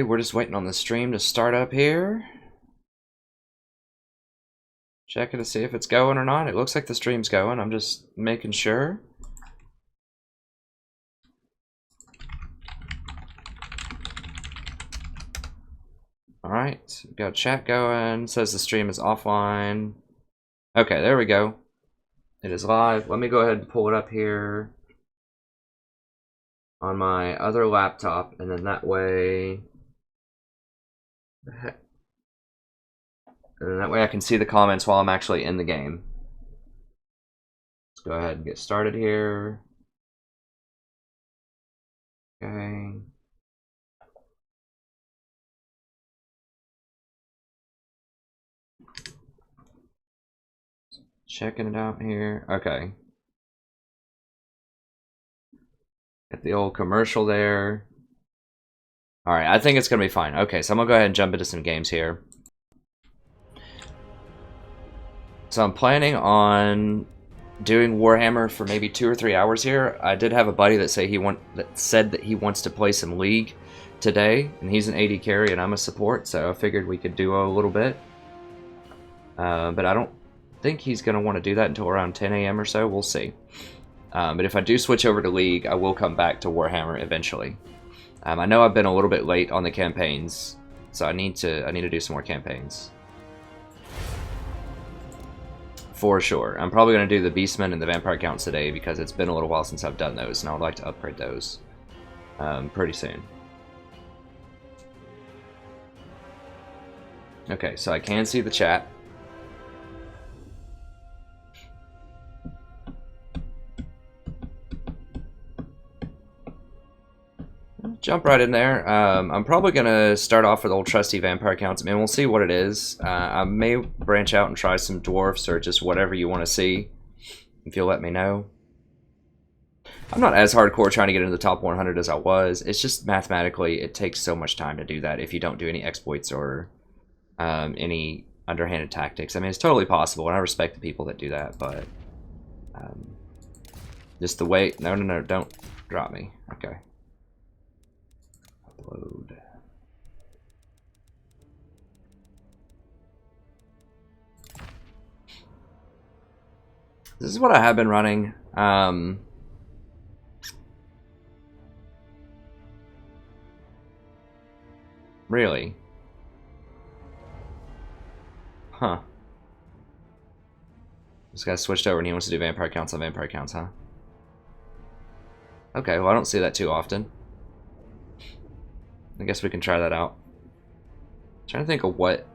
We're just waiting on the stream to start up here. Checking to see if it's going or not. It looks like the stream's going. I'm just making sure. Alright, we've got chat going. It says the stream is offline. Okay, there we go. It is live. Let me go ahead and pull it up here on my other laptop, and then that way... And that way I can see the comments while I'm actually in the game. Let's go ahead and get started here. Okay. Checking it out here. Okay. Get the old commercial there. Alright, I think it's going to be fine. Okay, so I'm going to go ahead and jump into some games here. So I'm planning on doing Warhammer for maybe 2 or 3 hours here. I did have a buddy that said that he wants to play some League today, and he's an AD carry and I'm a support, so I figured we could duo a little bit. But I don't think he's going to want to do that until around 10 a.m. or so. We'll see. But if I do switch over to League, I will come back to Warhammer eventually. I know I've been a little bit late on the campaigns, so I need to do some more campaigns. For sure. I'm probably going to do the Beastmen and the Vampire Counts today because it's been a little while since I've done those, and I would like to upgrade those pretty soon. Okay, so I can see the chat. Jump right in there. I'm probably going to start off with old trusty Vampire Counts. I mean, we'll see what it is. I may branch out and try some Dwarfs or just whatever you want to see, if you'll let me know. I'm not as hardcore trying to get into the top 100 as I was. It's just mathematically, it takes so much time to do that if you don't do any exploits or any underhanded tactics. I mean, it's totally possible, and I respect the people that do that, but just the way... No, don't drop me. Okay. Upload. This is what I have been running. Really? Huh. This guy switched over and he wants to do Vampire Counts on Vampire Counts, huh? Okay, well I don't see that too often. I guess we can try that out. I'm trying to think of what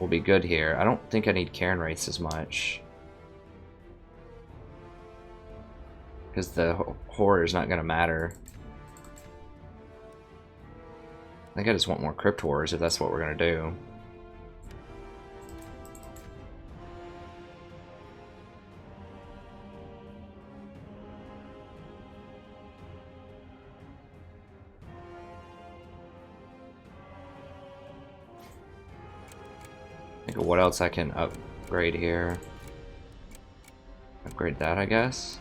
will be good here. I don't think I need Cairn Wraiths as much, because the horror is not going to matter. I think I just want more Crypt Horrors if that's what we're going to do. Think of what else I can upgrade here. Upgrade that, I guess.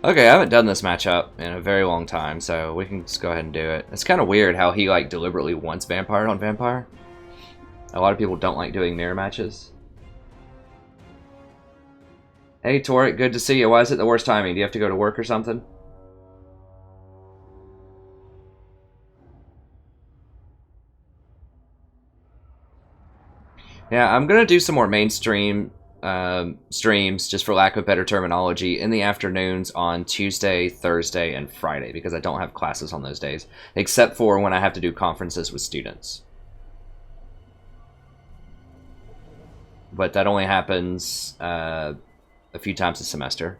Okay, I haven't done this matchup in a very long time, so we can just go ahead and do it. It's kind of weird how he like deliberately wants Vampire on Vampire. A lot of people don't like doing mirror matches. Hey Toric, good to see you. Why is it the worst timing? Do you have to go to work or something? Yeah, I'm gonna do some more mainstream streams, just for lack of better terminology, in the afternoons on Tuesday, Thursday, and Friday, because I don't have classes on those days, except for when I have to do conferences with students. But that only happens a few times a semester.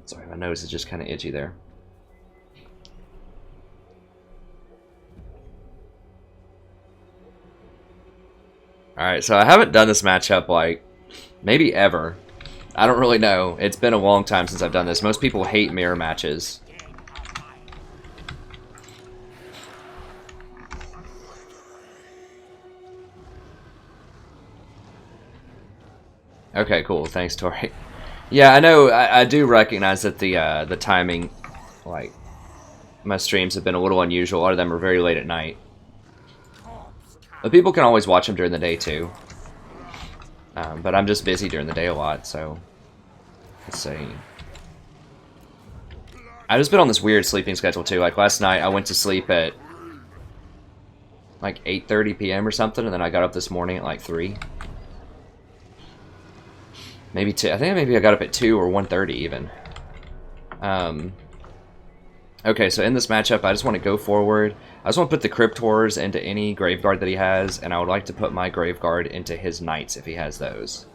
Sorry, my nose is just kind of itchy there. Alright, so I haven't done this matchup, like, maybe ever. I don't really know. It's been a long time since I've done this. Most people hate mirror matches. Okay, cool. Thanks, Tori. Yeah, I know. I do recognize that the timing, like, my streams have been a little unusual. A lot of them are very late at night. But people can always watch them during the day too. But I'm just busy during the day a lot, so let's see. I've just been on this weird sleeping schedule too. Like last night, I went to sleep at like 8:30 p.m. or something, and then I got up this morning at like 3. Maybe 2. I think maybe I got up at 2 or 1:30 even. Okay, so in this matchup, I just want to go forward. I just want to put the Crypt Horrors into any Graveguard that he has, and I would like to put my Graveguard into his Knights if he has those.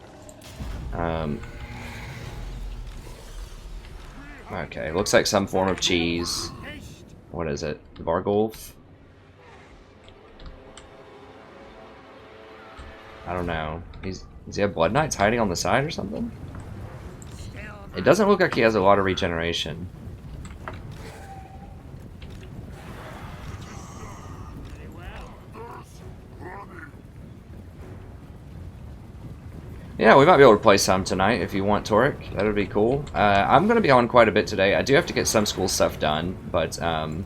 Okay, looks like some form of cheese. What is it? Vargulf? I don't know. Does he have Blood Knights hiding on the side or something? It doesn't look like he has a lot of regeneration. Yeah, we might be able to play some tonight if you want, Torek. That would be cool. I'm going to be on quite a bit today. I do have to get some school stuff done, but I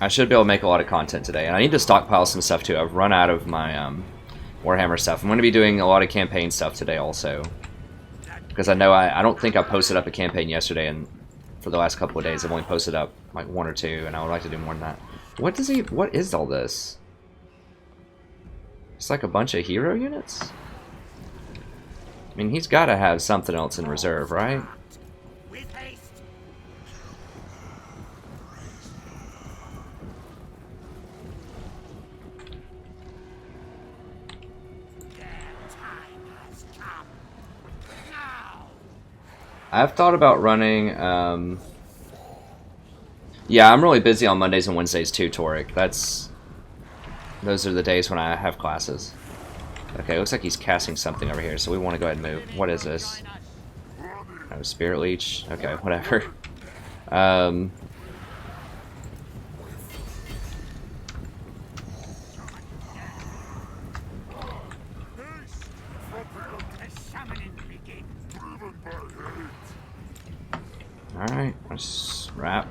should be able to make a lot of content today. And I need to stockpile some stuff too. I've run out of my Warhammer stuff. I'm going to be doing a lot of campaign stuff today also. Because I know I don't think I posted up a campaign yesterday, and for the last couple of days I've only posted up like 1 or 2, and I would like to do more than that. What is all this? It's like a bunch of hero units? I mean, he's got to have something else in reserve, right? I've thought about running, yeah, I'm really busy on Mondays and Wednesdays too, Torek. Those are the days when I have classes. Okay, looks like he's casting something over here, so we want to go ahead and move. What is this? Oh, Spirit Leech? Okay, whatever. Alright, let's wrap.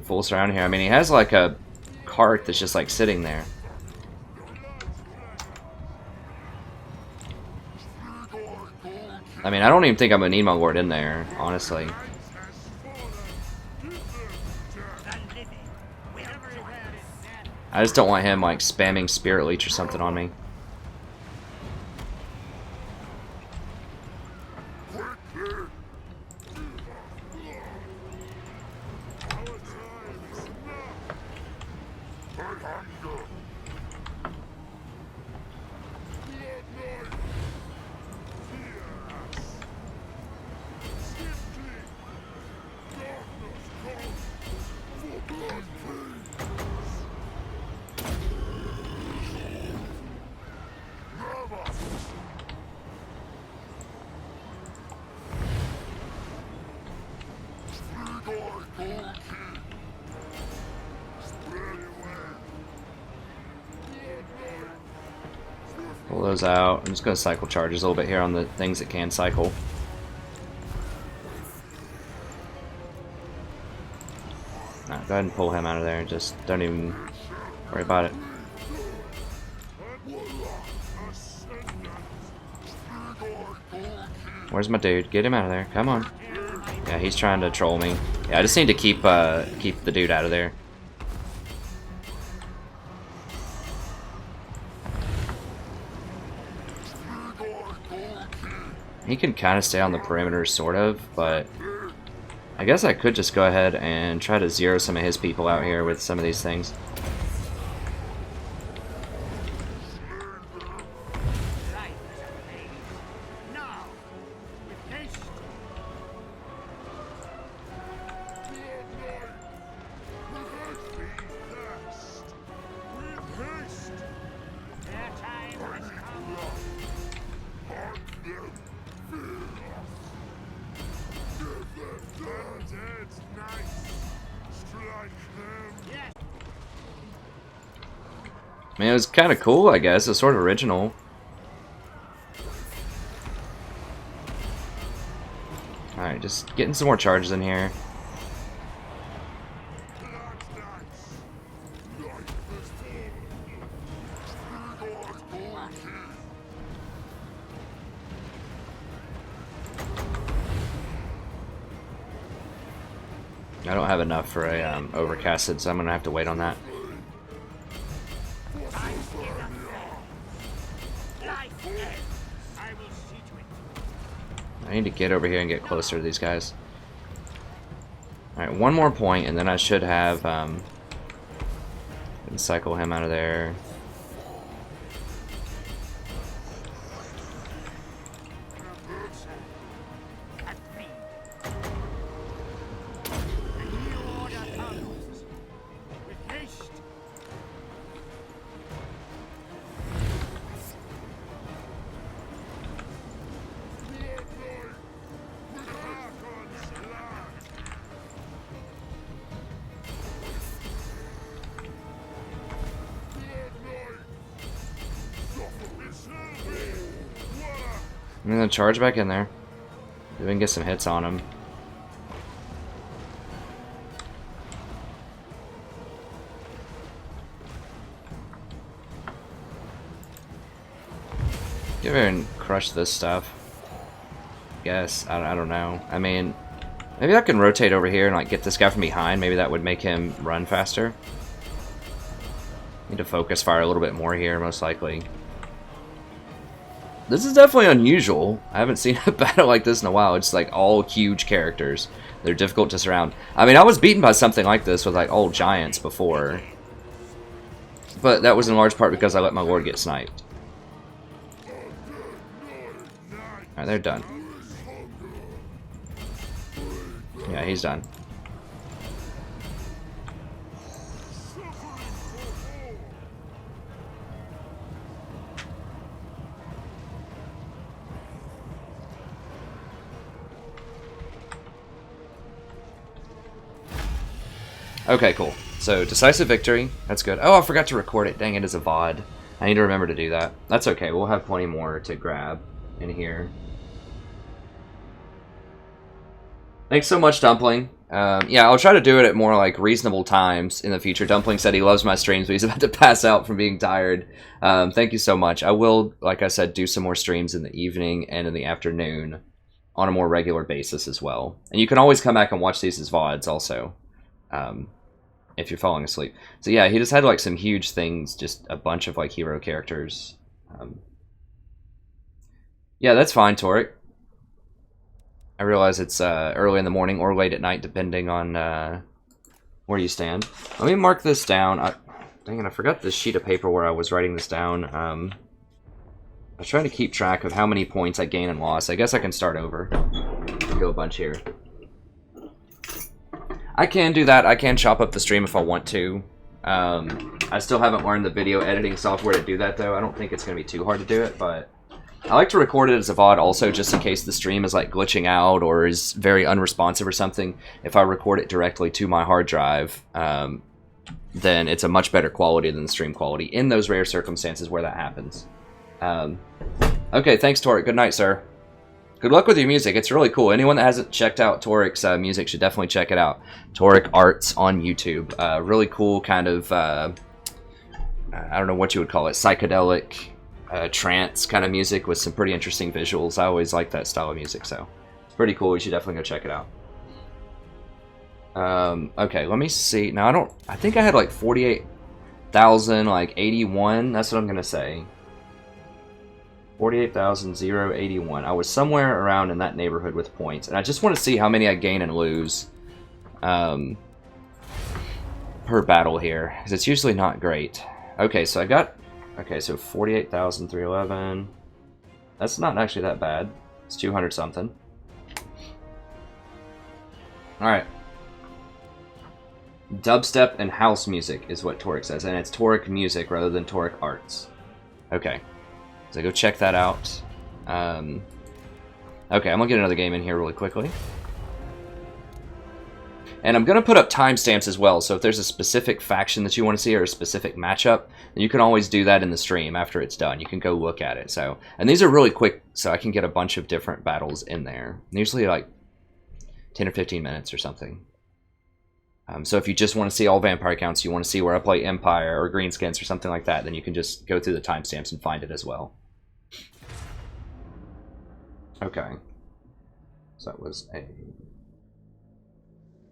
Full surround here. I mean, he has like a cart that's just like sitting there. I mean, I don't even think I'm gonna need my ward in there, honestly. I just don't want him like spamming Spirit Leech or something on me. Pull those out. I'm just going to cycle charges a little bit here on the things that can cycle. Nah, go ahead and pull him out of there. Just don't even worry about it. Where's my dude? Get him out of there. Come on. Yeah, he's trying to troll me. Yeah, I just need to keep the dude out of there. He can kind of stay on the perimeter, sort of, but I guess I could just go ahead and try to zero some of his people out here with some of these things. I mean, it was kind of cool, I guess. It was sort of original. Alright, just getting some more charges in here. I don't have enough for a overcasted, so I'm gonna have to wait on that. I need to get over here and get closer to these guys. Alright, one more point, and then I should have cycle him out of there. I'm gonna charge back in there. We can get some hits on him. Get over and crush this stuff. Guess. I don't know. I mean, maybe I can rotate over here and like get this guy from behind. Maybe that would make him run faster. Need to focus fire a little bit more here, most likely. This is definitely unusual. I haven't seen a battle like this in a while. It's like all huge characters. They're difficult to surround. I mean, I was beaten by something like this with like old giants before. But that was in large part because I let my lord get sniped. Alright, they're done. Yeah, he's done. Okay, cool. So, decisive victory. That's good. Oh, I forgot to record it. Dang, it is a VOD. I need to remember to do that. That's okay. We'll have plenty more to grab in here. Thanks so much, Dumpling. Yeah, I'll try to do it at more like reasonable times in the future. Dumpling said he loves my streams, but he's about to pass out from being tired. Thank you so much. I will, like I said, do some more streams in the evening and in the afternoon on a more regular basis as well. And you can always come back and watch these as VODs also. If you're falling asleep. So yeah, he just had like some huge things, just a bunch of like hero characters. Yeah, that's fine, Toric. I realize it's early in the morning or late at night, depending on where you stand. Let me mark this down. Dang it, I forgot this sheet of paper where I was writing this down. I was trying to keep track of how many points I gain and lost. I guess I can start over. Go a bunch here. I can do that. I can chop up the stream if I want to. I still haven't learned the video editing software to do that, though. I don't think it's going to be too hard to do it, but I like to record it as a VOD also, just in case the stream is like glitching out or is very unresponsive or something. If I record it directly to my hard drive, then it's a much better quality than the stream quality in those rare circumstances where that happens. Okay, thanks, Toric. Good night, sir. Good luck with your music. It's really cool. Anyone that hasn't checked out Toric's music should definitely check it out. Toric Arts on YouTube. Really cool kind of, I don't know what you would call it, psychedelic, trance kind of music with some pretty interesting visuals. I always like that style of music, so it's pretty cool. You should definitely go check it out. Okay, let me see. Now, I think I had like 48,000, like 81. That's what I'm going to say. 48,081. I was somewhere around in that neighborhood with points, and I just want to see how many I gain and lose per battle here, because it's usually not great. Okay, so I got... Okay, so 48,311. That's not actually that bad. It's 200 something. Alright. Dubstep and house music is what Toric says, and it's Toric Music rather than Toric Arts. Okay. So go check that out. Okay, I'm gonna get another game in here really quickly. And I'm going to put up timestamps as well, so if there's a specific faction that you want to see or a specific matchup, then you can always do that in the stream after it's done. You can go look at it. So, and these are really quick, so I can get a bunch of different battles in there. Usually like 10 or 15 minutes or something. So if you just want to see all vampire counts, you want to see where I play Empire or Greenskins or something like that, then you can just go through the timestamps and find it as well. Okay. So that was a...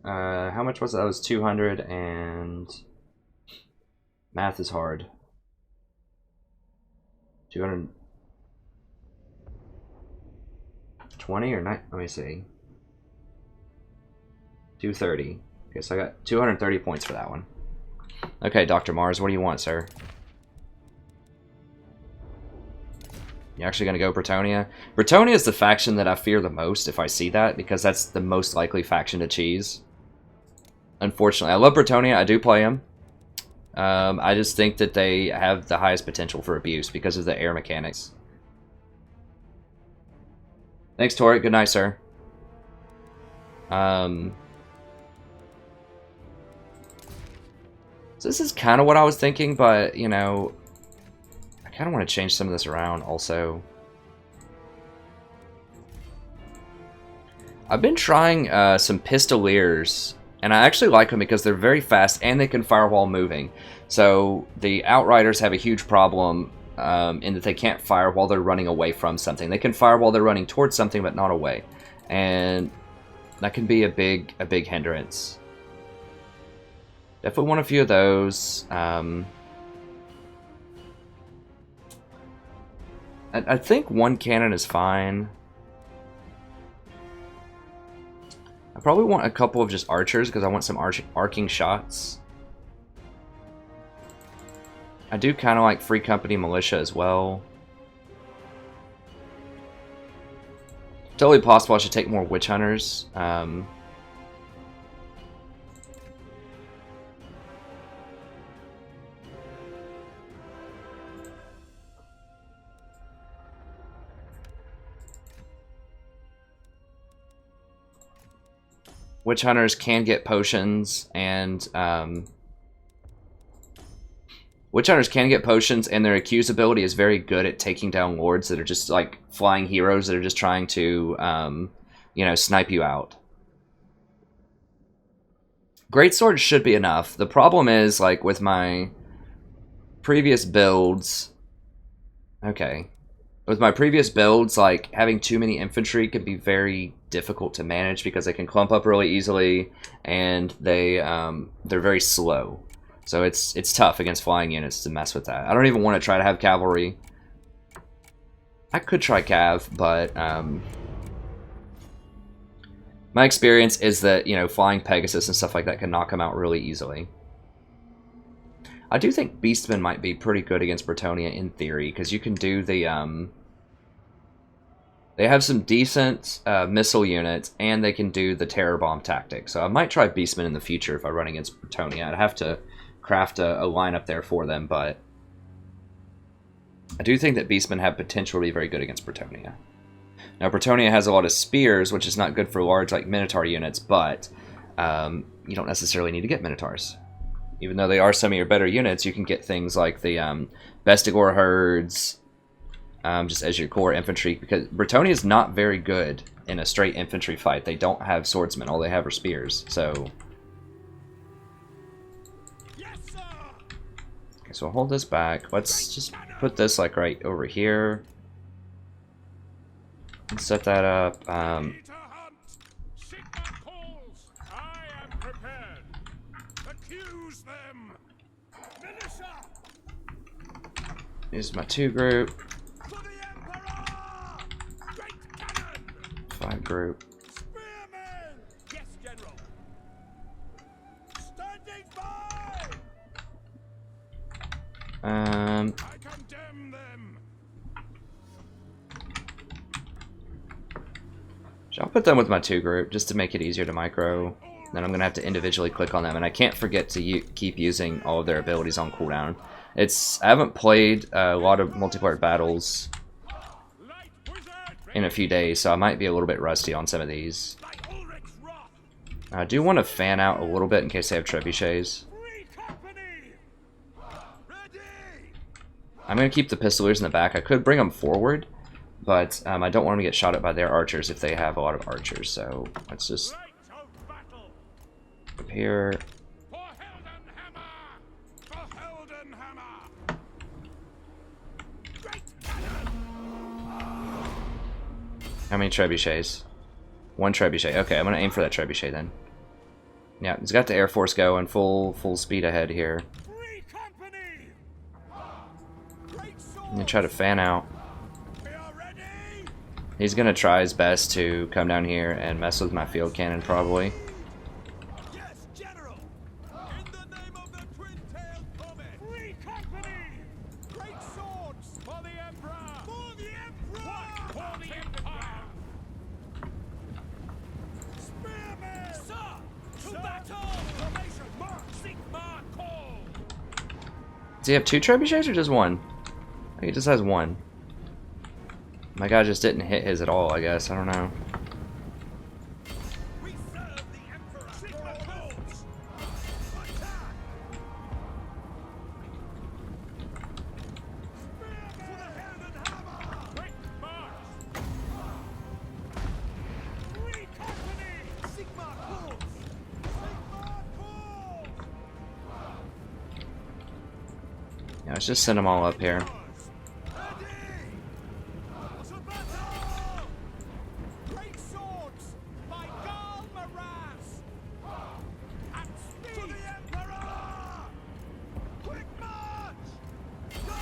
how much was it? That was 200 and... Math is hard. 220 or 9? Let me see. 230. Okay, so I got 230 points for that one. Okay, Dr. Mars, what do you want, sir? You're actually going to go Bretonia? Bretonia is the faction that I fear the most if I see that, because that's the most likely faction to cheese. Unfortunately, I love Bretonia. I do play them. I just think that they have the highest potential for abuse because of the air mechanics. Thanks, Tori. Good night, sir. So this is kind of what I was thinking, but, you know, I kind of want to change some of this around also. I've been trying some Pistoliers. And I actually like them because they're very fast and they can fire while moving. So the Outriders have a huge problem in that they can't fire while they're running away from something. They can fire while they're running towards something, but not away. And that can be a big hindrance. Definitely want a few of those. I think one cannon is fine. I probably want a couple of just archers because I want some arcing shots. I do kind of like Free Company Militia as well. Totally possible I should take more Witch Hunters. Witch Hunters can get potions, and Witch Hunters can get potions, and their Accuse ability is very good at taking down lords that are just like flying heroes that are just trying to, you know, snipe you out. Greatsword should be enough. The problem is, like, with my previous builds... Okay. With my previous builds, like, having too many infantry could be very difficult to manage because they can clump up really easily, and they're very slow. So it's tough against flying units to mess with that. I don't even want to try to have cavalry. I could try cav, but my experience is that, you know, flying Pegasus and stuff like that can knock them out really easily. I do think Beastmen might be pretty good against Bretonia in theory, because you can do the, they have some decent missile units, and they can do the terror bomb tactic. So I might try Beastmen in the future if I run against Bretonia. I'd have to craft a lineup there for them, but I do think that Beastmen have potential to be very good against Bretonia. Now, Bretonia has a lot of spears, which is not good for large, like, Minotaur units, but you don't necessarily need to get Minotaurs. Even though they are some of your better units, you can get things like the Bestigor herds, just as your core infantry, because Bretonia is not very good in a straight infantry fight. They don't have swordsmen, all they have are spears, so... Okay, so I'll hold this back. Let's just put this, like, right over here. And set that up. Here's my 2 group. 5 group. Yes, General. Standing by. I condemn them. I'll put them with my 2 group just to make it easier to micro. Then I'm gonna have to individually click on them, and I can't forget to keep using all of their abilities on cooldown. I haven't played a lot of multiplayer battles in a few days, so I might be a little bit rusty on some of these. By Ulrich's wrath. I do want to fan out a little bit in case they have trebuchets. Three company. Ready. I'm going to keep the pistoliers in the back. I could bring them forward, but I don't want them to get shot at by their archers if they have a lot of archers. So let's just Right of battle. up here. For Heldenhammer. For Heldenhammer. Great cannon. How many trebuchets? One trebuchet. Okay, I'm going to aim for that trebuchet then. Yeah, he's got the Air Force going full speed ahead here. Three company. Great sword. I'm going to try to fan out. We are ready. He's going to try his best to come down here and mess with my field cannon probably. Yes, General. In the name of the twin-tailed comet. Three company. Great swords for the Emperor. For the Emperor. For the Empire. Spearmen. Sir, to battle. Formation. Mark. Sigma call. Does he have two trebuchets or just one? I think he just has one. My guy just didn't hit his at all, I guess. I don't know. We serve the Emperor. Sigma calls. Attack. Spearmen. For the Heldenhammer. Quick march. Three company. Sigma calls. Sigma calls. Yeah, let's just send them all up here. Ready. To battle. Great swords by Gal Maraz. At speed. To the Emperor. Quick march. Go.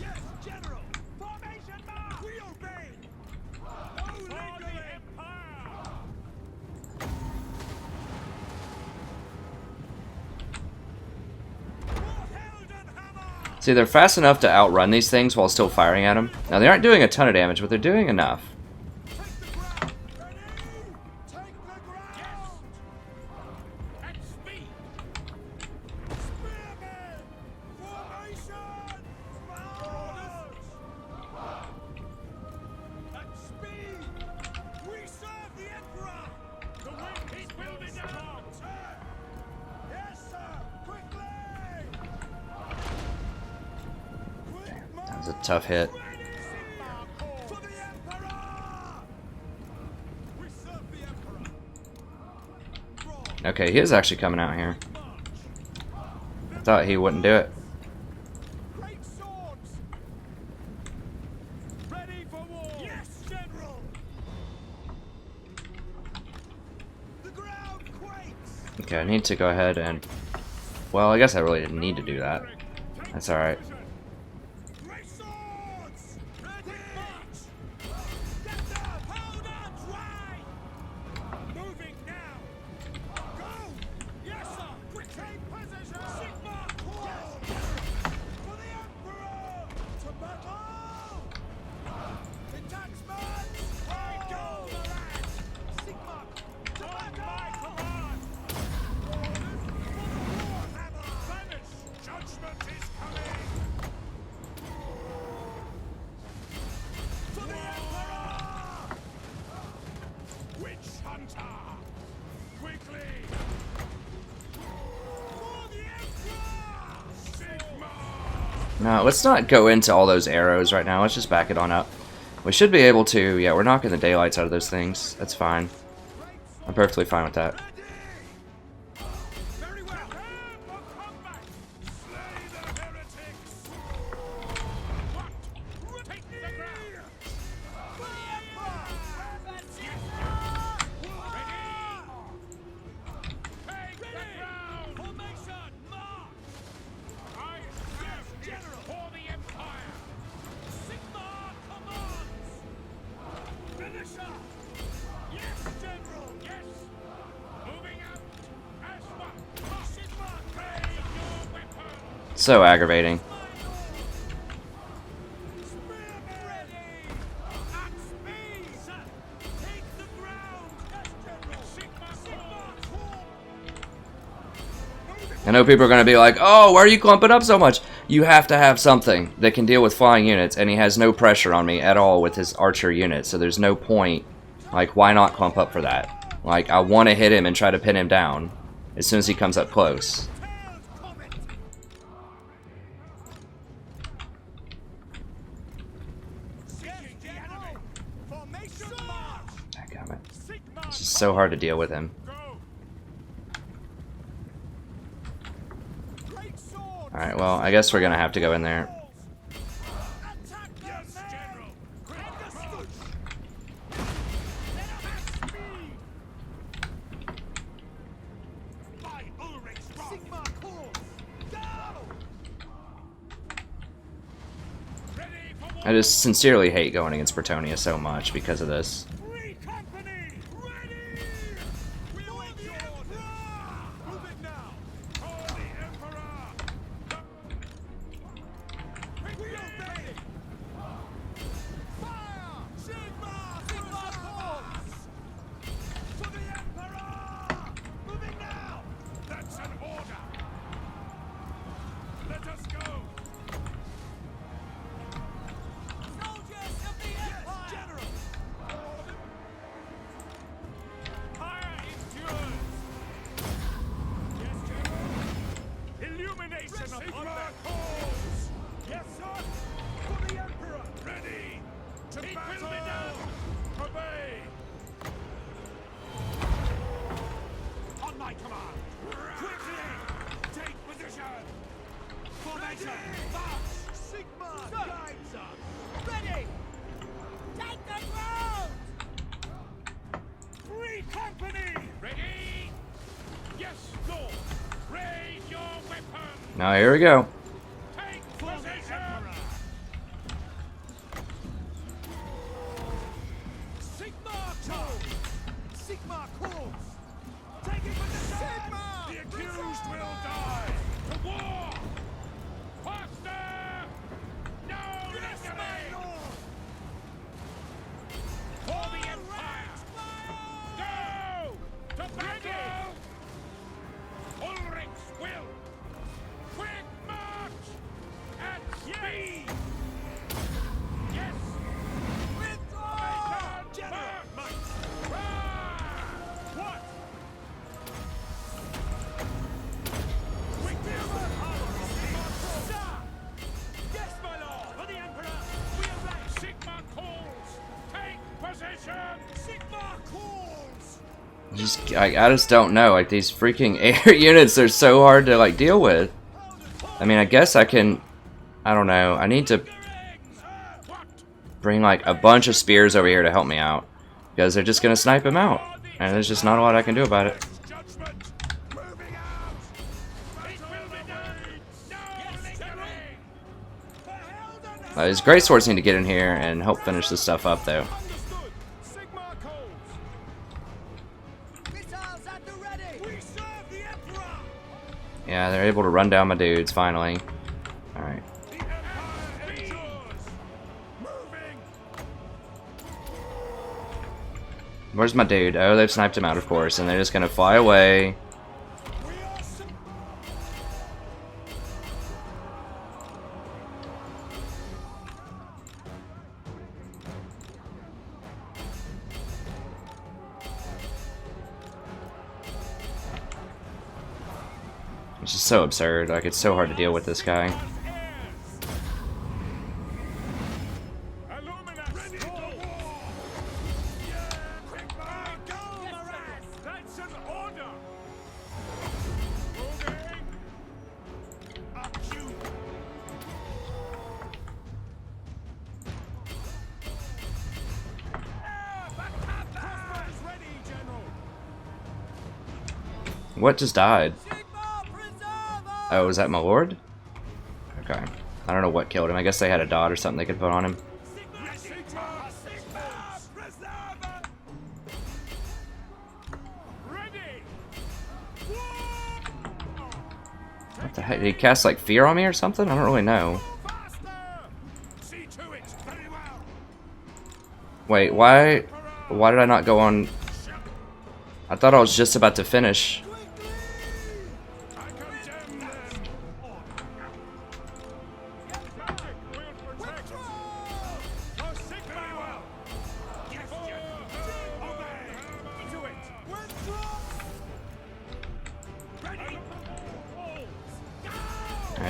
Yes, General. Formation march. We obey. No lingering. Empire. For Heldenhammer. See, they're fast enough to outrun these things while still firing at them. Now, they aren't doing a ton of damage, but they're doing enough. Take the ground. Ready. Take the ground. At speed. Spearmen. Formation. Orders. At speed. We serve the Emperor. The wind is building down. Yes, sir. Quickly. Quick march. That was a tough hit. For the Emperor. We serve the Emperor. Draw. Okay, he is actually coming out here. I thought he wouldn't do it. Great swords. Ready for war. Yes, General. The ground quakes. Okay, I need to go ahead and... Well, I guess I really didn't need to do that. That's alright. Great swords. Ready. March. Get down. Hold on. Try. Moving now. Go. Yes, sir. Quick take position. Sigma call. For the Emperor. To battle. Detachments. I go, Marad. Sigma. To battle. My command. Warhammer. Vanish. Judgment is coming. For the Emperor. Witch hunter. Quickly. For the Emperor. Sigma. No, let's not go into all those arrows right now. Let's just back it on up. We should be able to... Yeah, we're knocking the daylights out of those things. That's fine. I'm perfectly fine with that. Ready. Very well. Prepare for combat. Slay the heretics. What? Take the ground. For the Emperor. Ready. Take the ground. Formation. March. I serve General for the Empire. Sigma commands. Finisher. Yes, General. Yes. Moving out. As one. Sigma. Raise your weapons. So aggravating. Spearmen. Ready. At speed. Sir. Take the ground. Yes, General. Sigma. Moving. I know people are going to be like, oh, why are you clumping up so much? You have to have something that can deal with flying units, and he has no pressure on me at all with his archer unit, so there's no point. Like, why not clump up for that? Like, I want to hit him and try to pin him down as soon as he comes up close. Dadgummit. It's just so hard to deal with him. Alright, well, I guess we're gonna have to go in there. I just sincerely hate going against Bretonia so much because of this. Now here we go. I just don't know. Like, these freaking air units are so hard to like deal with. I mean, I guess I can. I don't know. I need to bring like a bunch of spears over here to help me out, because they're just gonna snipe him out, and there's just not a lot I can do about it. These greatswords need to get in here and help finish this stuff up, though. Yeah, they're able to run down my dudes, finally. Alright. Where's my dude? Oh, they've sniped him out, of course, and they're just gonna fly away. It's just so absurd. Like, it's so hard to deal with this guy. What just died? Oh, was that my lord? Okay. I don't know what killed him. I guess they had a dot or something they could put on him. What the heck? Did he cast like fear on me or something? I don't really know. Wait, why did I not go on? I thought I was just about to finish.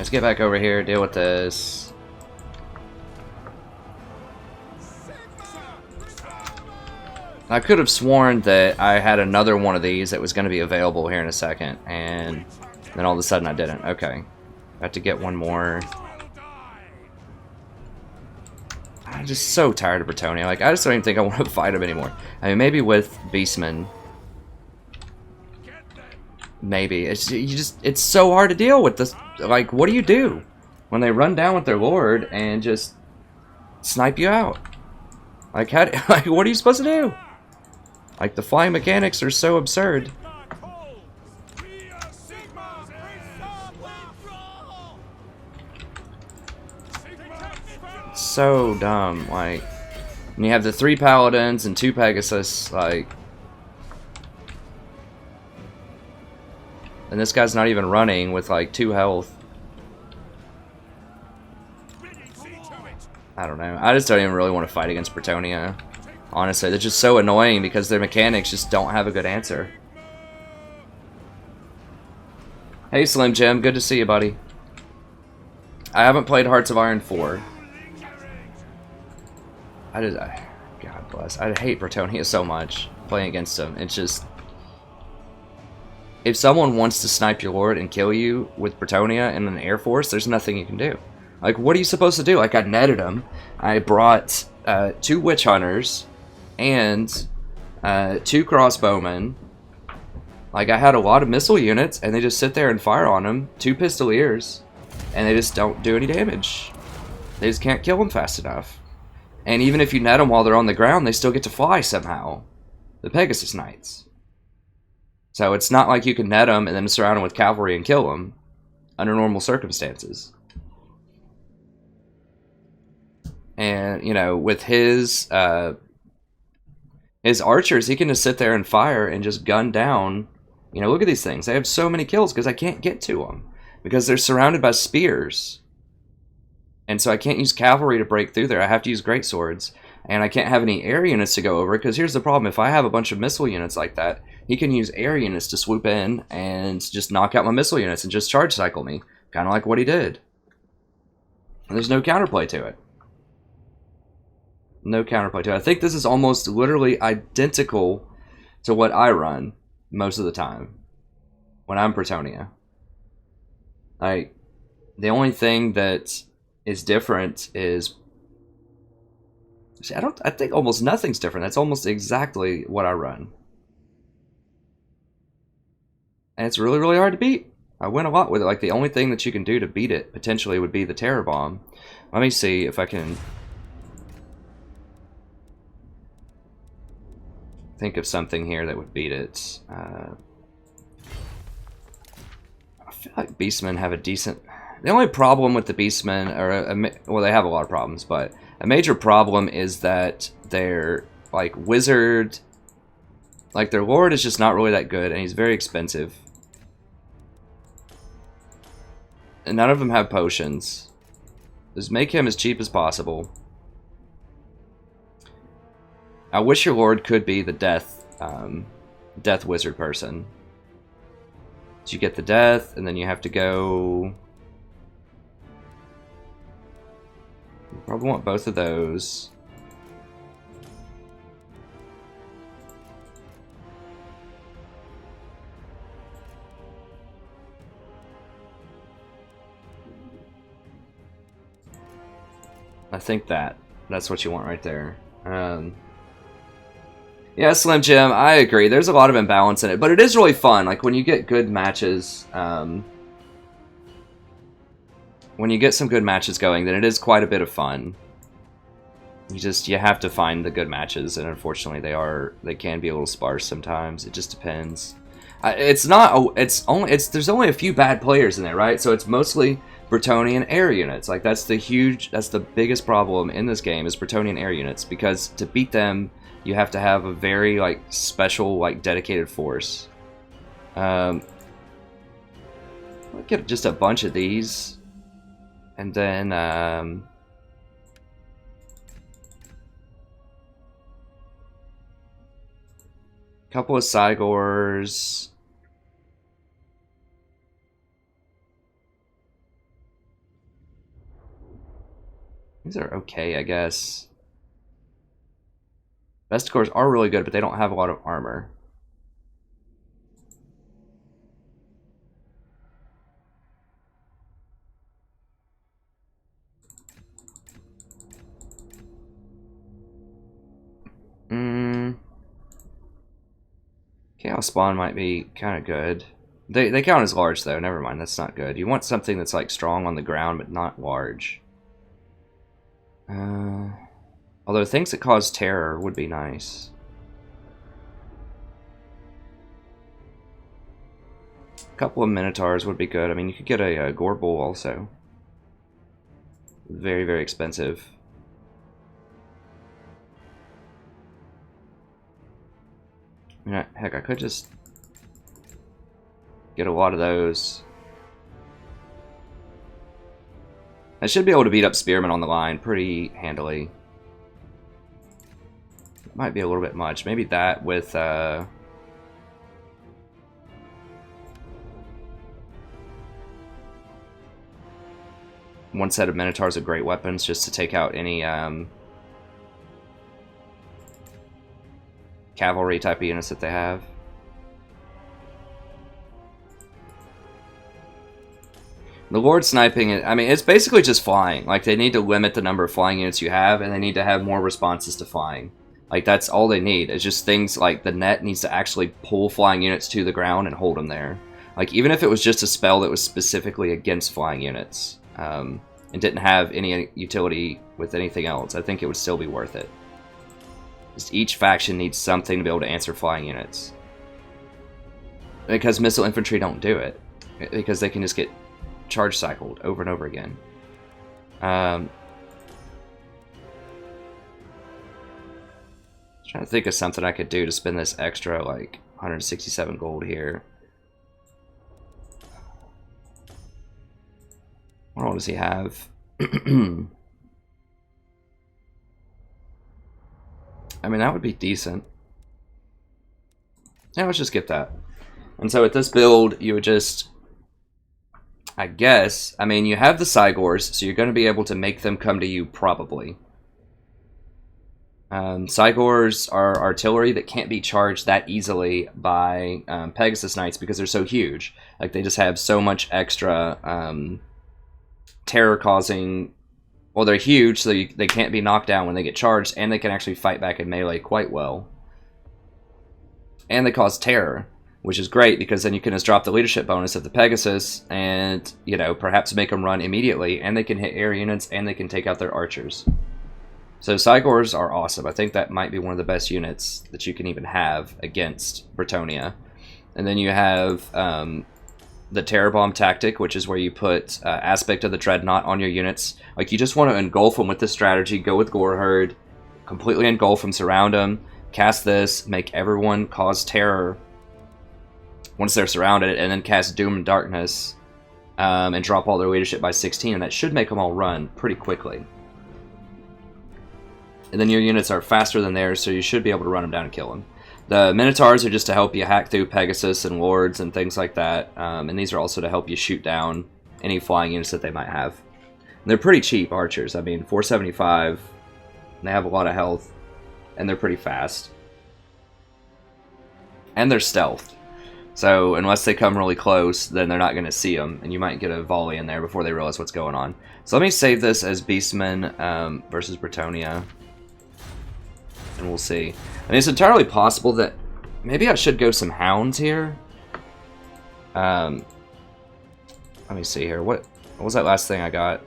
Let's get back over here, deal with this. I could have sworn that I had another one of these that was going to be available here in a second, and then all of a sudden I didn't. Okay. Got to get one more. I'm just so tired of Bretonia. Like, I just don't even think I want to fight him anymore. I mean, maybe with Beastmen. Maybe. It's so hard to deal with this. Like, what do you do when they run down with their lord and just snipe you out? Like, like, what are you supposed to do? Like, the flying mechanics are so absurd. So dumb. Like, and you have the 3 paladins and 2 Pegasus, like, and this guy's not even running with like 2 health. I don't know. I just don't even really want to fight against Bretonia. Honestly, they're just so annoying because their mechanics just don't have a good answer. Hey Slim Jim, good to see you, buddy. I haven't played Hearts of Iron 4. God bless. I hate Bretonia so much playing against him. It's just, if someone wants to snipe your lord and kill you with Bretonia and an Air Force, there's nothing you can do. Like, what are you supposed to do? Like, I netted him. I brought 2 Witch Hunters and 2 crossbowmen. Like, I had a lot of missile units, and they just sit there and fire on them. 2 pistoliers, and they just don't do any damage. They just can't kill them fast enough. And even if you net them while they're on the ground, they still get to fly somehow. The Pegasus Knights. So it's not like you can net them and then surround them with cavalry and kill them under normal circumstances. And, you know, with his archers, he can just sit there and fire and just gun down. You know, look at these things. They have so many kills because I can't get to them. Because they're surrounded by spears. And so I can't use cavalry to break through there. I have to use greatswords. And I can't have any air units to go over. Because here's the problem. If I have a bunch of missile units like that, he can use air units to swoop in and just knock out my missile units and just charge cycle me. Kind of like what he did. And there's no counterplay to it. No counterplay to it. I think this is almost literally identical to what I run most of the time when I'm Bretonia. Like, the only thing that is different is, see, I think almost nothing's different. That's almost exactly what I run. And it's really, really hard to beat. I win a lot with it. Like, the only thing that you can do to beat it, potentially, would be the Terror Bomb. Let me see if I can think of something here that would beat it. I feel like Beastmen have a decent... The only problem with the Beastmen, well, they have a lot of problems, but a major problem is that they're, like, wizard... Like, their lord is just not really that good, and he's very expensive. And none of them have potions. Just make him as cheap as possible. I wish your lord could be the death wizard person. So you get the death, and then you have to go... You probably want both of those. I think that's what you want right there. Yeah, Slim Jim, I agree. There's a lot of imbalance in it, but it is really fun. Like, when you get good matches, when you get some good matches going, then it is quite a bit of fun. You have to find the good matches, and unfortunately they can be a little sparse sometimes. It just depends. There's only a few bad players in there, right? So it's mostly Bretonian air units. Like, that's the biggest problem in this game is Bretonian air units, because to beat them, you have to have a very, like, special, like, dedicated force. I'll get just a bunch of these, and then couple of Cygors. These are okay, I guess. Vesticores are really good, but they don't have a lot of armor. Chaos Spawn might be kind of good. They count as large, though. Never mind, that's not good. You want something that's like strong on the ground, but not large. Although things that cause terror would be nice. A couple of Minotaurs would be good. I mean, you could get a Gore Bull also. Very, very expensive. Yeah, heck, I could just get a lot of those. I should be able to beat up Spearmen on the line pretty handily. It might be a little bit much. Maybe that with one set of Minotaurs with great weapons just to take out any cavalry type of units that they have. The Lord sniping, I mean, it's basically just flying. Like, they need to limit the number of flying units you have, and they need to have more responses to flying. Like, that's all they need. It's just things like the net needs to actually pull flying units to the ground and hold them there. Like, even if it was just a spell that was specifically against flying units, and didn't have any utility with anything else, I think it would still be worth it. Just each faction needs something to be able to answer flying units. Because missile infantry don't do it. Because they can just get charge cycled over and over again. Trying to think of something I could do to spend this extra, like, 167 gold here. What all does he have? I mean, that would be decent. Yeah, let's just get that. And so with this build, you would just, I guess, I mean, you have the Cygors, so you're going to be able to make them come to you, probably. Cygors are artillery that can't be charged that easily by Pegasus Knights because they're so huge. Like, they just have so much extra terror-causing. Well, they're huge, so they can't be knocked down when they get charged, and they can actually fight back in melee quite well. And they cause terror, which is great, because then you can just drop the leadership bonus of the Pegasus, and, you know, perhaps make them run immediately, and they can hit air units, and they can take out their archers. So Cygors are awesome. I think that might be one of the best units that you can even have against Bretonnia. And then you have the Terror Bomb tactic, which is where you put Aspect of the Dreadnought on your units. Like, you just want to engulf them with this strategy. Go with Goreherd, completely engulf them, surround them, cast this, make everyone cause terror once they're surrounded, and then cast Doom and Darkness and drop all their leadership by 16, and that should make them all run pretty quickly. And then your units are faster than theirs, so you should be able to run them down and kill them. The Minotaurs are just to help you hack through Pegasus and Lords and things like that. And these are also to help you shoot down any flying units that they might have. And they're pretty cheap archers. I mean, 475. They have a lot of health. And they're pretty fast. And they're stealthed. So unless they come really close, then they're not going to see them. And you might get a volley in there before they realize what's going on. So let me save this as Beastmen versus Bretonnia. And we'll see. I mean, it's entirely possible that maybe I should go some hounds here. Let me see here. What was that last thing I got? It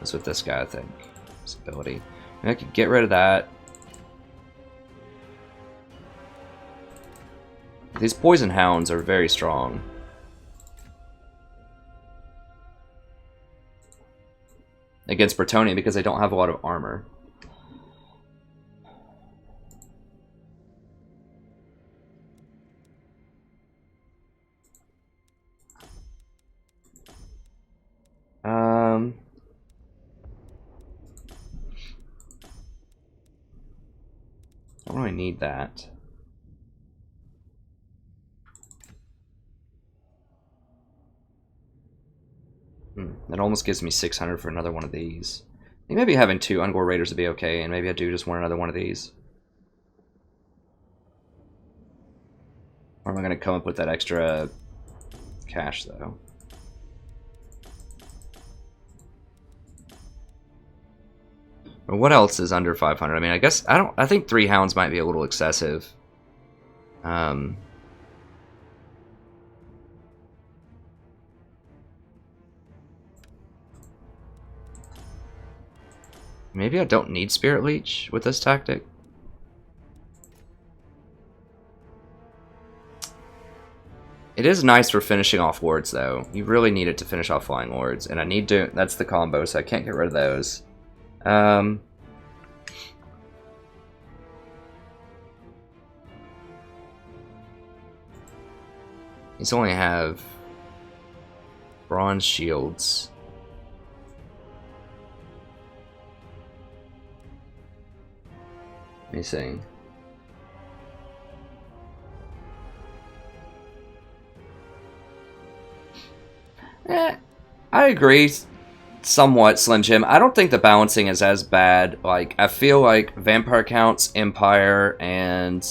was with this guy, I think. This ability. And I could get rid of that. These poison hounds are very strong. Against Bretonnia because they don't have a lot of armor. I don't really need that. That almost gives me 600 for another one of these. Maybe having 2 Ungor Raiders would be okay, and maybe I do just want another one of these. Or am I going to come up with that extra cash, though? But what else is under 500? I mean, I guess I think 3 Hounds might be a little excessive. Maybe I don't need Spirit Leech with this tactic. It is nice for finishing off Lords, though. You really need it to finish off Flying Lords, and I need to. That's the combo, so I can't get rid of those. These only have bronze shields. Let me see. I agree somewhat, Slim Jim. I don't think the balancing is as bad. Like, I feel like Vampire Counts, Empire, and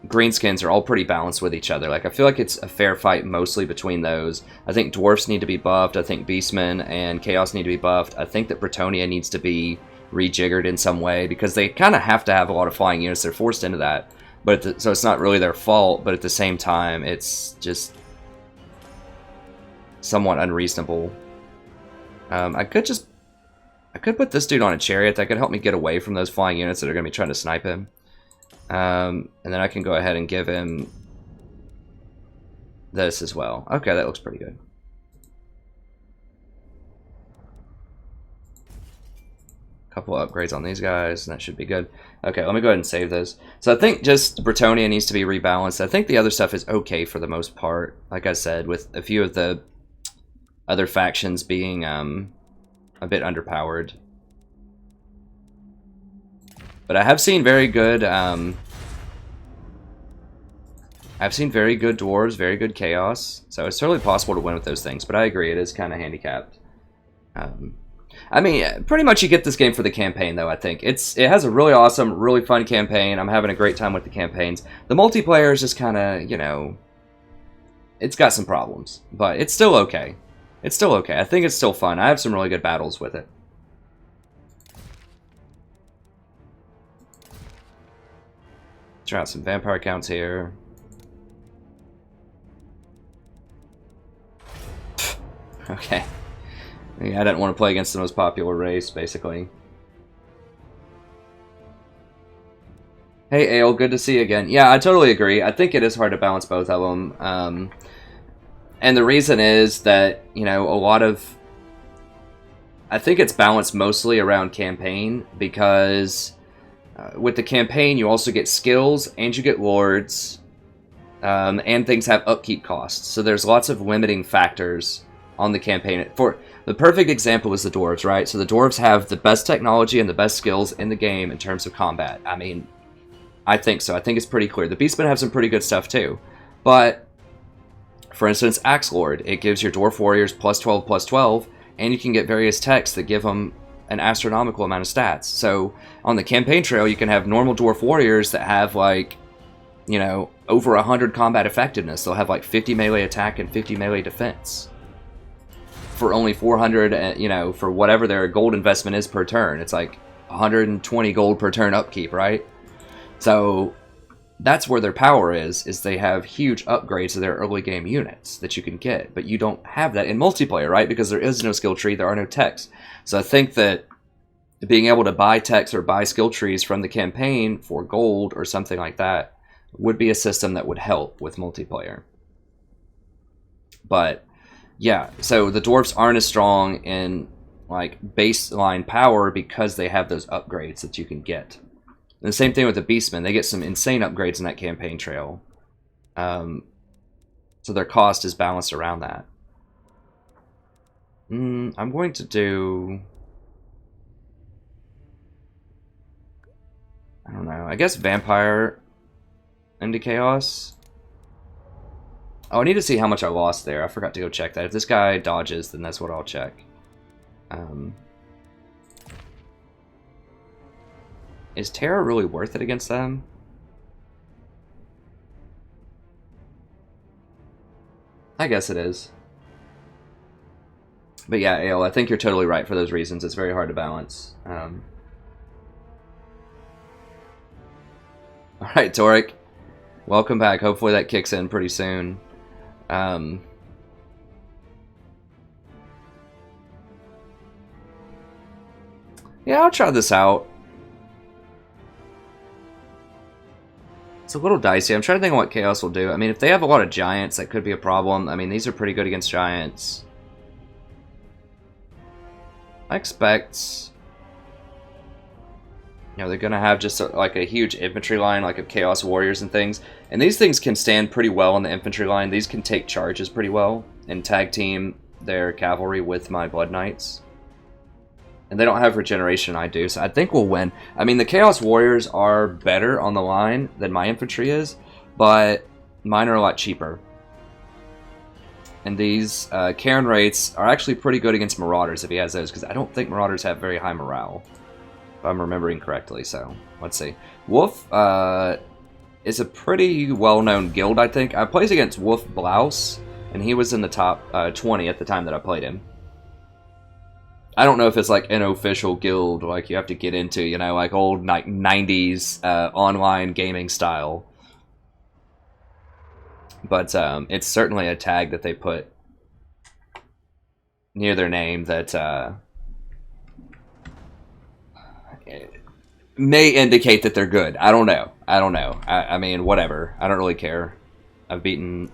Greenskins are all pretty balanced with each other. Like, I feel like it's a fair fight mostly between those. I think Dwarfs need to be buffed. I think Beastmen and Chaos need to be buffed. I think that Bretonnia needs to be rejiggered in some way, because they kind of have to have a lot of flying units. They're forced into that. But so it's not really their fault, but at the same time, it's just somewhat unreasonable. I could put this dude on a chariot. That could help me get away from those flying units that are going to be trying to snipe him. And then I can go ahead and give him this as well. Okay, that looks pretty good. Couple of upgrades on these guys, and that should be good. Okay, let me go ahead and save those. So I think just Bretonnia needs to be rebalanced. I think the other stuff is okay for the most part. Like I said, with a few of the other factions being a bit underpowered. But I have seen very good I've seen very good dwarves, very good chaos. So it's totally possible to win with those things, but I agree, it is kind of handicapped. I mean, pretty much you get this game for the campaign, though, I think. It has a really awesome, really fun campaign. I'm having a great time with the campaigns. The multiplayer is just kind of, you know, it's got some problems, but it's still okay. It's still okay. I think it's still fun. I have some really good battles with it. Try out some vampire counts here. Okay. Yeah, I didn't want to play against the most popular race, basically. Hey, Ale, good to see you again. Yeah, I totally agree. I think it is hard to balance both of them. And the reason is that, you know, a lot of... I think it's balanced mostly around campaign, because with the campaign you also get skills, and you get lords, and things have upkeep costs. So there's lots of limiting factors on the campaign. For the perfect example is the dwarves, right? So the dwarves have the best technology and the best skills in the game in terms of combat. I mean, I think so. I think it's pretty clear. The beastmen have some pretty good stuff too. But, for instance, Axe Lord, it gives your dwarf warriors +12/+12, and you can get various techs that give them an astronomical amount of stats. So on the campaign trail, you can have normal dwarf warriors that have, like, you know, over 100 combat effectiveness. They'll have like 50 melee attack and 50 melee defense for only 400, you know, for whatever their gold investment is per turn. It's like 120 gold per turn upkeep, right? So that's where their power is they have huge upgrades to their early game units that you can get. But you don't have that in multiplayer, right? Because there is no skill tree, there are no techs. So I think that being able to buy techs or buy skill trees from the campaign for gold or something like that would be a system that would help with multiplayer. But yeah, so the dwarves aren't as strong in like baseline power because they have those upgrades that you can get. And the same thing with the beastmen. They get some insane upgrades in that campaign trail. So their cost is balanced around that. I'm going to do... I don't know. I guess vampire into chaos. Oh, I need to see how much I lost there. I forgot to go check that. If this guy dodges, then that's what I'll check. Is Terra really worth it against them? I guess it is. But yeah, Ale, I think you're totally right for those reasons. It's very hard to balance. Alright, Toric. Welcome back. Hopefully that kicks in pretty soon. Yeah, I'll try this out. It's a little dicey. I'm trying to think of what Chaos will do. I mean, if they have a lot of Giants, that could be a problem. I mean, these are pretty good against Giants. I expect... You know, they're going to have just like a huge infantry line, like of Chaos Warriors and things. And these things can stand pretty well on the infantry line. These can take charges pretty well and tag team their cavalry with my Blood Knights. And they don't have regeneration, I do, so I think we'll win. I mean, the Chaos Warriors are better on the line than my infantry is, but mine are a lot cheaper. And these Cairn Wraiths are actually pretty good against Marauders if he has those, because I don't think Marauders have very high morale, if I'm remembering correctly, so let's see. Wolf is a pretty well-known guild, I think. I played against Wolf Blouse, and he was in the top 20 at the time that I played him. I don't know if it's like an official guild, like you have to get into, you know, like old 90s online gaming style. But it's certainly a tag that they put near their name that may indicate that they're good. I don't know. I mean, whatever. I don't really care. I've beaten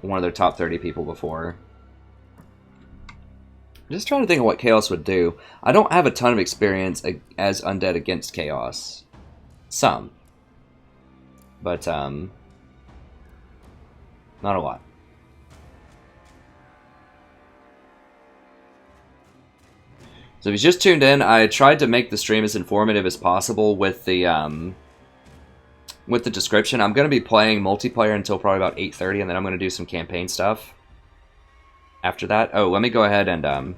one of their top 30 people before. I'm just trying to think of what Chaos would do. I don't have a ton of experience as Undead against Chaos. Some. But, not a lot. So if you just tuned in, I tried to make the stream as informative as possible with the description. I'm going to be playing multiplayer until probably about 8:30, and then I'm going to do some campaign stuff after that. Oh, let me go ahead and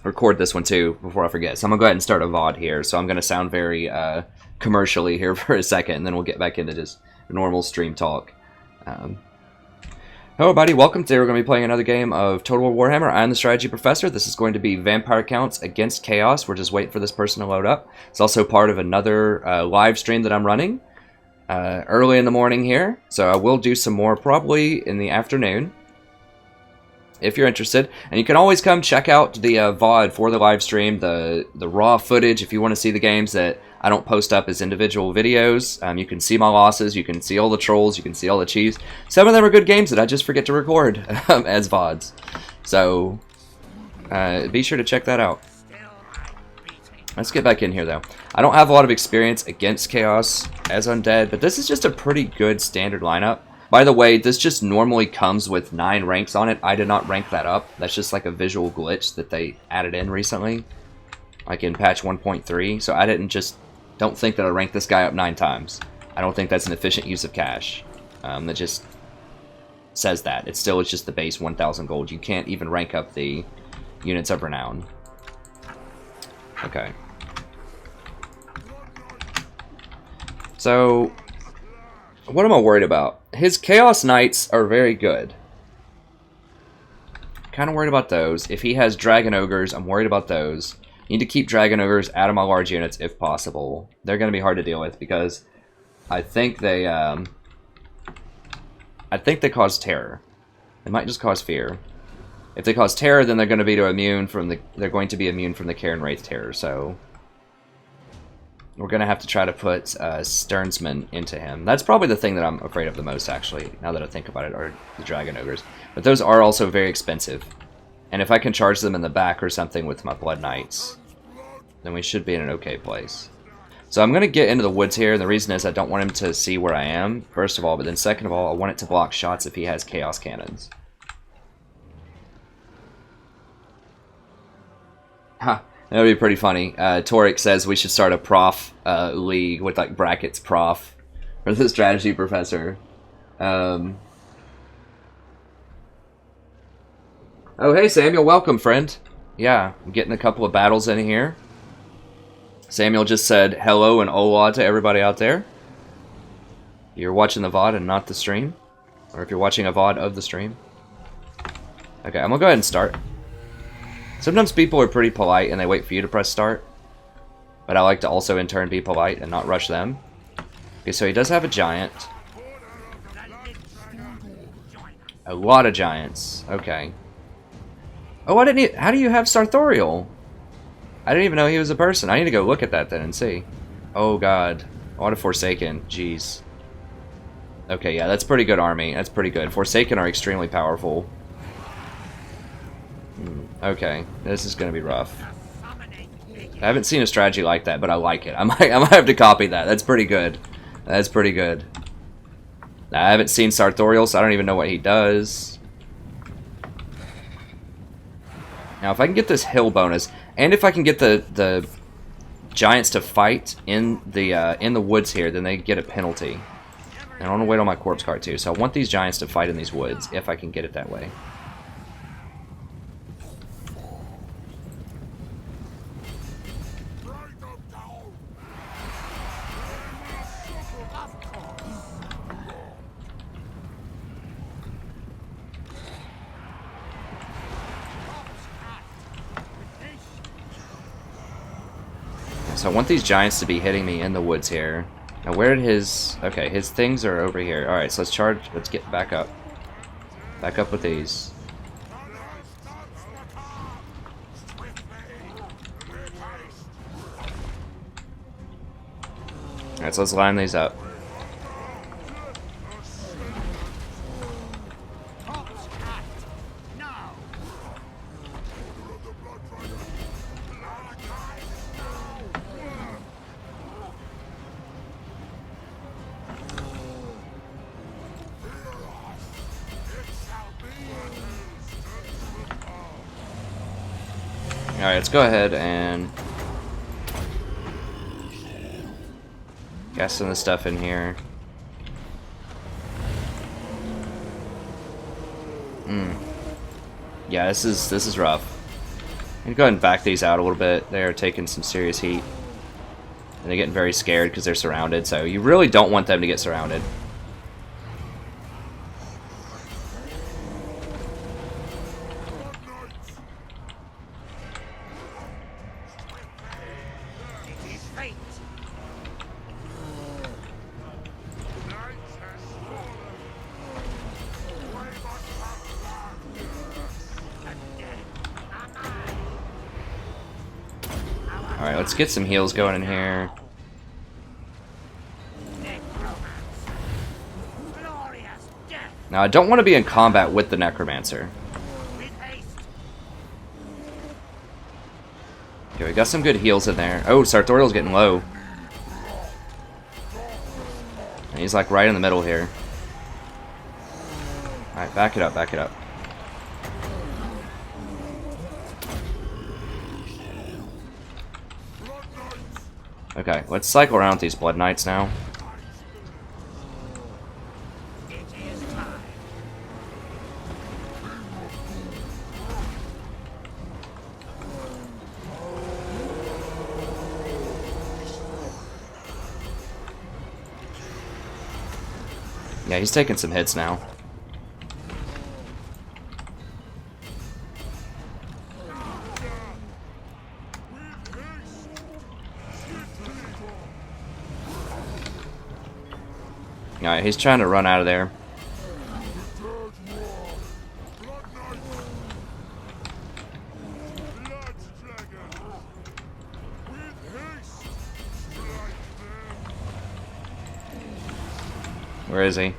record this one too before I forget. So I'm going to go ahead and start a VOD here. So I'm going to sound very commercially here for a second, and then we'll get back into just normal stream talk. Hello everybody, welcome. Today we're going to be playing another game of Total War Warhammer. I'm the Strategy Professor. This is going to be Vampire Counts against Chaos. We're just waiting for this person to load up. It's also part of another live stream that I'm running early in the morning here. So I will do some more probably in the afternoon, if you're interested. And you can always come check out the VOD for the live stream, the raw footage, if you want to see the games that I don't post up as individual videos. You can see my losses, you can see all the trolls, you can see all the cheese. Some of them are good games that I just forget to record as VODs. So, be sure to check that out. Let's get back in here, though. I don't have a lot of experience against Chaos as Undead, but this is just a pretty good standard lineup. By the way, this just normally comes with 9 ranks on it. I did not rank that up. That's just like a visual glitch that they added in recently, like in patch 1.3. So I don't think that I ranked this guy up 9 times. I don't think that's an efficient use of cash. That just says that. It's just the base 1,000 gold. You can't even rank up the units of renown. Okay. So, what am I worried about? His Chaos Knights are very good. Kind of worried about those. If he has Dragon Ogres, I'm worried about those. Need to keep Dragon Ogres out of my large units if possible. They're going to be hard to deal with because I think they cause terror. They might just cause fear. If they cause terror, then they're going to be immune from the Cairn Wraith terror. So we're going to have to try to put Sternsman into him. That's probably the thing that I'm afraid of the most, actually, now that I think about it, are the Dragon Ogres. But those are also very expensive. And if I can charge them in the back or something with my Blood Knights, then we should be in an okay place. So I'm going to get into the woods here, and the reason is I don't want him to see where I am, first of all, but then second of all, I want it to block shots if he has Chaos Cannons. Huh, that would be pretty funny. Toric says we should start a prof league with like brackets prof for the Strategy Professor. Oh, hey Samuel, welcome, friend. yeah, I'm getting a couple of battles in here. Samuel just said hello and hola to everybody out there. You're watching the VOD and not the stream. Or if you're watching a VOD of the stream. Okay, I'm gonna go ahead and start. Sometimes people are pretty polite and they wait for you to press start. But I like to also in turn be polite and not rush them. Okay, so he does have a giant. A lot of giants. Okay. Oh, I didn't even, how do you have Sartorial? I didn't even know he was a person. I need to go look at that then and see. Oh god. A lot of Forsaken. Jeez. Okay, yeah, that's pretty good army. That's pretty good. Forsaken are extremely powerful. Okay, this is gonna be rough. I haven't seen a strategy like that, but I like it. I might have to copy that. That's pretty good. That's pretty good. I haven't seen Sartorial, so I don't even know what he does. Now, if I can get this hill bonus, and if I can get the giants to fight in the woods here, then they get a penalty. And I want to wait on my corpse card too, so I want these giants to fight in these woods if I can get it that way. So I want these giants to be hitting me in the woods here. Now where did his... Okay, his things are over here. Alright, so let's charge... Let's get back up. Back up with these. Alright, so let's line these up. Alright, let's go ahead and gas some of the stuff in here. Yeah, this is rough. I'm gonna go ahead and back these out a little bit. They're taking some serious heat. And they're getting very scared because they're surrounded, so you really don't want them to get surrounded. Alright, let's get some heals going in here. Now, I don't want to be in combat with the Necromancer. Okay, we got some good heals in there. Oh, Sartorial's getting low. And he's like right in the middle here. Alright, back it up, back it up. Okay, let's cycle around with these Blood Knights now. Yeah, he's taking some hits now. Alright, he's trying to run out of there. Where is he?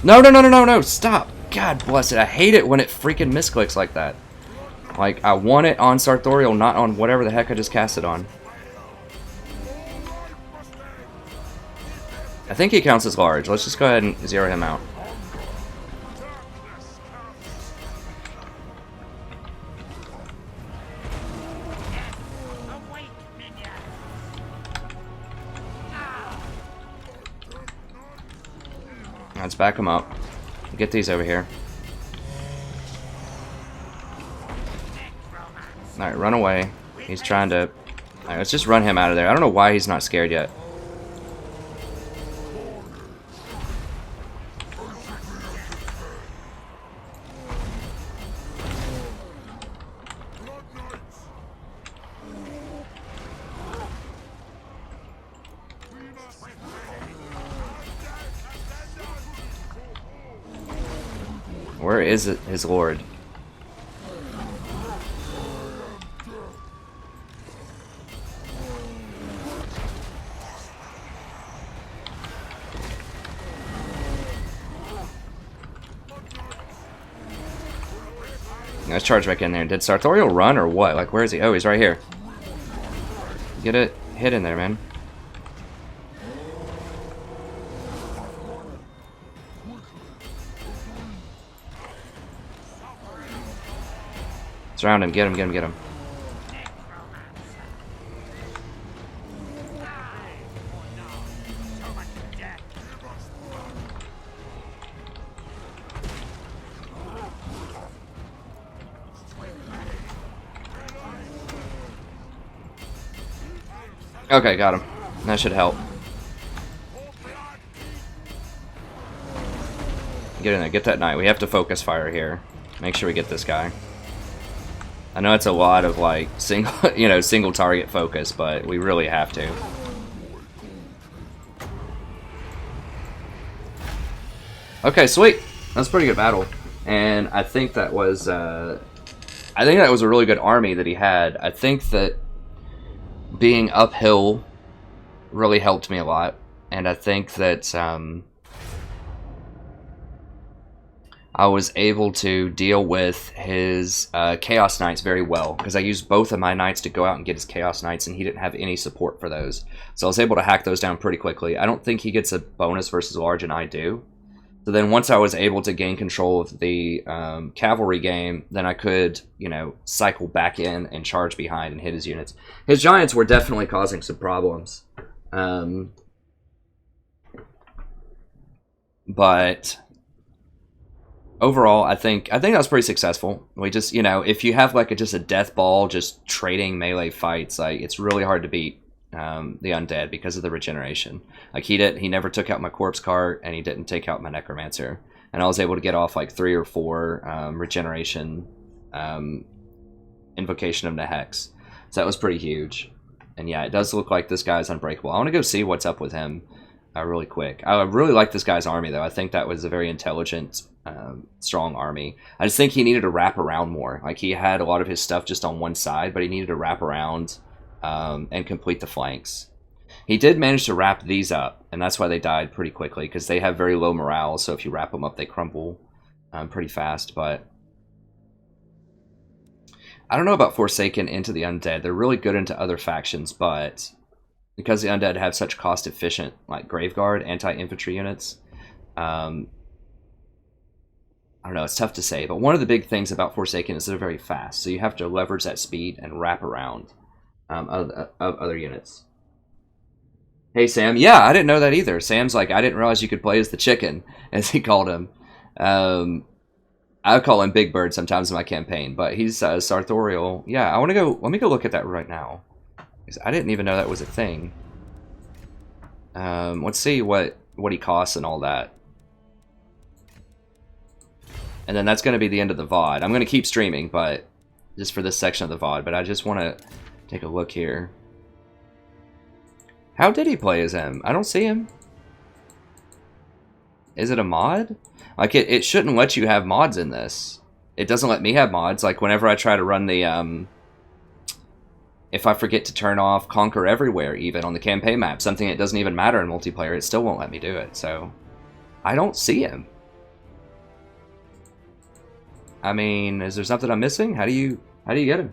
No, no, no, no, no, no, stop! God bless it, I hate it when it freaking misclicks like that. Like, I want it on Sartorial, not on whatever the heck I just cast it on. I think he counts as large. Let's just go ahead and zero him out. Let's back him up. Get these over here. Alright, run away. He's trying to... Alright, let's just run him out of there. I don't know why he's not scared yet. Where is it, his lord? Let's charge back in there. Did Sartorial run or what? Like, where is he? Oh, he's right here. Get it hit in there, man. Surround him. Get him, get him, get him. Okay, got him. That should help. Get in there, get that knight. We have to focus fire here. Make sure we get this guy. I know it's a lot of like single, single target focus, but we really have to. Okay, sweet. That's a pretty good battle, and I think that was a really good army that he had. I think that being uphill really helped me a lot, and I think that I was able to deal with his Chaos Knights very well, because I used both of my Knights to go out and get his Chaos Knights, and he didn't have any support for those. So I was able to hack those down pretty quickly. I don't think he gets a bonus versus large, and I do. So then once I was able to gain control of the cavalry game, then I could, cycle back in and charge behind and hit his units. His Giants were definitely causing some problems. But overall, I think that was pretty successful. We just, if you have like just a death ball, just trading melee fights, like it's really hard to beat the undead because of the regeneration. Like he never took out my corpse cart, and he didn't take out my necromancer, and I was able to get off like 3 or 4 regeneration invocation of the hex. So that was pretty huge. And yeah, it does look like this guy's unbreakable. I want to go see what's up with him really quick. I really like this guy's army though. I think that was a very intelligent, strong army. I just think he needed to wrap around more. Like he had a lot of his stuff just on one side, but he needed to wrap around and complete the flanks. He did manage to wrap these up, and that's why they died pretty quickly, because they have very low morale, so if you wrap them up, they crumble pretty fast. But I don't know about Forsaken into the Undead. They're really good into other factions, but because the Undead have such cost-efficient, like Graveguard, anti-infantry units, I don't know, it's tough to say. But one of the big things about Forsaken is they're very fast, so you have to leverage that speed and wrap around of other units. Hey, Sam. Yeah, I didn't know that either. Sam's like, I didn't realize you could play as the chicken, as he called him. I call him Big Bird sometimes in my campaign, but he's Sartorial. Yeah, I want to go. Let me go look at that right now. I didn't even know that was a thing. Let's see what he costs and all that. And then that's going to be the end of the VOD. I'm going to keep streaming, but just for this section of the VOD. But I just want to take a look here. How did he play as him? I don't see him. Is it a mod? Like, it shouldn't let you have mods in this. It doesn't let me have mods. Like, whenever I try to run the, if I forget to turn off Conquer Everywhere, even on the campaign map, something that doesn't even matter in multiplayer, it still won't let me do it. So, I don't see him. I mean, is there something I'm missing? How do you get him?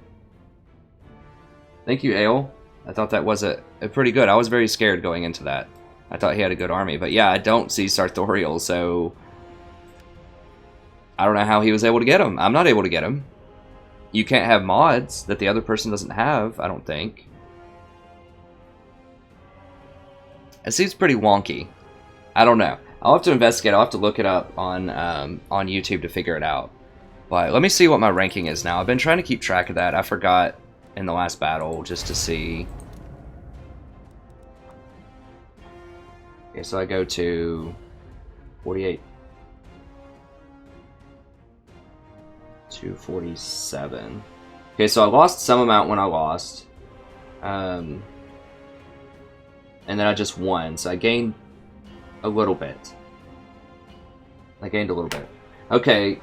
Thank you, Ale. I thought that was a pretty good. I was very scared going into that. I thought he had a good army. But yeah, I don't see Sartorial, so I don't know how he was able to get him. I'm not able to get him. You can't have mods that the other person doesn't have, I don't think. It seems pretty wonky. I don't know. I'll have to investigate. I'll have to look it up on YouTube to figure it out. But let me see what my ranking is now. I've been trying to keep track of that. I forgot in the last battle just to see. Okay, so I go to 48 to 47. Okay, so I lost some amount when I lost. And then I just won, so I gained a little bit. Okay,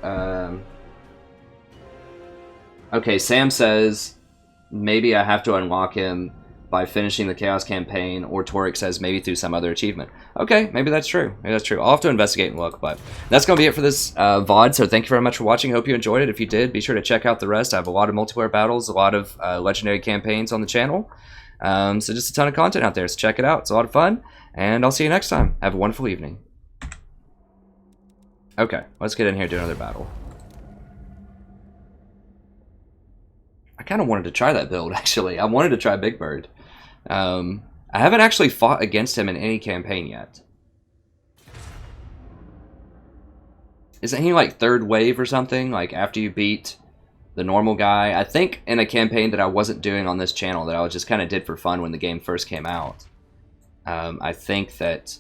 okay, Sam says maybe I have to unlock him by finishing the Chaos campaign, or Torek says maybe through some other achievement. Okay, maybe that's true. I'll have to investigate and look, but that's going to be it for this VOD, so thank you very much for watching. Hope you enjoyed it. If you did, be sure to check out the rest. I have a lot of multiplayer battles, a lot of legendary campaigns on the channel. So just a ton of content out there, so check it out. It's a lot of fun, and I'll see you next time. Have a wonderful evening. Okay, let's get in here and do another battle. I kind of wanted to try that build, actually. I wanted to try Big Bird. I haven't actually fought against him in any campaign yet. Isn't he like third wave or something? Like after you beat the normal guy? I think in a campaign that I wasn't doing on this channel, that I just kind of did for fun when the game first came out. I think that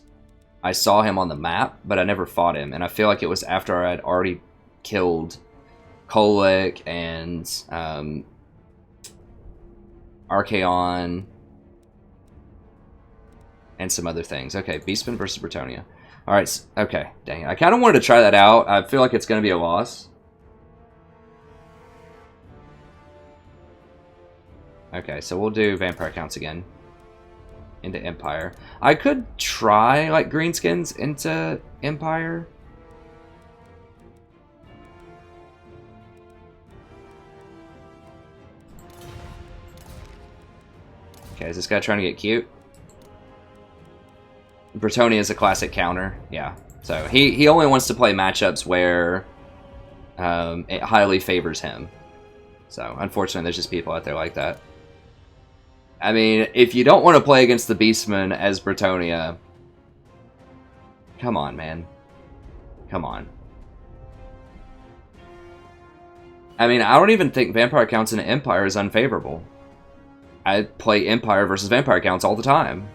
I saw him on the map, but I never fought him. And I feel like it was after I had already killed Kolic and Archaon and some other things. Okay, Beastman versus Bretonia. Alright, okay, dang it. I kind of wanted to try that out. I feel like it's going to be a loss. Okay, so we'll do Vampire Counts again. Into Empire. I could try, like, Greenskins into Empire. Okay, is this guy trying to get cute? Bretonia is a classic counter, yeah. So he only wants to play matchups where it highly favors him. So unfortunately, there's just people out there like that. I mean, if you don't want to play against the Beastman as Bretonia, come on, man. Come on. I mean, I don't even think Vampire Counts in Empire is unfavorable. I play Empire versus Vampire Counts all the time.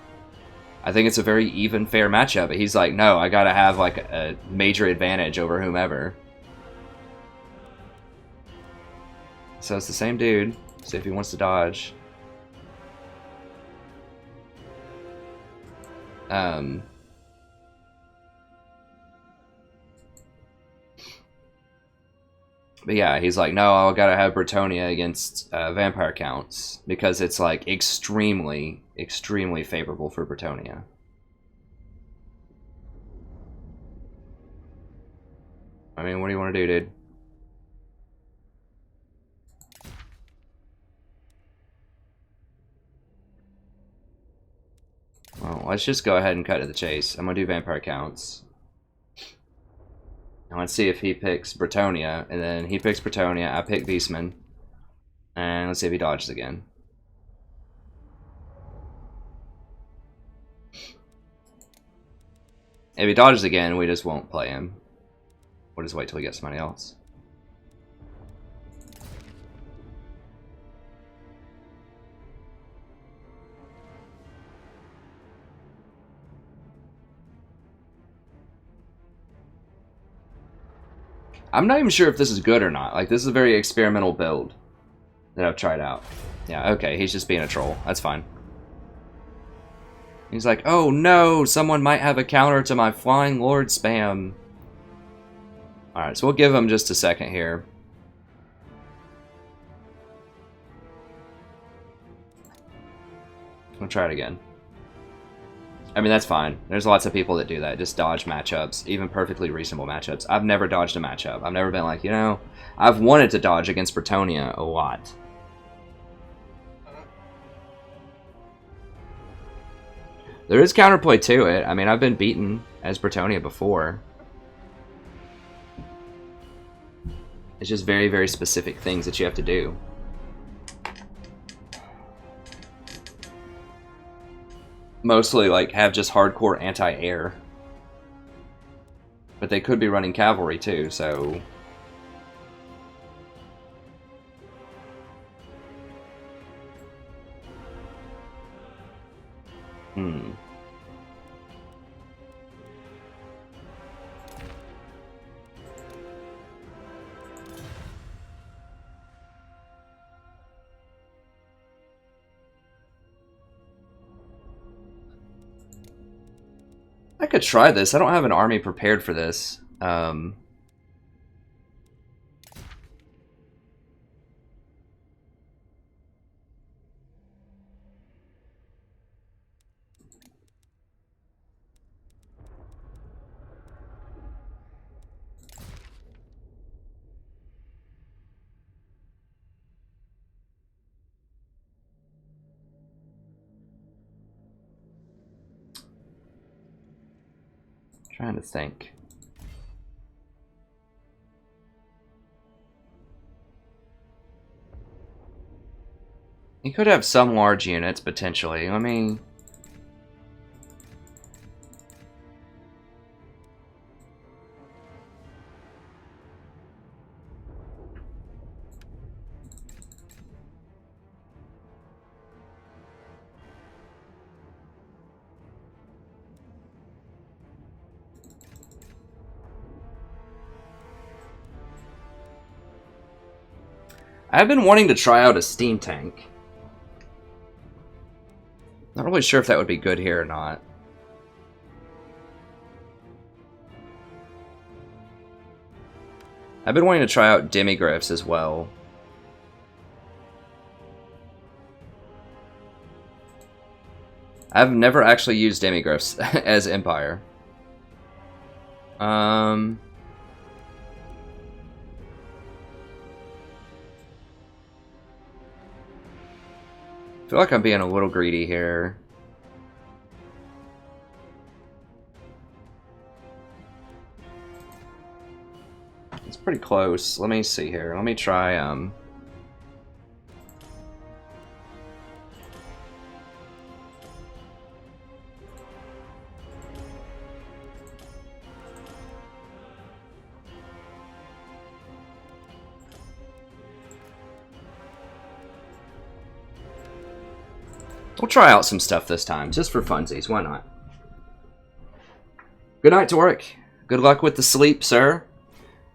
I think it's a very even, fair matchup. But he's like, no, I gotta have like a major advantage over whomever. So it's the same dude. See if he wants to dodge. But yeah, he's like, no, I gotta have Bretonia against Vampire Counts because it's like extremely, extremely favorable for Bretonia. I mean, what do you want to do, dude? Well, let's just go ahead and cut to the chase. I'm gonna do Vampire Counts. I want to see if he picks Bretonia, and then he picks Bretonia, I pick Beastman. And let's see if he dodges again. If he dodges again, we just won't play him. We'll just wait till we get somebody else. I'm not even sure if this is good or not. Like, this is a very experimental build that I've tried out. Yeah, okay, he's just being a troll. That's fine. He's like, oh no, someone might have a counter to my Flying Lord spam. Alright, so we'll give him just a second here. We'll try it again. I mean, that's fine. There's lots of people that do that. Just dodge matchups, even perfectly reasonable matchups. I've never dodged a matchup. I've never been like, you know, I've wanted to dodge against Bretonia a lot. There is counterplay to it. I mean, I've been beaten as Bretonia before. It's just very, very specific things that you have to do. Mostly, like, have just hardcore anti-air. But they could be running cavalry too, so... I could try this. I don't have an army prepared for this. Trying to think. You could have some large units, potentially. Let me... I've been wanting to try out a steam tank. Not really sure if that would be good here or not. I've been wanting to try out demigriffs as well. I've never actually used demigriffs as Empire. I feel like I'm being a little greedy here. It's pretty close. Let me see here. Let me try, we'll try out some stuff this time, just for funsies. Why not? Good night, Toric. Good luck with the sleep, sir.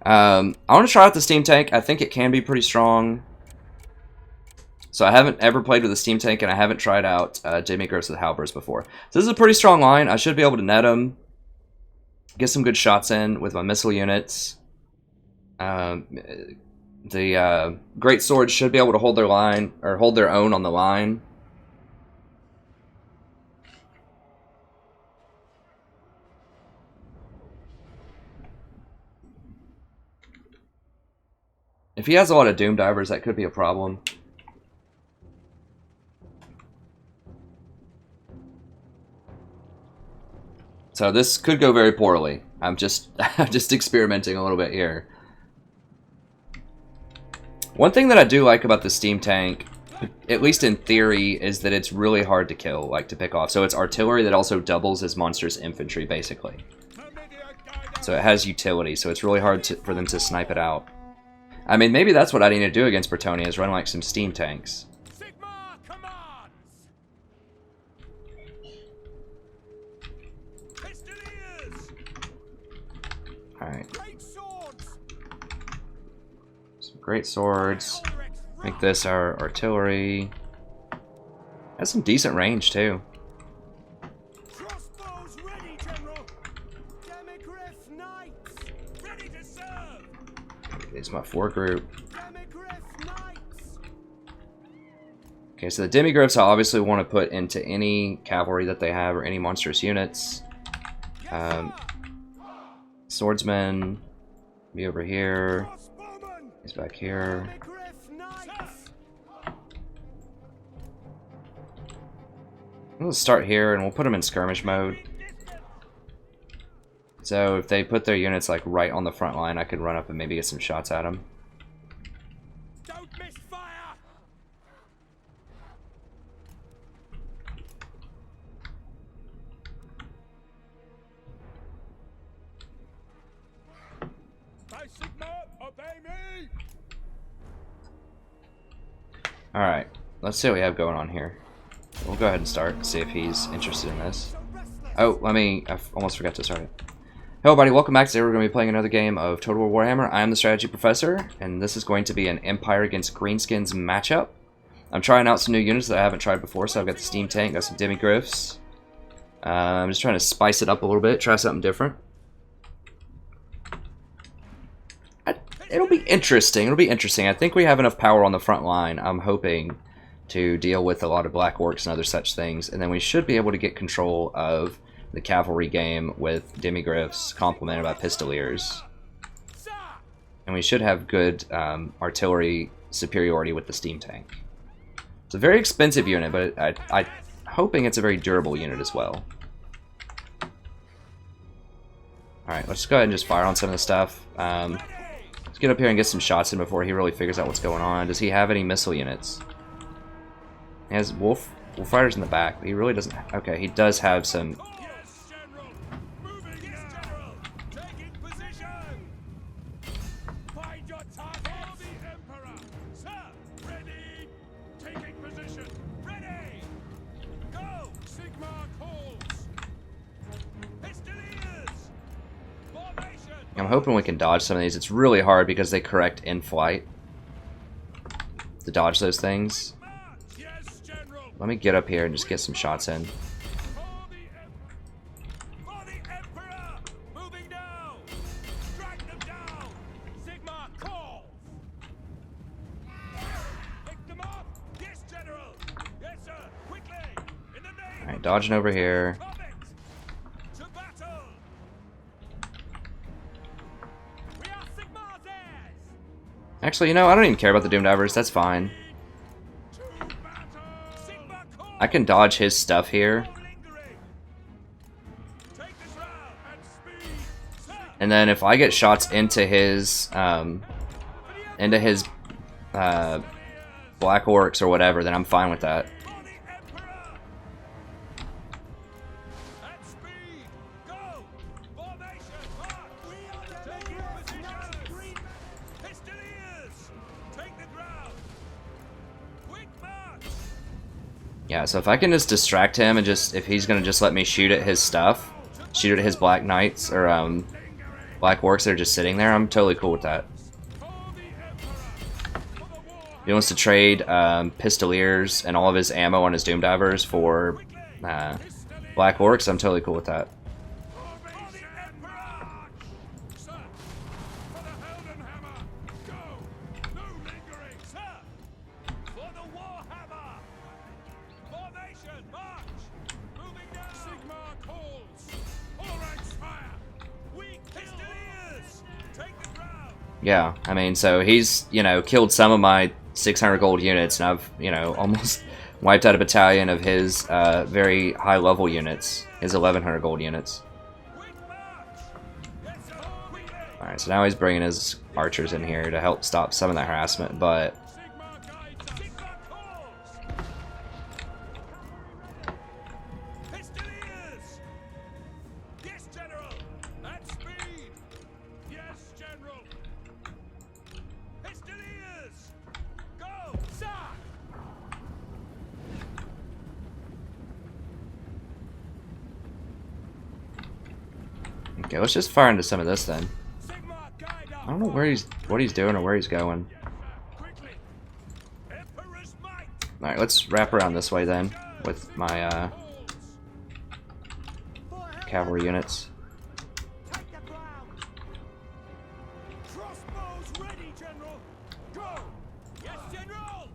I want to try out the steam tank. I think it can be pretty strong. So I haven't ever played with a steam tank, and I haven't tried out demigriffs with halberds before. So this is a pretty strong line. I should be able to net them. Get some good shots in with my missile units. The great swords should be able to hold their line, or hold their own on the line. If he has a lot of Doom Divers, that could be a problem. So this could go very poorly. I'm just experimenting a little bit here. One thing that I do like about the steam tank, at least in theory, is that it's really hard to kill, like to pick off. So it's artillery that also doubles as monstrous infantry, basically. So it has utility, so it's really hard for them to snipe it out. I mean, maybe that's what I need to do against Bretonnia, is run like some steam tanks. Sigma commands. Pistoliers. Alright. Great swords. Some great swords. Make this our artillery. Has some decent range, too. Crossbows ready, General. Demigriff knights ready to serve. It's my foregroup. Demigriff knights. Okay, so the demigriffs I obviously want to put into any cavalry that they have or any monstrous units. Swordsman, be over here. He's back here. Demigriff knights. We'll start here and we'll put them in skirmish mode. So if they put their units like right on the front line, I could run up and maybe get some shots at them. Don't miss fire. Alright, let's see what we have going on here. We'll go ahead and start, see if he's interested in this. Oh, I almost forgot to start it. Hello everybody, welcome back. Today we're going to be playing another game of Total War Warhammer. I am the Strategy Professor, and this is going to be an Empire against Greenskins matchup. I'm trying out some new units that I haven't tried before, so I've got the Steam Tank, got some Demigriffs. I'm just trying to spice it up a little bit, try something different. It'll be interesting, I think we have enough power on the front line, I'm hoping, to deal with a lot of Black Orcs and other such things, and then we should be able to get control of the cavalry game with Demigriffs complemented by Pistoliers. And we should have good artillery superiority with the Steam Tank. It's a very expensive unit, but I'm hoping it's a very durable unit as well. Alright, let's go ahead and just fire on some of the stuff. Let's get up here and get some shots in before he really figures out what's going on. Does he have any missile units? He has wolf fighters in the back, but he really doesn't. Okay, he does have some. Yes, General! Moving, yes, General! Taking position! Find your target! For the Emperor! Sir! Ready! Taking position! Ready! Go! Sigma calls! Pistoliers! Formation! I'm hoping we can dodge some of these. It's really hard because they correct in flight to dodge those things. Yes, General! Let me get up here and just get some shots in. For the Emperor! Moving down! Strike them down! Sigma calls! Pick them up! Yes, General! Yes, sir! Quickly! In the name Alright, dodging over here. of it! To battle! We are Sigma's heirs! Actually, you know, I don't even care about the Doom Divers. That's fine. To battle! Sigma calls! I can dodge his stuff here. No lingering! Take this round and speed! Sir! And then if I get shots into his Black Orcs or whatever, then I'm fine with that. For the Emperor! At speed! Go! Formation! March! We are taking position! Pistoliers! Take the ground! Quick march! Yeah, so if I can just distract him and just, if he's gonna just let me shoot at his stuff, shoot at his Black Knights or Black Orcs that are just sitting there, I'm totally cool with that. For the Emperor! For the war! If he wants to trade Pistoliers and all of his ammo on his Doom Divers for Black Orcs, I'm totally cool with that. For the Emperor! Sir! For the Heldenhammer! Go! No lingering! Sir! For the Warhammer! Formation! March! Moving down! Sigma calls! All ranks fire! We Pistoliers! Take the ground! Yeah, I mean, so he's, you know, killed some of my 600 gold units, and I've, you know, almost wiped out a battalion of his very high level units, his 1100 gold units. Quick march! Yes, sir! Quickly! Alright, so now he's bringing his archers in here to help stop some of the harassment, but Sigma guides us! Sigma calls! Pistoliers! Yes, General! At speed! Yes, General! Pistoliers! Go! Sir! okay, let's just fire into some of this then. Sigma guide I don't know what he's doing or where he's going. Quickly! Emperor's might! Alright, let's wrap around this way then with my cavalry units. Take the ground! Crossbows ready, General! Go! Yes, General!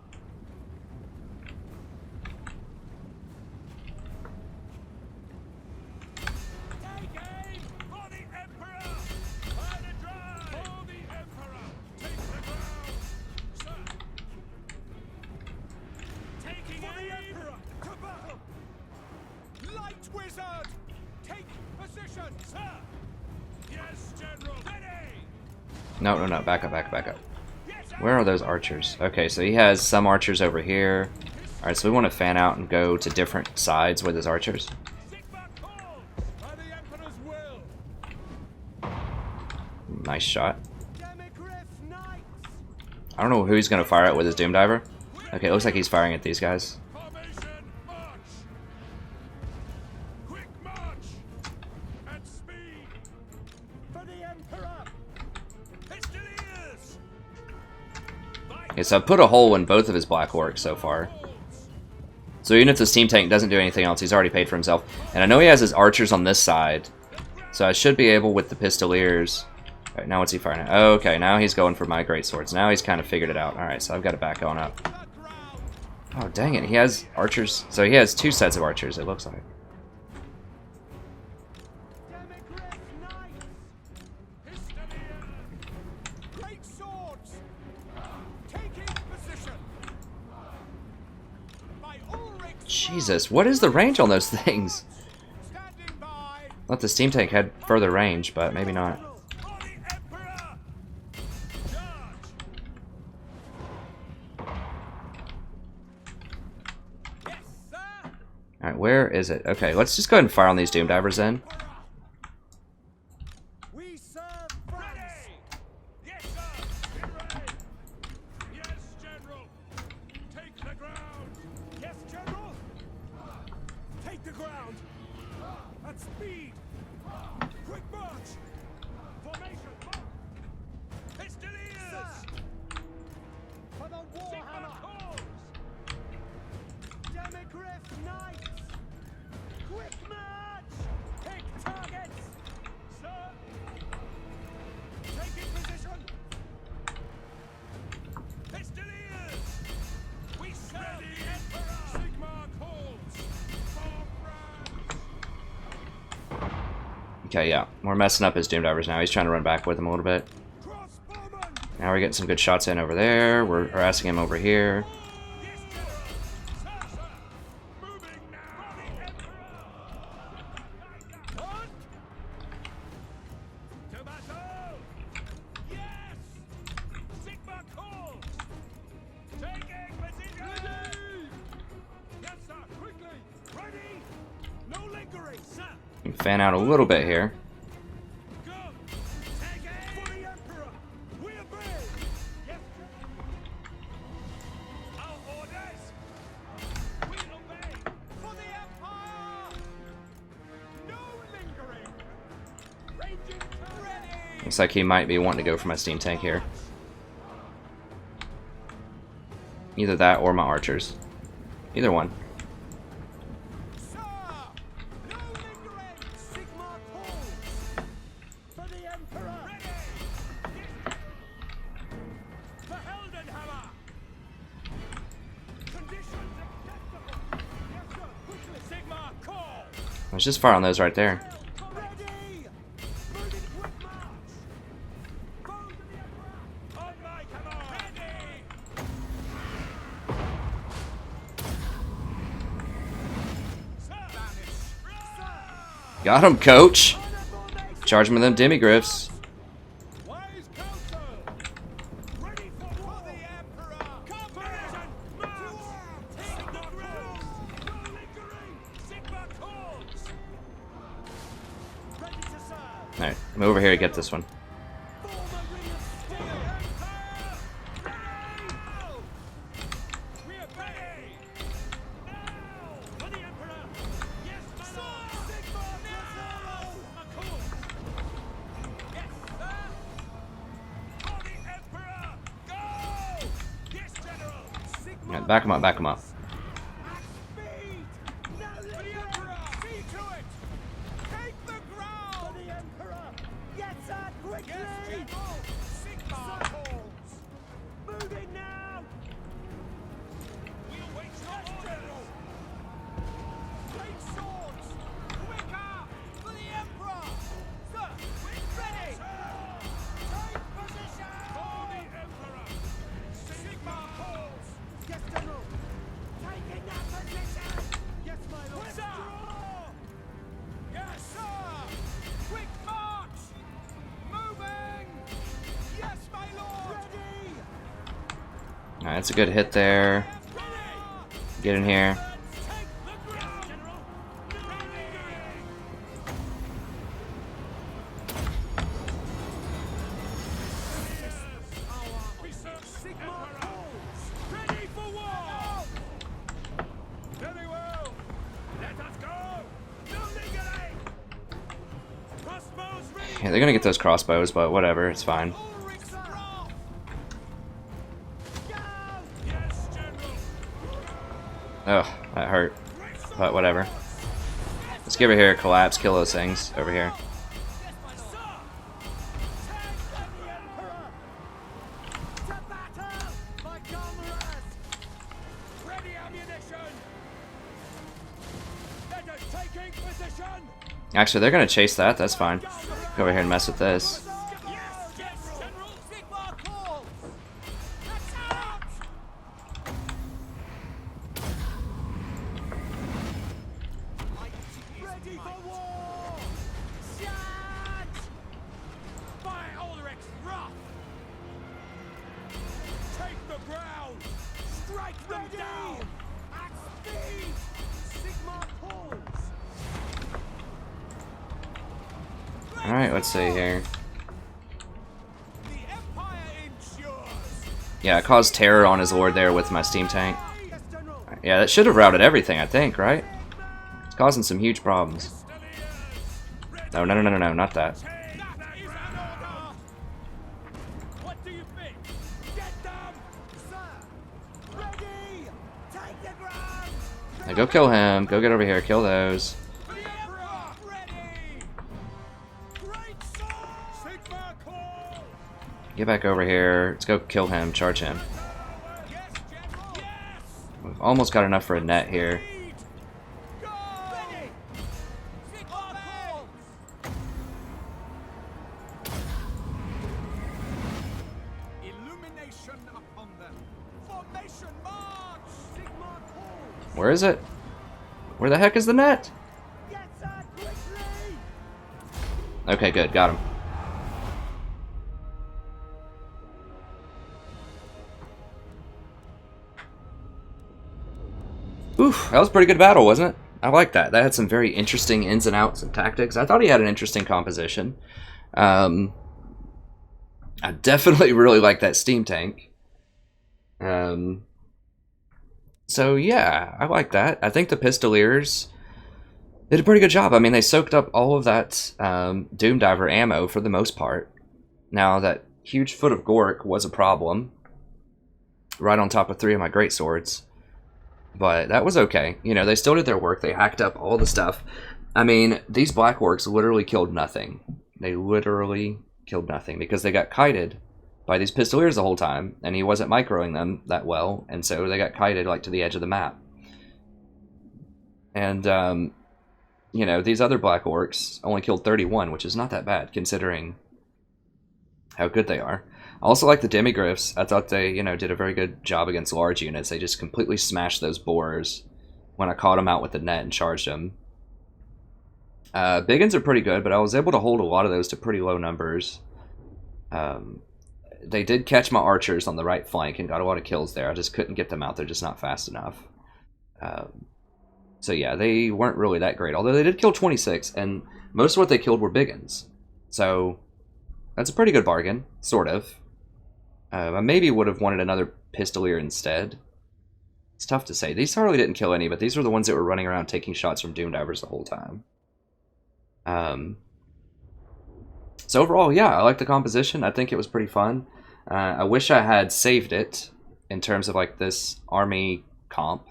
Take aim! For the Emperor! Fire the drive! For the Emperor! Take the ground! Sir! Taking aim! To battle! Light wizard! Take position, sir! Yes, General! Ready! No, back up. Yes, sir! Where are those archers? Okay, so he has some archers over here. Alright, so we want to fan out and go to different sides with his archers. Sigma calls! By the Emperor's will! Nice shot. Demigriff Knights! I don't know who he's going to fire at with his Doom Diver. We Okay, it looks like he's firing at these guys. Formation, march! Quick march! At speed! For the Emperor! Pistoliers! Okay, so I've put a hole in both of his black orcs so far. So even if the steam tank doesn't do anything else, he's already paid for himself. And I know he has his archers on this side. So I should be able with the pistoliers. Alright, now what's he firing at? Oh, okay, now he's going for my great swords. Now he's kind of figured it out. Alright, so I've got to back on up. Oh, dang it. He has archers. So he has 2 sets of archers, it looks like. Great swords! Taking position! By Ulrich's Jesus, what is the range on those things? standing by! Thought the steam tank had further range, but maybe not. For the Emperor! Charge! Yes, sir! Alright, where is it? Okay, let's just go ahead and fire on these Doom Divers then. We serve France! Yes, sir! Get ready! Yes, General! Take the ground! Yes, General! Take the ground! At speed! Quick march! Formation! Pistoliers! For the Warhammer! Demigriff Knights! Quick march! Pick targets! Sir! Taking position! Pistoliers! We serve the Emperor! Sigmar calls! For France! Okay, yeah. We're messing up his Doom Divers now. He's trying to run back with him a little bit. Crossbowmen! Now we're getting some good shots in over there. We're harassing him over here. Yes, General! Sir, sir! Moving now! For the Emperor! On! To battle! Yes! Sigma calls! Taking position! Ready! Yes, sir! Quickly! Ready! No lingering, sir! Fan out a little bit here. Go! Take aim! For the Emperor! We obey! Yes, General! Our orders! We obey! For the Empire! No lingering! Ranging turret! Ready! Looks like he might be wanting to go for my steam tank here. Either that or my archers. Either one. Sir! No lingering! Sigmar calls! For the Emperor! Ready! The Heldenhammer! Conditions acceptable! Yes, sir! Quickly! Sigmar call! Let's just fire on those right there. Ready! Moving quick march! Foes of the Emperor! On my command! Ready! Sir! Sir! Got him, coach! Honorable nation! Charge him with them demigriffs. Wise counsel! Ready for the Emperor! Conversion! March! Take the ground! No lingering! Sigma calls! Ready to serve! Alright, I'm over here to get this one. Form a ring of steel! Emperor! Ready! We are ready! Now! For the Emperor! Yes, my lord! Sigma now! Calls! Yes, sir! For the Emperor! Go! Yes, General! Sigma Alright, back him up, back him up. speed! No for the Emperor! See to it! Take the ground! For the Emperor! Yes, sir! Quickly! Yes, General! Sigma calls! Moving now! We await your orders! Great swords! Quicker! For the Emperor! Sir! We're ready! Take position! For the Emperor! Sigma calls! Yes, General! Taking that position! Yes, my lord! Withdraw! Yes, sir! Quick march! Moving! Yes, my lord! Ready! Alright, that's a good hit there. Ready! Get in here. Take the ground! General! Ready! We serve Sigma calls! Ready for war! Yeah, they're gonna get those crossbows, but whatever, it's fine. Oh, that hurt. But whatever. Let's get over here, collapse, kill those things over here. Actually, they're gonna chase that, that's fine. Go over here and mess with this. Alright, let's see here. Yeah, I caused terror on his lord there with my steam tank. Yeah, that should have routed everything, I think, right? It's causing some huge problems. No, no, no, no, no, no, not that. Now go kill him. Go get over here. Kill those. Get back over here. Let's go kill him. Charge him. We've almost got enough for a net here. Where is it? Where the heck is the net? Okay, good. Got him. Oof, that was a pretty good battle, wasn't it? I like that. That had some very interesting ins and outs and tactics. I thought he had an interesting composition. I definitely really like that steam tank. So yeah, I like that. I think the Pistoliers did a pretty good job. I mean, they soaked up all of that Doom Diver ammo for the most part. Now, that huge Foot of Gork was a problem. Right on top of 3 of my greatswords. But that was okay. You know, they still did their work. They hacked up all the stuff. I mean, these Black Orcs literally killed nothing. They literally killed nothing because they got kited by these Pistoliers the whole time, and he wasn't microing them that well, and so they got kited like to the edge of the map. And, you know, these other Black Orcs only killed 31, which is not that bad, considering how good they are. I also like the Demigryphs. I thought they, you know, did a very good job against large units. They just completely smashed those boars when I caught them out with the net and charged them. Big uns are pretty good, but I was able to hold a lot of those to pretty low numbers. They did catch my archers on the right flank and got a lot of kills there. I just couldn't get them out. They're just not fast enough. So yeah, they weren't really that great. Although they did kill 26, and most of what they killed were big uns. So that's a pretty good bargain, sort of. I maybe would have wanted another Pistolier instead. It's tough to say. These hardly didn't kill any, but these were the ones that were running around taking shots from Doom Divers the whole time. So overall, yeah, I like the composition. I think it was pretty fun. I wish I had saved it in terms of like this army comp.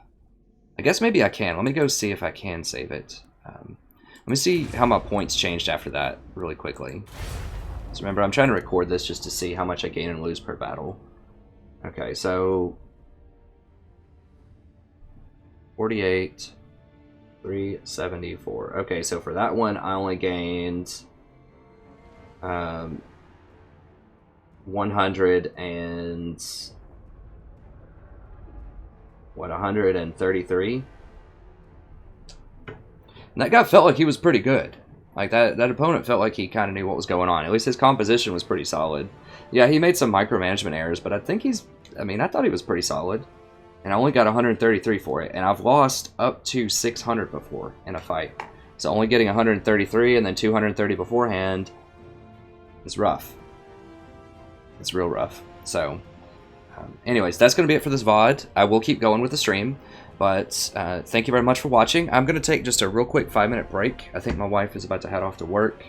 I guess maybe I can. Let me go see if I can save it. Let me see how my points changed after that really quickly. So remember, I'm trying to record this just to see how much I gain and lose per battle. Okay, so 48, 374. Okay, so for that one, I only gained 133. And that guy felt like he was pretty good. Like, that opponent felt like he kind of knew what was going on. At least his composition was pretty solid. Yeah, he made some micromanagement errors, but I think he's... I mean, I thought he was pretty solid. And I only got 133 for it. And I've lost up to 600 before in a fight. So only getting 133 and then 230 beforehand is rough. It's real rough. So, anyways, that's going to be it for this VOD. I will keep going with the stream. But thank you very much for watching. I'm going to take just a real quick 5-minute break. I think my wife is about to head off to work.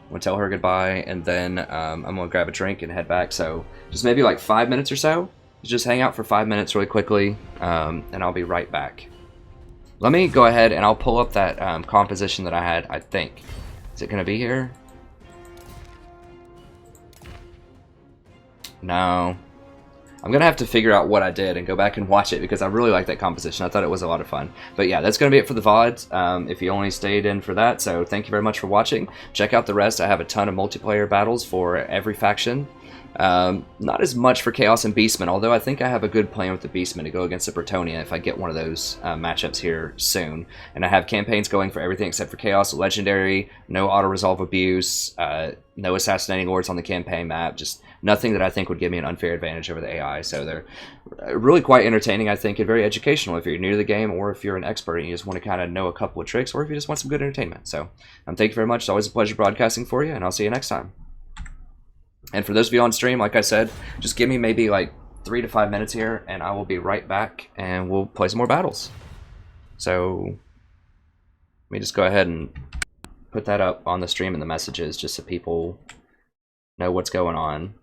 I'm gonna tell her goodbye, and then I'm gonna grab a drink and head back. So just maybe like 5 minutes or so. Just hang out for 5 minutes really quickly, and I'll be right back. Let me go ahead and I'll pull up that composition that I had, I think. Is it gonna be here? No. I'm gonna have to figure out what I did and go back and watch it because I really like that composition. I thought it was a lot of fun. But yeah, that's gonna be it for the VODs. If you only stayed in for that, so thank you very much for watching. Check out the rest. I have a ton of multiplayer battles for every faction. Not as much for Chaos and Beastmen, although I think I have a good plan with the Beastmen to go against the Bretonia if I get one of those matchups here soon. And I have campaigns going for everything except for Chaos, Legendary, no auto-resolve abuse, no assassinating lords on the campaign map, just nothing that I think would give me an unfair advantage over the AI. So they're really quite entertaining, I think, and very educational if you're new to the game or if you're an expert and you just want to kind of know a couple of tricks or if you just want some good entertainment. So thank you very much. It's always a pleasure broadcasting for you, and I'll see you next time. And for those of you on stream, like I said, just give me maybe like 3 to 5 minutes here, and I will be right back, and we'll play some more battles. So let me just go ahead and put that up on the stream in the messages just so people know what's going on.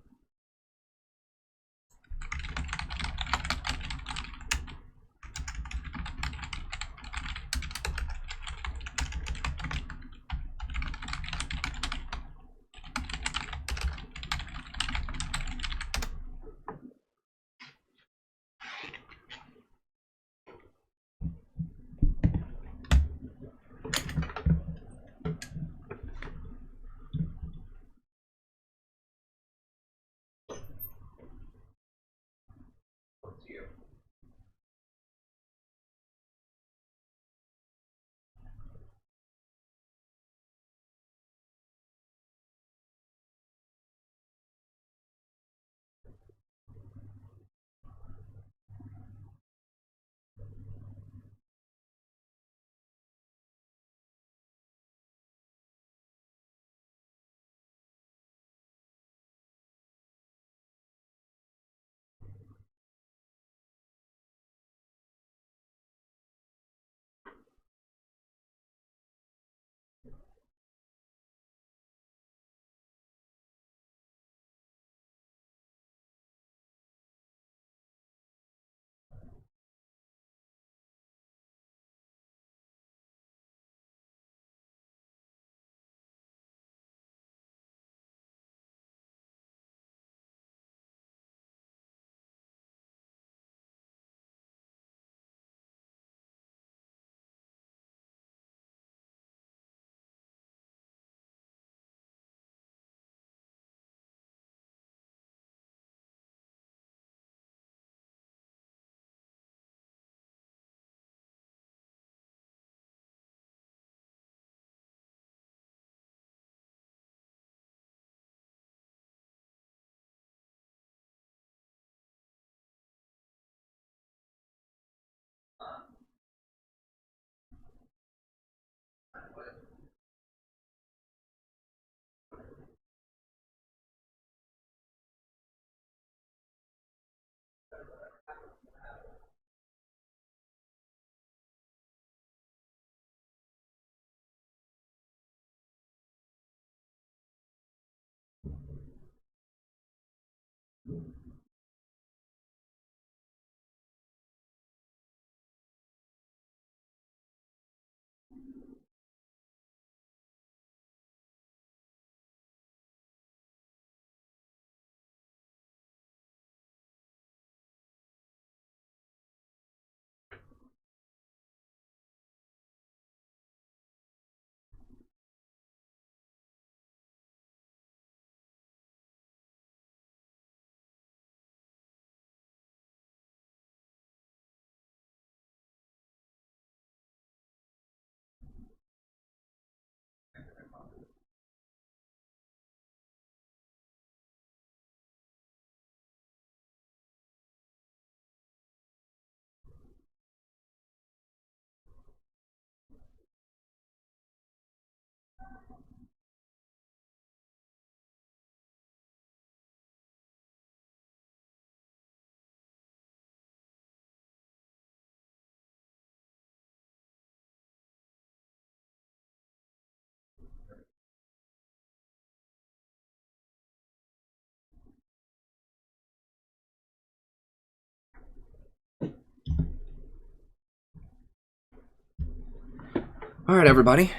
All right, everybody.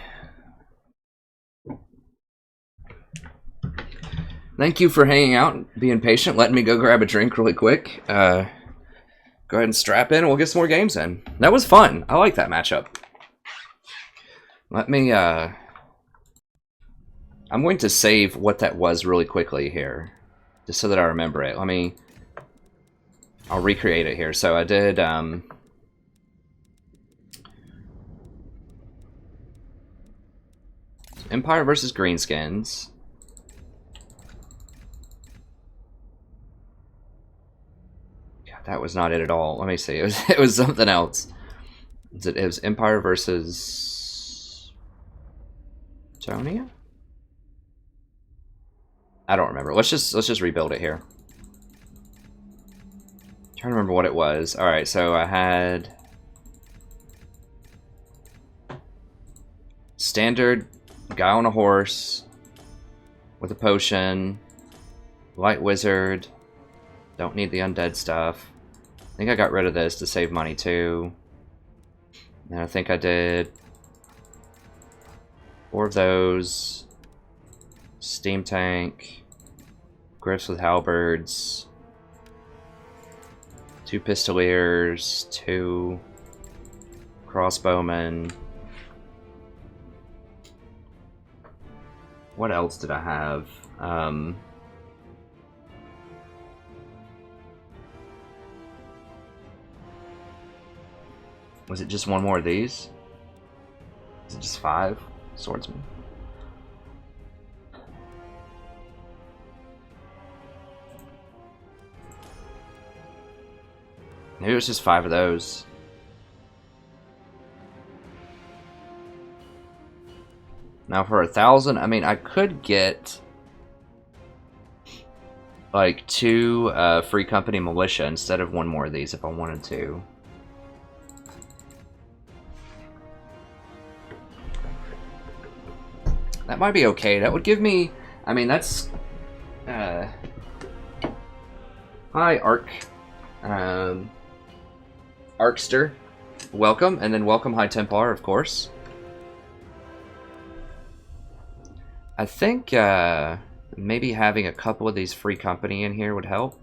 Thank you for hanging out and being patient, letting me go grab a drink really quick. Go ahead and strap in and we'll get some more games in. That was fun. I like that matchup. Let me, I'm going to save what that was really quickly here, just so that I remember it. I'll recreate it here. So I did, Empire versus Greenskins. God, that was not it at all. Let me see. It was something else. It was Empire versus Tonia? I don't remember. Let's just rebuild it here. I'm trying to remember what it was. All right, so I had standard guy on a horse with a potion, light wizard. Don't need the undead stuff. I think I got rid of this to save money too. And I think I did 4 of those. Steam tank, griffs with halberds, 2 pistoliers, 2 crossbowmen. What else did I have? Was it just one more of these? Is it just 5 swordsmen? Maybe it was just 5 of those. Now for 1,000, I mean, I could get like 2 free company militia instead of 1 more of these if I wanted to. That might be okay. That would give me, I mean, that's hi Ark. Arkster, welcome, and then welcome High Templar, of course. I think maybe having a couple of these free company in here would help.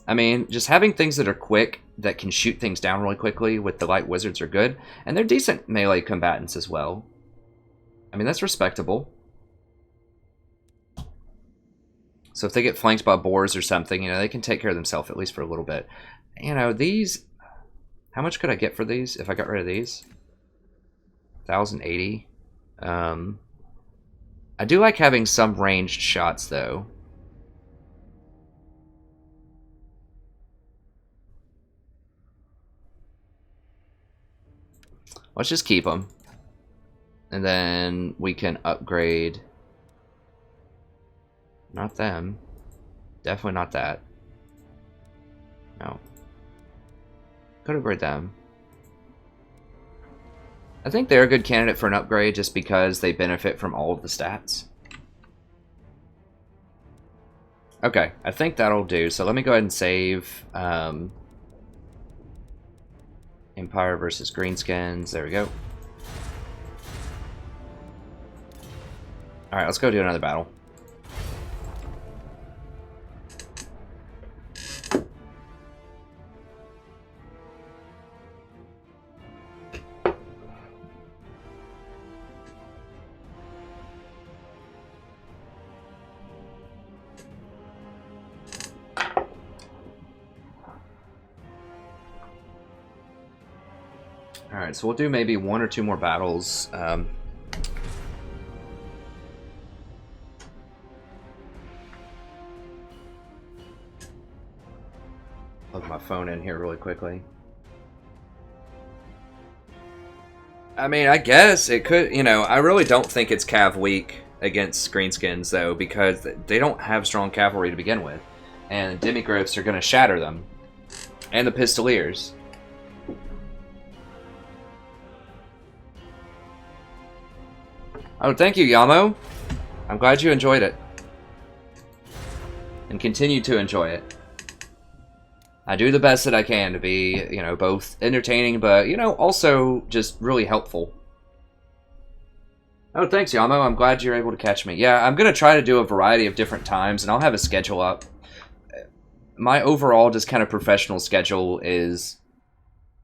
I mean, just having things that are quick, that can shoot things down really quickly with the light wizards are good, and they're decent melee combatants as well. I mean, that's respectable. So if they get flanked by boars or something, you know, they can take care of themselves at least for a little bit. You know, these... How much could I get for these if I got rid of these? 1,080. I do like having some ranged shots, though. Let's just keep them. And then we can upgrade. Not them. Definitely not that. No. Could upgrade them. I think they're a good candidate for an upgrade just because they benefit from all of the stats. Okay, I think that'll do. So let me go ahead and save Empire versus Greenskins. There we go. Alright, let's go do another battle. Alright, so we'll do maybe 1 or 2 more battles. Plug my phone in here really quickly. I mean, I guess it could, you know, I really don't think it's cav weak against Greenskins, though, because they don't have strong cavalry to begin with. And the demigriffs are going to shatter them. And the pistoliers. Oh, thank you, Yamo. I'm glad you enjoyed it. And continue to enjoy it. I do the best that I can to be, you know, both entertaining, but, you know, also just really helpful. Oh, thanks, Yamo. I'm glad you're able to catch me. Yeah, I'm going to try to do a variety of different times, and I'll have a schedule up. My overall just kind of professional schedule is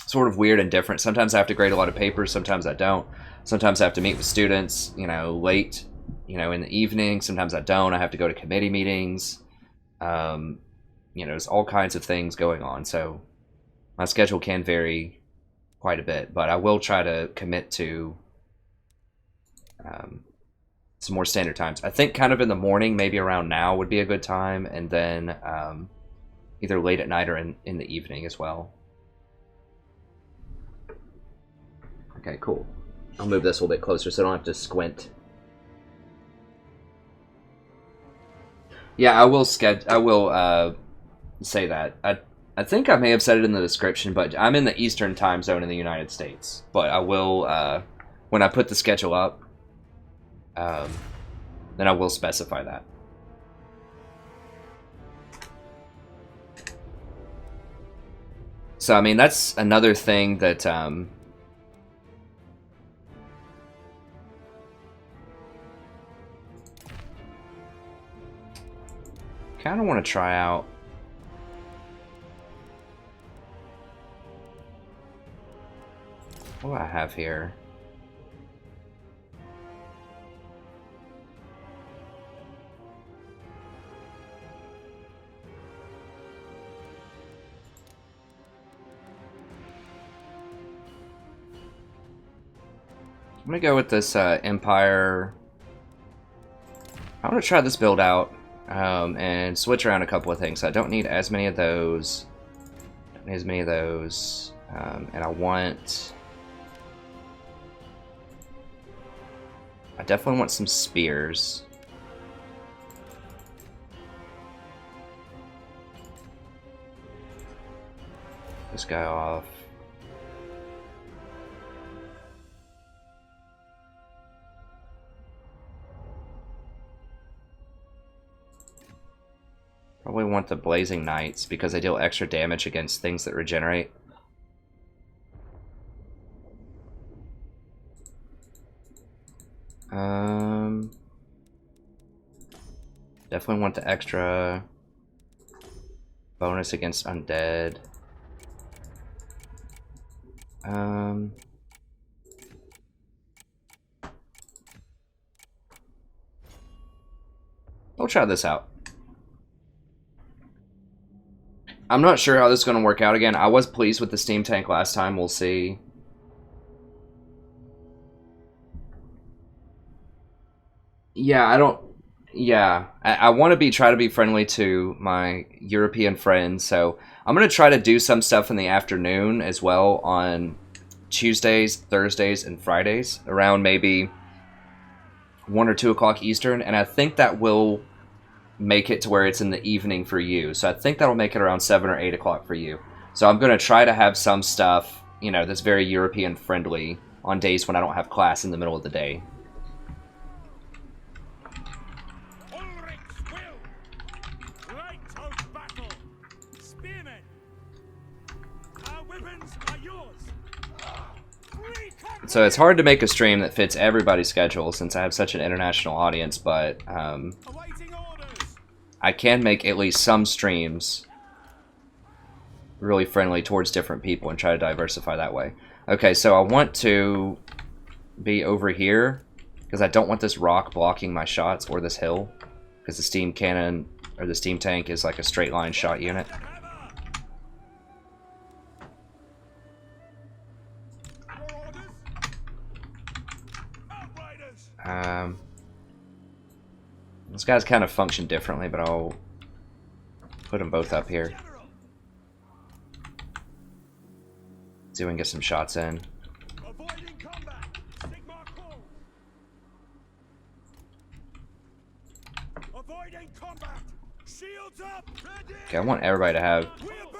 sort of weird and different. Sometimes I have to grade a lot of papers, sometimes I don't. Sometimes I have to meet with students, late, in the evening. Sometimes I don't. I have to go to committee meetings. There's all kinds of things going on, so my schedule can vary quite a bit, but I will try to commit to some more standard times. I think kind of in the morning, maybe around now would be a good time, and then either late at night or in the evening as well. Okay, cool. I'll move this a little bit closer so I don't have to squint. Yeah, I will say that. I think I may have said it in the description, but I'm in the Eastern time zone in the United States. But I will, when I put the schedule up, then I will specify that. So, I mean, that's another thing that, kind of want to try out. What do I have here? I'm gonna go with this Empire. I want to try this build out and switch around a couple of things. I don't need as many of those. Don't need as many of those, and I definitely want some spears. This guy off. Probably want the Blazing Knights because they deal extra damage against things that regenerate. Definitely want the extra bonus against undead. I'll try this out. I'm not sure how this is going to work out again. I was pleased with the Steam Tank last time. We'll see. Yeah, I want to try to be friendly to my European friends, so I'm going to try to do some stuff in the afternoon as well on Tuesdays, Thursdays, and Fridays around maybe 1 or 2 o'clock Eastern, and I think that will make it to where it's in the evening for you. So I think that'll make it around 7 or 8 o'clock for you. So I'm going to try to have some stuff, that's very European friendly on days when I don't have class in the middle of the day. So it's hard to make a stream that fits everybody's schedule since I have such an international audience, but I can make at least some streams really friendly towards different people and try to diversify that way. Okay, so I want to be over here because I don't want this rock blocking my shots or this hill because the steam cannon or the steam tank is like a straight line shot unit. These guys kind of function differently, but I'll put them both up here. See if we can get some shots in. Okay, I want everybody to have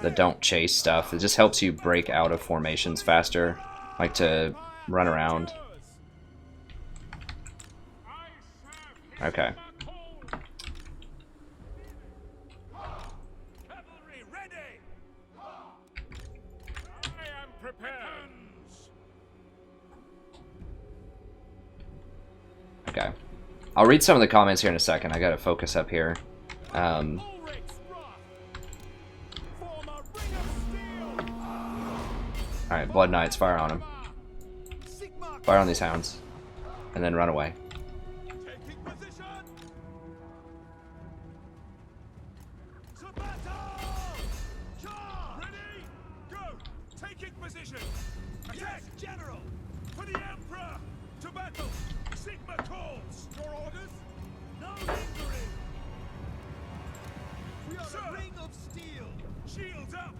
the don't chase stuff. It just helps you break out of formations faster, like to run around. Okay. Okay. I'll read some of the comments here in a second. I gotta focus up here. Alright, Blood Knights, fire on him. Fire on these hounds. And then run away. Taking position. To battle! Charge! Ready? Go! Taking position. Attack, General! For the Emperor! To battle! Sigma calls! Your orders? No lingering! We are a ring of steel! Shields up!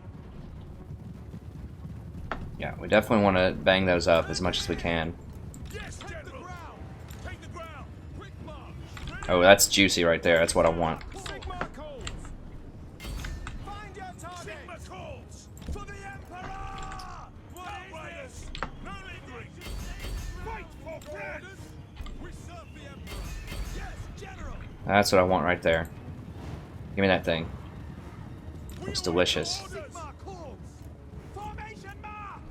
Yeah, we definitely want to bang those up as much as we can. Yes, General! Take the ground! Quick march! Oh, that's juicy right there. That's what I want. Sigma calls! Find your target! Sigma calls! For the Emperor! Outriders! No lingering! Fight for bread! We serve the Emperor! Yes, General! That's what I want right there. Give me that thing. Looks delicious. Sigma calls! Formation march!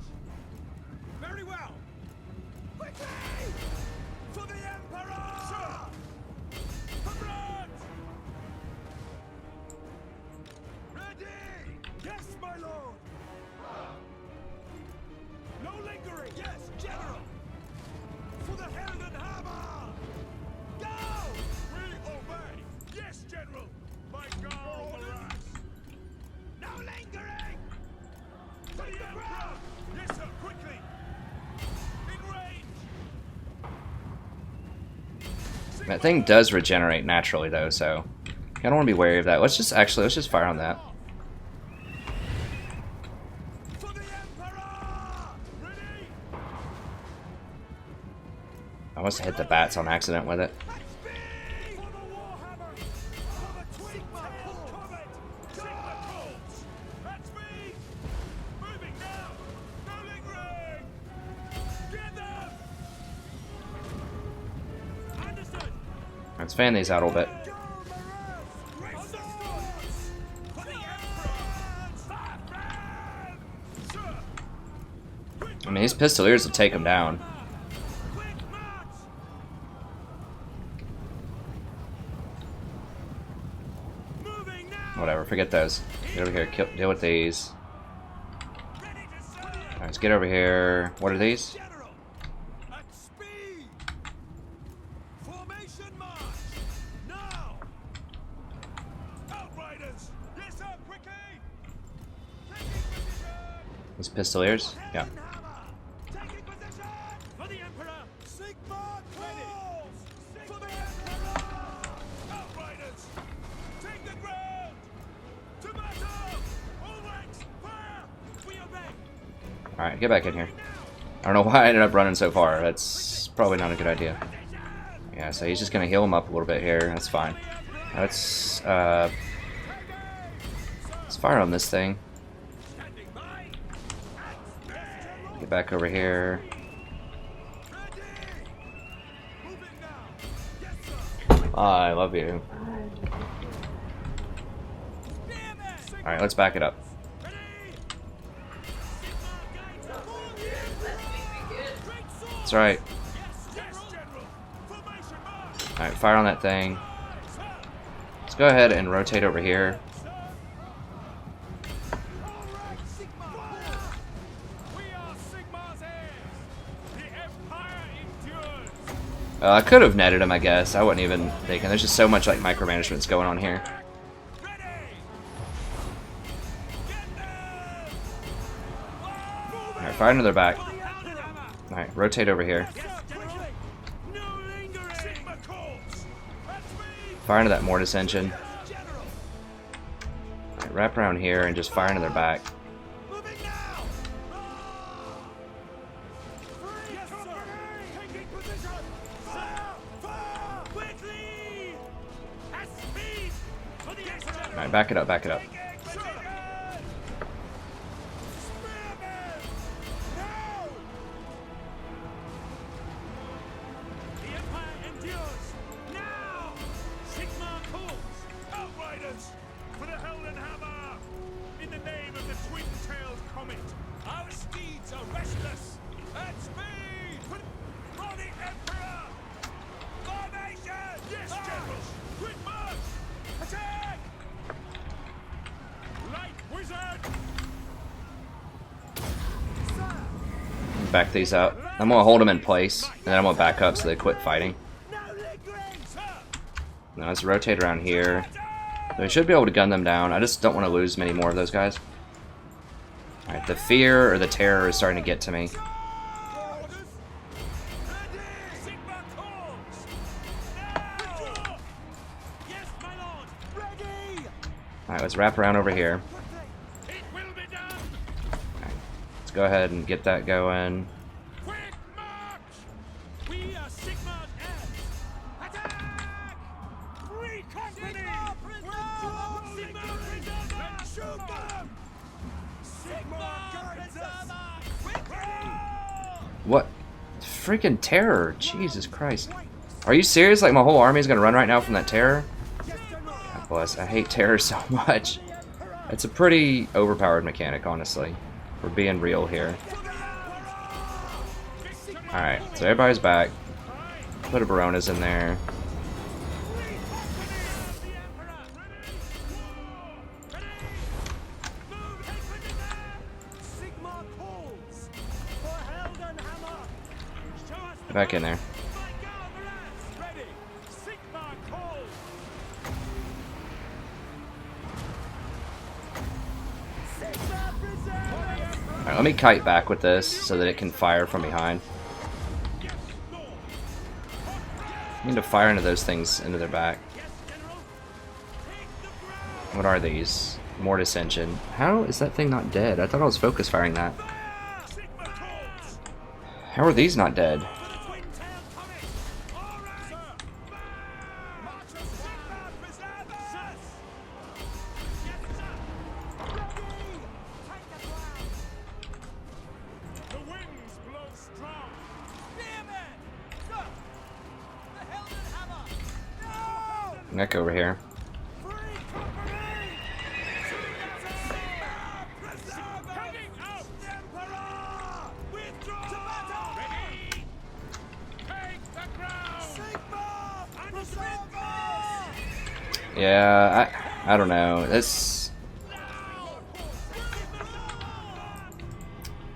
Very well! Quickly! For the Emperor! Sir! For bread! Ready! Yes, my lord! No lingering! Yes, General! For the Helden Hammer! Go! We obey! Yes, General! My God, orders! No lingering! Take the ground! Yes, sir, quickly! In range! That thing does regenerate naturally though, so I don't want to be wary of that. Let's just fire on that. For the Emperor! Ready? I must have hit the bats on accident with it. At speed! For the Warhammer! For the twin-tailed comet! Sigma calls! At speed! Moving now! No lingering! Get them! Understood! Let's fan these out a little bit. Go, Marines! Great swords! For the Emperor! Sir! Quick I mean, these pistoliers will take them down. Quick march! Moving now! Whatever, forget those. Get over here, deal with these. Ready to serve! Alright, let's get over here. What are these? General! At speed! Formation march! Now! Outriders! Yes, sir, quickly! Taking position! These pistoliers? Yeah. Helden Hammer! Taking position! For the Emperor! Sigma calls! For the Emperor! Outriders! Take the ground! To battle! All ranks, fire! We obey! Alright, get back in here. I don't know why I ended up running so far. That's probably not a good idea. Yeah, so he's just gonna heal him up a little bit here. That's fine. Let's fire on this thing. Standing by! Get back over here. Ready! Moving now! Yes, sir! I love you. Spearman! Alright, let's back it up. Ready! Sigma guides for the Emperor! Great sword! That's right. Yes, General! Formation march! Alright, fire on that thing. Sir! Let's go ahead and rotate over here. Sir! All right, Sigma! We are Sigma's heirs! The Empire endures! I could have netted him, I guess. I wasn't even thinking. There's just so much like micromanagement's going on here. Ready! Get them! Alright, fire into their back. Helden Hammer! Alright, rotate over here. Yes, General! No lingering! Sigma calls! At speed! Fire into that mortis engine. Yes, General! Alright, wrap around here and just fire into their back. Moving now! Yes, sir! Taking position! Fire! Fire! Quickly! At speed! For the Xcom! Alright, back it up, back it up. Taking position! Spearman! Now! The Empire endures! Now! Sigma calls! Outriders! For the Helden Hammer! In the name of the twin-tailed comet, our steeds are restless! At speed! For the Emperor! back these up. I'm gonna hold them in place, and then I'm gonna back up so they quit fighting. Now let's rotate around here. So we should be able to gun them down. I just don't want to lose many more of those guys. Alright, the fear or the terror is starting to get to me. Alright, let's wrap around over here. Alright, let's go ahead and get that going. What? Freaking terror. Jesus Christ. Are you serious? Like my whole army is going to run right now from that terror? God bless. I hate terror so much. It's a pretty overpowered mechanic, honestly. We're being real here. Alright, so everybody's back. Put a Baronas in there. Back in there. Alright, let me kite back with this so that it can fire from behind. I need to fire into those things into their back. What are these? Mortis engine. How is that thing not dead? I thought I was focus firing that. How are these not dead? Neck over here. Yeah, I don't know. It's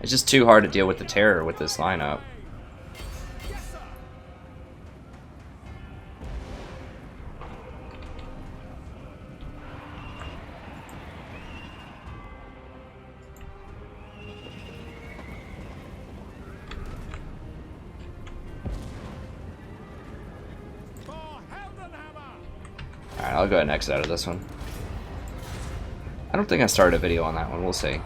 just too hard to deal with the terror with this lineup. Alright, I'll go ahead and exit out of this one. I don't think I started a video on that one. We'll see.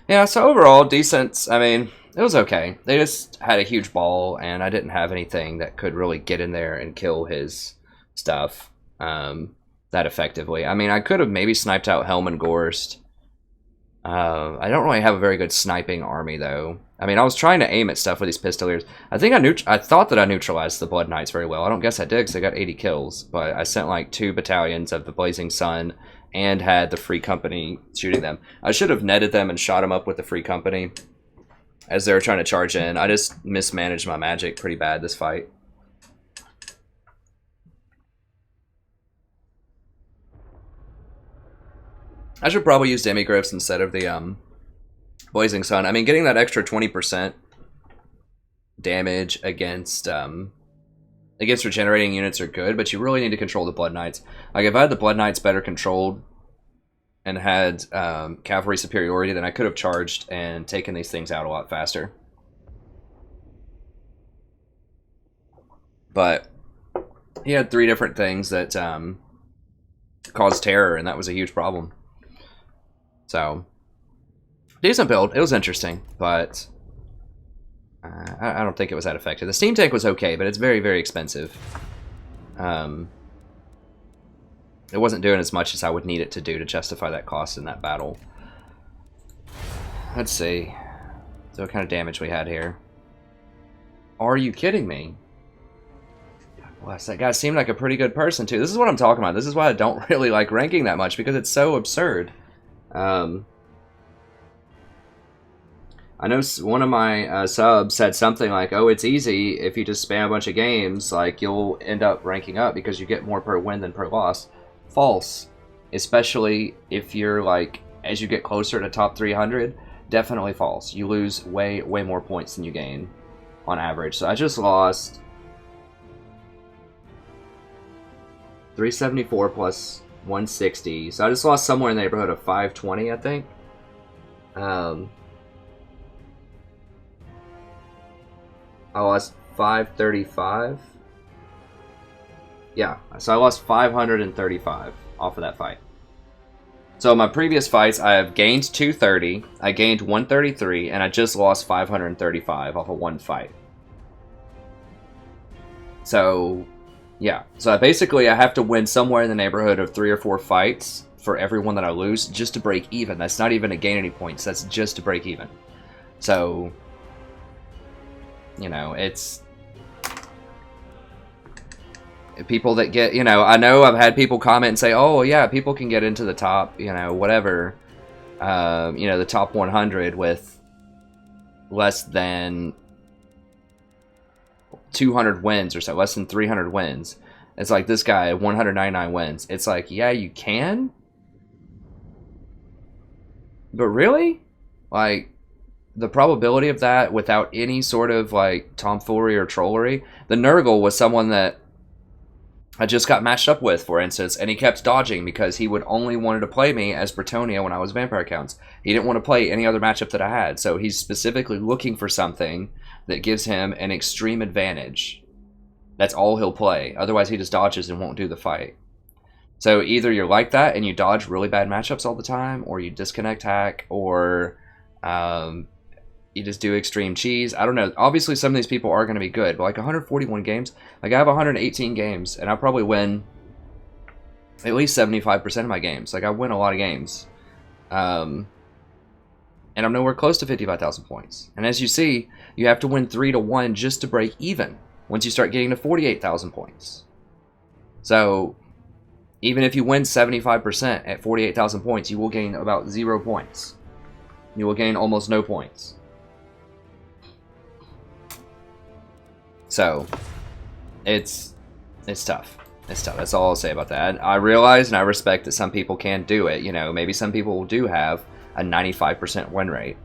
Yeah, so overall, decent. I mean, it was okay. They just had a huge ball, and I didn't have anything that could really get in there and kill his stuff that effectively. I mean, I could have maybe sniped out Helm and Gorst. I don't really have a very good sniping army, though. I mean, I was trying to aim at stuff with these Pistoliers. I think I thought that I neutralized the Blood Knights very well. I don't guess I did, because I got 80 kills. But I sent like 2 battalions of the Blazing Sun and had the Free Company shooting them. I should have netted them and shot them up with the Free Company as they were trying to charge in. I just mismanaged my magic pretty bad this fight. I should probably use Demigryphs instead of the Blazing Sun. I mean, getting that extra 20% damage against regenerating units are good, but you really need to control the Blood Knights. Like, if I had the Blood Knights better controlled and had cavalry superiority, then I could have charged and taken these things out a lot faster. But he had 3 different things that caused terror, and that was a huge problem. So, decent build. It was interesting, but I don't think it was that effective. The steam tank was okay, but it's very, very expensive. It wasn't doing as much as I would need it to do to justify that cost in that battle. Let's see. So what kind of damage we had here. Are you kidding me? God bless. That guy seemed like a pretty good person, too. This is what I'm talking about. This is why I don't really like ranking that much, because it's so absurd. I know one of my subs said something like, oh, it's easy if you just spam a bunch of games, like, you'll end up ranking up because you get more per win than per loss. False. Especially if you're, like, as you get closer to top 300, definitely false. You lose way more points than you gain on average. So I just lost 374 plus 160. So I just lost somewhere in the neighborhood of 520, I think. I lost 535. Yeah, so I lost 535 off of that fight. So my previous fights, I have gained 230, I gained 133, and I just lost 535 off of one fight. So, yeah. So basically, I have to win somewhere in the neighborhood of 3 or 4 fights for every one that I lose, just to break even. That's not even to gain any points, that's just to break even. So, you know, it's... people that get, you know I've had people comment and say, oh yeah, people can get into the top, you know, whatever, you know, the top 100 with less than 200 wins or so, less than 300 wins. It's like this guy, 199 wins. It's like, yeah, you can, but really, like, the probability of that without any sort of like tomfoolery or trollery. The Nurgle was someone that I just got matched up with, for instance, and he kept dodging because he would only wanted to play me as Bretonnia when I was Vampire Counts. He didn't want to play any other matchup that I had, so he's specifically looking for something that gives him an extreme advantage. That's all he'll play. Otherwise, he just dodges and won't do the fight. So either you're like that and you dodge really bad matchups all the time, or you disconnect hack, or you just do extreme cheese. I don't know. Obviously, some of these people are going to be good, but like 141 games, like I have 118 games, and I probably win at least 75% of my games. Like I win a lot of games, and I'm nowhere close to 55,000 points. And as you see, you have to win 3-1 just to break even. Once you start getting to 48,000 points, so even if you win 75% at 48,000 points, you will gain about 0 points. You will gain almost no points. So, it's tough. It's tough. That's all I'll say about that. I realize and I respect that some people can do it. You know, maybe some people do have a 95% win rate.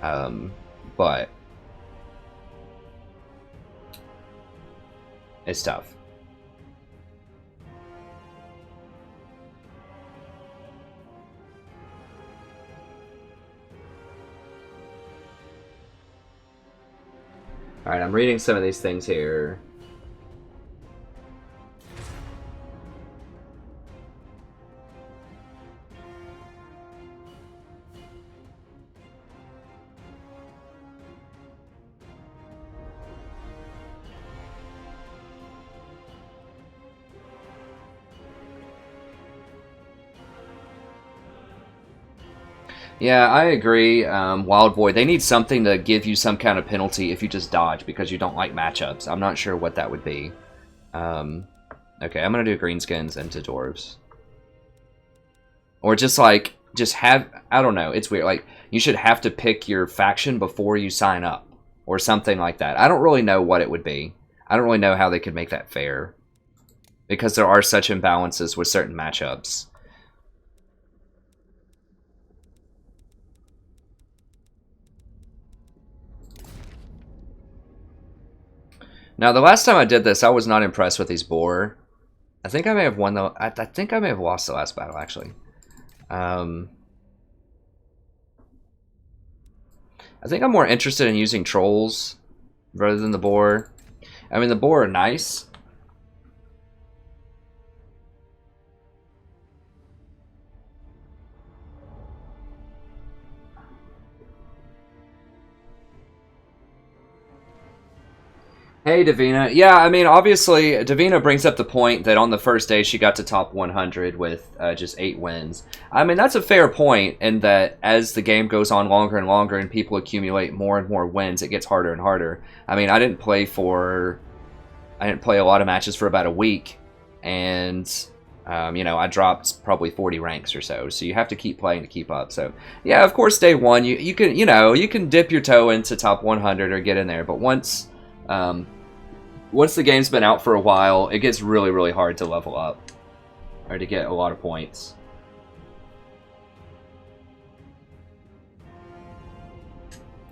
But it's tough. Alright, I'm reading some of these things here. Yeah, I agree. Wild Void, they need something to give you some kind of penalty if you just dodge because you don't like matchups. I'm not sure what that would be. Okay, I'm going to do greenskins into dwarves. Or just like, I don't know, it's weird. Like, you should have to pick your faction before you sign up. Or something like that. I don't really know what it would be. I don't really know how they could make that fair. Because there are such imbalances with certain matchups. Now, the last time I did this, I was not impressed with these boar. I think I may have won, though. I think I may have lost the last battle, actually. I think I'm more interested in using trolls rather than the boar. I mean, the boar are nice. Hey, Davina. Yeah, I mean, obviously, Davina brings up the point that on the first day she got to top 100 with just 8 wins. I mean, that's a fair point in that as the game goes on longer and longer and people accumulate more and more wins, it gets harder and harder. I mean, I didn't play for I didn't play a lot of matches for about a week, and you know, I dropped probably 40 ranks or so. So you have to keep playing to keep up. So yeah, of course, day one you can, you know, you can dip your toe into top 100 or get in there, but once the game's been out for a while, it gets really, really hard to level up or to get a lot of points.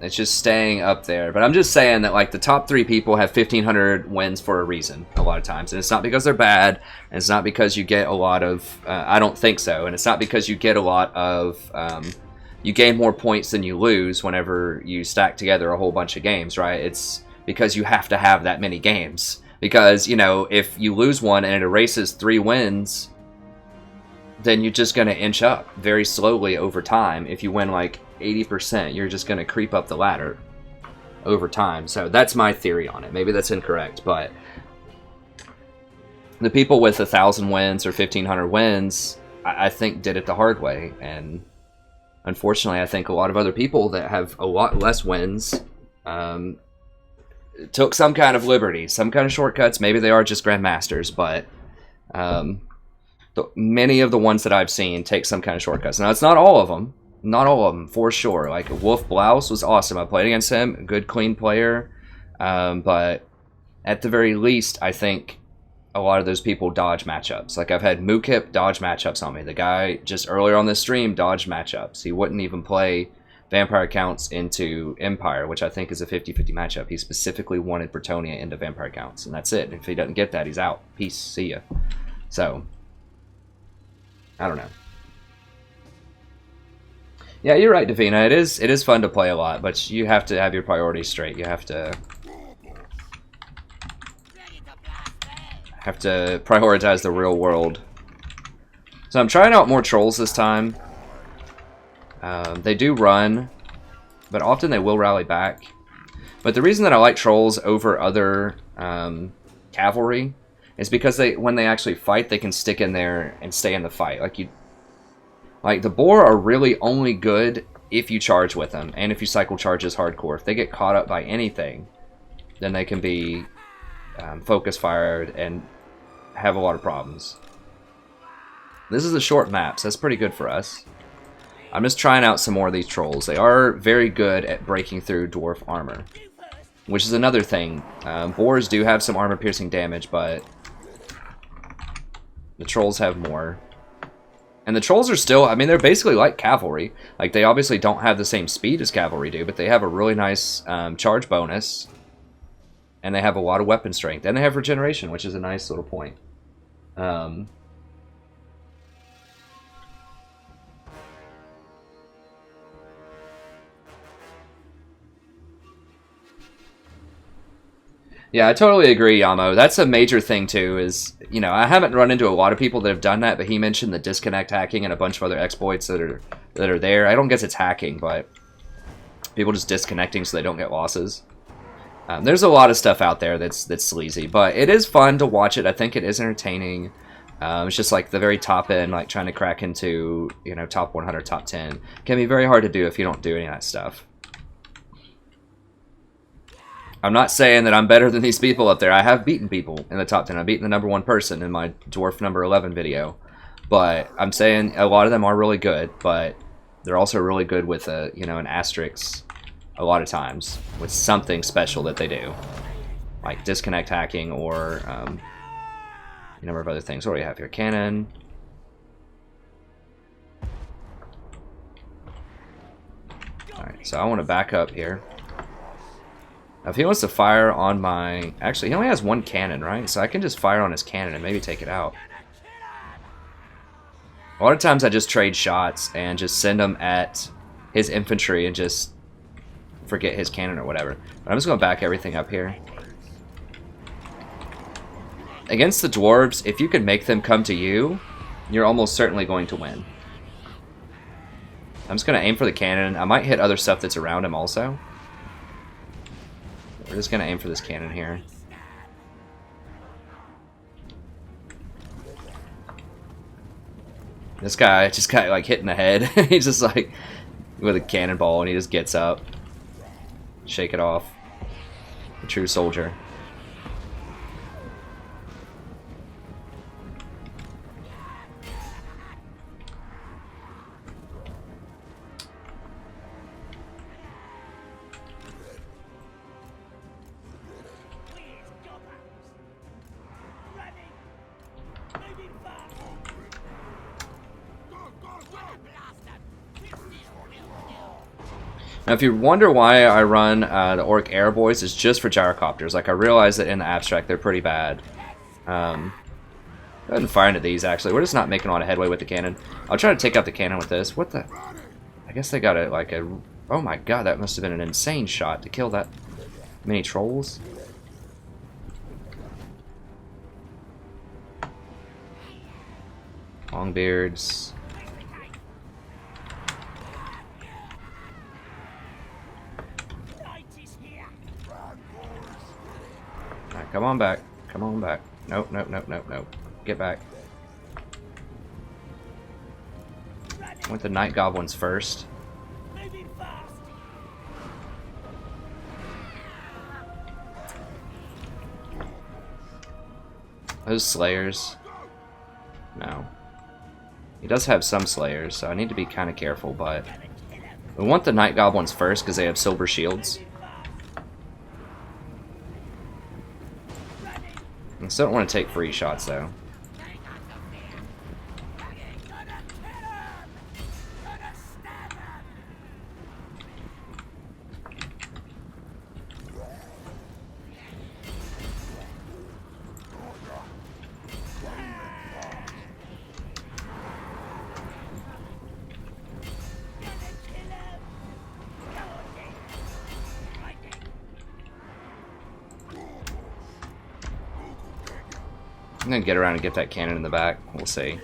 It's just staying up there. But I'm just saying that, like, the top 3 people have 1,500 wins for a reason a lot of times. And it's not because they're bad. And it's not because you get a lot of... I don't think so. And it's not because you get a lot of... you gain more points than you lose whenever you stack together a whole bunch of games, right? It's because you have to have that many games. Because, you know, if you lose one and it erases 3 wins, then you're just going to inch up very slowly over time. If you win, like, 80%, you're just going to creep up the ladder over time. So that's my theory on it. Maybe that's incorrect, but the people with 1,000 wins or 1,500 wins, I think did it the hard way. And unfortunately, I think a lot of other people that have a lot less wins took some kind of liberty, some kind of shortcuts. Maybe they are just grandmasters, but many of the ones that I've seen take some kind of shortcuts. Now, it's not all of them. Not all of them, for sure. Like, Wolf Blouse was awesome. I played against him. A good, clean player. But at the very least, I think a lot of those people dodge matchups. Like, I've had Mukip dodge matchups on me. The guy, just earlier on this stream, dodged matchups. He wouldn't even play Vampire Counts into Empire, which I think is a 50-50 matchup. He specifically wanted Bretonnia into Vampire Counts, and that's it. If he doesn't get that, he's out. Peace. See ya. So, I don't know. Yeah, you're right, Davina. It is fun to play a lot, but you have to have your priorities straight. You have to prioritize the real world. So I'm trying out more trolls this time. They do run, but often they will rally back. But the reason that I like trolls over other cavalry is because when they actually fight, they can stick in there and stay in the fight. Like, the boar are really only good if you charge with them, and if you cycle charges hardcore. If they get caught up by anything, then they can be focus fired and have a lot of problems. This is a short map, so that's pretty good for us. I'm just trying out some more of these trolls. They are very good at breaking through dwarf armor, which is another thing. Boars do have some armor-piercing damage, but the trolls have more. And the trolls are still, I mean, they're basically like cavalry. Like, they obviously don't have the same speed as cavalry do, but they have a really nice charge bonus. And they have a lot of weapon strength. And they have regeneration, which is a nice little point. Yeah, I totally agree, Yamo. That's a major thing, too, is, you know, I haven't run into a lot of people that have done that, but he mentioned the disconnect hacking and a bunch of other exploits that are there. I don't guess it's hacking, but people just disconnecting so they don't get losses. There's a lot of stuff out there that's sleazy, but it is fun to watch it. I think it is entertaining. It's just like the very top end, like trying to crack into, you know, top 100, top 10. Can be very hard to do if you don't do any of that stuff. I'm not saying that I'm better than these people up there. I have beaten people in the top 10. I've beaten the #1 person in my Dwarf number 11 video. But I'm saying a lot of them are really good, but they're also really good with a, you know, an asterisk a lot of times with something special that they do. Like disconnect hacking or a number of other things. What do we have here? Cannon. Alright, so I want to back up here. Now, if he wants to fire on my... Actually, he only has 1 cannon, right? So I can just fire on his cannon and maybe take it out. A lot of times I just trade shots and just send them at his infantry and just forget his cannon or whatever. But I'm just going to back everything up here. Against the dwarves, if you can make them come to you, you're almost certainly going to win. I'm just going to aim for the cannon. I might hit other stuff that's around him also. We're just going to aim for this cannon here. This guy just got like hit in the head. He's just like with a cannonball and he just gets up. Shake it off. A true soldier. Now, if you wonder why I run the Orc Air Boys, it's just for gyrocopters. Like, I realize that in the abstract they're pretty bad. Go ahead and fire into these, actually. We're just not making a lot of headway with the cannon. I'll try to take out the cannon with this. What the... I guess they got it like a... Oh my god, that must have been an insane shot to kill that many trolls. Longbeards. Alright, come on back. Come on back. Nope, nope, nope, nope, nope. Get back. I want the Night Goblins first. Those Slayers. No. He does have some Slayers, so I need to be kind of careful, but... We want the Night Goblins first, because they have silver shields. I still don't want to take free shots, though. I'm gonna get around and get that cannon in the back. We'll see.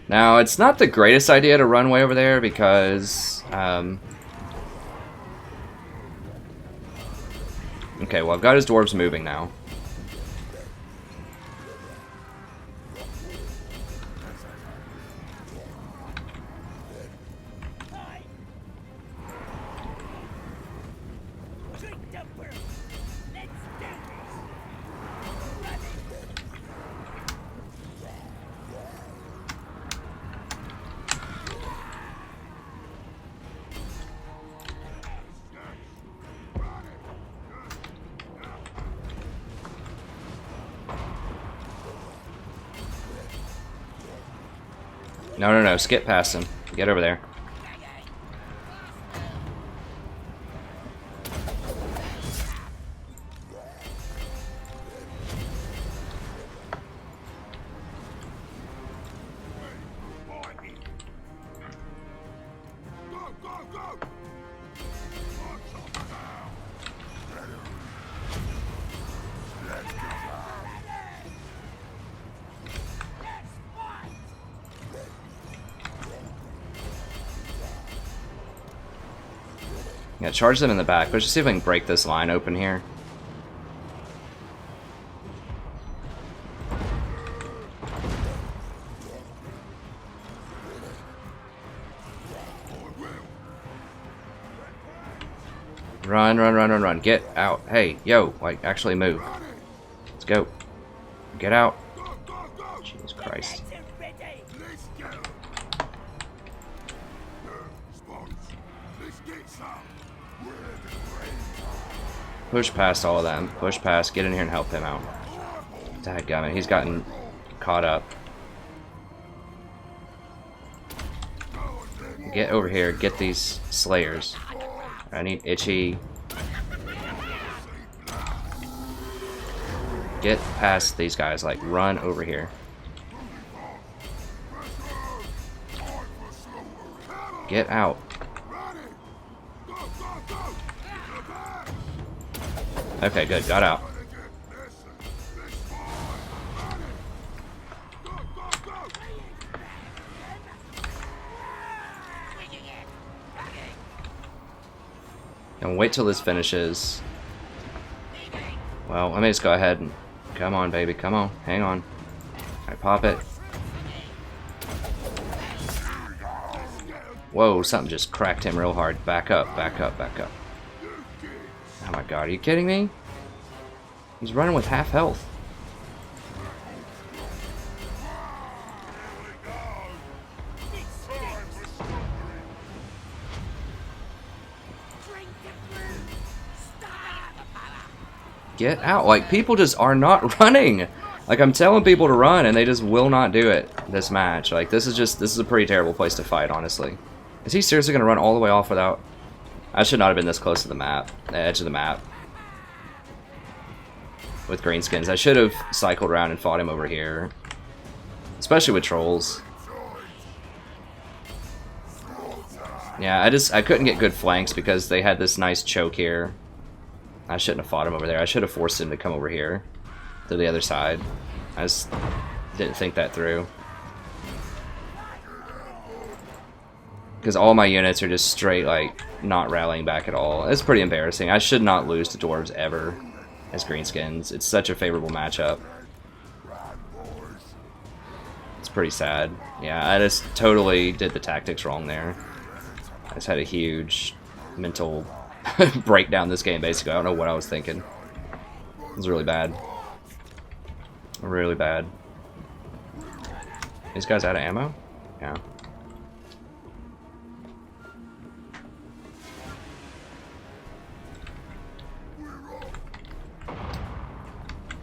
Now, it's not the greatest idea to run way over there because... Okay, well, I've got his dwarves moving now. No, no, no, skip past him. Get over there. Yeah, charge them in the back. Let's just see if we can break this line open here. Run, run, run, run, run. Get out. Hey, yo, like, actually move. Let's go. Get out. Jesus Christ. Push past all of them. Push past. Get in here and help him out. Dadgummit, he's gotten caught up. Get over here. Get these Slayers. I need Itchy. Get past these guys. Like, run over here. Get out. Okay, good. Got out. And wait till this finishes. Well, let me just go ahead and... Come on, baby. Come on. Hang on. Alright, pop it. Whoa, something just cracked him real hard. Back up, back up, back up. Oh my god, are you kidding me? He's running with half health. Get out. Like, people just are not running. Like, I'm telling people to run and they just will not do it this match. Like, this is a pretty terrible place to fight, honestly. Is he seriously going to run all the way off without... I should not have been this close to the map, the edge of the map. With greenskins. I should have cycled around and fought him over here. Especially with trolls. Yeah, I couldn't get good flanks because they had this nice choke here. I shouldn't have fought him over there. I should have forced him to come over here to the other side. I just didn't think that through. Because all my units are just straight, like, not rallying back at all. It's pretty embarrassing. I should not lose to dwarves ever as greenskins. It's such a favorable matchup. It's pretty sad. Yeah, I just totally did the tactics wrong there. I just had a huge mental breakdown this game, basically. I don't know what I was thinking. It was really bad. Really bad. These guys out of ammo? Yeah.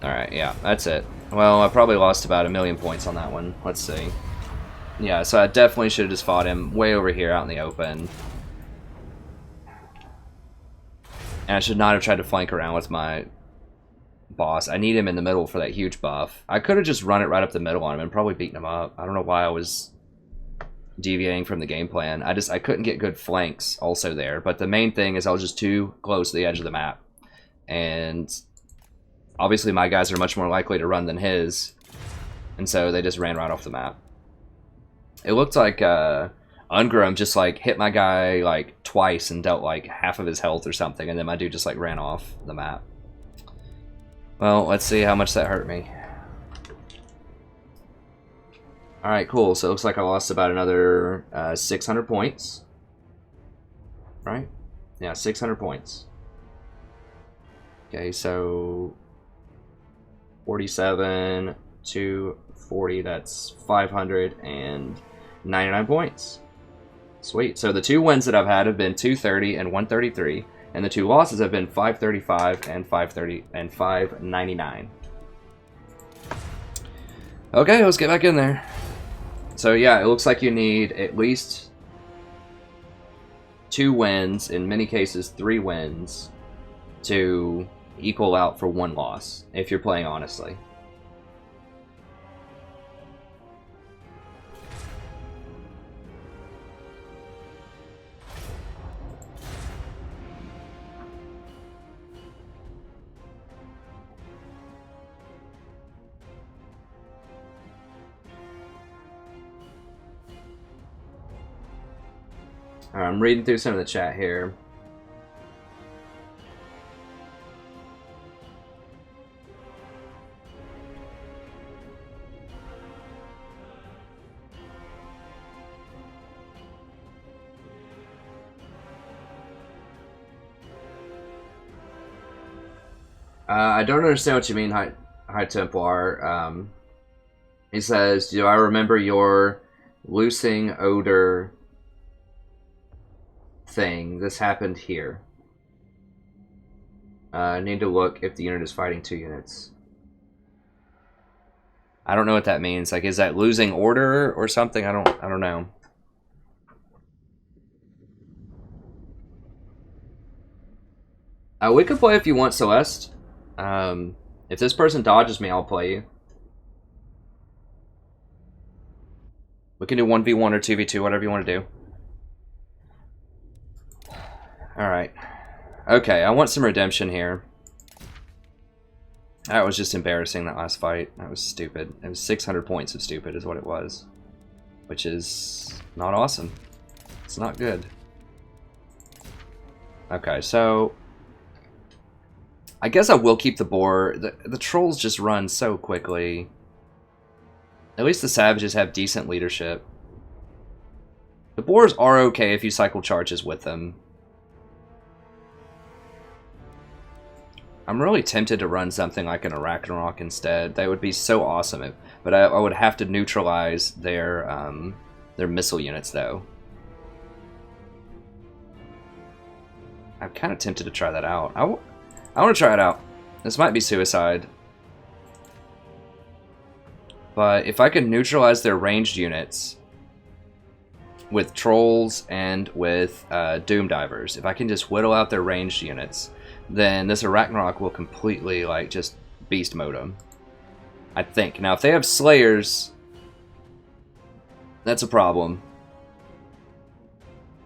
Alright, yeah, that's it. Well, I probably lost about 1,000,000 points on that one. Let's see. Yeah, so I definitely should have just fought him way over here out in the open. And I should not have tried to flank around with my boss. I need him in the middle for that huge buff. I could have just run it right up the middle on him and probably beaten him up. I don't know why I was deviating from the game plan. I couldn't get good flanks also there. But the main thing is I was just too close to the edge of the map. And obviously my guys are much more likely to run than his. And so they just ran right off the map. It looked like Ungram just like hit my guy like twice and dealt like half of his health or something, and then my dude just like ran off the map. Well, let's see how much that hurt me. Alright, cool. So it looks like I lost about another 600 points. Right? Yeah, 600 points. Okay, so 47 to 40, that's 599 points. Sweet. So the two wins that I've had have been 230 and 133, and the two losses have been 535 and 530 and 599. Okay, let's get back in there. So yeah, it looks like you need at least 2 wins, in many cases 3 wins, to equal out for 1 loss, if you're playing honestly. I'm reading through some of the chat here. I don't understand what you mean, High Templar. He says, do I remember your loosing odor thing? This happened here. I need to look if the unit is fighting 2 units. I don't know what that means. Like, is that losing order or something? I don't know. We could play if you want, Celeste. If this person dodges me, I'll play you. We can do 1v1 or 2v2, whatever you want to do. Alright. Okay, I want some redemption here. That was just embarrassing, that last fight. That was stupid. It was 600 points of stupid is what it was. Which is not awesome. It's not good. Okay, so I guess I will keep the boar. The trolls just run so quickly. At least the savages have decent leadership. The boars are okay if you cycle charges with them. I'm really tempted to run something like an Arachnorok instead. That would be so awesome. But I would have to neutralize their missile units, though. I'm kind of tempted to try that out. I want to try it out. This might be suicide. But if I can neutralize their ranged units, with trolls and with doom divers. If I can just whittle out their ranged units, then this Ragnarok will completely like just beast mode them. I think. Now, if they have slayers, that's a problem.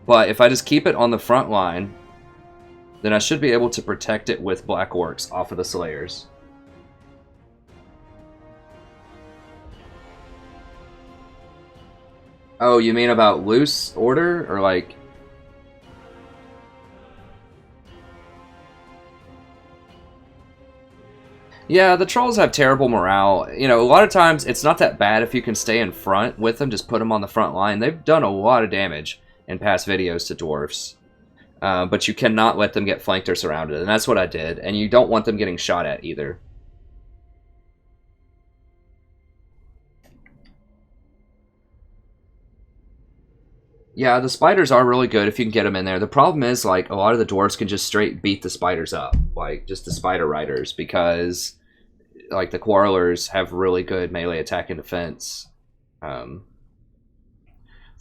But if I just keep it on the front line, then I should be able to protect it with black orcs off of the slayers. Oh, you mean about loose order? Or like... Yeah, the trolls have terrible morale. You know, a lot of times it's not that bad if you can stay in front with them, just put them on the front line. They've done a lot of damage in past videos to dwarves. But you cannot let them get flanked or surrounded, and that's what I did. And you don't want them getting shot at either. Yeah, the spiders are really good if you can get them in there. The problem is, like, a lot of the dwarves can just straight beat the spiders up. Like, just the spider riders, because, like, the quarrelers have really good melee attack and defense. So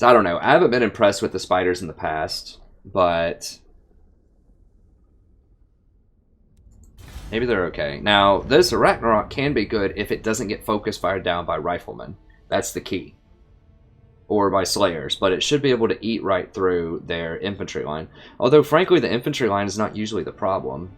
I don't know. I haven't been impressed with the spiders in the past, but maybe they're okay. Now, this Ragnarok can be good if it doesn't get focus fired down by riflemen. That's the key. Or by slayers, but it should be able to eat right through their infantry line. Although, frankly, the infantry line is not usually the problem.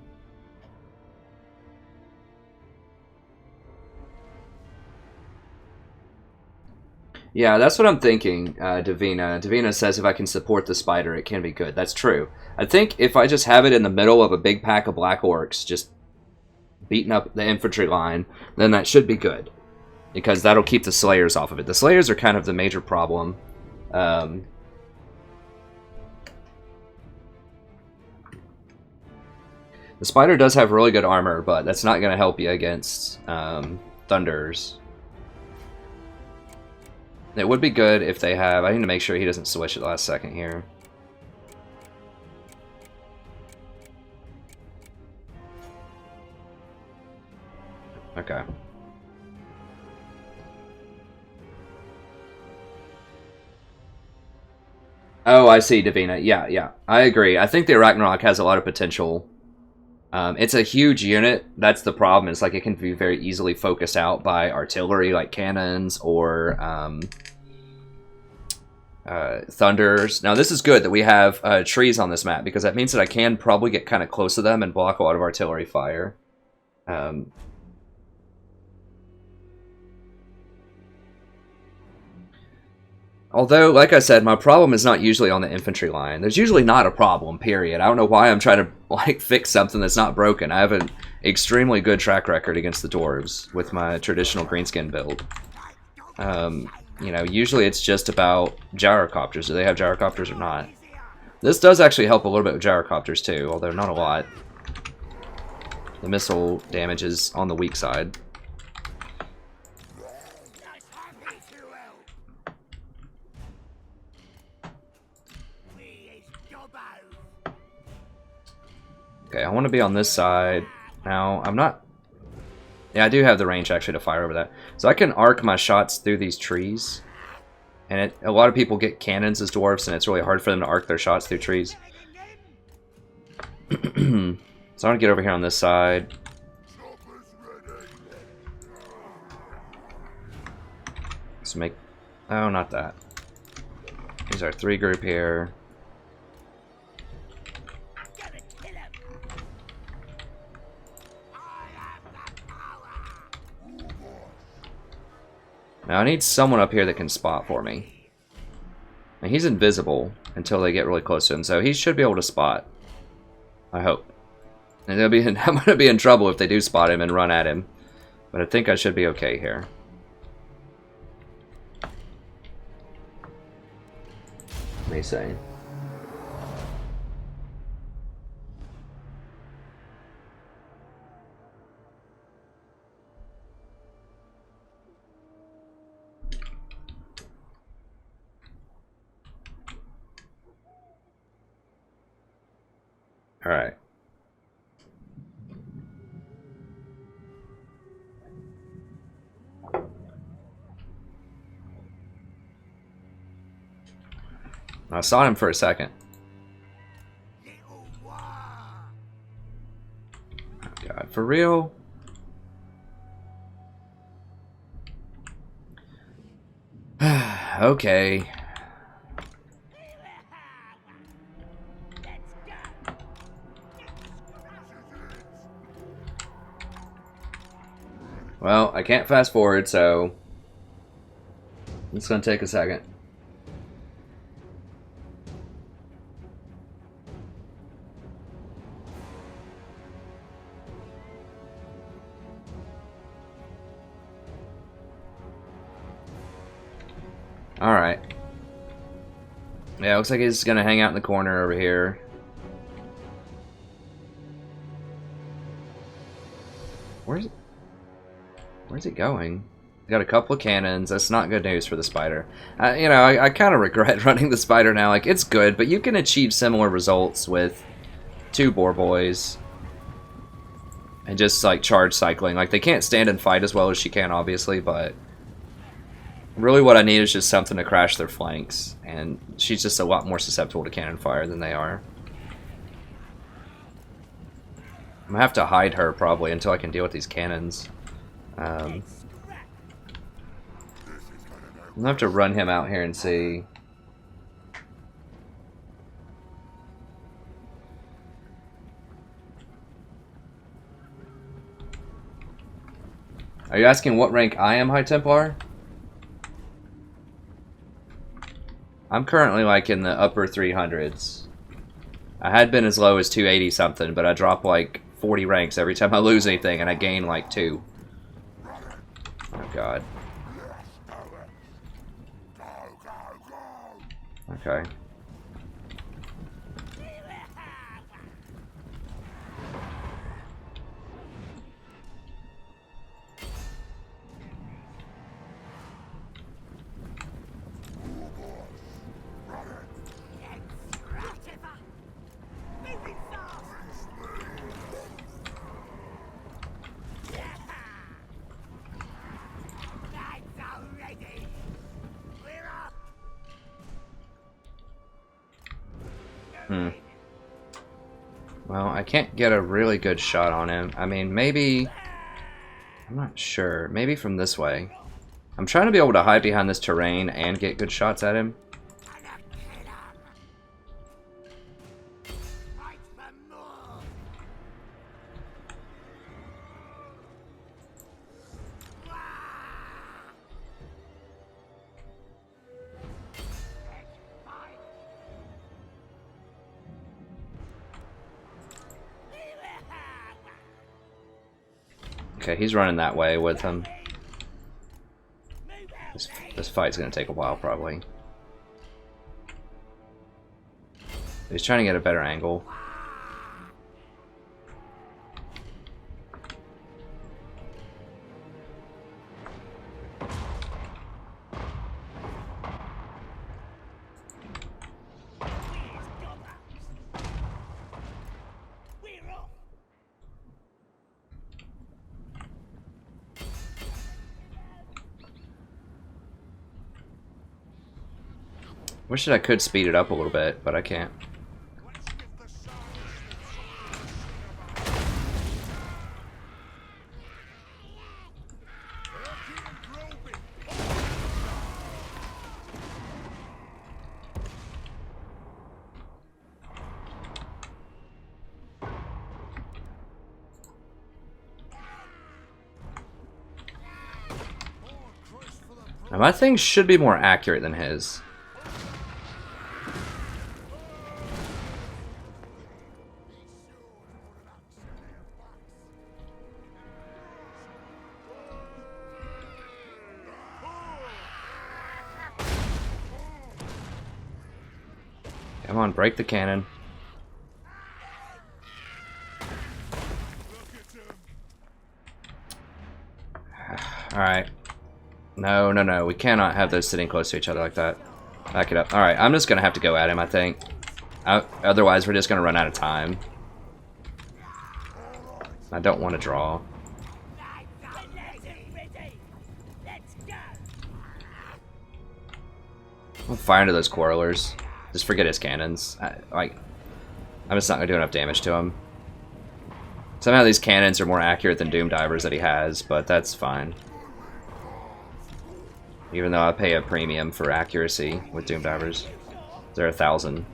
Yeah, that's what I'm thinking, Davina. Davina says if I can support the spider, it can be good. That's true. I think if I just have it in the middle of a big pack of black orcs, just beating up the infantry line, then that should be good. Because that'll keep the slayers off of it. The slayers are kind of the major problem. The spider does have really good armor, but that's not going to help you against thunders. It would be good if they have... I need to make sure he doesn't switch at the last second here. Okay. Oh, I see, Davina. Yeah, yeah. I agree. I think the Ragnarok has a lot of potential. It's a huge unit. That's the problem. It's like it can be very easily focused out by artillery, like cannons or thunders. Now, this is good that we have trees on this map, because that means that I can probably get kind of close to them and block a lot of artillery fire. Although, like I said, my problem is not usually on the infantry line. There's usually not a problem, period. I don't know why I'm trying to like fix something that's not broken. I have an extremely good track record against the dwarves with my traditional greenskin build. You know, usually it's just about gyrocopters. Do they have gyrocopters or not? This does actually help a little bit with gyrocopters too, although not a lot. The missile damage is on the weak side. Okay, I want to be on this side. Now, I'm not... Yeah, I do have the range, actually, to fire over that. So I can arc my shots through these trees. And a lot of people get cannons as dwarves, and it's really hard for them to arc their shots through trees. So I'm going to get over here on this side. Let's make... Oh, not that. Here's our 3 group here. Now I need someone up here that can spot for me. And he's invisible until they get really close to him, so he should be able to spot. I hope. And I'm going to be in trouble if they do spot him and run at him. But I think I should be okay here. Let me see. All right. I saw him for a second. Oh god, for real? Okay. Well, I can't fast forward, so it's gonna take a second. Alright. Yeah, looks like he's gonna hang out in the corner over here. Where's it going? Got a couple of cannons. That's not good news for the spider. You know, I kind of regret running the spider now. Like, it's good, but you can achieve similar results with 2 boar boys. And just, like, charge cycling. Like, they can't stand and fight as well as she can, obviously, but really what I need is just something to crash their flanks. And she's just a lot more susceptible to cannon fire than they are. I'm gonna have to hide her, probably, until I can deal with these cannons. I'm gonna have to run him out here and see. Are you asking what rank I am, High Templar? I'm currently like in the upper 300s. I had been as low as 280 something, but I drop like 40 ranks every time I lose anything, and I gain like 2. Oh god. Okay. Well, I can't get a really good shot on him. I mean, maybe... I'm not sure. Maybe from this way. I'm trying to be able to hide behind this terrain and get good shots at him. Okay, he's running that way with him. This fight's gonna take a while, probably. He's trying to get a better angle. Wish that I could speed it up a little bit, but I can't. Now, my thing should be more accurate than his. Come on, break the cannon. Alright. No, no, no. We cannot have those sitting close to each other like that. Back it up. Alright, I'm just going to have to go at him, I think. Otherwise, we're just going to run out of time. I don't want to draw. I'm firing to those quarrelers. Just forget his cannons. I'm just not going to do enough damage to him. Somehow these cannons are more accurate than Doom Divers that he has, but that's fine. Even though I pay a premium for accuracy with Doom Divers. They're 1,000.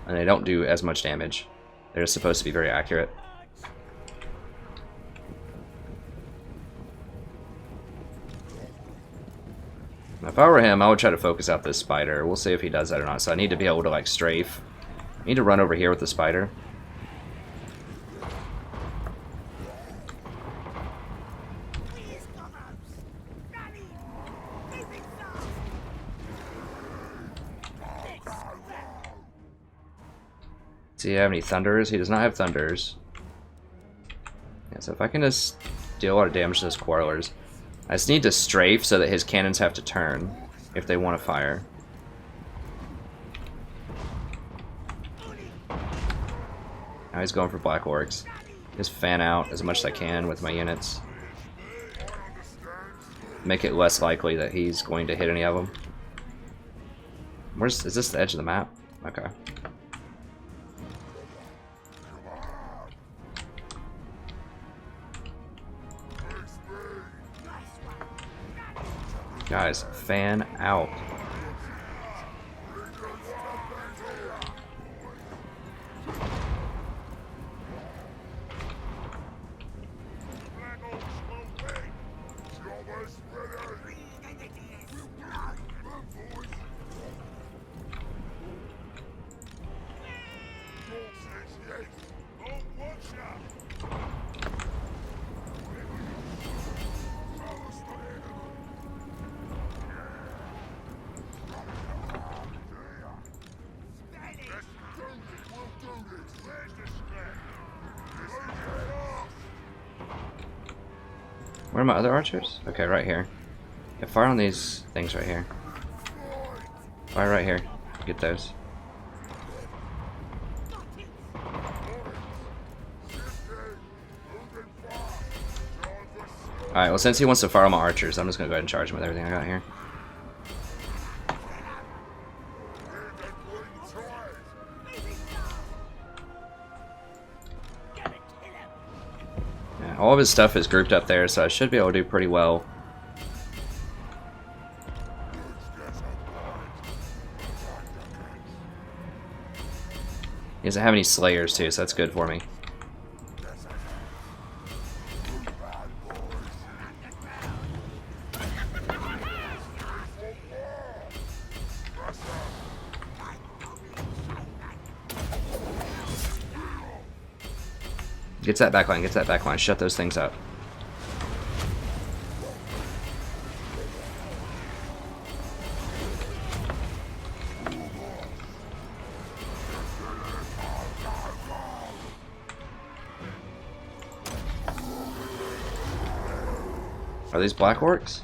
And they don't do as much damage. They're just supposed to be very accurate. Now, if I were him, I would try to focus out this spider. We'll see if he does that or not. So I need to be able to, like, strafe. I need to run over here with the spider. Does he have any thunders? He does not have thunders. Yeah, so if I can just deal a lot of damage to those quarrelers. I just need to strafe so that his cannons have to turn if they want to fire. Now he's going for black orcs. Just fan out as much as I can with my units. Make it less likely that he's going to hit any of them. Is this the edge of the map? Okay. Guys, fan out. Where are my other archers? Okay, right here. Yeah, fire on these things right here. Fire right here. Get those. Alright, well since he wants to fire on my archers, I'm just gonna go ahead and charge him with everything I got here. All of his stuff is grouped up there, so I should be able to do pretty well. He doesn't have any slayers too, so that's good for me. Gets that back line, gets that back line. Shut those things up. Are these black orcs?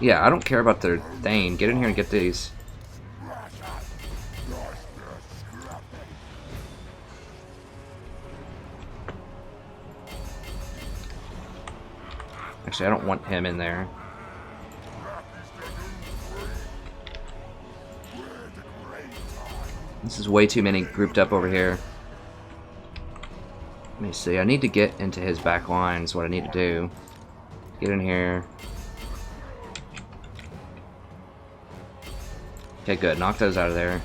Yeah, I don't care about their Thane. Get in here and get these. Actually, I don't want him in there. This is way too many grouped up over here. Let me see. I need to get into his back line is what I need to do. Get in here. Okay, good. Knock those out of there.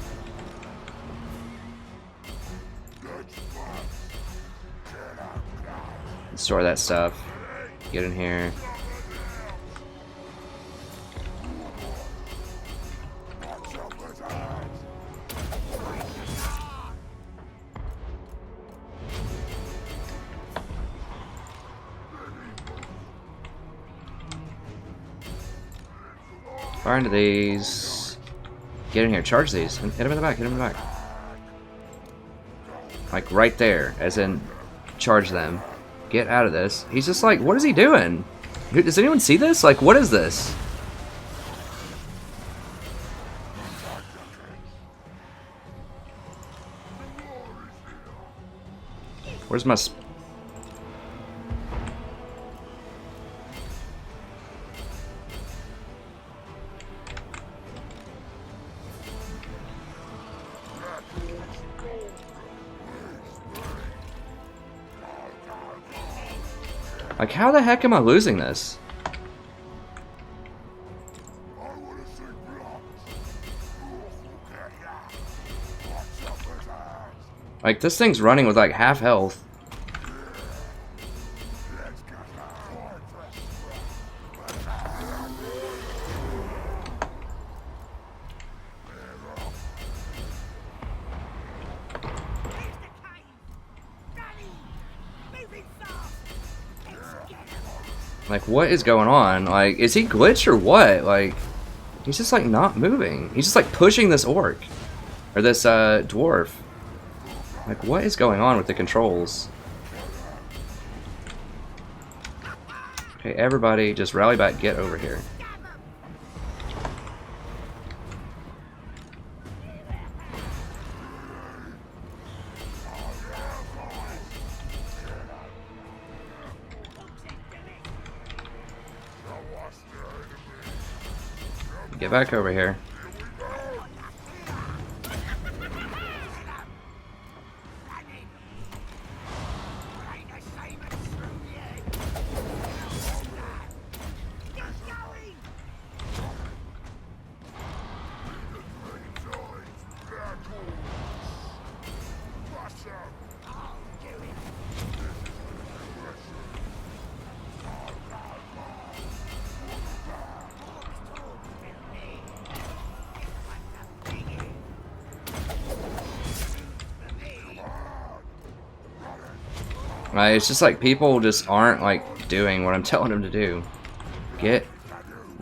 Store that stuff. Get in here. Fire into these. Get in here. Charge these. Hit him in the back. Hit him in the back. Like right there. As in, charge them. Get out of this. He's just like, what is he doing? Does anyone see this? Like, what is this? Where's my... Like, how the heck am I losing this? Like, this thing's running with like half health. Like, what is going on? Like, is he glitched or what? Like, he's just like not moving. He's just like pushing this orc. Or this dwarf. Like, what is going on with the controls? Okay, everybody just rally back, get over here. Get back over here. Right, it's just like people just aren't like doing what I'm telling them to do. Get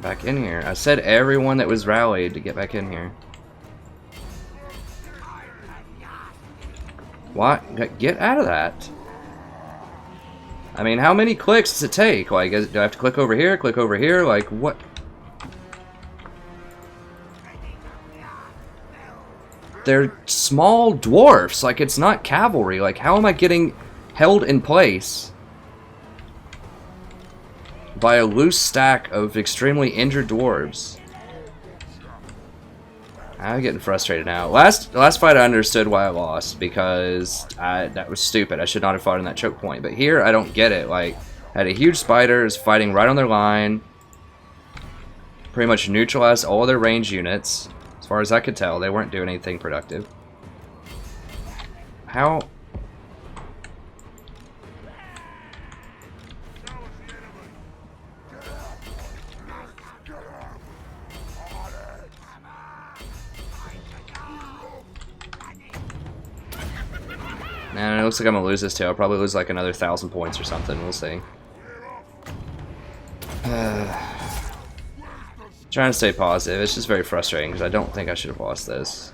back in here. I said everyone that was rallied to get back in here. What? Get out of that. I mean, how many clicks does it take? Like, do I have to click over here, click over here? Like, what? They're small dwarfs. Like, it's not cavalry. Like, how am I getting held in place by a loose stack of extremely injured dwarves? I'm getting frustrated now. Last fight I understood why I lost, because that was stupid. I should not have fought in that choke point. But here I don't get it. Like, I had a huge spider is fighting right on their line. Pretty much neutralized all of their range units. As far as I could tell, they weren't doing anything productive. How? And it looks like I'm gonna lose this too. I'll probably lose like another 1,000 points or something. We'll see. Trying to stay positive. It's just very frustrating because I don't think I should have lost this.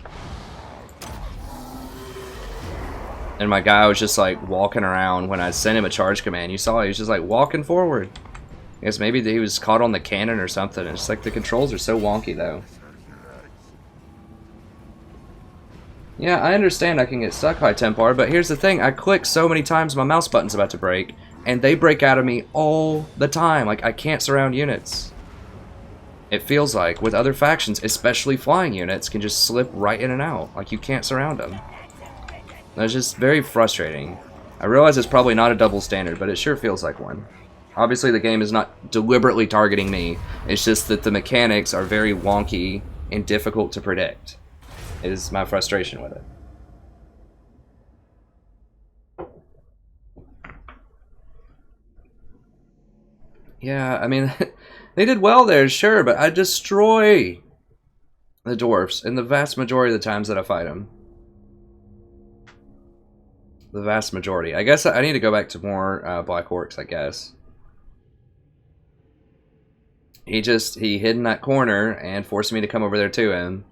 And my guy was just like walking around when I sent him a charge command. You saw he was just like walking forward. I guess maybe he was caught on the cannon or something. It's like the controls are so wonky though. Yeah, I understand I can get stuck High Templar, but here's the thing. I click so many times my mouse button's about to break, and they break out of me all the time. Like, I can't surround units. It feels like, with other factions, especially flying units, can just slip right in and out. Like, you can't surround them. That's just very frustrating. I realize it's probably not a double standard, but it sure feels like one. Obviously, the game is not deliberately targeting me. It's just that the mechanics are very wonky and difficult to predict. Is my frustration with it. Yeah, I mean, they did well there, sure, but I destroy the dwarfs in the vast majority of the times that I fight them. The vast majority. I guess I need to go back to more Black Orcs, I guess. He hid in that corner and forced me to come over there to him.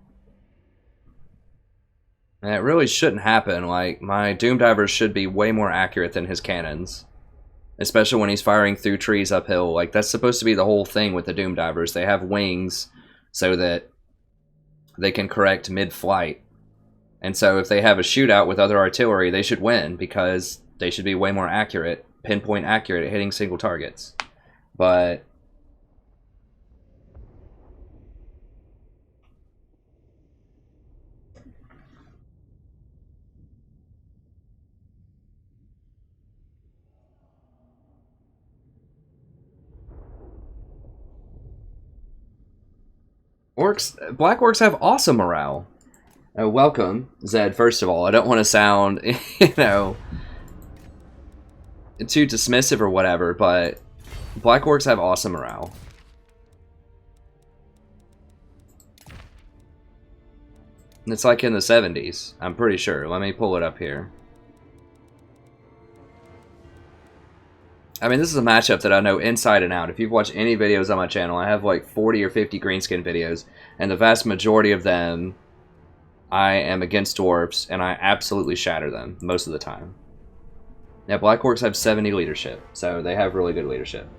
And it really shouldn't happen. Like, my Doom Divers should be way more accurate than his cannons. Especially when he's firing through trees uphill. Like, that's supposed to be the whole thing with the Doom Divers. They have wings so that they can correct mid-flight. And so if they have a shootout with other artillery, they should win because they should be way more accurate, pinpoint accurate at hitting single targets. But Black orcs have awesome morale. Welcome, Zed, first of all. I don't want to sound, you know, too dismissive or whatever, but Black orcs have awesome morale. It's like in the 70s, I'm pretty sure. Let me pull it up here. I mean, this is a matchup that I know inside and out. If you've watched any videos on my channel, I have like 40 or 50 greenskin videos, and the vast majority of them, I am against dwarves, and I absolutely shatter them most of the time. Now, Black Orcs have 70 leadership, so they have really good leadership.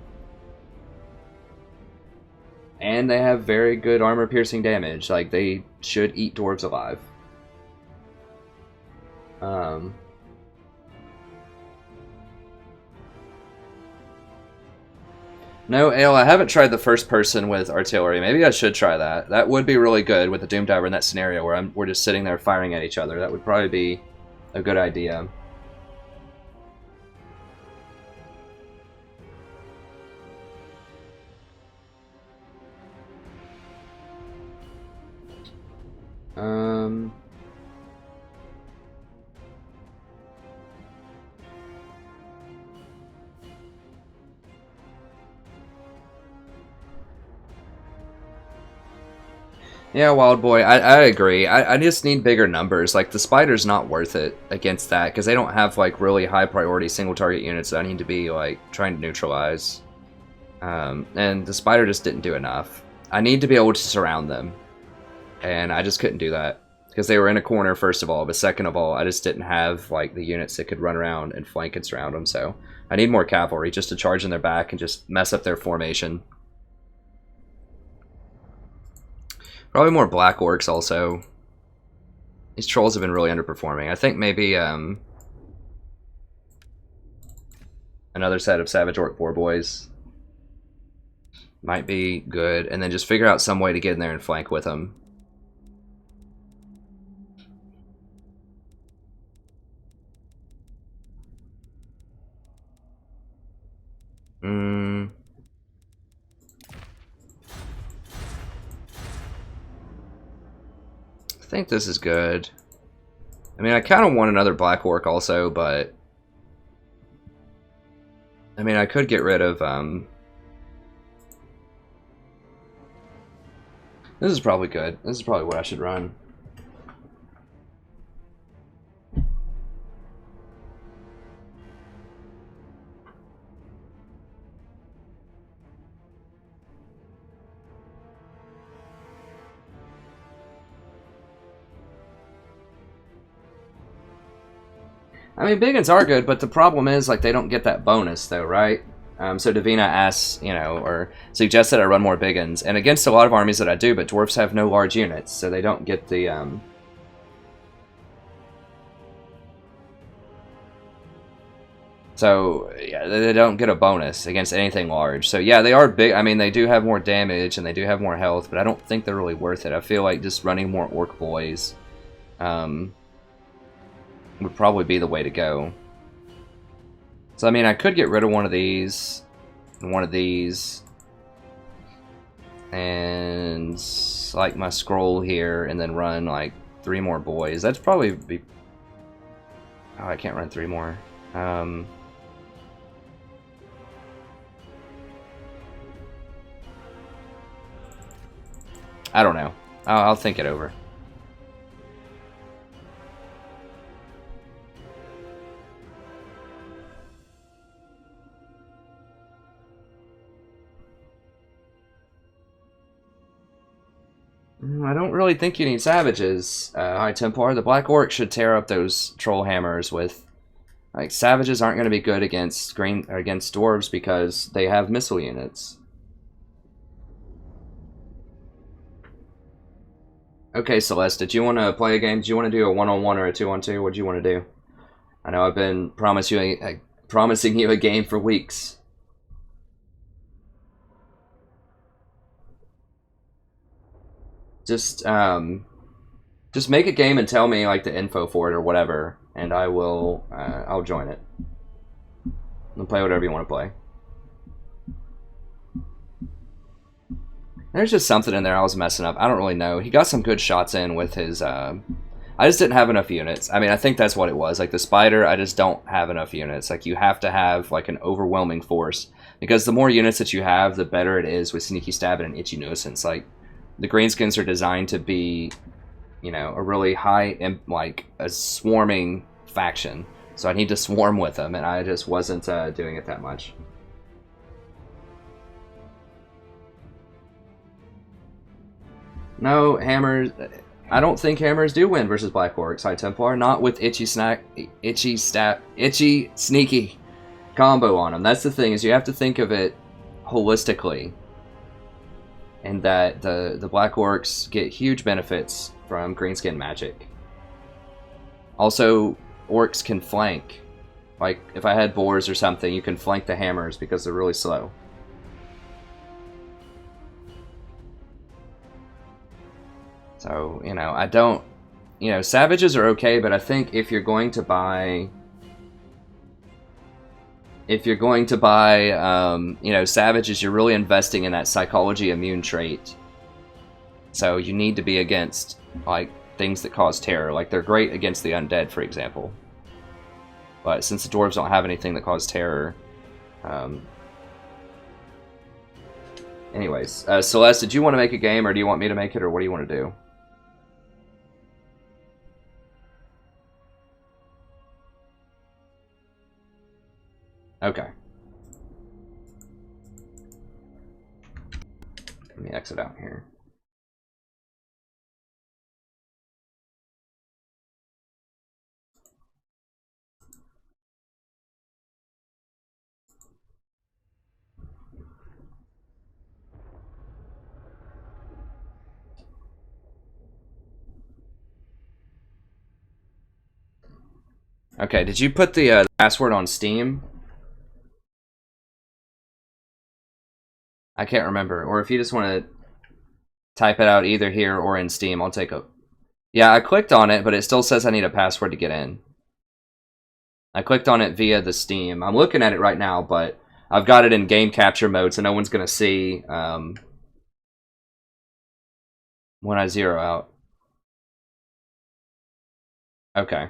And they have very good armor-piercing damage. Like, they should eat dwarves alive. No, Ale, I haven't tried the first person with artillery. Maybe I should try that. That would be really good with the Doom Diver in that scenario where we're just sitting there firing at each other. That would probably be a good idea. Yeah, Wild Boy, I agree. I just need bigger numbers. Like, the Spider's not worth it against that, because they don't have, like, really high priority single target units that I need to be, like, trying to neutralize. And the Spider just didn't do enough. I need to be able to surround them. And I just couldn't do that. Because they were in a corner, first of all, but second of all, I just didn't have, like, the units that could run around and flank and surround them, so I need more cavalry just to charge in their back and just mess up their formation. Probably more Black Orcs also. These trolls have been really underperforming. I think maybe another set of Savage Orc Boar Boys might be good, and then just figure out some way to get in there and flank with them. I think this is good. I mean, I kind of want another Black Orc also, but I mean, I could get rid of this is probably good. This is probably what I should run. I mean, big ones are good, but the problem is, like, they don't get that bonus, though, right? So Davina asks, you know, or suggests that I run more big ones, and against a lot of armies that I do, but dwarves have no large units, so they don't get the, So, yeah, they don't get a bonus against anything large. So, yeah, they are big. I mean, they do have more damage, and they do have more health, but I don't think they're really worth it. I feel like just running more Orc Boys, would probably be the way to go. So, I mean, I could get rid of one of these, and one of these, and like my scroll here, and then run like 3 more boys. That's probably be... Oh, I can't run 3 more. I don't know. I'll think it over. I don't really think you need savages, High Templar. The Black Orc should tear up those troll hammers with... Like, savages aren't going to be good against against dwarves because they have missile units. Okay, Celeste, did you want to play a game? Do you want to do a 1-on-1 or a 2-on-2? What do you want to do? I know I've been promising you a game for weeks. Just make a game and tell me, like, the info for it or whatever, and I will, I'll join it. And play whatever you want to play. There's just something in there I was messing up. I don't really know. He got some good shots in with his... I just didn't have enough units. I mean, I think that's what it was. Like, the spider, I just don't have enough units. Like, you have to have, like, an overwhelming force. Because the more units that you have, the better it is with Sneaky Stab and Itchy Nuisance. Like, the Greenskins are designed to be, you know, a really high, like, a swarming faction. So I need to swarm with them, and I just wasn't doing it that much. No, hammers... I don't think hammers do win versus Black Orcs, High Templar. Not with Itchy Sneaky combo on them. That's the thing, is you have to think of it holistically. And that the Black Orcs get huge benefits from Greenskin magic. Also, Orcs can flank. Like, if I had boars or something, you can flank the hammers because they're really slow. So, you know, I don't... You know, Savages are okay, but I think if you're going to buy... If you're going to buy, you know, Savages, you're really investing in that Psychology immune trait. So you need to be against, like, things that cause terror. Like, they're great against the undead, for example. But since the dwarves don't have anything that cause terror... Anyways, Celeste, did you want to make a game, or do you want me to make it, or what do you want to do? Okay. Let me exit out here. Okay, did you put the password on Steam? I can't remember. Or if you just want to type it out either here or in Steam, I'll take a... Yeah, I clicked on it, but it still says I need a password to get in. I clicked on it via the Steam. I'm looking at it right now, but I've got it in game capture mode, so no one's going to see when I zero out. Okay.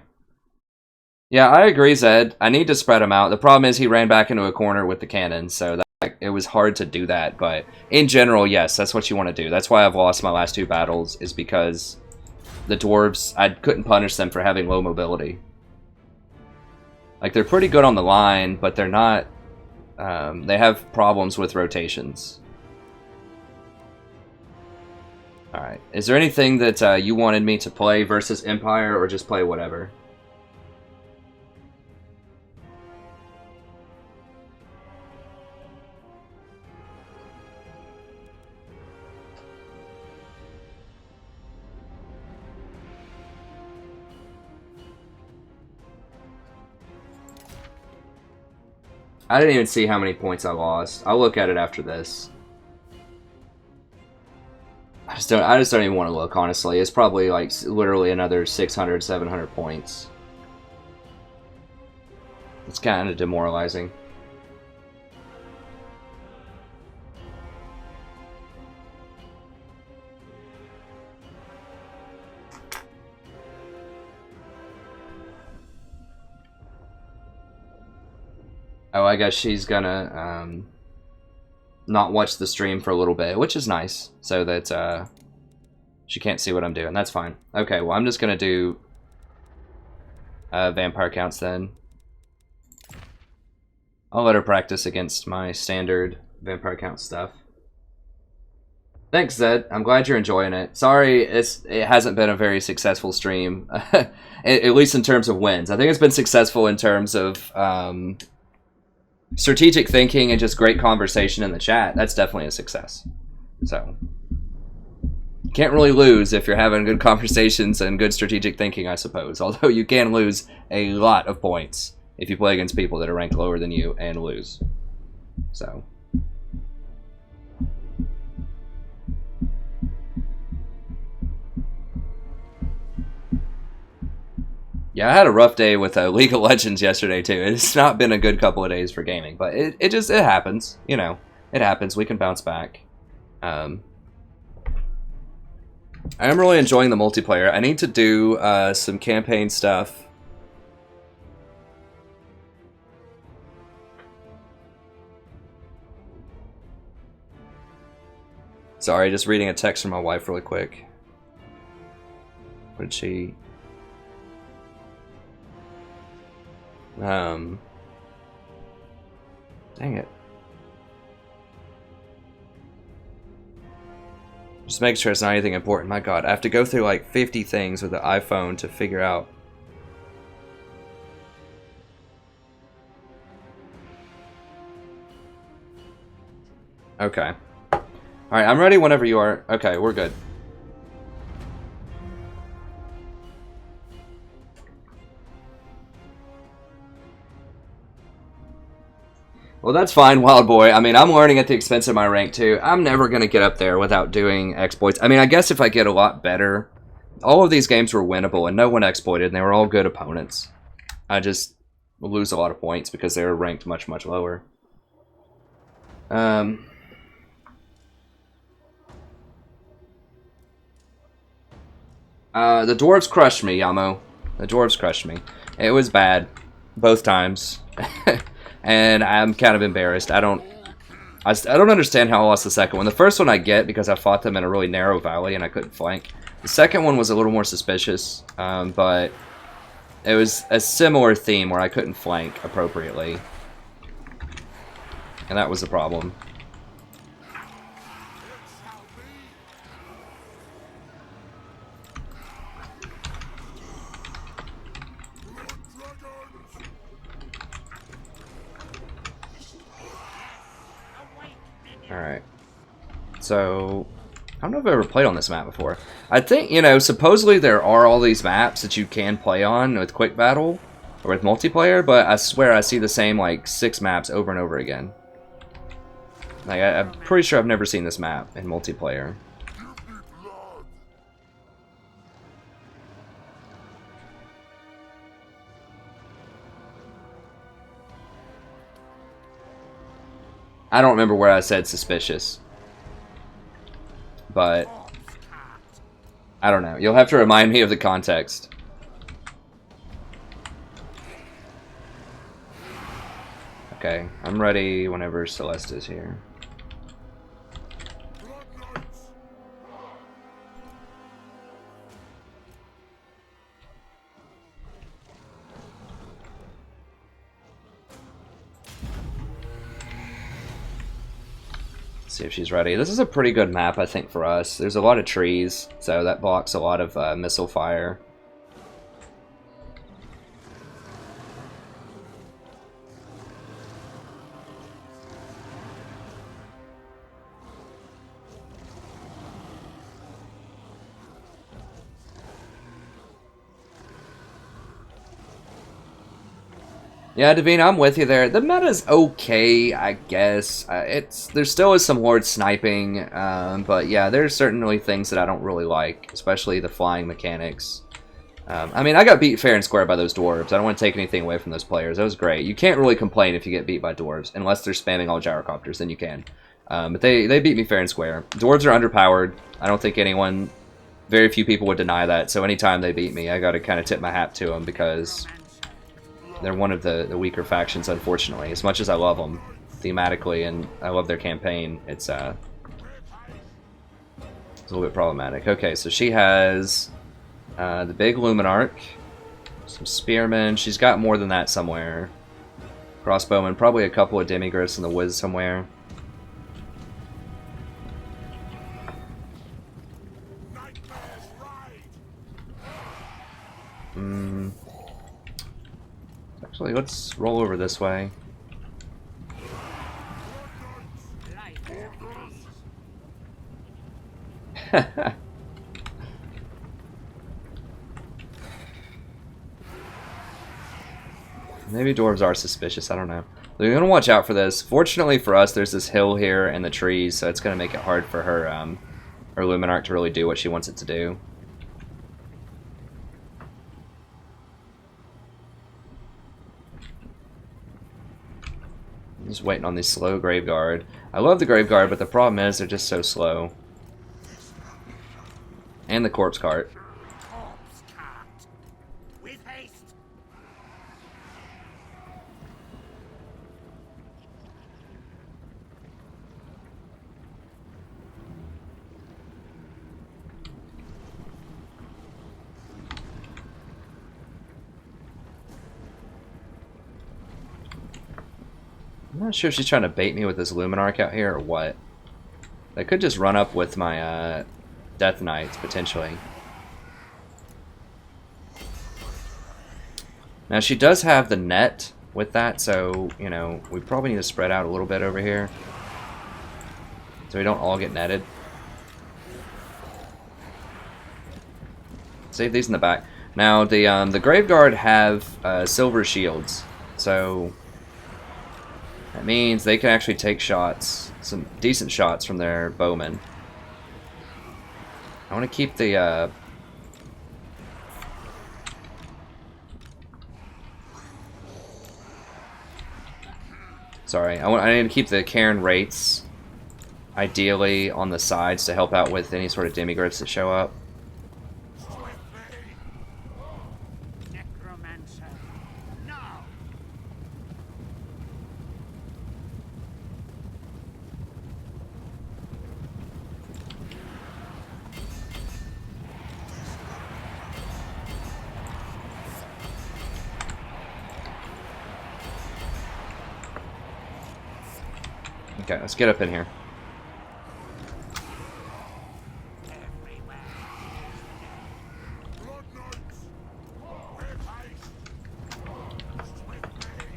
Yeah, I agree, Zed. I need to spread him out. The problem is he ran back into a corner with the cannon, so it was hard to do that. But in general, yes, that's what you want to do. That's why I've lost my last 2 battles, is because the dwarves, I couldn't punish them for having low mobility. Like, they're pretty good on the line, but they're not... they have problems with rotations. Alright. Is there anything that you wanted me to play versus Empire, or just play whatever? I didn't even see how many points I lost. I'll look at it after this. I just don't even want to look, honestly. It's probably like literally another 600, 700 points. It's kind of demoralizing. Oh, I guess she's gonna not watch the stream for a little bit, which is nice, so that she can't see what I'm doing. That's fine. Okay, well, I'm just gonna do vampire counts then. I'll let her practice against my standard vampire count stuff. Thanks, Zed. I'm glad you're enjoying it. Sorry, it hasn't been a very successful stream, at least in terms of wins. I think it's been successful in terms of strategic thinking and just great conversation in the chat. That's definitely a success. So, you can't really lose if you're having good conversations and good strategic thinking, I suppose. Although you can lose a lot of points if you play against people that are ranked lower than you and lose. So... Yeah, I had a rough day with League of Legends yesterday, too. It's not been a good couple of days for gaming, but it happens. You know, it happens. We can bounce back. I am really enjoying the multiplayer. I need to do some campaign stuff. Sorry, just reading a text from my wife really quick. What did she... Dang it. Just make sure it's not anything important. My god, I have to go through like 50 things with the iPhone to figure out. Okay. Alright, I'm ready whenever you are. Okay, we're good. Well, that's fine, Wild Boy. I mean, I'm learning at the expense of my rank, too. I'm never going to get up there without doing exploits. I mean, I guess if I get a lot better... All of these games were winnable, and no one exploited, and they were all good opponents. I just lose a lot of points because they were ranked much, much lower. The dwarves crushed me, Yamo. The dwarves crushed me. It was bad. Both times. And I'm kind of embarrassed. I don't understand how I lost the second one. The first one I get because I fought them in a really narrow valley and I couldn't flank. The second one was a little more suspicious, but it was a similar theme where I couldn't flank appropriately. And that was the problem. Alright. So, I don't know if I've ever played on this map before. I think, you know, supposedly there are all these maps that you can play on with Quick Battle or with multiplayer, but I swear I see the same, like, 6 maps over and over again. Like, I'm pretty sure I've never seen this map in multiplayer. I don't remember where I said suspicious. But I don't know. You'll have to remind me of the context. Okay, I'm ready whenever Celeste is here. See if she's ready. This is a pretty good map, I think, for us. There's a lot of trees, so that blocks a lot of missile fire. Yeah, Davina, I'm with you there. The meta's okay, I guess. There still is some horde sniping, but yeah, there's certainly things that I don't really like, especially the flying mechanics. I mean, I got beat fair and square by those dwarves. I don't want to take anything away from those players. That was great. You can't really complain if you get beat by dwarves, unless they're spamming all gyrocopters, then you can. But they beat me fair and square. Dwarves are underpowered. I don't think very few people would deny that, so anytime they beat me, I gotta kind of tip my hat to them, because they're one of the weaker factions, unfortunately. As much as I love them thematically and I love their campaign, it's a little bit problematic. Okay, so she has the big Luminarch, some spearmen. She's got more than that somewhere. Crossbowmen, probably a couple of demigriffs in the woods somewhere. Actually, let's roll over this way. Maybe dwarves are suspicious, I don't know. We're going to watch out for this. Fortunately for us, there's this hill here and the trees, so it's going to make it hard for her Luminarch to really do what she wants it to do. I'm just waiting on this slow Graveguard. I love the Graveguard, but the problem is they're just so slow. And the corpse cart. Corpse cart. With haste. I'm not sure if she's trying to bait me with this Luminarch out here or what. I could just run up with my Death Knights, potentially. Now, she does have the net with that, so, you know, we probably need to spread out a little bit over here. So we don't all get netted. Save these in the back. Now, the Grave Guard have silver shields, so that means they can actually take shots, some decent shots from their bowmen. I want to keep the sorry, I need to keep the Cairn Wraiths ideally on the sides to help out with any sort of demigrifts that show up. Necromancer. Now. Okay, let's get up in here.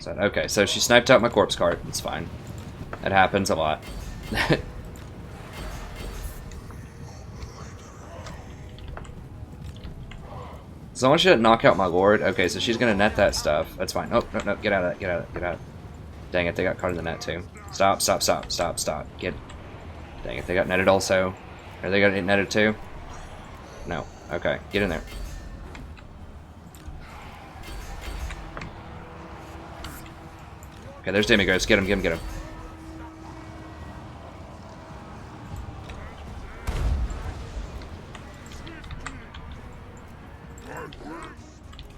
Okay, so she sniped out my corpse cart. It's fine. It happens a lot. As long as she doesn't knock out my lord. Okay, so she's gonna net that stuff. That's fine. Oh, no, no, get out of that, get out of that, get out. Dang it, they got caught in the net too. Stop, stop, stop, stop, stop. Get. Dang it, they got netted also. Are they gonna get netted too? No. Okay, get in there. Okay, there's demigods. Get him, get him, get him.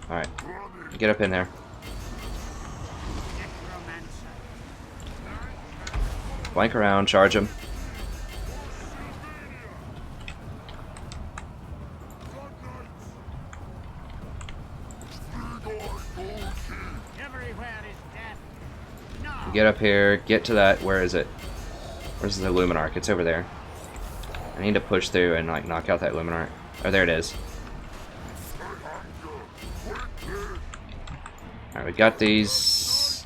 Alright. Get up in there. Flank around, charge him. Get up here, get to that, where is it? Where's the Luminarch? It's over there. I need to push through and like knock out that Luminarch. Oh, there it is. Alright, we got these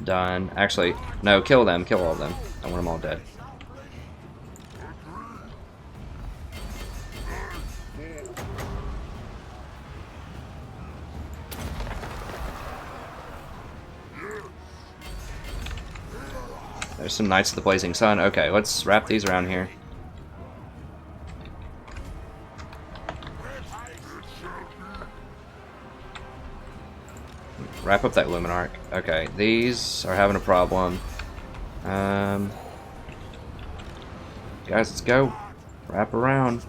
done. Actually, no, kill them, kill all of them. I want them all dead. There's some Knights of the Blazing Sun. Okay, let's wrap these around here. Wrap up that Luminarch. Okay, these are having a problem. Guys, let's go. Wrap around.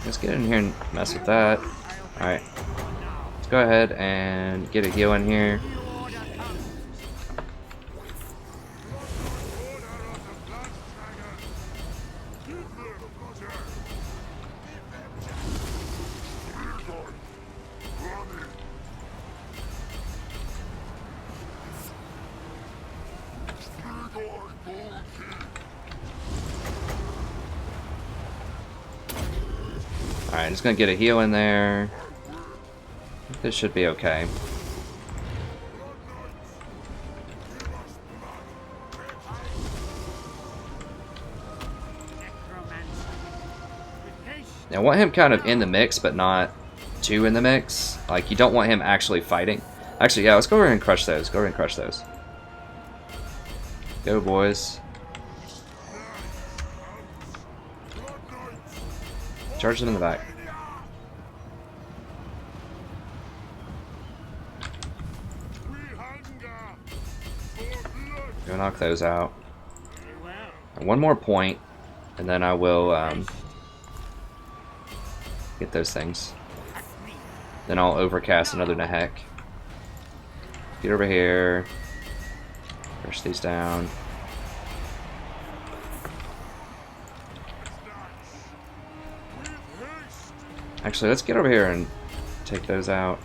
Let's get in here and mess with that. Alright. Let's go ahead and get a heal in here. Alright, just gonna get a heal in there. This should be okay. Now, I want him kind of in the mix, but not too in the mix. Like, you don't want him actually fighting. Actually, yeah, let's go over and crush those. Go over and crush those. Go, boys. Charge them in the back. Go Go knock those out. And one more point, and then I will get those things. Then I'll overcast another Nahek. Get over here. Push these down. Actually, let's get over here and take those out.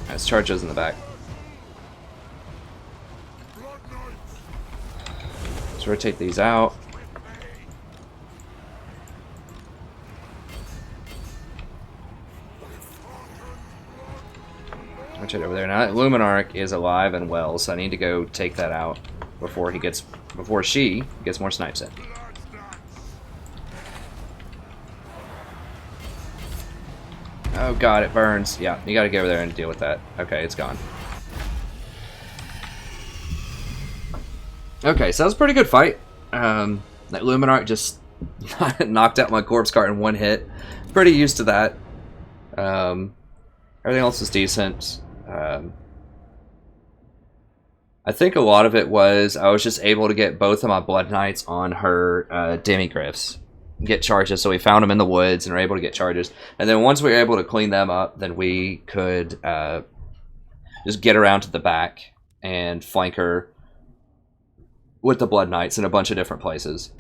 Let's charge those in the back. Let's rotate these out. Rotate over there. Now Luminarch is alive and well, so I need to go take that out before she gets more snipes in. Oh god, it burns. Yeah, you gotta get over there and deal with that. Okay, it's gone. Okay, so that was a pretty good fight. That Luminarch just knocked out my corpse cart in one hit. Pretty used to that. Everything else was decent. I think a lot of it was I was just able to get both of my Blood Knights on her demigryphs. Get charges, so we found them in the woods and were able to get charges. And then once we were able to clean them up, then we could just get around to the back and flank her with the Blood Knights in a bunch of different places.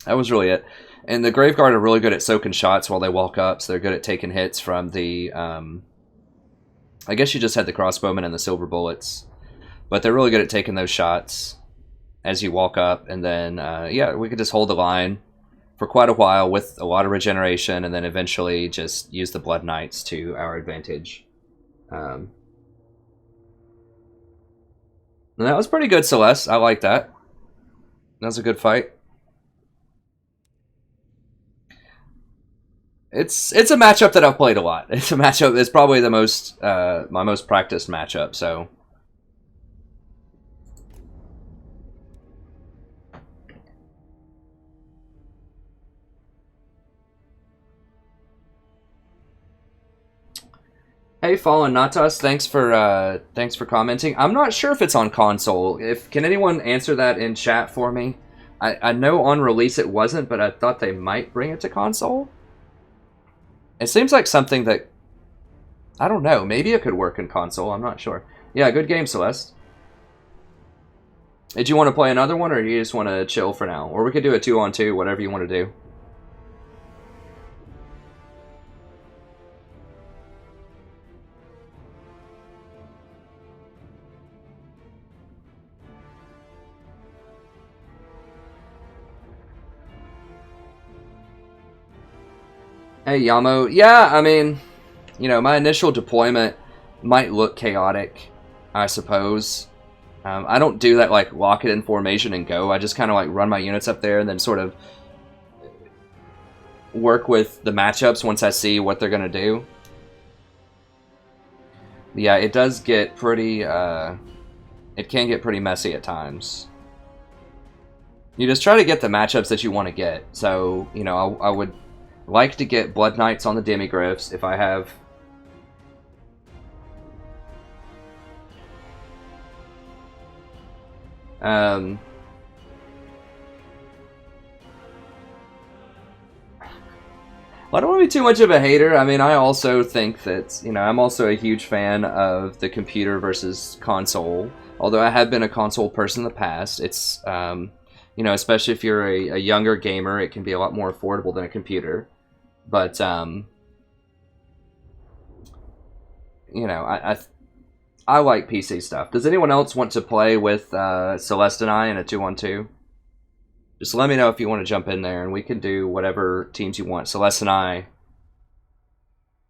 That was really it. And the Graveguard are really good at soaking shots while they walk up, so they're good at taking hits from the... I guess you just had the crossbowmen and the silver bullets. But they're really good at taking those shots as you walk up, and then, yeah, we could just hold the line for quite a while with a lot of regeneration, and then eventually just use the Blood Knights to our advantage. And that was pretty good, Celeste. I like that. That was a good fight. It's a matchup that I've played a lot. It's a matchup. It's probably the most my most practiced matchup. So. Hey, Fallen Natas, thanks for commenting. I'm not sure if it's on console. Can anyone answer that in chat for me? I know on release it wasn't, but I thought they might bring it to console. It seems like something that I don't know. Maybe it could work in console. I'm not sure. Yeah, good game, Celeste. Did you want to play another one, or do you just want to chill for now? Or we could do a 2-on-2, whatever you want to do. Hey, Yamo. Yeah, I mean, you know, my initial deployment might look chaotic, I suppose. I don't do that, like, lock it in formation and go. I just kind of, like, run my units up there and then sort of work with the matchups once I see what they're going to do. Yeah, it does get pretty, it can get pretty messy at times. You just try to get the matchups that you want to get. So, you know, I would like to get Blood Knights on the demigryphs if I have... I don't want to be too much of a hater. I mean, I also think that, you know, I'm also a huge fan of the computer versus console. Although I have been a console person in the past. It's, you know, especially if you're a younger gamer, it can be a lot more affordable than a computer. But, you know, I like PC stuff. Does anyone else want to play with Celeste and I in a 2-on-2? Just let me know if you want to jump in there, and we can do whatever teams you want. Celeste and I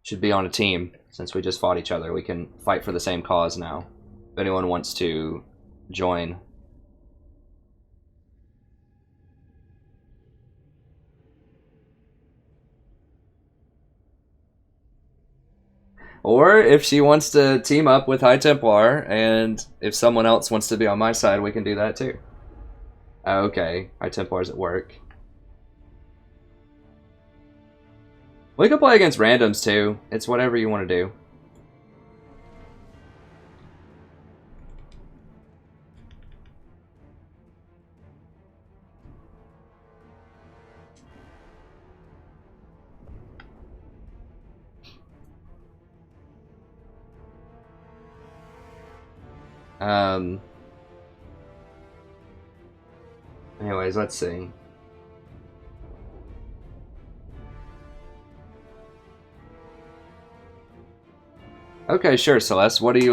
should be on a team, since we just fought each other. We can fight for the same cause now, if anyone wants to join. Or if she wants to team up with High Templar, and if someone else wants to be on my side, we can do that too. Okay, High Templar's at work. We can play against randoms too. It's whatever you want to do. Anyways, let's see. Okay, sure, Celeste. What do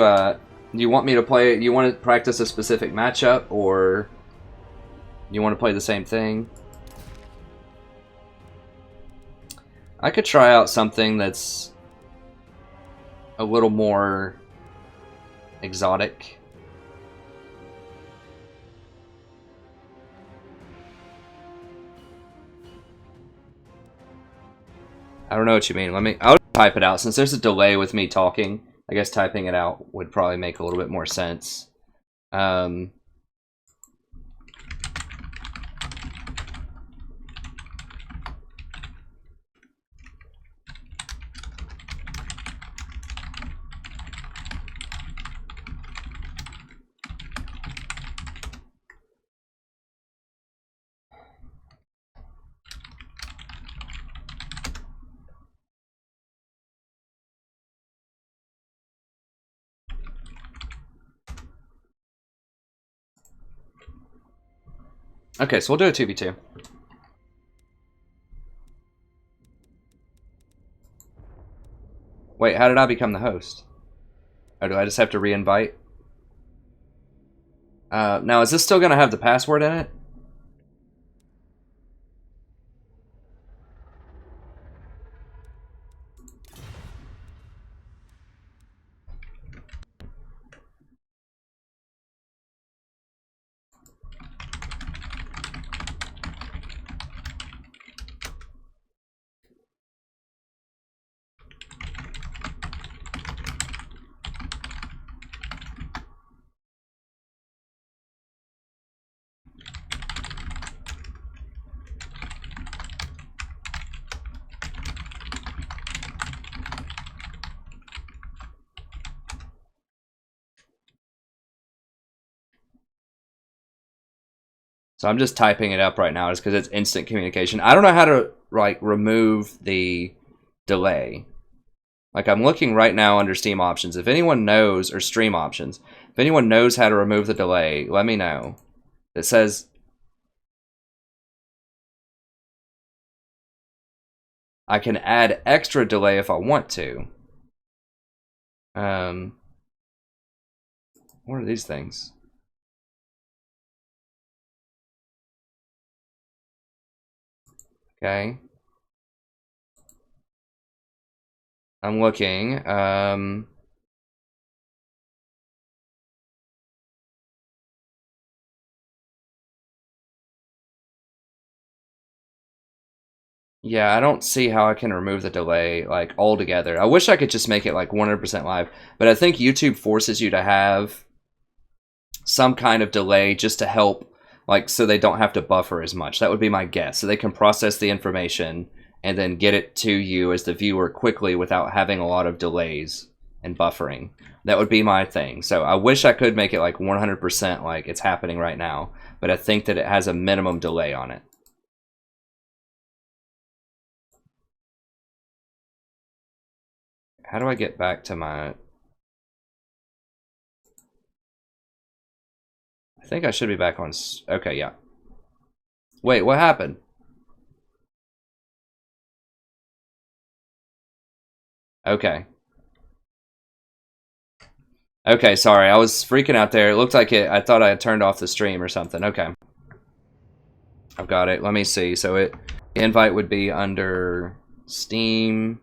you want me to play? You want to practice a specific matchup, or you want to play the same thing? I could try out something that's a little more exotic. I don't know what you mean. I'll type it out. Since there's a delay with me talking, I guess typing it out would probably make a little bit more sense. Okay, so we'll do a 2v2. Wait, how did I become the host? Oh, do I just have to re-invite? Now, is this still going to have the password in it? So I'm just typing it up right now just because it's instant communication. I don't know how to like remove the delay. Like I'm looking right now under Steam options. If anyone knows, or stream options, if anyone knows how to remove the delay, let me know. It says I can add extra delay if I want to. What are these things? Okay. I'm looking. Yeah, I don't see how I can remove the delay like altogether. I wish I could just make it like 100% live, but I think YouTube forces you to have some kind of delay just to help, like, so they don't have to buffer as much. That would be my guess. So they can process the information and then get it to you as the viewer quickly without having a lot of delays and buffering. That would be my thing. So I wish I could make it like 100% like it's happening right now, but I think that it has a minimum delay on it. How do I get back to my... I think I should be back on... Okay, yeah. Wait, what happened? Okay. Okay, sorry. I was freaking out there. It looked like it... I thought I had turned off the stream or something. Okay. I've got it. Let me see. So the invite would be under Steam.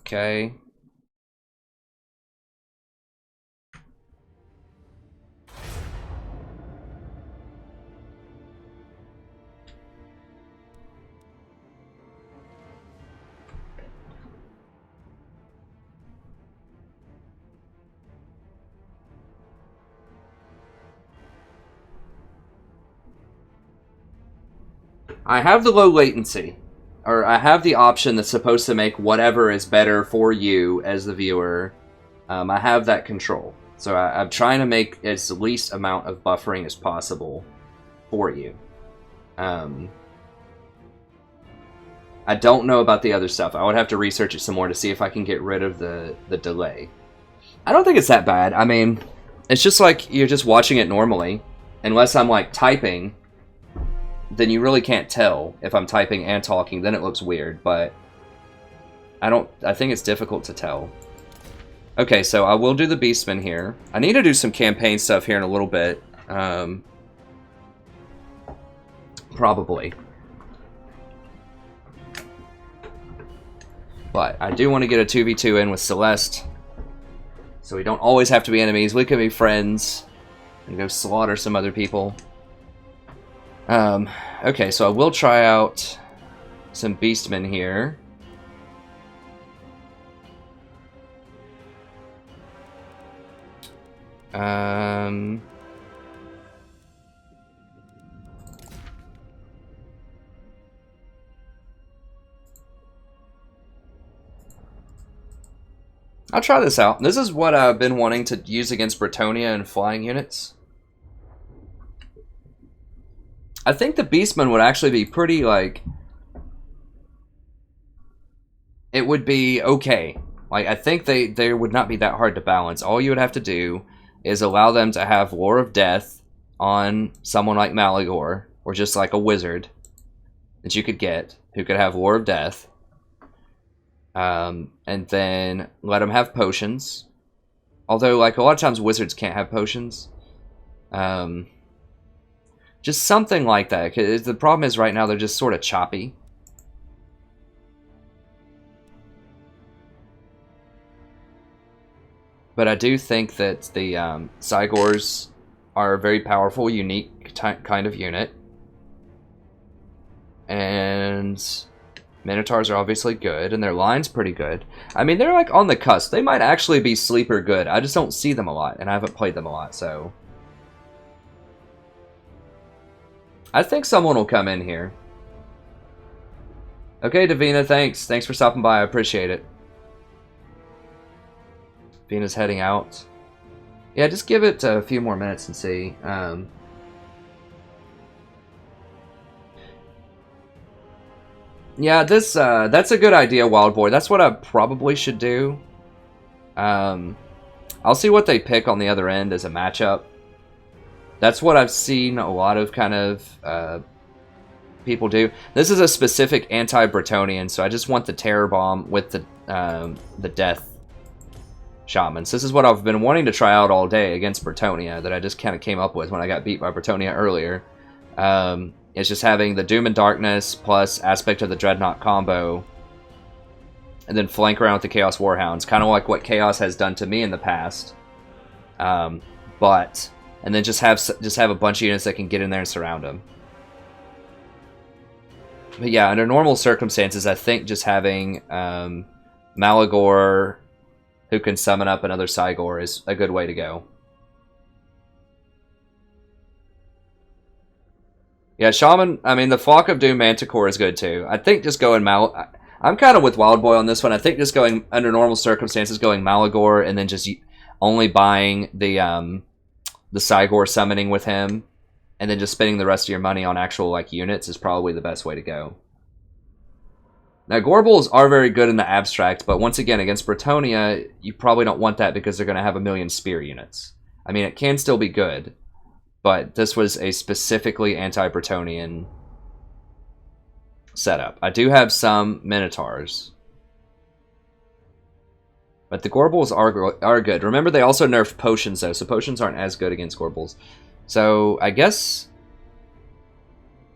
Okay. I have the low latency. Or I have the option that's supposed to make whatever is better for you as the viewer. I have that control. So I'm trying to make as least amount of buffering as possible for you. I don't know about the other stuff. I would have to research it some more to see if I can get rid of the delay. I don't think it's that bad. I mean, it's just like you're just watching it normally. Unless I'm like typing, then you really can't tell if I'm typing and talking. Then it looks weird, but I think it's difficult to tell. Okay, so I will do the Beastman here. I need to do some campaign stuff here in a little bit. Probably. But I do want to get a 2v2 in with Celeste. So we don't always have to be enemies. We can be friends and go slaughter some other people. Okay, so I will try out some Beastmen here. I'll try this out. This is what I've been wanting to use against Bretonia and flying units. I think the Beastman would actually be pretty, like... It would be okay. Like, I think they would not be that hard to balance. All you would have to do is allow them to have Lore of Death on someone like Malagor, or just like a wizard that you could get, who could have Lore of Death. And then let them have potions. Although, like, a lot of times wizards can't have potions. Just something like that. 'Cause the problem is right now they're just sort of choppy. But I do think that the Cygors are a very powerful, unique kind of unit. And Minotaurs are obviously good, and their line's pretty good. I mean, they're like on the cusp. They might actually be sleeper good. I just don't see them a lot, and I haven't played them a lot, so... I think someone will come in here. Okay, Davina, thanks. Thanks for stopping by. I appreciate it. Davina's heading out. Yeah, just give it a few more minutes and see. Yeah, that's a good idea, Wild Boy. That's what I probably should do. I'll see what they pick on the other end as a matchup. That's what I've seen a lot of kind of people do. This is a specific anti-Bretonian, so I just want the Terror Bomb with the Death Shamans. This is what I've been wanting to try out all day against Bretonia that I just kind of came up with when I got beat by Bretonia earlier. It's just having the Doom and Darkness plus Aspect of the Dreadnought combo, and then flank around with the Chaos Warhounds, kind of like what Chaos has done to me in the past. And then just have a bunch of units that can get in there and surround them. But yeah, under normal circumstances, I think just having Malagor, who can summon up another Cygor, is a good way to go. Yeah, Shaman, I mean, the Flock of Doom Manticore is good too. I think just going I'm kind of with Wild Boy on this one. I think just going, under normal circumstances, going Malagor and then just only buying the Cygor summoning with him, and then just spending the rest of your money on actual like units is probably the best way to go. Now, Gorbals are very good in the abstract, but once again, against Bretonia, you probably don't want that because they're going to have a million spear units. I mean, it can still be good, but this was a specifically anti-Bretonian setup. I do have some Minotaurs, but the Gorbals are good. Remember, they also nerfed potions, though, so potions aren't as good against Gorbals. So, I guess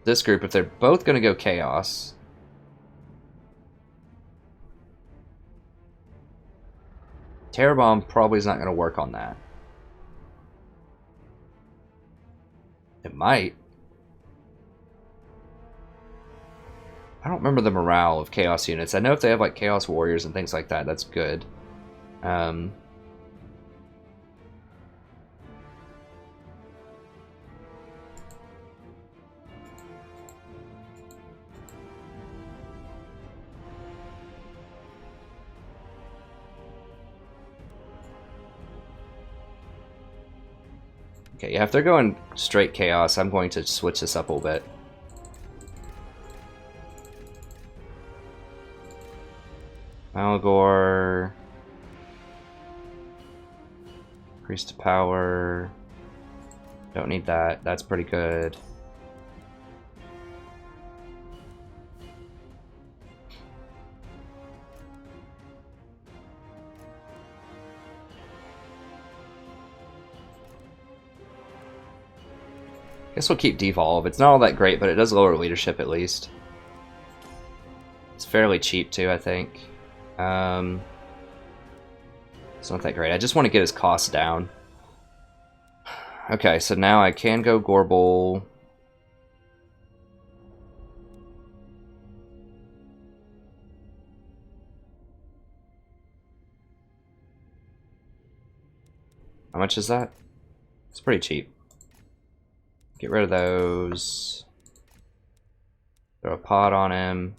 this group, if they're both going to go Chaos... Terror Bomb probably is not going to work on that. It might. I don't remember the morale of Chaos units. I know if they have like Chaos Warriors and things like that, that's good. Okay, yeah, if they're going straight chaos, I'm going to switch this up a little bit. Malagor. Increase to power. Don't need that. That's pretty good. Guess we'll keep devolve. It's not all that great, but it does lower leadership at least. It's fairly cheap too, I think. It's not that great. I just want to get his costs down. Okay, so now I can go Gorbel. How much is that? It's pretty cheap. Get rid of those. Throw a pod on him.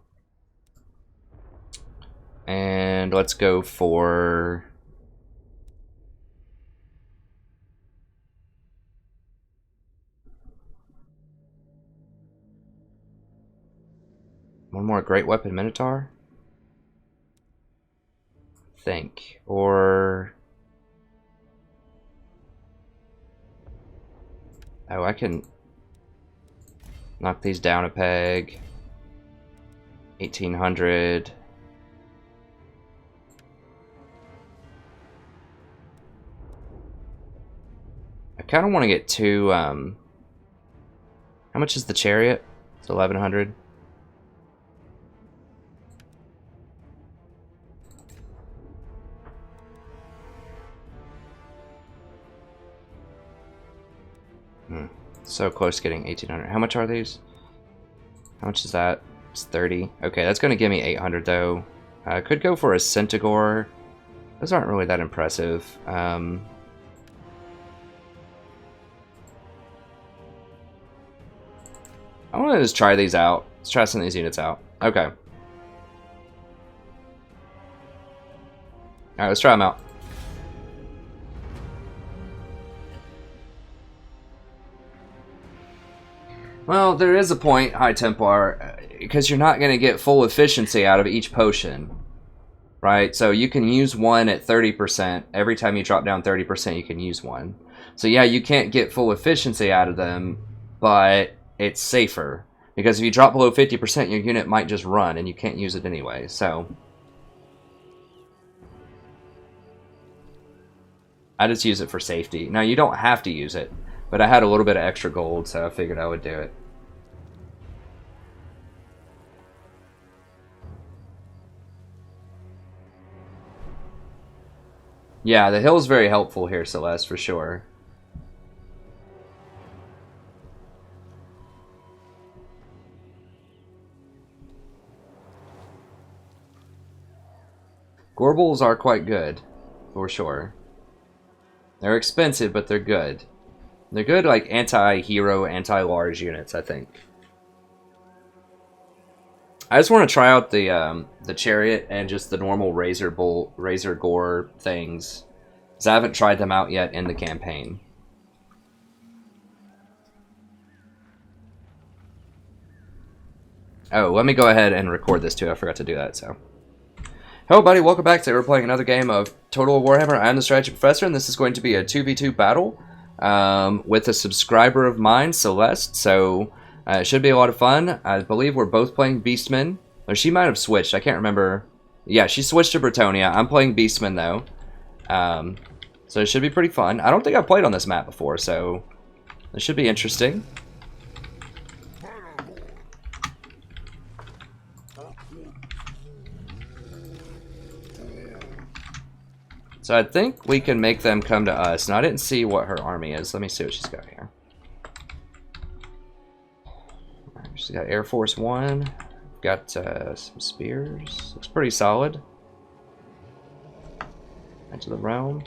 And let's go for... one more Great Weapon Minotaur? Think. Or... oh, I can knock these down a peg. 1800. I kind of want to get two, how much is the chariot? It's 1100. So close to getting 1800. How much are these? How much is that? It's 30. Okay, that's going to give me 800 though. I could go for a Centaur. Those aren't really that impressive. I want to just try these out. Let's try some of these units out. Okay. Alright, let's try them out. Well, there is a point, High Templar, because you're not going to get full efficiency out of each potion, right? So you can use one at 30%. Every time you drop down 30%, you can use one. So yeah, you can't get full efficiency out of them, but it's safer. Because if you drop below 50%, your unit might just run, and you can't use it anyway, so... I just use it for safety. Now, you don't have to use it, but I had a little bit of extra gold, so I figured I would do it. Yeah, the hill's very helpful here, Celeste, for sure. Gorbels are quite good, for sure. They're expensive, but they're good. They're good, like, anti-hero, anti-large units, I think. I just want to try out the chariot and just the normal razor gore things, because I haven't tried them out yet in the campaign. Oh, let me go ahead and record this too. I forgot to do that, so. Hello, buddy. Welcome back. Today we're playing another game of Total Warhammer. I'm the Strategy Professor, and this is going to be a 2v2 battle with a subscriber of mine, Celeste. So it should be a lot of fun. I believe we're both playing Beastmen. Or she might have switched. I can't remember. Yeah, she switched to Bretonia. I'm playing Beastmen, though. So it should be pretty fun. I don't think I've played on this map before, so it should be interesting. So I think we can make them come to us. Now, I didn't see what her army is. Let me see what she's got here. She's got Air Force One. Got some spears. Looks pretty solid. Edge of the Realm.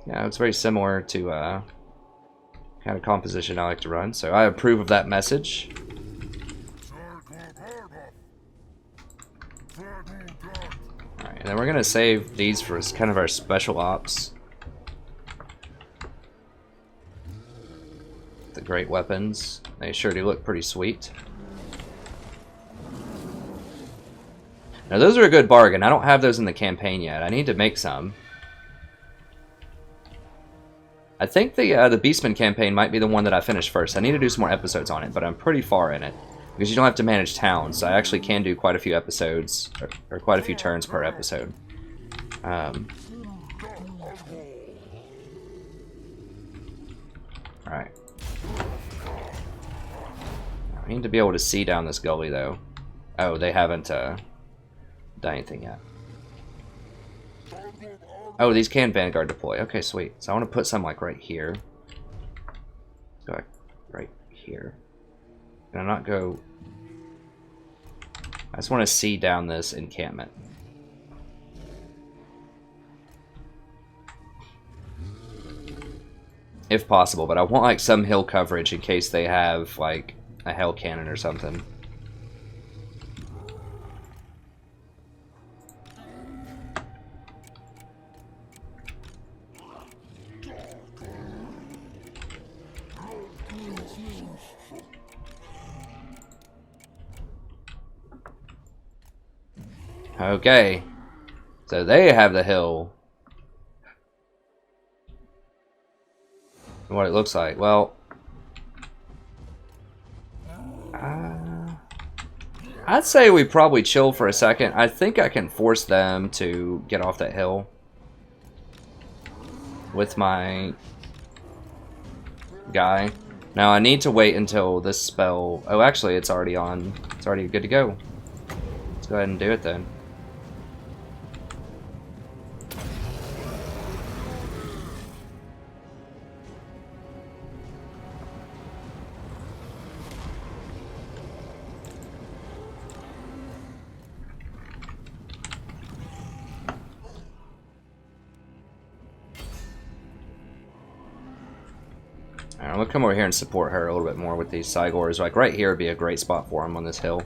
Yeah, it's very similar to kind of composition I like to run. So I approve of that message. And then we're going to save these for kind of our special ops. great weapons. They sure do look pretty sweet. Now those are a good bargain. I don't have those in the campaign yet. I need to make some. I think the Beastman campaign might be the one that I finish first. I need to do some more episodes on it, but I'm pretty far in it. Because you don't have to manage towns, so I actually can do quite a few episodes, or quite a few turns per episode. Alright. I need to be able to see down this gully, though. Oh, they haven't done anything yet. Oh, these can Vanguard deploy. Okay, sweet. So I want to put some, like, right here. Go like, right here. Can I not go... I just want to see down this encampment. If possible, but I want, like, some hill coverage in case they have, like, a hell cannon or something. Okay, so they have the hill. What it looks like. Well, I'd say we probably chill for a second. I think I can force them to get off that hill with my guy. Now I need to wait until this spell... Oh, actually, it's already on. It's already good to go. Let's go ahead and do it then. I'm gonna come over here and support her a little bit more with these Cygors. Like right here would be a great spot for him on this hill.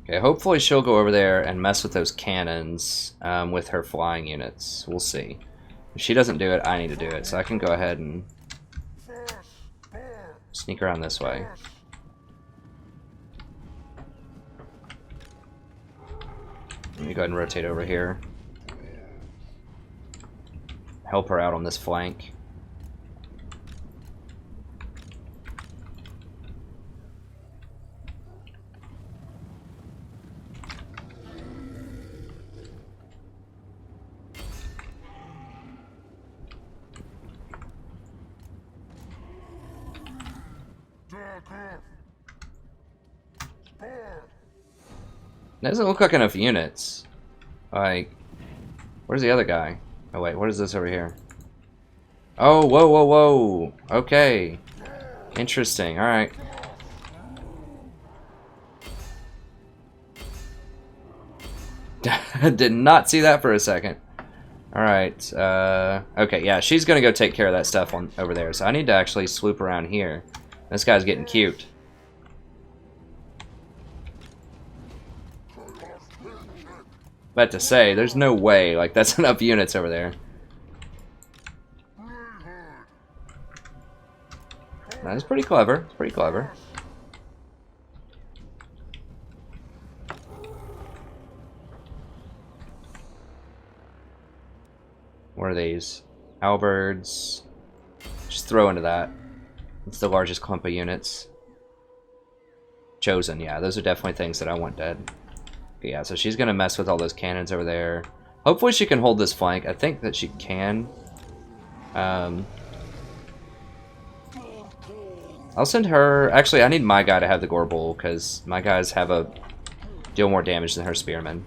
Okay, hopefully she'll go over there and mess with those cannons with her flying units. We'll see. If she doesn't do it, I need to do it. So I can go ahead and sneak around this way. Let me go ahead and rotate over here. Help her out on this flank. Doesn't look like enough units. Like, where's the other guy? Oh wait, what is this over here? Oh, whoa, whoa, whoa. Okay. Interesting, alright. Did not see that for a second. Alright, okay, yeah, she's gonna go take care of that stuff on over there, so I need to actually swoop around here. This guy's getting cute. But to say, there's no way, like, that's enough units over there. That's pretty clever. It's pretty clever. What are these? Halberds. Just throw into that. It's the largest clump of units. Chosen, yeah, those are definitely things that I want dead. Okay, yeah, so she's gonna mess with all those cannons over there. Hopefully she can hold this flank. I think that she can. I'll send her... Actually, I need my guy to have the Gorbel, because my guys deal more damage than her spearmen.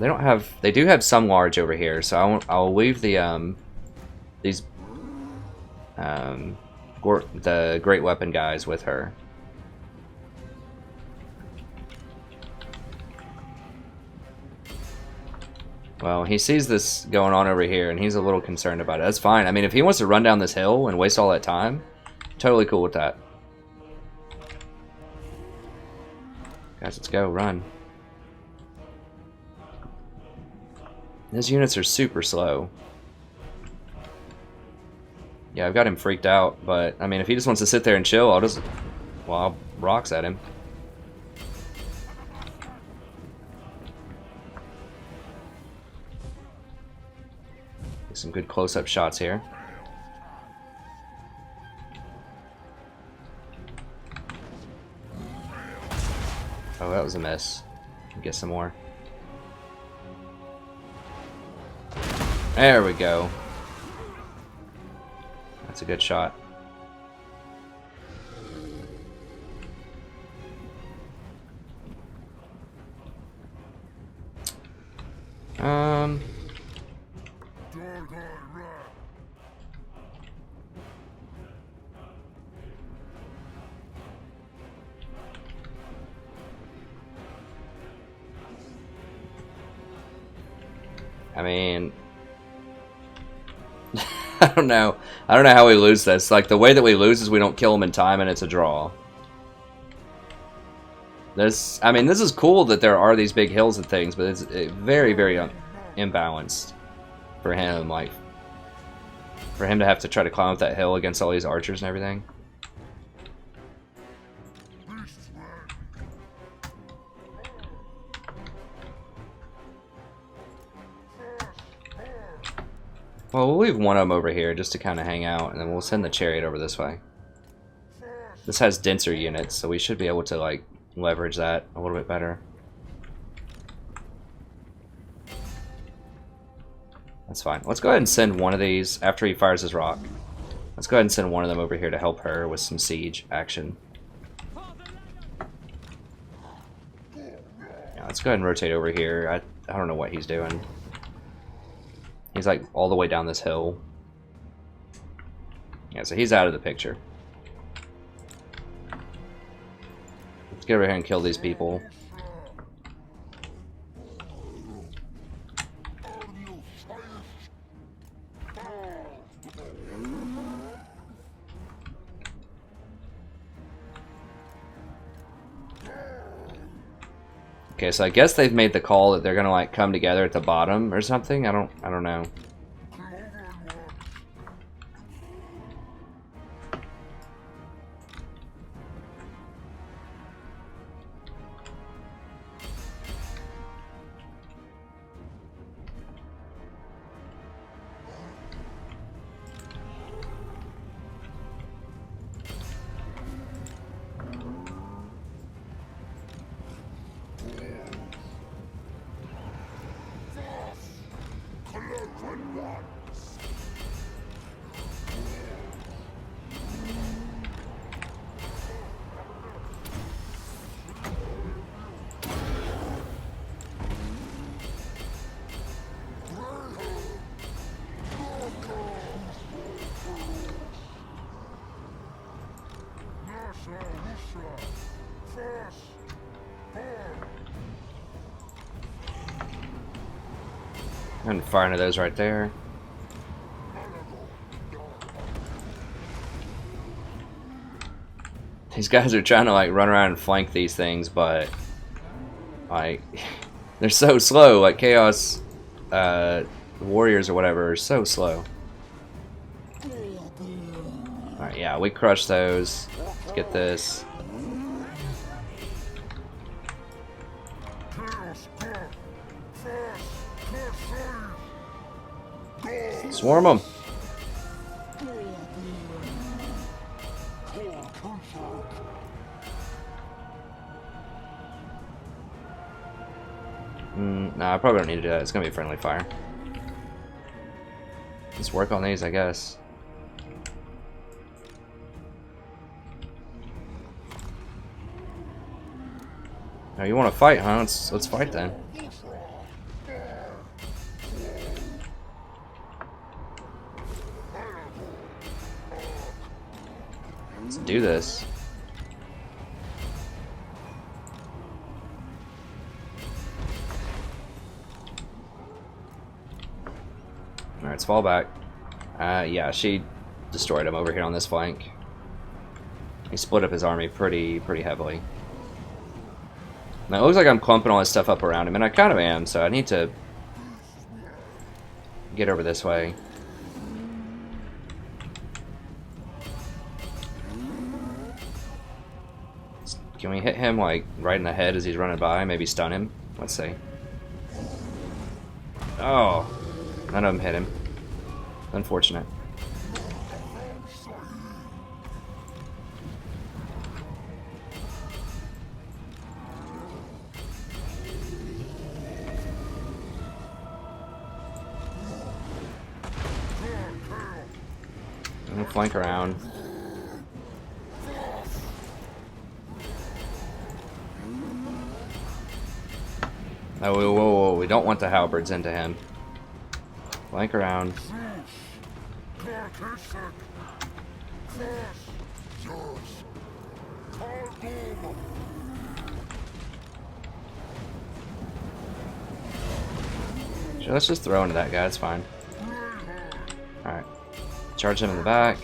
They don't have... They do have some large over here, so I'll leave the, the great weapon guys with her. Well, he sees this going on over here, and he's a little concerned about it. That's fine. I mean, if he wants to run down this hill and waste all that time, totally cool with that. Guys, let's go. Run. His units are super slow. Yeah, I've got him freaked out, but I mean, if he just wants to sit there and chill, I'll rocks at him. Get some good close-up shots here. Oh, that was a miss. Get some more. There we go. That's a good shot. I mean, I don't know. I don't know how we lose this. Like, the way that we lose is we don't kill them in time and it's a draw. I mean, this is cool that there are these big hills and things, but it's very, very imbalanced for him. Like, for him to have to try to climb up that hill against all these archers and everything. Well, we'll leave one of them over here just to kind of hang out, and then we'll send the chariot over this way. This has denser units, so we should be able to, like, leverage that a little bit better. That's fine. Let's go ahead and send one of these after he fires his rock. Let's go ahead and send one of them over here to help her with some siege action. Yeah, let's go ahead and rotate over here. I don't know what he's doing. He's like all the way down this hill. Yeah, so he's out of the picture. Let's get over here and kill these people. Okay, so I guess they've made the call that they're gonna like come together at the bottom or something. I don't know. And fire into those right there. These guys are trying to like run around and flank these things, but like they're so slow. Like Chaos Warriors or whatever are so slow. Alright, yeah, we crushed those. Let's get this. Swarm them. Nah, I probably don't need to do that. It's gonna be friendly fire. Let's work on these, I guess. Now you want to fight, huh? Let's fight then. Let's do this. Alright, let's fall back. Yeah, she destroyed him over here on this flank. He split up his army pretty heavily. Now, it looks like I'm clumping all this stuff up around him, and I kind of am, so I need to get over this way. Can we hit him, like, right in the head as he's running by? Maybe stun him? Let's see. Oh. None of them hit him. Unfortunate. I'm gonna flank around. Oh, whoa, whoa, whoa. We don't want the halberds into him. Flank around. Sure, let's just throw into that guy. It's fine. Alright. Charge him in the back.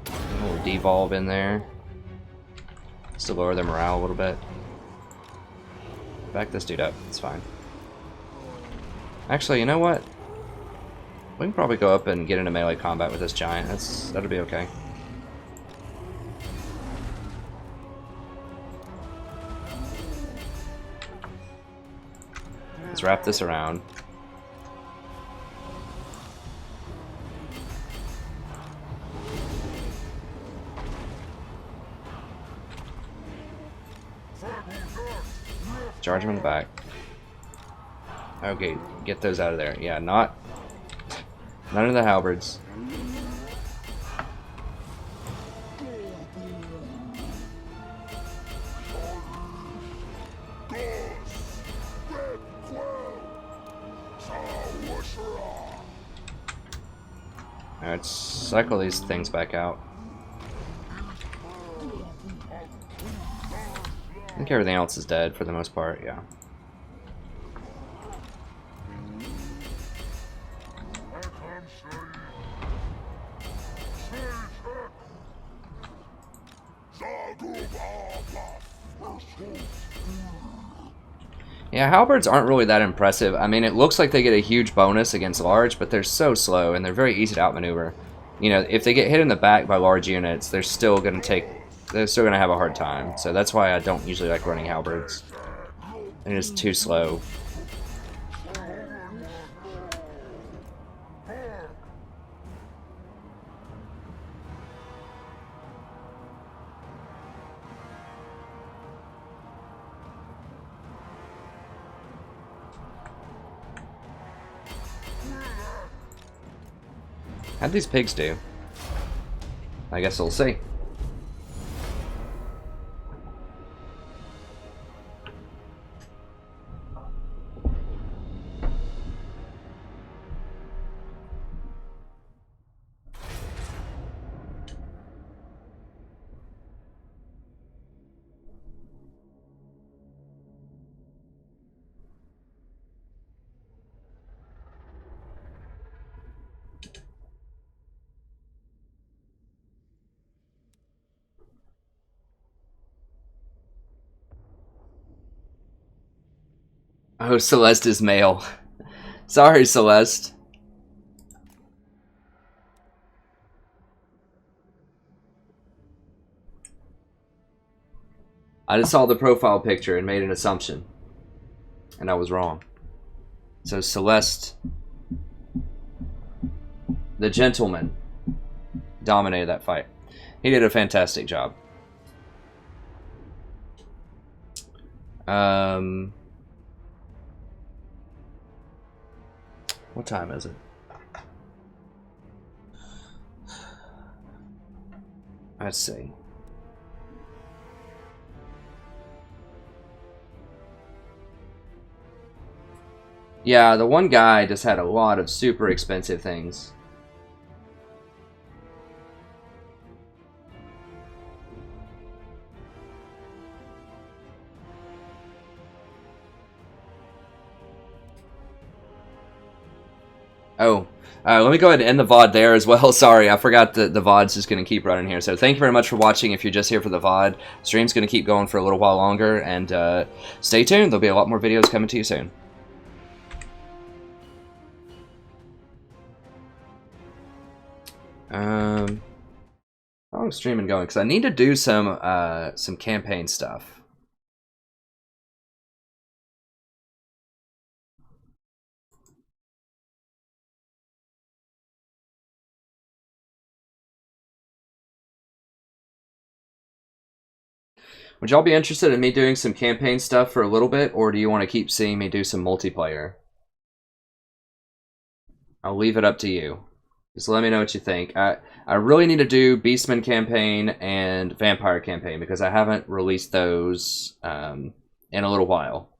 A little devolve in there. Just to lower their morale a little bit. Back this dude up. It's fine. Actually, you know what? We can probably go up and get into melee combat with this giant. That'll be okay. Let's wrap this around. Charge him in the back. Okay, get those out of there. Yeah, none of the halberds. Alright, cycle these things back out. I think everything else is dead for the most part, yeah. Yeah, halberds aren't really that impressive. I mean, it looks like they get a huge bonus against large, but they're so slow and they're very easy to outmaneuver. You know, if they get hit in the back by large units, they're still going to have a hard time. So that's why I don't usually like running halberds. They're just too slow. How'd these pigs do? I guess we'll see. Oh, Celeste is male. Sorry, Celeste. I just saw the profile picture and made an assumption. And I was wrong. So Celeste, the gentleman, dominated that fight. He did a fantastic job. What time is it? Let's see. Yeah, the one guy just had a lot of super expensive things. Oh, Let me go ahead and end the VOD there as well. Sorry, I forgot that the VOD's just going to keep running here. So thank you very much for watching. If you're just here for the VOD, stream's going to keep going for a little while longer. And stay tuned. There'll be a lot more videos coming to you soon. How long's streaming going? Because I need to do some campaign stuff. Would y'all be interested in me doing some campaign stuff for a little bit, or do you want to keep seeing me do some multiplayer? I'll leave it up to you. Just let me know what you think. I really need to do Beastman campaign and Vampire campaign because I haven't released those in a little while.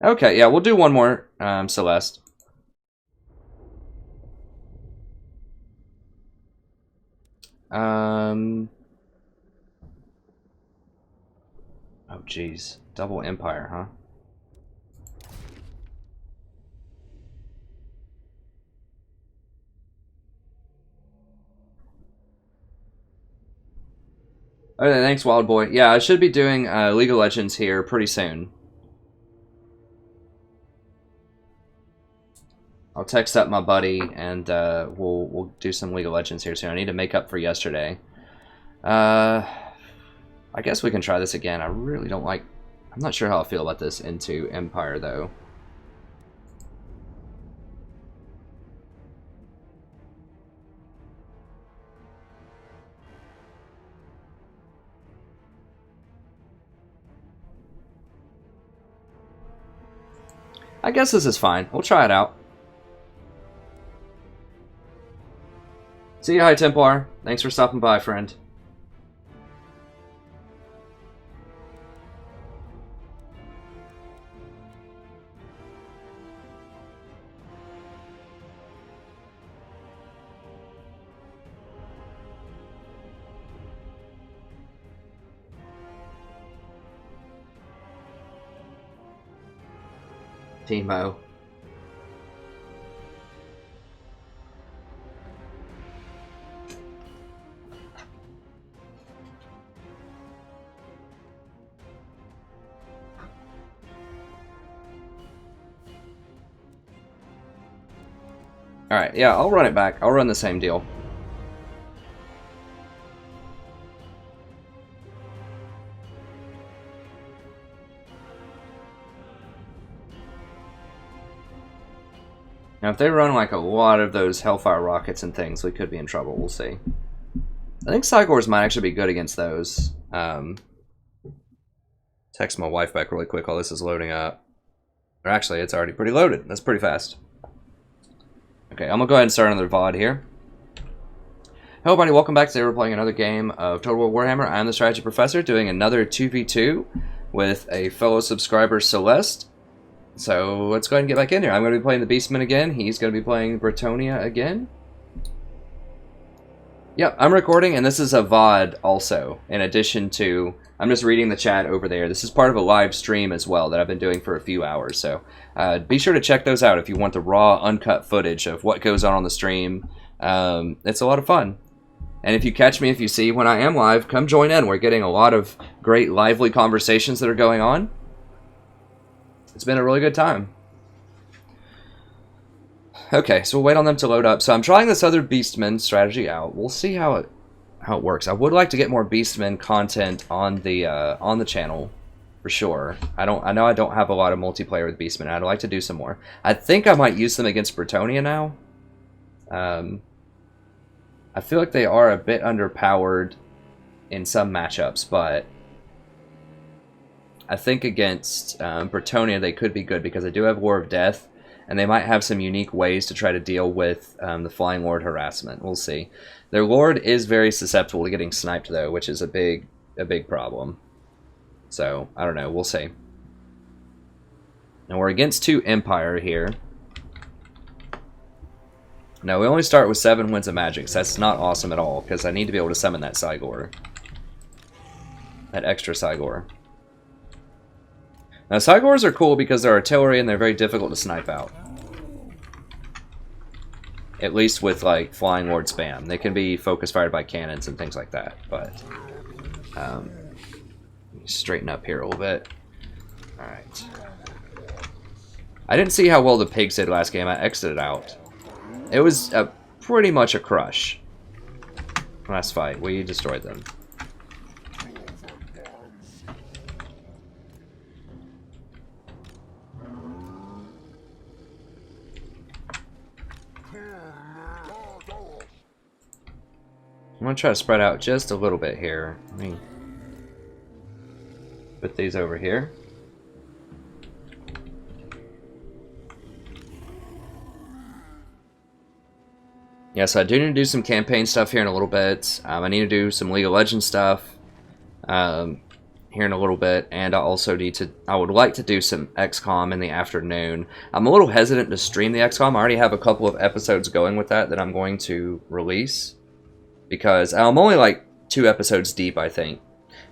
Okay, yeah, we'll do one more, Celeste. Oh, jeez. Double Empire, huh? Okay, thanks, Wild Boy. Yeah, I should be doing League of Legends here pretty soon. I'll text up my buddy, and we'll do some League of Legends here soon. I need to make up for yesterday. I guess we can try this again. I really don't like... I'm not sure how I feel about this into Empire, though. I guess this is fine. We'll try it out. See you, High Templar. Thanks for stopping by, friend. Timo. Alright, yeah, I'll run it back. I'll run the same deal. Now, if they run like a lot of those Hellfire rockets and things, we could be in trouble. We'll see. I think Cygors might actually be good against those. Text my wife back really quick while this is loading up. Or actually, it's already pretty loaded. That's pretty fast. Okay, I'm going to go ahead and start another VOD here. Hello everybody, welcome back. Today we're playing another game of Total War Warhammer. I'm the Strategy Professor, doing another 2v2 with a fellow subscriber, Celeste. So let's go ahead and get back in here. I'm going to be playing the Beastman again. He's going to be playing Bretonia again. Yep, I'm recording, and this is a VOD also, in addition to... I'm just reading the chat over there. This is part of a live stream as well that I've been doing for a few hours. So be sure to check those out if you want the raw, uncut footage of what goes on the stream. It's a lot of fun. And if you catch me, if you see when I am live, come join in. We're getting a lot of great, lively conversations that are going on. It's been a really good time. Okay, so we'll wait on them to load up. So I'm trying this other Beastman strategy out. We'll see how it works. I would like to get more Beastman content on the channel for sure. I know I don't have a lot of multiplayer with Beastman. I'd like to do some more. I think I might use them against Bretonia now. I feel like they are a bit underpowered in some matchups, but I think against Bretonia they could be good because they do have War of Death, and they might have some unique ways to try to deal with the Flying Lord harassment. We'll see. Their Lord is very susceptible to getting sniped, though, which is a big problem. So, I don't know. We'll see. Now, we're against 2 Empire here. Now, we only start with 7 Winds of Magic, so that's not awesome at all, because I need to be able to summon that Cygor. That extra Cygor. Now, Cygors are cool because they're artillery and they're very difficult to snipe out. At least with like Flying Lord spam. They can be focus fired by cannons and things like that, but straighten up here a little bit. Alright. I didn't see how well the pigs did last game. I exited out. It was pretty much a crush. Last fight, we destroyed them. I'm going to try to spread out just a little bit here. Let me put these over here. Yeah, so I do need to do some campaign stuff here in a little bit. I need to do some League of Legends stuff here in a little bit, and I also need to. I would like to do some Xcom in the afternoon. I'm a little hesitant to stream the Xcom. I already have a couple of episodes going with that I'm going to release because I'm only like 2 episodes deep, I think.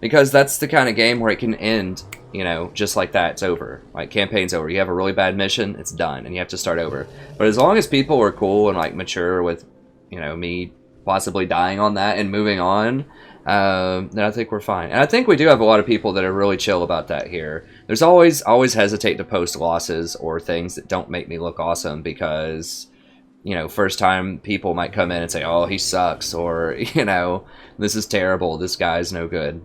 Because that's the kind of game where it can end, you know, just like that. It's over. Like, campaign's over. You have a really bad mission, it's done, and you have to start over. But as long as people are cool and, like, mature with, you know, me possibly dying on that and moving on, then I think we're fine. And I think we do have a lot of people that are really chill about that here. There's always hesitate to post losses or things that don't make me look awesome because, you know, first time people might come in and say, oh, he sucks, or, you know, this is terrible, this guy's no good.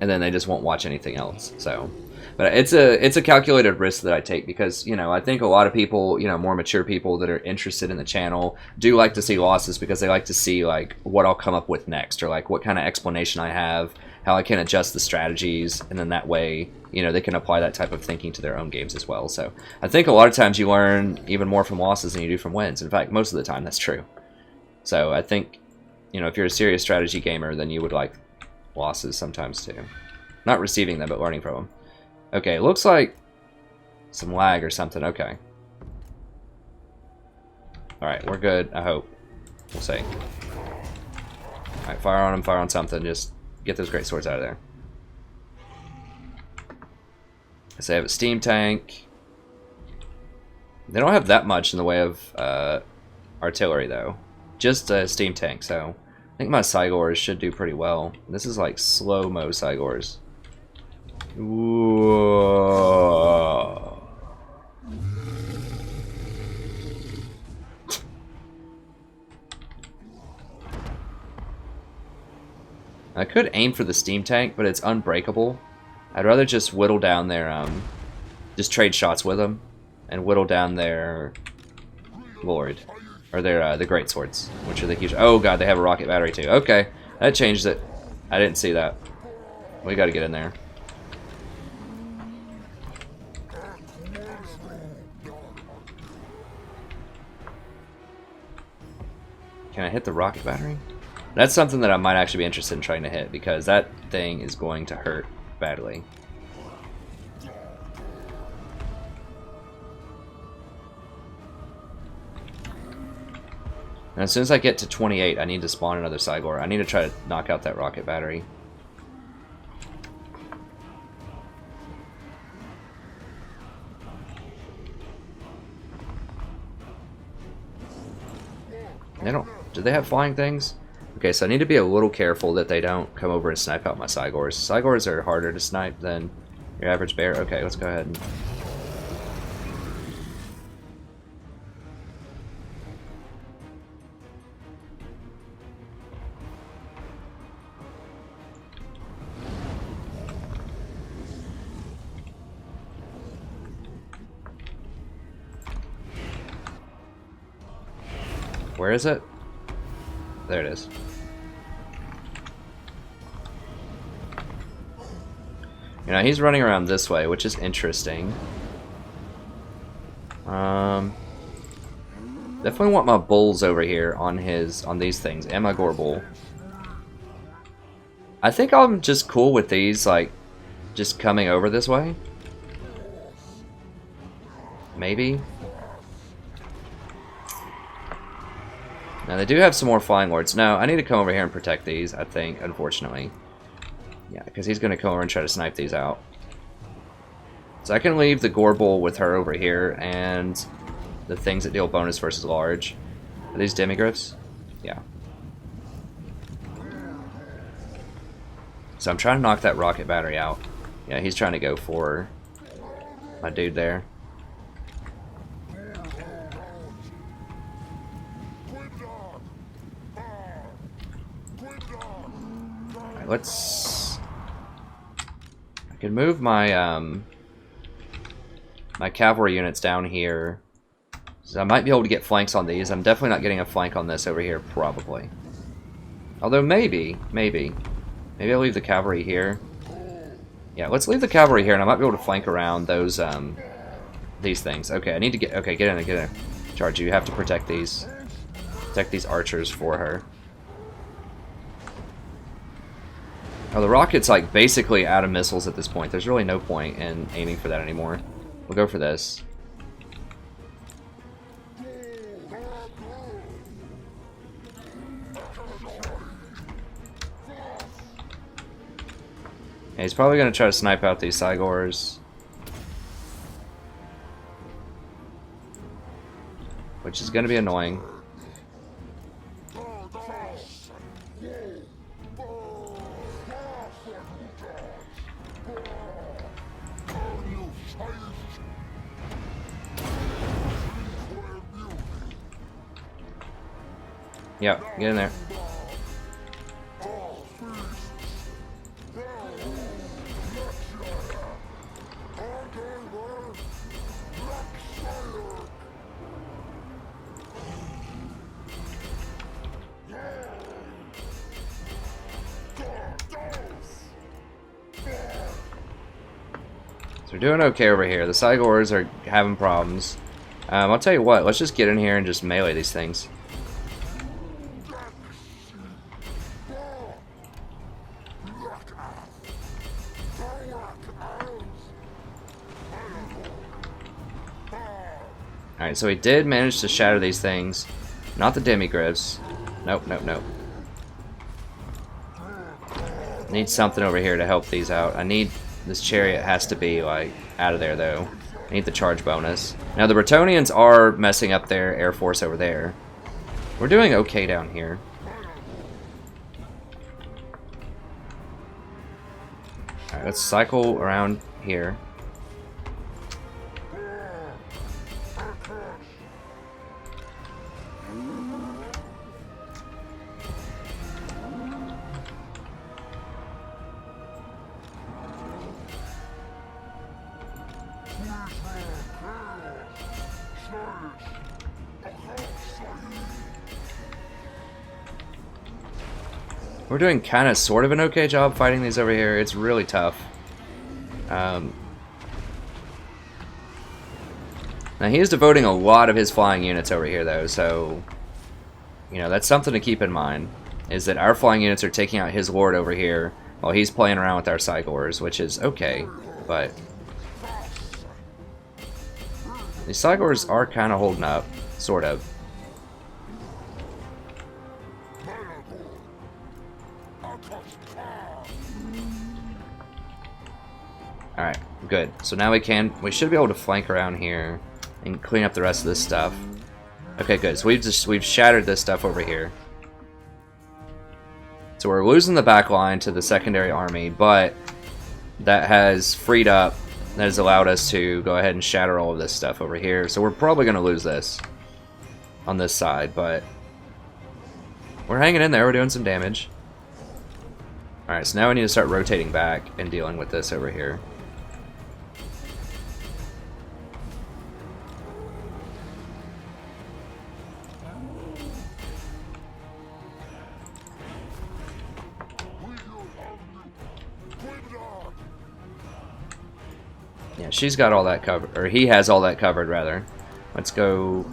And then they just won't watch anything else. So, but it's a calculated risk that I take because, you know, I think a lot of people, you know, more mature people that are interested in the channel do like to see losses because they like to see like what I'll come up with next, or like what kind of explanation I have, how I can adjust the strategies, and then that way, you know, they can apply that type of thinking to their own games as well. So I think a lot of times you learn even more from losses than you do from wins. In fact, most of the time that's true. So I think, you know, if you're a serious strategy gamer, then you would like losses sometimes too. Not receiving them, but learning from them. Okay, looks like some lag or something. Okay. Alright, we're good, I hope. We'll see. Alright, fire on them, fire on something. Just get those great swords out of there. So they have a steam tank. They don't have that much in the way of artillery, though. Just a steam tank, so I think my Cygors should do pretty well. This is like slow-mo Cygors. Whoa. I could aim for the steam tank, but it's unbreakable. I'd rather just whittle down their, just trade shots with them, and whittle down their Lord. Or their, the great swords, which are the huge... Oh god, they have a rocket battery too. Okay, that changed it. I didn't see that. We gotta get in there. Can I hit the rocket battery? That's something that I might actually be interested in trying to hit, because that thing is going to hurt badly. And as soon as I get to 28, I need to spawn another Cygor. I need to try to knock out that rocket battery. They don't... Do they have flying things? Okay, so I need to be a little careful that they don't come over and snipe out my Cygors. Cygors are harder to snipe than your average bear. Okay, let's go ahead and... Where is it? There it is. You know, he's running around this way, which is interesting. Definitely want my bulls over here on these things, and my gore bull. I think I'm just cool with these, like, just coming over this way. Maybe. Now, they do have some more Flying Lords. No, I need to come over here and protect these, I think, unfortunately. Yeah, because he's going to come over and try to snipe these out. So I can leave the Gore Bull with her over here, and the things that deal bonus versus large. Are these demigriffs? Yeah. So I'm trying to knock that rocket battery out. Yeah, he's trying to go for my dude there. Alright, let's... I can move my my cavalry units down here. So I might be able to get flanks on these. I'm definitely not getting a flank on this over here, probably. Although maybe I'll leave the cavalry here. Yeah, let's leave the cavalry here, and I might be able to flank around those, these things. Okay, I need to get... Okay, get in there. Charge, you have to protect these. Protect these archers for her. Oh, the rocket's, like, basically out of missiles at this point. There's really no point in aiming for that anymore. We'll go for this. Yeah, he's probably going to try to snipe out these Cygors. Which is going to be annoying. Yeah, get in there. We're doing okay over here. The Cygors are having problems. I'll tell you what, let's just get in here and just melee these things. Alright, so he did manage to shatter these things. Not the demigriffs. Nope, nope, nope. Need something over here to help these out. I need... This chariot has to be, like, out of there, though. I need the charge bonus. Now, the Bretonnians are messing up their air force over there. We're doing okay down here. Alright, let's cycle around here. We're doing kind of sort of an okay job fighting these over here. It's really tough. Now he is devoting a lot of his flying units over here though, so you know, that's something to keep in mind, is that our flying units are taking out his lord over here while he's playing around with our Cygors, which is okay, but these Cygors are kind of holding up, sort of. Alright, good. So now we should be able to flank around here and clean up the rest of this stuff. Okay, good. So we've shattered this stuff over here. So we're losing the back line to the secondary army, but that has freed up, that has allowed us to go ahead and shatter all of this stuff over here. So we're probably going to lose this on this side, but we're hanging in there. We're doing some damage. Alright, so now we need to start rotating back and dealing with this over here. Yeah, she's got all that covered, or he has all that covered, rather. Let's go.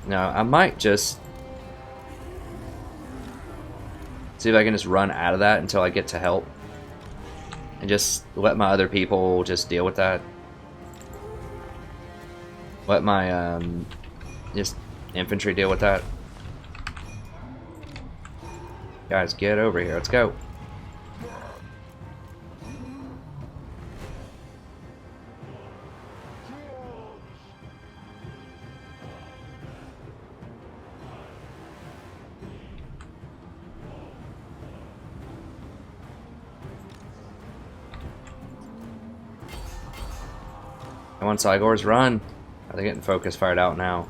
No, I might just see if I can just run out of that until I get to help. And just let my other people just deal with that. Let my, just infantry deal with that. Guys, get over here. Let's go. Come on, Cygors, run! Are they getting focus fired out now?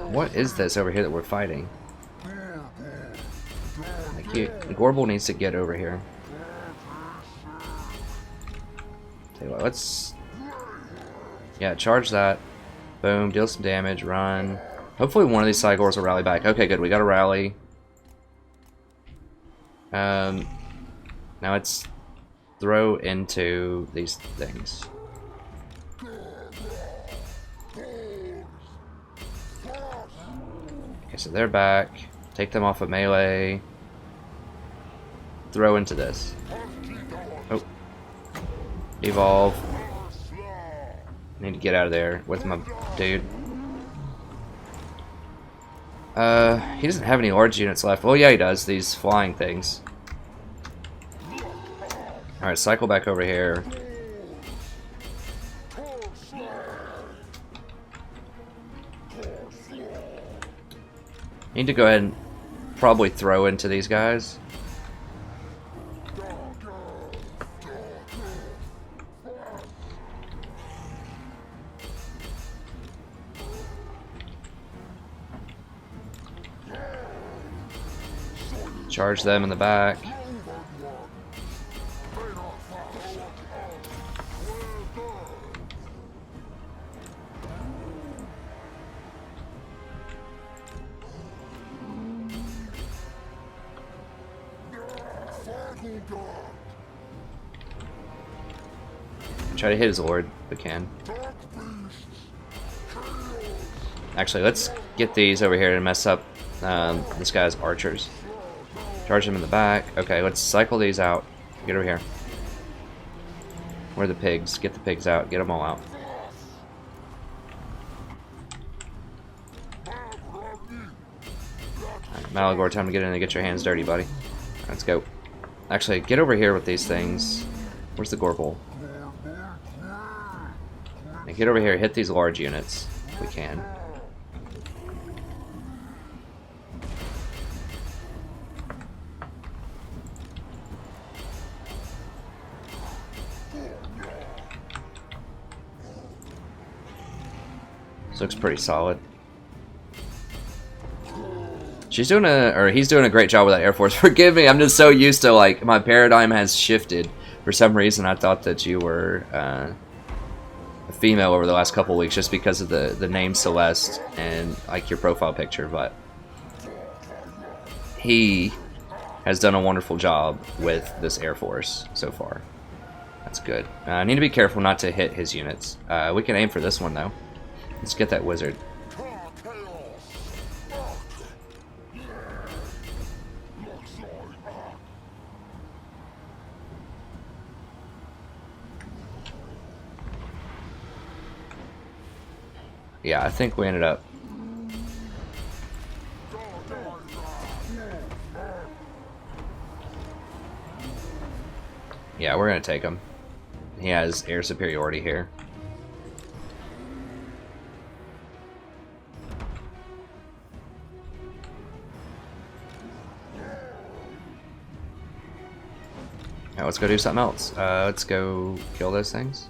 What is this over here that we're fighting? Like the Gorbel needs to get over here. Tell you what, let's... Yeah, charge that. Boom, deal some damage, run. Hopefully one of these Cygors will rally back. Okay, good, we got a rally. Now it's throw into these things. Okay, so they're back. Take them off of melee. Throw into this. Oh. Evolve. Need to get out of there with my dude. He doesn't have any large units left. Well, yeah, he does. These flying things. Alright, cycle back over here. Need to go ahead and probably throw into these guys. Charge them in the back. Try to hit his lord if we can. Actually, let's get these over here to mess up this guy's archers. Charge them in the back. Okay, let's cycle these out. Get over here. Where are the pigs? Get the pigs out. Get them all out. Right, Malagor, time to get in and get your hands dirty, buddy. Let's go. Actually, get over here with these things. Where's the Gorbel? And get over here, hit these large units if we can. This looks pretty solid. She's doing he's doing a great job with that Air Force. Forgive me, I'm just so used to, like, my paradigm has shifted. For some reason, I thought that you were a female over the last couple weeks just because of the name Celeste and, like, your profile picture, but he has done a wonderful job with this Air Force so far. That's good. I need to be careful not to hit his units. We can aim for this one, though. Let's get that wizard. Yeah, I think we ended up. Yeah, we're gonna take him. He has air superiority here. Now let's go do something else. Let's go kill those things.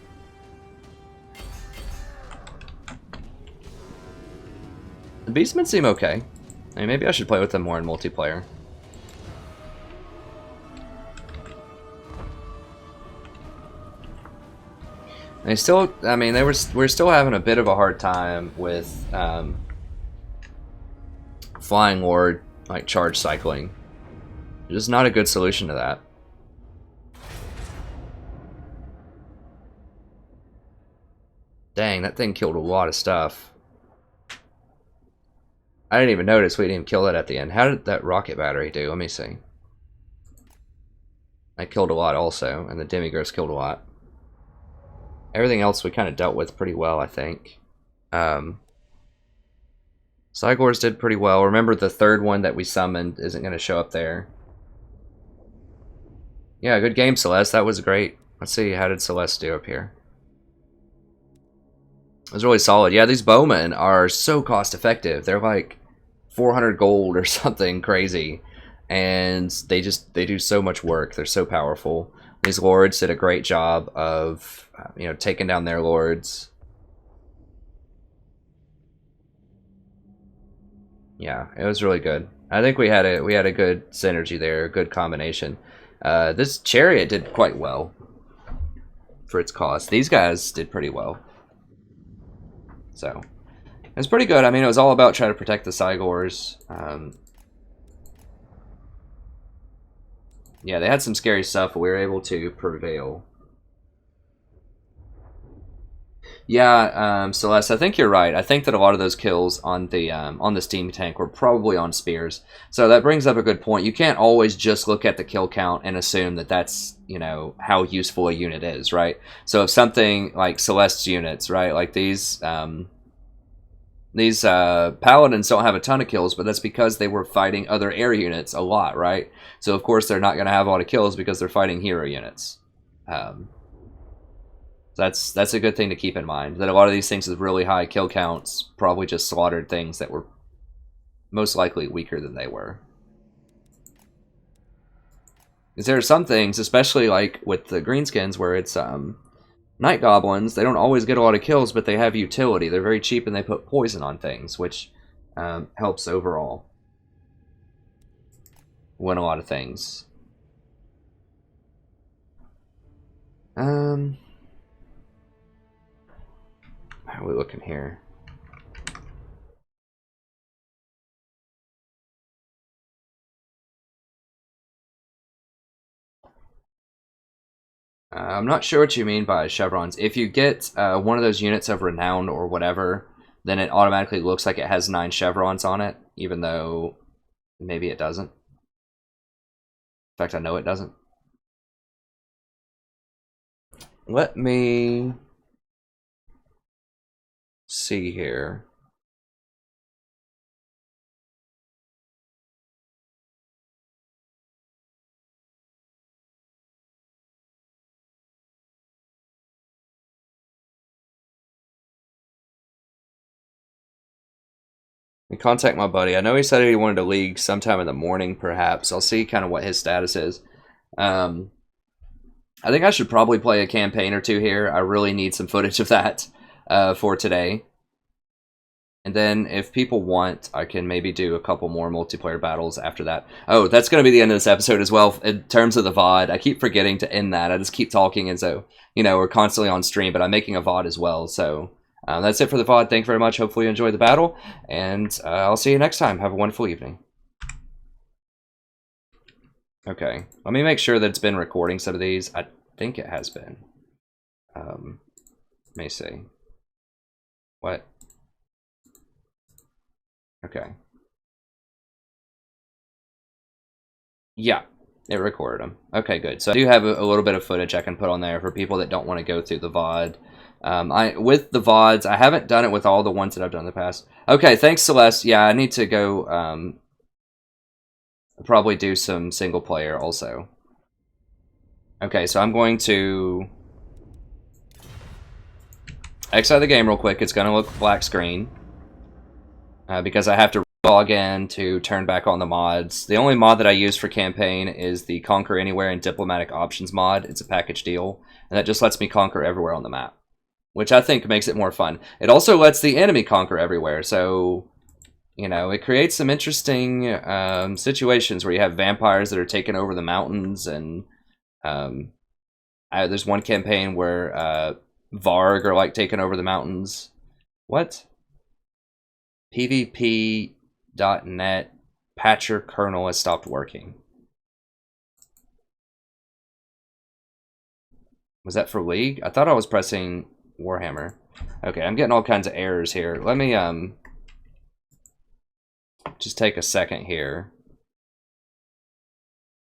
The beastmen seem okay. I mean, maybe I should play with them more in multiplayer. They still, I mean, we're still having a bit of a hard time with Flying Lord, like, charge cycling. There's just not a good solution to that. Dang, that thing killed a lot of stuff. I didn't even notice we didn't even kill it at the end. How did that rocket battery do? Let me see. I killed a lot also, and the Demigross killed a lot. Everything else we kind of dealt with pretty well, I think. Cygors did pretty well. Remember, the third one that we summoned isn't going to show up there. Yeah, good game, Celeste. That was great. Let's see, how did Celeste do up here? It was really solid. Yeah, these bowmen are so cost effective. They're like 400 gold or something crazy. and they do so much work. They're so powerful. These lords did a great job of taking down their lords. Yeah, it was really good. I think we had a good synergy there, a good combination. This chariot did quite well for its cost. These guys did pretty well. So, it was pretty good. I mean, it was all about trying to protect the Cygors. Yeah, they had some scary stuff, but we were able to prevail. Yeah, Celeste, I think you're right. I think that a lot of those kills on the steam tank were probably on spears. So that brings up a good point. You can't always just look at the kill count and assume that that's, how useful a unit is, right? So if something like Celeste's units, right, like these paladins don't have a ton of kills, but that's because they were fighting other air units a lot, right? So of course they're not going to have a lot of kills because they're fighting hero units. That's a good thing to keep in mind. That a lot of these things with really high kill counts probably just slaughtered things that were most likely weaker than they were. Because there are some things, especially like with the greenskins, where it's night goblins. They don't always get a lot of kills, but they have utility. They're very cheap and they put poison on things, which helps overall win a lot of things. How are we looking here? I'm not sure what you mean by chevrons. If you get one of those units of renown or whatever, then it automatically looks like it has 9 chevrons on it, even though maybe it doesn't. In fact, I know it doesn't. Let me see here. Me contact my buddy. I know he said he wanted to league sometime in the morning, perhaps. I'll see kind of what his status is. I think I should probably play a campaign or two here. I really need some footage of that for today. And then if people want, I can maybe do a couple more multiplayer battles after that. Oh, that's going to be the end of this episode as well. In terms of the VOD, I keep forgetting to end that. I just keep talking, and so, we're constantly on stream, but I'm making a VOD as well. So that's it for the VOD. Thank you very much. Hopefully you enjoyed the battle, and I'll see you next time. Have a wonderful evening. Okay, let me make sure that it's been recording some of these. I think it has been. Let me see. What? Okay. Yeah, it recorded them. Okay, good. So I do have a little bit of footage I can put on there for people that don't want to go through the VOD. With the VODs, I haven't done it with all the ones that I've done in the past. Okay, thanks, Celeste. Yeah, I need to go probably do some single player also. Okay, so I'm going to exit the game real quick. It's going to look black screen because I have to log in to turn back on the mods. The only mod that I use for campaign is the Conquer Anywhere and Diplomatic Options mod. It's a package deal, and that just lets me conquer everywhere on the map, which I think makes it more fun. It also lets the enemy conquer everywhere, so, it creates some interesting situations where you have vampires that are taking over the mountains, and there's one campaign where Varg are, like, taking over the mountains. What? PvP.net patcher kernel has stopped working. Was that for League? I thought I was pressing Warhammer. Okay, I'm getting all kinds of errors here. Let me just take a second here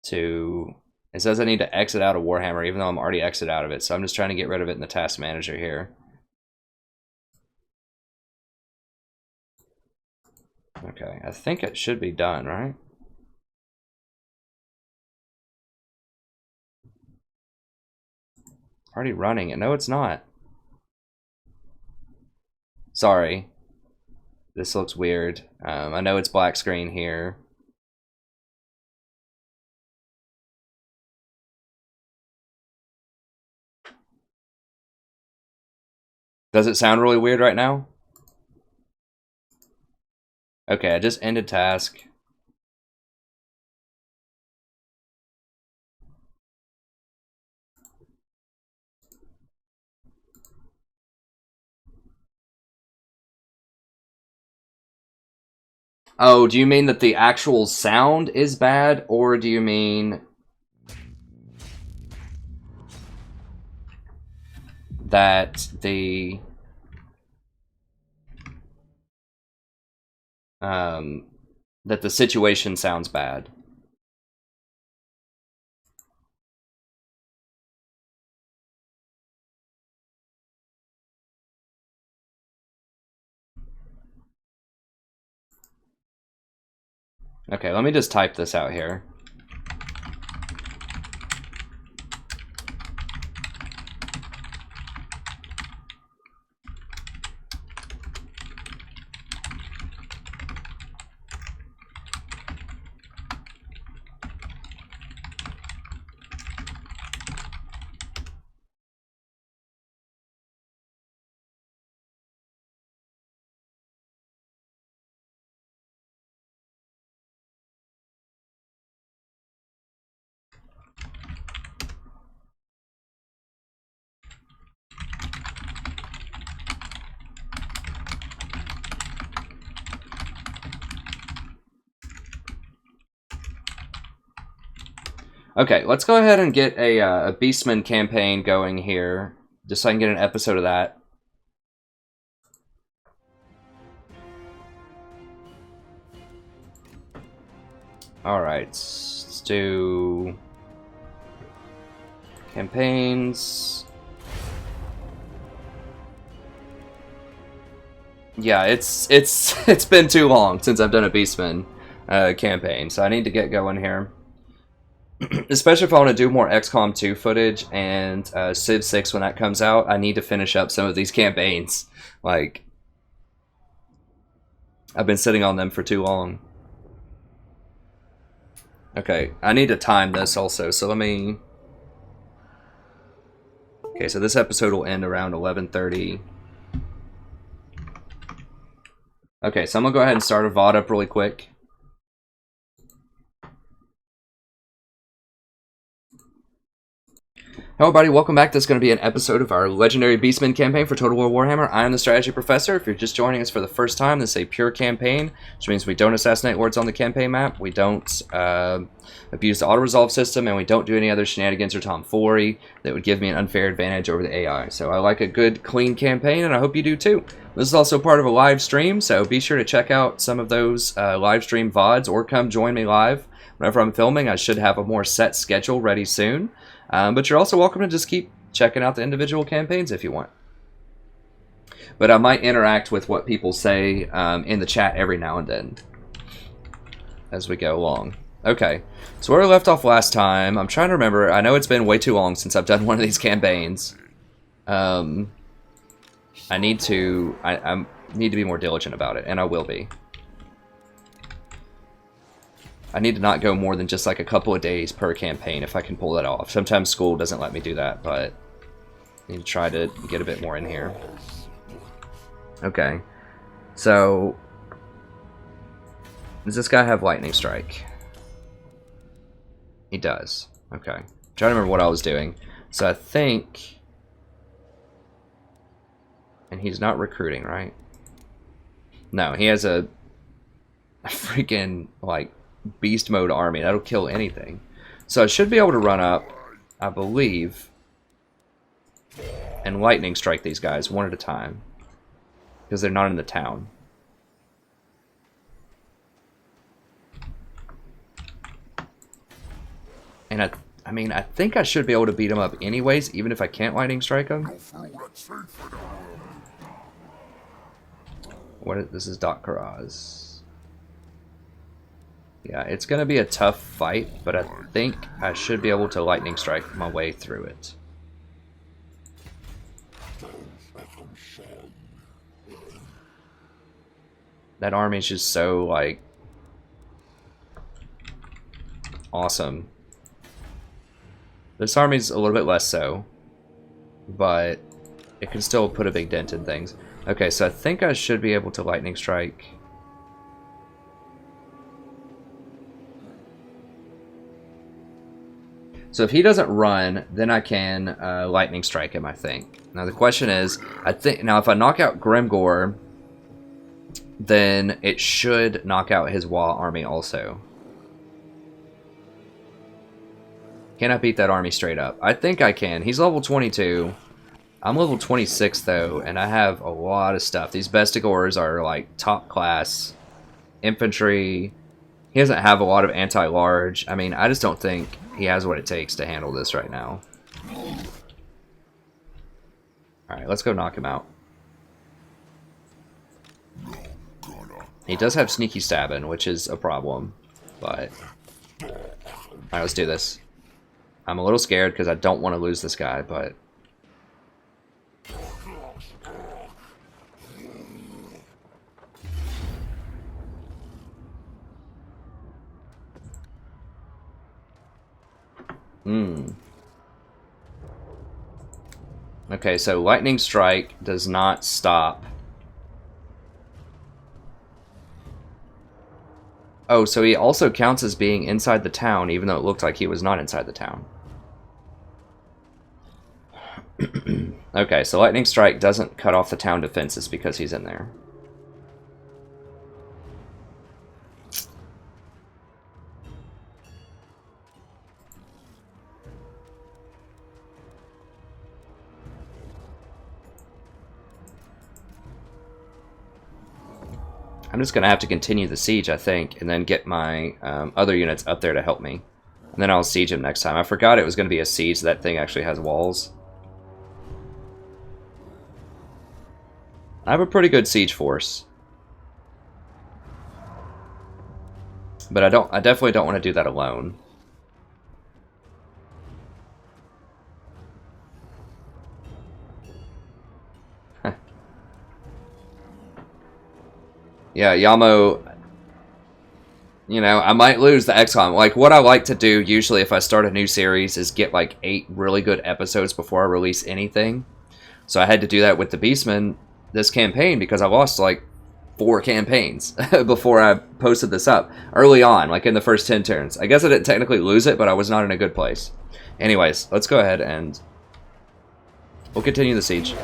to... It says I need to exit out of Warhammer even though I'm already exited out of it, so I'm just trying to get rid of it in the task manager here. Okay, I think it should be done, right? Already running it. No, it's not. Sorry. This looks weird. I know it's black screen here. Does it sound really weird right now? Okay, I just ended task. Oh, do you mean that the actual sound is bad, or do you mean that the that the situation sounds bad? Okay, let me just type this out here. Okay, let's go ahead and get a Beastman campaign going here, just so I can get an episode of that. Alright, let's do campaigns. Yeah, it's been too long since I've done a Beastman campaign, so I need to get going here. Especially if I want to do more XCOM 2 footage and Civ 6 when that comes out, I need to finish up some of these campaigns. Like, I've been sitting on them for too long. Okay, I need to time this also, so let me... Okay, so this episode will end around 11:30. Okay, so I'm gonna go ahead and start a VOD up really quick. Hello everybody, welcome back. This is going to be an episode of our Legendary Beastman campaign for Total War Warhammer. I am the Strategy Professor. If you're just joining us for the first time, this is a pure campaign, which means we don't assassinate lords on the campaign map, we don't abuse the auto-resolve system, and we don't do any other shenanigans or tomfoolery that would give me an unfair advantage over the AI. So I like a good, clean campaign, and I hope you do too. This is also part of a live stream, so be sure to check out some of those live stream VODs, or come join me live whenever I'm filming. I should have a more set schedule ready soon. But you're also welcome to just keep checking out the individual campaigns if you want. But I might interact with what people say in the chat every now and then as we go along. Okay, so where we left off last time, I'm trying to remember. I know it's been way too long since I've done one of these campaigns. I need to be more diligent about it, and I will be. I need to not go more than just like a couple of days per campaign if I can pull that off. Sometimes school doesn't let me do that, but I need to try to get a bit more in here. Okay, so does this guy have lightning strike? He does. Okay, I'm trying to remember what I was doing. So I think, and he's not recruiting, right? No, he has a freaking like beast mode army that'll kill anything. So I should be able to run up, I believe, and lightning strike these guys one at a time because they're not in the town. And I mean, I think I should be able to beat them up anyways, even if I can't lightning strike them. This is Doc Karaz. Yeah, it's going to be a tough fight, but I think I should be able to lightning strike my way through it. That army is just so, like, awesome. This army's a little bit less so, but it can still put a big dent in things. Okay, so I think I should be able to lightning strike. So if he doesn't run, then I can lightning strike him, I think. Now the question is, now if I knock out Grimgor, then it should knock out his Wah army also. Can I beat that army straight up? I think I can. He's level 22. I'm level 26 though, and I have a lot of stuff. These Bestigors are like top class infantry. He doesn't have a lot of anti-large. I mean, I just don't think he has what it takes to handle this right now. Alright, let's go knock him out. He does have sneaky stabbing, which is a problem, but... Alright, let's do this. I'm a little scared because I don't want to lose this guy, but... Okay, so lightning strike does not stop. Oh, so he also counts as being inside the town, even though it looked like he was not inside the town. Okay, so lightning strike doesn't cut off the town defenses because he's in there. I'm just going to have to continue the siege, I think, and then get my other units up there to help me. And then I'll siege him next time. I forgot it was going to be a siege. That thing actually has walls. I have a pretty good siege force. But I definitely don't want to do that alone. Yeah, Yamo, you know, I might lose the Xcom. Like, what I like to do usually if I start a new series is get like 8 really good episodes before I release anything. So I had to do that with the Beastmen this campaign because I lost like 4 campaigns before I posted this up early on, like in the first 10 turns. I guess I didn't technically lose it, but I was not in a good place. Anyways, let's go ahead and we'll continue the siege.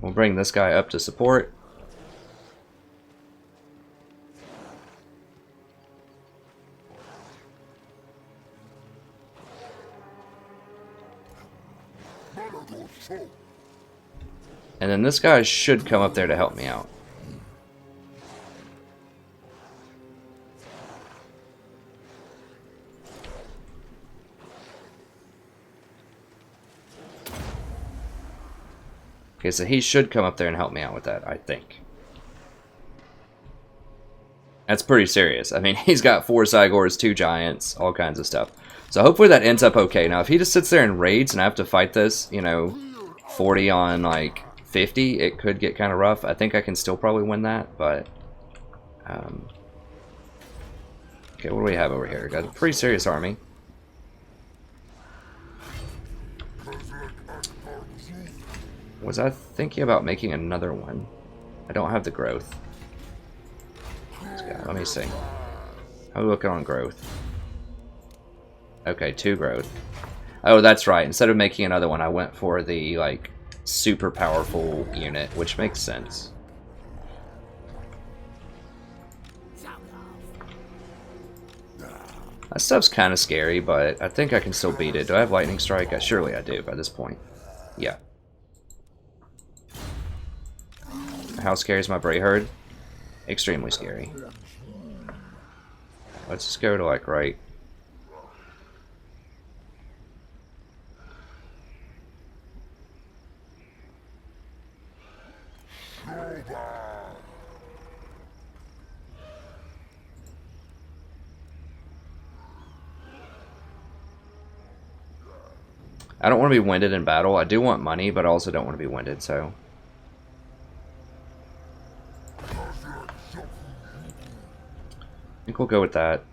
We'll bring this guy up to support. And then this guy should come up there to help me out. Okay, so he should come up there and help me out with that, I think. That's pretty serious. I mean, he's got 4 Cygors, 2 Giants, all kinds of stuff. So hopefully that ends up okay. Now, if he just sits there and raids and I have to fight this, you know, 40 on, like, 50, it could get kind of rough. I think I can still probably win that, but... Okay, what do we have over here? Got a pretty serious army. Was I thinking about making another one? I don't have the growth. Let me see. How are we looking on growth? Okay, 2 growth. Oh, that's right. Instead of making another one, I went for the, like, super powerful unit, which makes sense. That stuff's kind of scary, but I think I can still beat it. Do I have lightning strike? Surely I do by this point. Yeah. How scary is my Bray Herd? Extremely scary. Let's just go to, like, right. I don't want to be winded in battle. I do want money, but I also don't want to be winded, so... I think we'll go with that.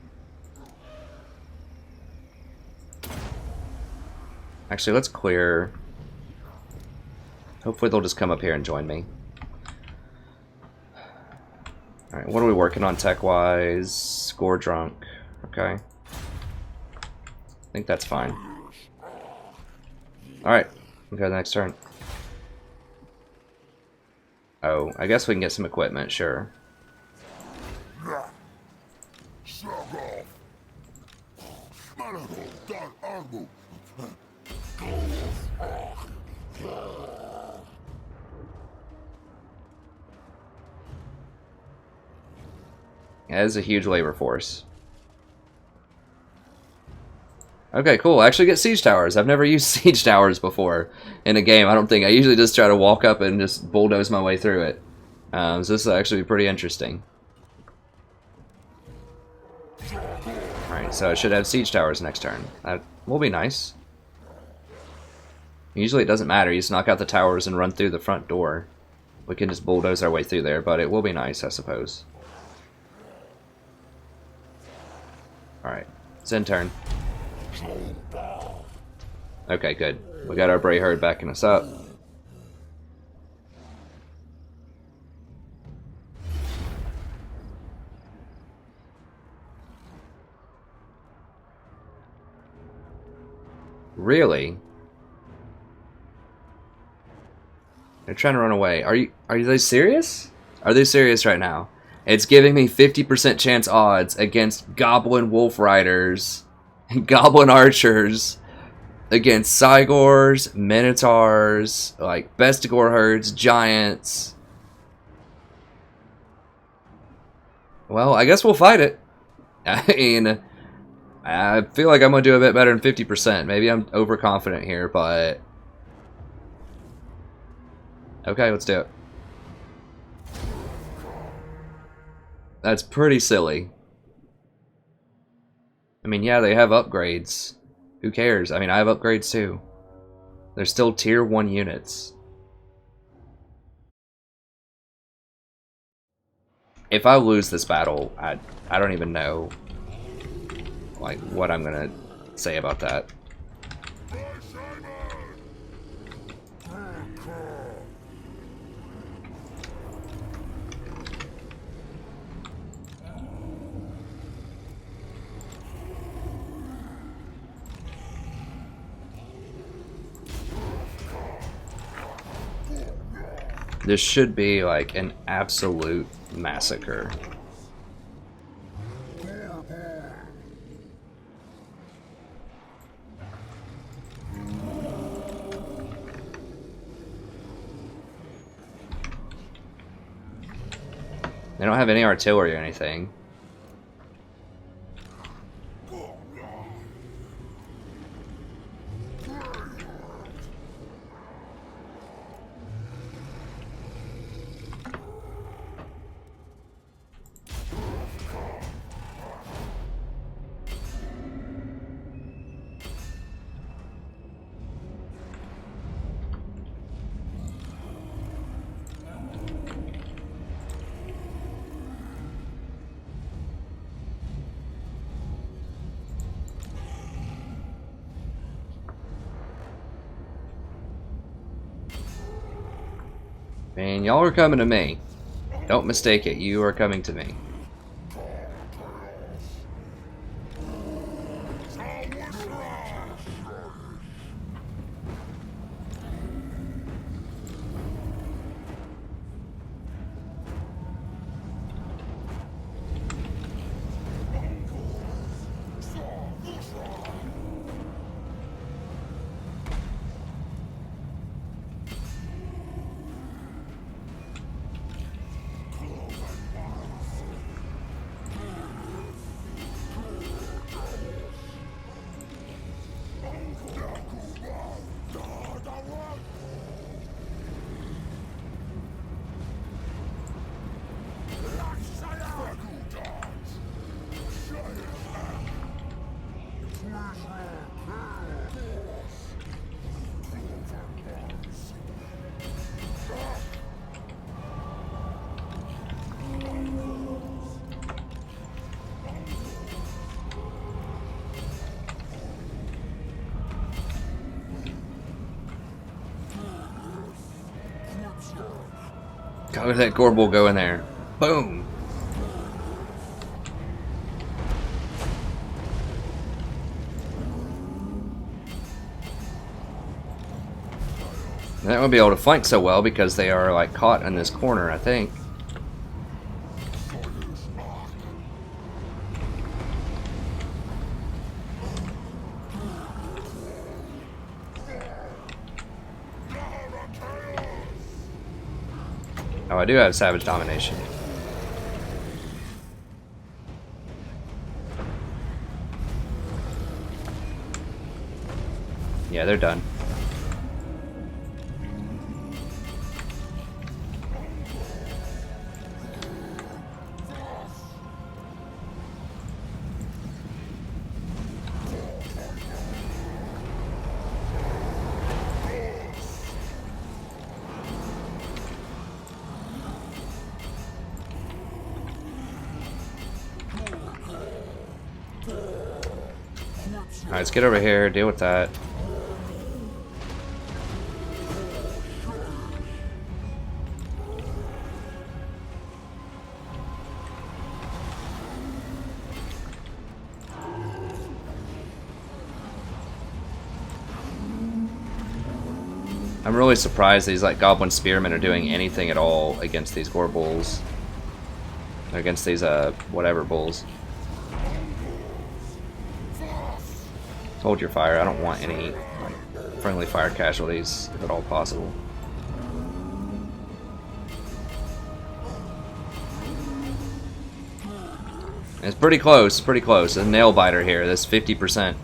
Actually, let's clear. Hopefully they'll just come up here and join me. Alright, what are we working on tech-wise? Score drunk. Okay. I think that's fine. Alright, we go to the next turn. Oh, I guess we can get some equipment, sure. Yeah, that is a huge labor force. Okay, cool. I actually get siege towers. I've never used siege towers before in a game. I don't think. I usually just try to walk up and just bulldoze my way through it. So this will actually be pretty interesting. Alright, so I should have siege towers next turn. That will be nice. Usually it doesn't matter. You just knock out the towers and run through the front door. We can just bulldoze our way through there, but it will be nice, I suppose. Alright, it's in turn. Okay, good. We got our Bray Herd backing us up. Really? They're trying to run away. Are they serious? Are they serious right now? It's giving me 50% chance odds against Goblin Wolf Riders, Goblin Archers, against Cygors, Minotaurs, like Bestigor Herds, Giants. Well, I guess we'll fight it. I mean, I feel like I'm going to do a bit better than 50%. Maybe I'm overconfident here, but... Okay, let's do it. That's pretty silly. I mean, yeah, they have upgrades. Who cares? I mean, I have upgrades too. They're still tier 1 units. If I lose this battle, I don't even know like what I'm gonna say about that. This should be like an absolute massacre. They don't have any artillery or anything. Man, y'all are coming to me. Don't mistake it, you are coming to me. God, let that Gorbel go in there. Boom. They won't be able to flank so well because they are like caught in this corner, I think. Oh, I do have Savage Domination. Yeah, they're done. Alright, let's get over here, deal with that. I'm really surprised these like Goblin Spearmen are doing anything at all against these Gorbulls. Against these whatever bulls. Hold your fire. I don't want any like, friendly fire casualties, if at all possible. It's pretty close, pretty close. A nail biter here. That's 50%.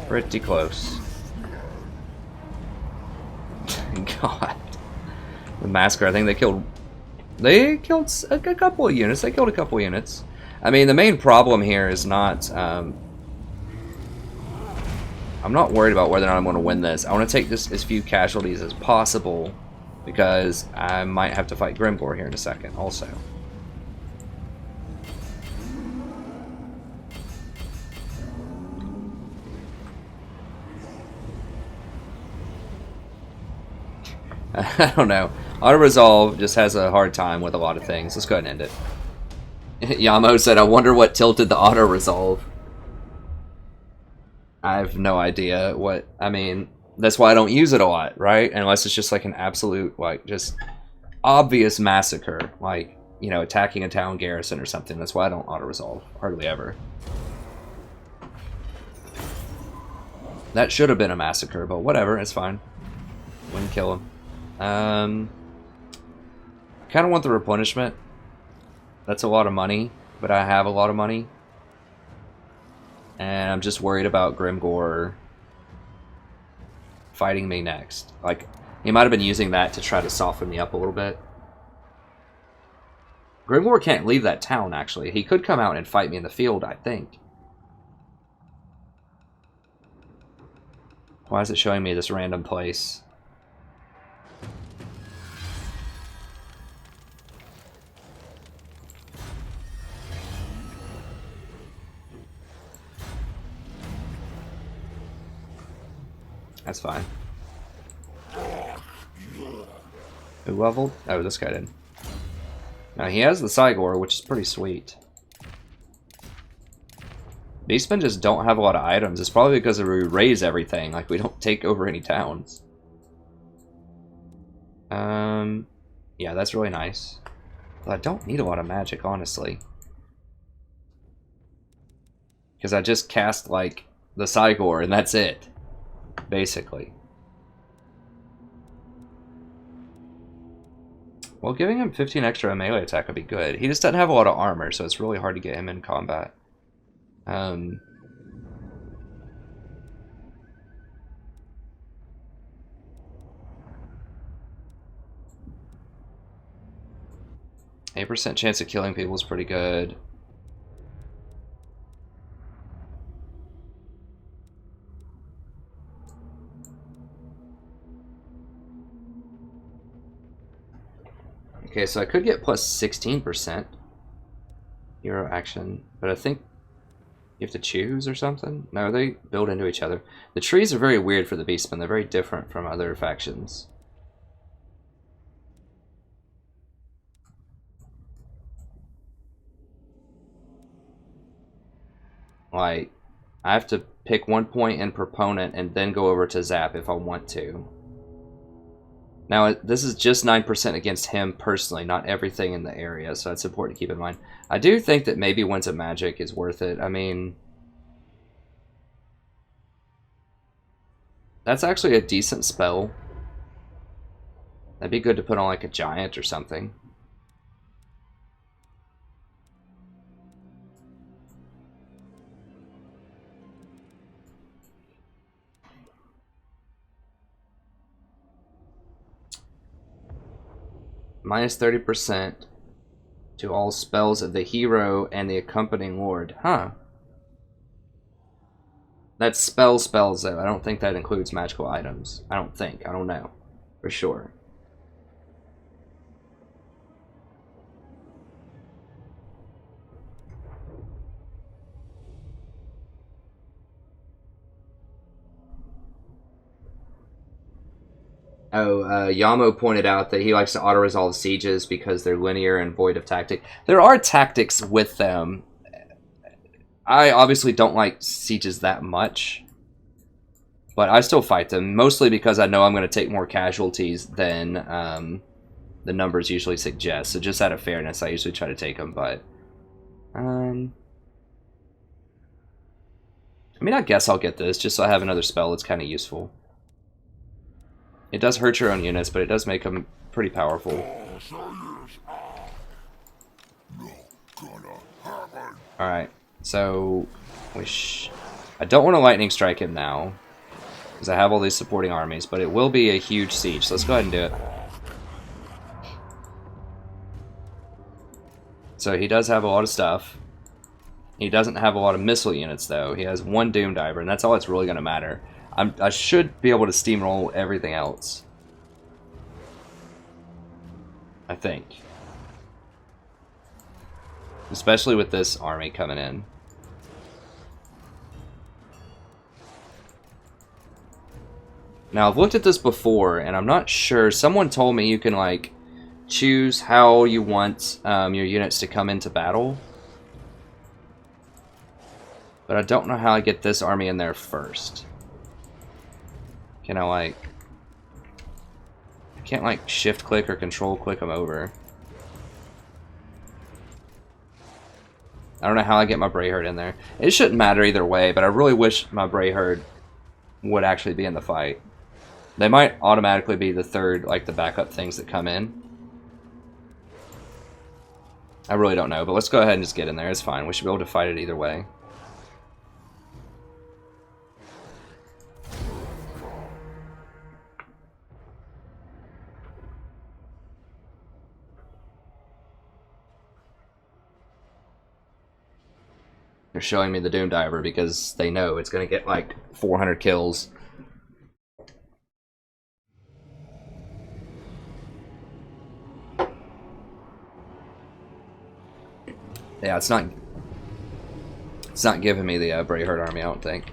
Pretty close. God. The Massacre, I think they killed a couple of units. They killed a couple of units. I mean, the main problem here is not... I'm not worried about whether or not I'm going to win this. I want to take this as few casualties as possible because I might have to fight Grimgor here in a second also. I don't know. Auto-resolve just has a hard time with a lot of things. Let's go ahead and end it. Yamo said, I wonder what tilted the auto-resolve. I have no idea what... I mean, that's why I don't use it a lot, right? Unless it's just like an absolute, like, just obvious massacre. Like, you know, attacking a town garrison or something. That's why I don't auto-resolve. Hardly ever. That should have been a massacre, but whatever. It's fine. Wouldn't kill him. Kind of want the replenishment. That's a lot of money, but I have a lot of money. And I'm just worried about Grimgor fighting me next. Like, he might have been using that to try to soften me up a little bit. Grimgor can't leave that town, actually. He could come out and fight me in the field, I think. Why is it showing me this random place? That's fine. Who leveled? Oh, this guy did. Now he has the Cygor, which is pretty sweet. Beastmen just don't have a lot of items. It's probably because we raise everything. Like, we don't take over any towns. Yeah, that's really nice. But I don't need a lot of magic, honestly. Because I just cast, like, the Cygor, and that's it. Basically. Well, giving him 15 extra melee attack would be good. He just doesn't have a lot of armor, so it's really hard to get him in combat. 8% chance of killing people is pretty good. Okay, so I could get plus 16% hero action, but I think you have to choose or something? No, they build into each other. The trees are very weird for the Beastmen. They're very different from other factions. Like, I have to pick 1 point in proponent and then go over to Zap if I want to. Now, this is just 9% against him personally, not everything in the area, so that's important to keep in mind. I do think that maybe Winds of Magic is worth it. I mean, that's actually a decent spell. That'd be good to put on like a giant or something. Minus 30% to all spells of the hero and the accompanying lord. Huh. That's spells though. I don't think that includes magical items. I don't think. I don't know. For sure. Oh, Yamo pointed out that he likes to auto-resolve sieges because they're linear and void of tactic. There are tactics with them. I obviously don't like sieges that much, but I still fight them, mostly because I know I'm going to take more casualties than the numbers usually suggest. So just out of fairness, I usually try to take them, but... I mean, I guess I'll get this, just so I have another spell that's kind of useful. It does hurt your own units, but it does make them pretty powerful. Alright, so... I don't want to lightning strike him now, because I have all these supporting armies, but it will be a huge siege, so let's go ahead and do it. So he does have a lot of stuff. He doesn't have a lot of missile units, though. He has 1 Doom Diver, and that's all that's really going to matter. I should be able to steamroll everything else. I think. Especially with this army coming in. Now, I've looked at this before, and I'm not sure. Someone told me you can, like, choose how you want your units to come into battle. But I don't know how I get this army in there first. Can I, like... I can't, like, shift-click or control-click them over. I don't know how I get my Brayherd in there. It shouldn't matter either way, but I really wish my Brayherd would actually be in the fight. They might automatically be the third, like, the backup things that come in. I really don't know, but let's go ahead and just get in there. It's fine. We should be able to fight it either way. They're showing me the Doom Diver because they know it's going to get like 400 kills. Yeah, it's not giving me the Brayherd army, I don't think.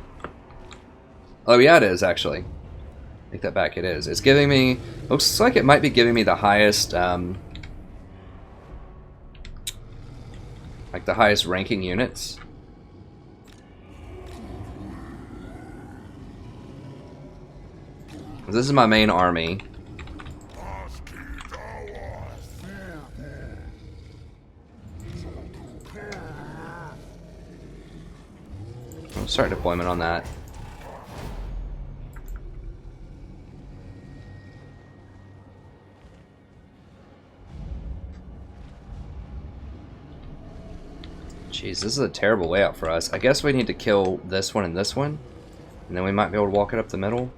Oh yeah, it is actually. Take that back, it is. It's giving me, looks like it might be giving me the highest, like the highest ranking units. This is my main army. I'll start deployment on that. Jeez, this is a terrible layout for us. I guess we need to kill this one and this one, and then we might be able to walk it up the middle.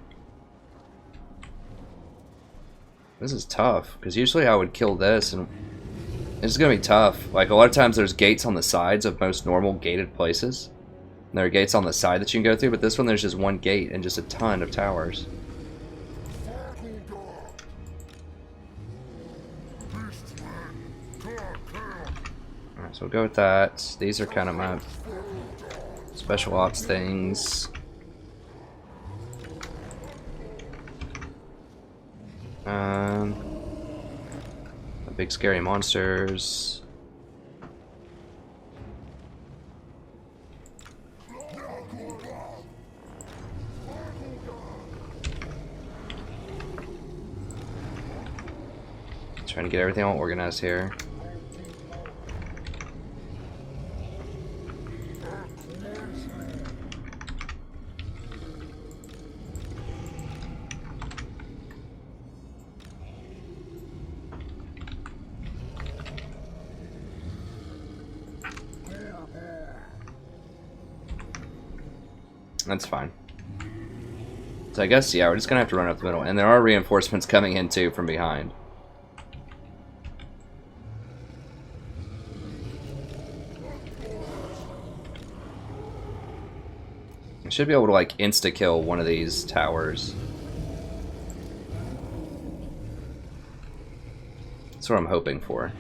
This is tough, because usually I would kill this, and it's going to be tough. Like, a lot of times there's gates on the sides of most normal gated places. And there are gates on the side that you can go through, but this one there's just one gate and just a ton of towers. Alright, so we'll go with that. These are kind of my special ops things. The big scary monsters. Trying to get everything all organized here. That's fine. So I guess, yeah, we're just gonna have to run up the middle. And there are reinforcements coming in too from behind. I should be able to like insta-kill one of these towers. That's what I'm hoping for.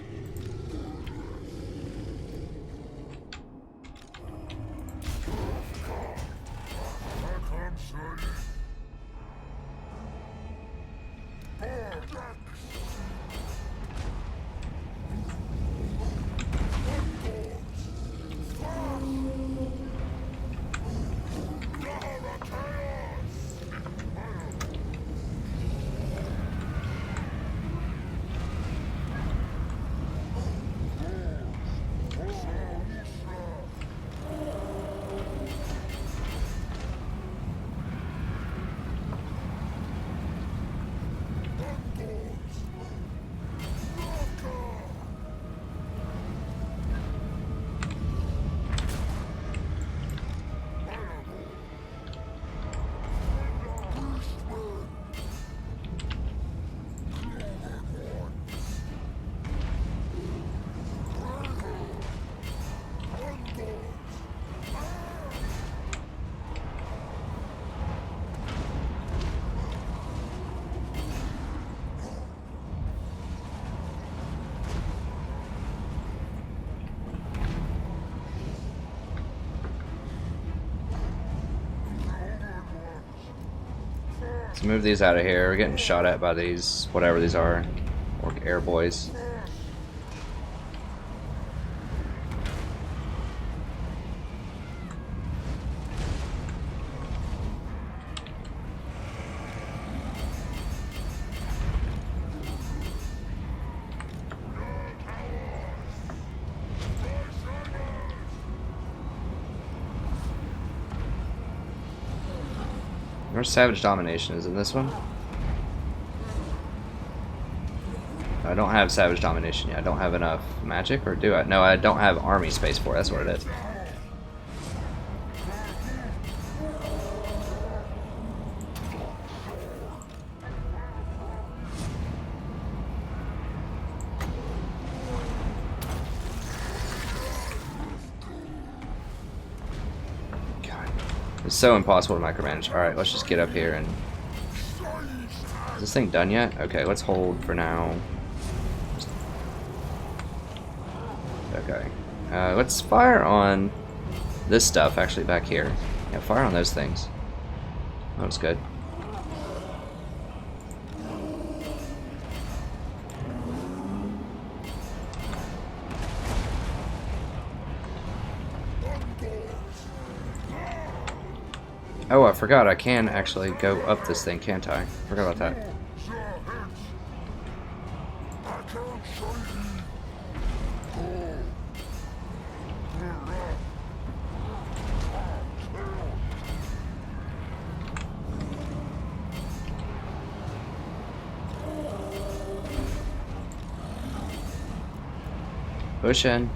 Let's move these out of here. We're getting shot at by these, whatever these are, or air boys. Where's Savage Domination? Is it this one? I don't have Savage Domination yet. I don't have enough magic, or do I? No, I don't have army space for it. That's what it is. It's so impossible to micromanage. Alright, let's just get up here and... Is this thing done yet? Okay, let's hold for now. Okay. Let's fire on this stuff, actually, back here. Yeah, fire on those things. That was good. Oh, I forgot I can actually go up this thing, can't I? Forgot about that. Push in.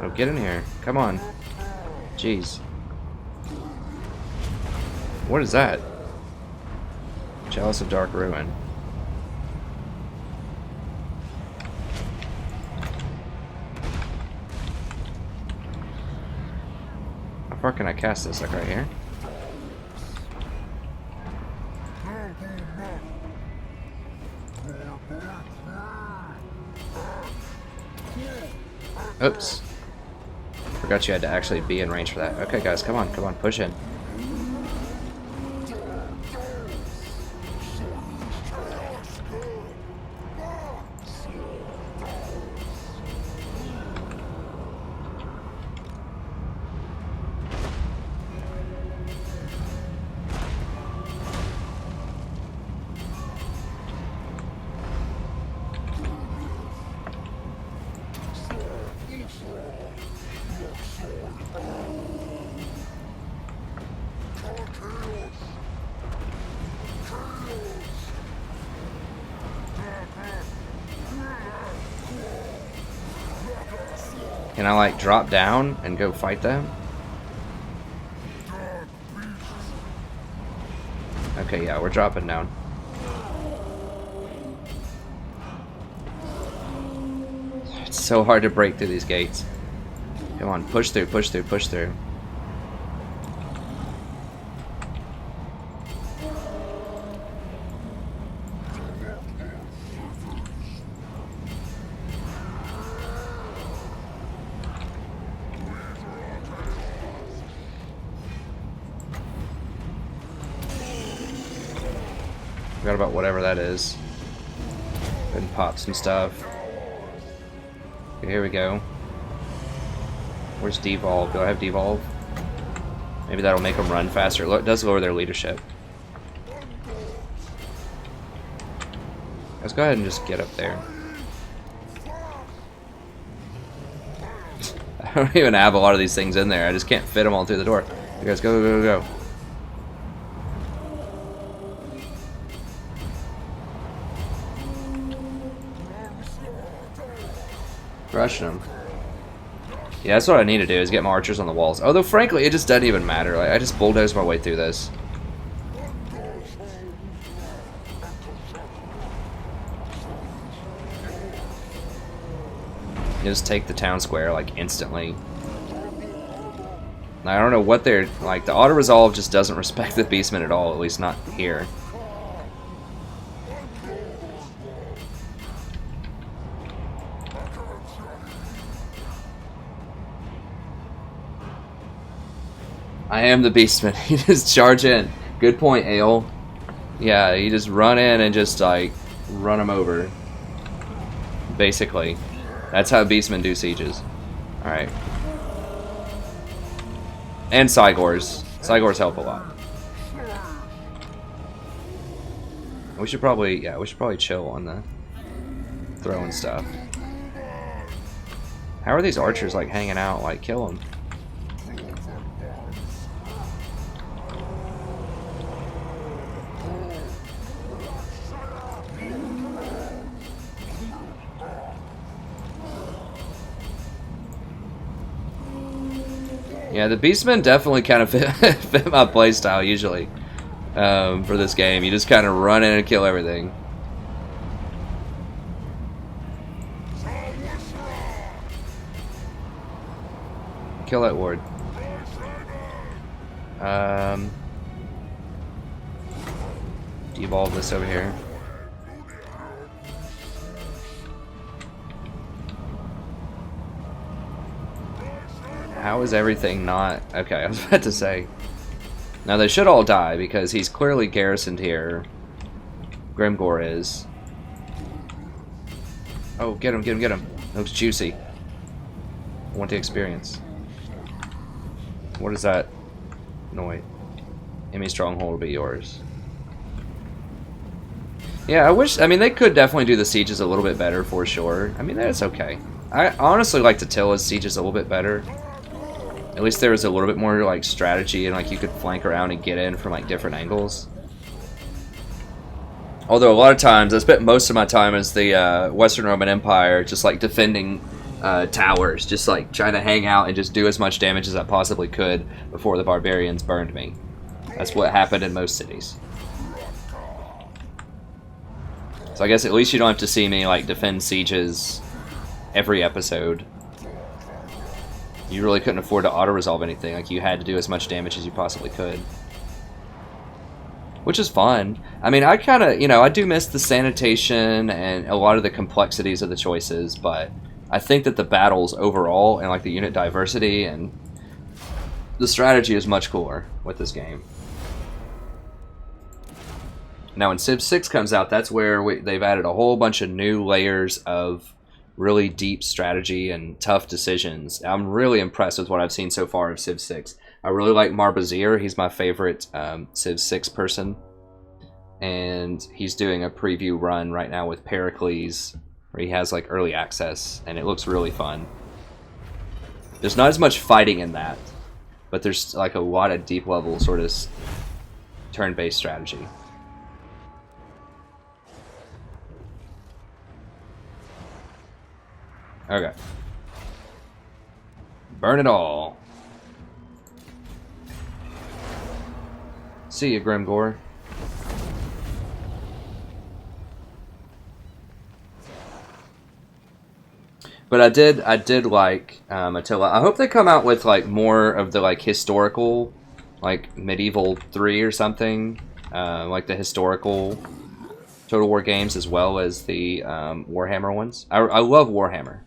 Oh, get in here. Come on. Jeez. What is that? Chalice of Dark Ruin. far can I cast this? Like right here? Oops. Forgot you had to actually be in range for that. Okay, guys, come on, push in. Can I like drop down and go fight them? Okay, yeah, we're dropping down. It's so hard to break through these gates. Come on, push through, push through, push through. Forgot about whatever that is. And pop some stuff. Okay, here we go. Where's devolve? Do I have devolve? Maybe that'll make them run faster. It does lower their leadership. Let's go ahead and just get up there. I don't even have a lot of these things in there. I just can't fit them all through the door. You guys go, go, go, go. Rushing them. Yeah, that's what I need to do, is get my archers on the walls. Although, frankly, it just doesn't even matter. Like, I just bulldoze my way through this. You just take the town square, like, instantly. I don't know what they're... Like, the auto-resolve just doesn't respect the beastmen at all, at least not here. I am the beastman. You just charge in. Good point, Ale. Yeah, you just run in and just, like, run them over. Basically. That's how beastmen do sieges. Alright. And Cygors. Cygors help a lot. We should probably, yeah, we should probably chill on the throwing stuff. How are these archers, like, hanging out? Like, kill them. Yeah, the beastmen definitely kind of fit my playstyle usually for this game. You just kind of run in and kill everything. Kill that ward. Devolve this over here. How is everything not... Okay, I was about to say. Now, they should all die, because he's clearly garrisoned here. Grimgor is. Oh, get him, get him, get him. Looks juicy. I want the experience. What is that? No, wait. Enemy stronghold will be yours. Yeah, I wish... I mean, they could definitely do the sieges a little bit better, for sure. I mean, that's okay. I honestly like Tatilla's sieges a little bit better. At least there was a little bit more like strategy, and like you could flank around and get in from like different angles. Although a lot of times, I spent most of my time as the Western Roman Empire just like defending towers, just like trying to hang out and just do as much damage as I possibly could before the barbarians burned me. That's what happened in most cities. So I guess at least you don't have to see me like defend sieges every episode. You really couldn't afford to auto-resolve anything. Like, you had to do as much damage as you possibly could. Which is fun. I mean, I kind of, you know, I do miss the sanitation and a lot of the complexities of the choices, but I think that the battles overall and, like, the unit diversity and the strategy is much cooler with this game. Now, when Civ 6 comes out, that's where they've added a whole bunch of new layers of really deep strategy and tough decisions. I'm really impressed with what I've seen so far of Civ 6. I really like Marbazir. He's my favorite Civ 6 person. And he's doing a preview run right now with Pericles, where he has like early access, and it looks really fun. There's not as much fighting in that, but there's like a lot of deep level sort of turn-based strategy. Okay. Burn it all. See ya, Grimgore. But I did like Attila. I hope they come out with like more of the like historical, like Medieval 3 or something, like the historical Total War games as well as the Warhammer ones. I love Warhammer.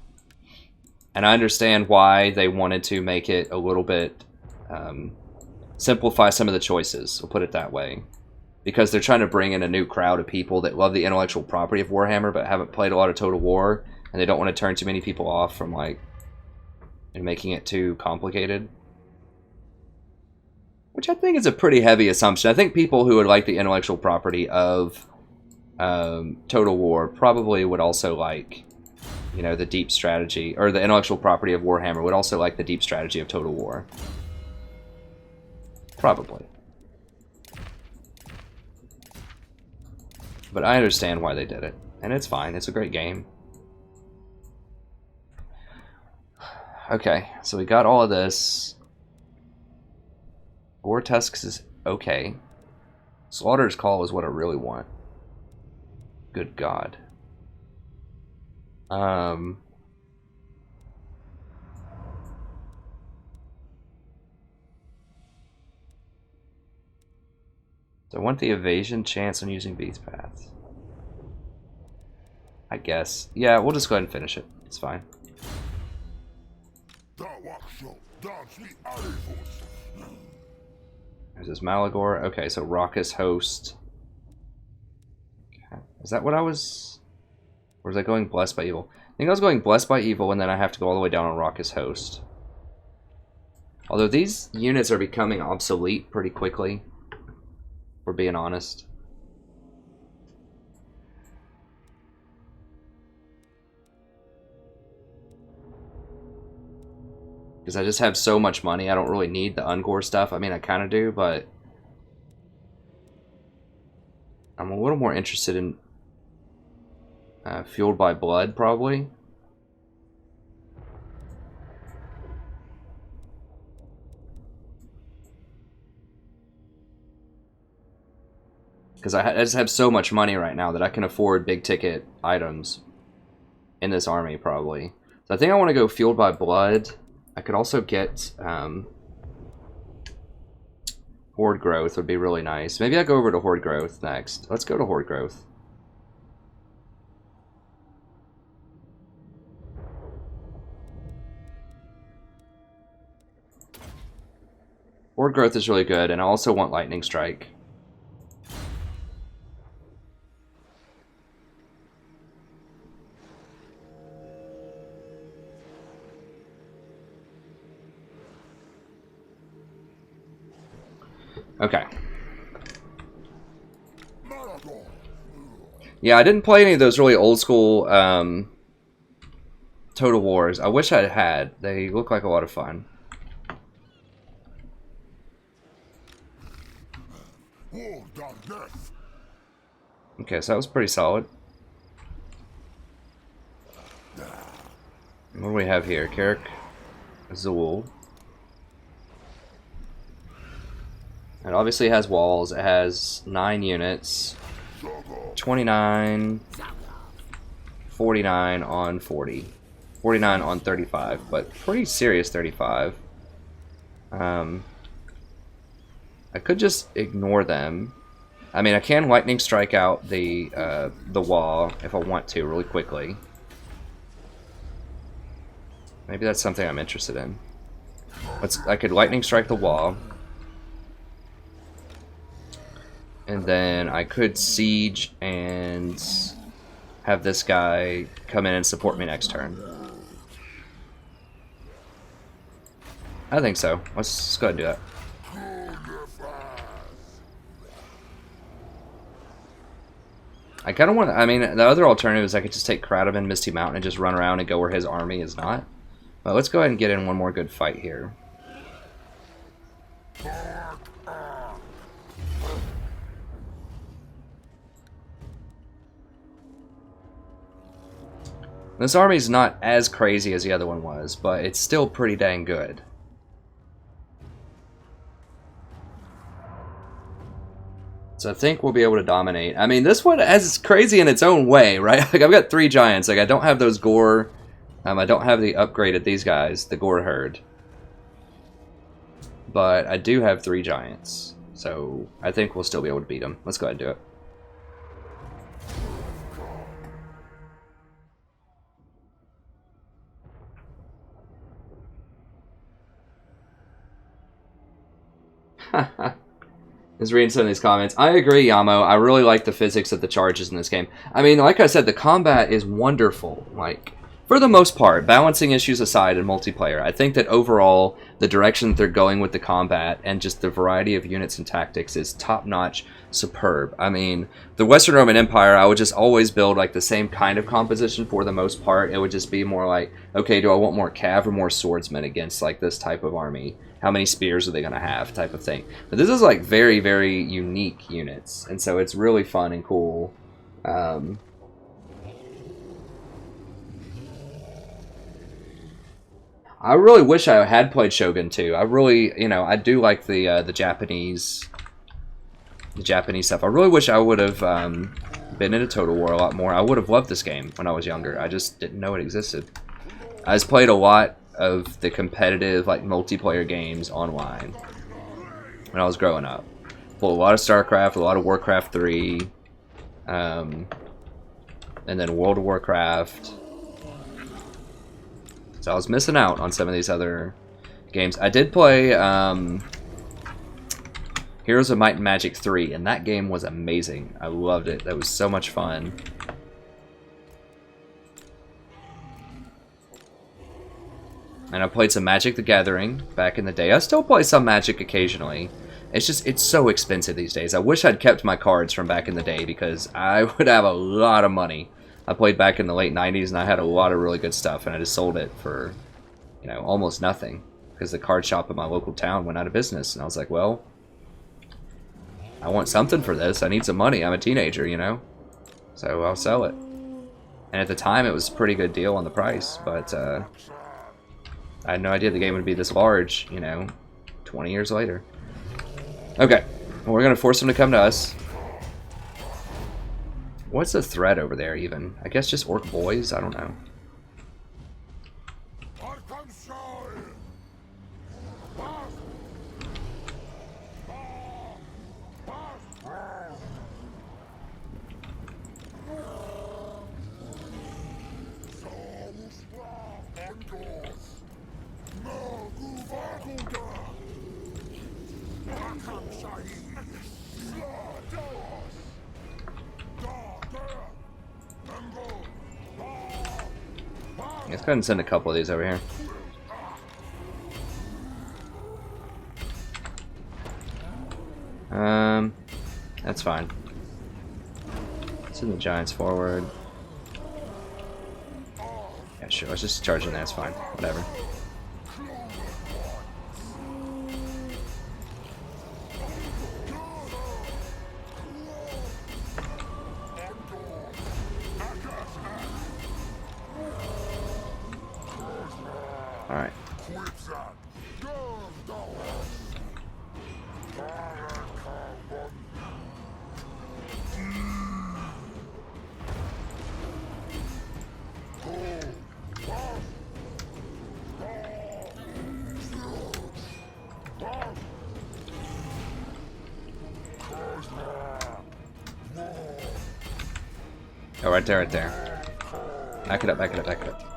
And I understand why they wanted to make it a little bit, simplify some of the choices, we'll put it that way. Because they're trying to bring in a new crowd of people that love the intellectual property of Warhammer but haven't played a lot of Total War, and they don't want to turn too many people off from, like, making it too complicated. Which I think is a pretty heavy assumption. I think people who would like the intellectual property of Total War probably would also like, you know, the deep strategy, or the intellectual property of Warhammer would also like the deep strategy of Total War. Probably. But I understand why they did it, and it's fine. It's a great game. Okay, so we got all of this. War Tusks is okay. Slaughter's Call is what I really want. Good God. So I want the evasion chance on using beast paths. I guess. Yeah, we'll just go ahead and finish it. It's fine. There's this Malagor. Okay, so Raucous Host. Okay. Is that what I was... Or was I going Blessed by Evil? I think I was going Blessed by Evil, and then I have to go all the way down on Raucous Host. Although these units are becoming obsolete pretty quickly, if we're being honest. Because I just have so much money, I don't really need the Ungor stuff. I mean, I kind of do, but I'm a little more interested in Fueled by Blood, probably. Because I just have so much money right now that I can afford big ticket items in this army, probably. So I think I want to go Fueled by Blood. I could also get Horde Growth would be really nice. Maybe I'll go over to Horde Growth next. Let's go to Horde Growth. Horde Growth is really good, and I also want Lightning Strike. Okay. Yeah, I didn't play any of those really old school Total Wars. I wish I had. They look like a lot of fun. Okay, so that was pretty solid. What do we have here? Carrick Zool. It obviously has walls. It has 9 units. 29, 49 on 40. 49 on 35, but pretty serious 35. I could just ignore them. I mean, I can lightning strike out the wall if I want to really quickly. Maybe that's something I'm interested in. I could lightning strike the wall. And then I could siege and have this guy come in and support me next turn. I think so. Let's go ahead and do that. I kind of want to, I mean, the other alternative is I could just take Kratom Misty Mountain and just run around and go where his army is not. But let's go ahead and get in one more good fight here. This army's not as crazy as the other one was, but it's still pretty dang good. So I think we'll be able to dominate. I mean, this one is crazy in its own way, right? Like, I've got 3 giants. Like, I don't have those gore. I don't have the upgraded these guys, the gore herd. But I do have 3 giants. So I think we'll still be able to beat them. Let's go ahead and do it. Just reading some of these comments. I agree, Yamo. I really like the physics of the charges in this game. I mean, like I said, the combat is wonderful. Like, for the most part, balancing issues aside in multiplayer, I think that overall, the direction that they're going with the combat and just the variety of units and tactics is top-notch, superb. I mean, the Western Roman Empire, I would just always build like the same kind of composition for the most part. It would just be more like, okay, do I want more cav or more swordsmen against like this type of army? How many spears are they going to have, type of thing. But this is like very, very unique units, and so it's really fun and cool. I really wish I had played Shogun 2. I really, you know, I do like the Japanese stuff. I really wish I would have been into Total War a lot more. I would have loved this game when I was younger. I just didn't know it existed. I just played a lot of the competitive, like, multiplayer games online when I was growing up. Played a lot of StarCraft, a lot of Warcraft 3, and then World of Warcraft. So I was missing out on some of these other games. I did play Heroes of Might and Magic 3, and that game was amazing. I loved it. That was so much fun. And I played some Magic the Gathering back in the day. I still play some Magic occasionally. It's just, it's so expensive these days. I wish I'd kept my cards from back in the day because I would have a lot of money. I played back in the late 90s and I had a lot of really good stuff, and I just sold it for, you know, almost nothing because the card shop in my local town went out of business. And I was like, well, I want something for this. I need some money. I'm a teenager, you know, so I'll sell it. And at the time, it was a pretty good deal on the price, but I had no idea the game would be this large, you know, 20 years later. Okay, well, we're going to force them to come to us. What's the threat over there, even? I guess just orc boys? I don't know. Let's go ahead and send a couple of these over here. That's fine. Send the giants forward. Yeah, sure. Let's just charge in there. It's fine. Whatever. Alright. Oh, right there, right there. Back it up, back it up, back it up.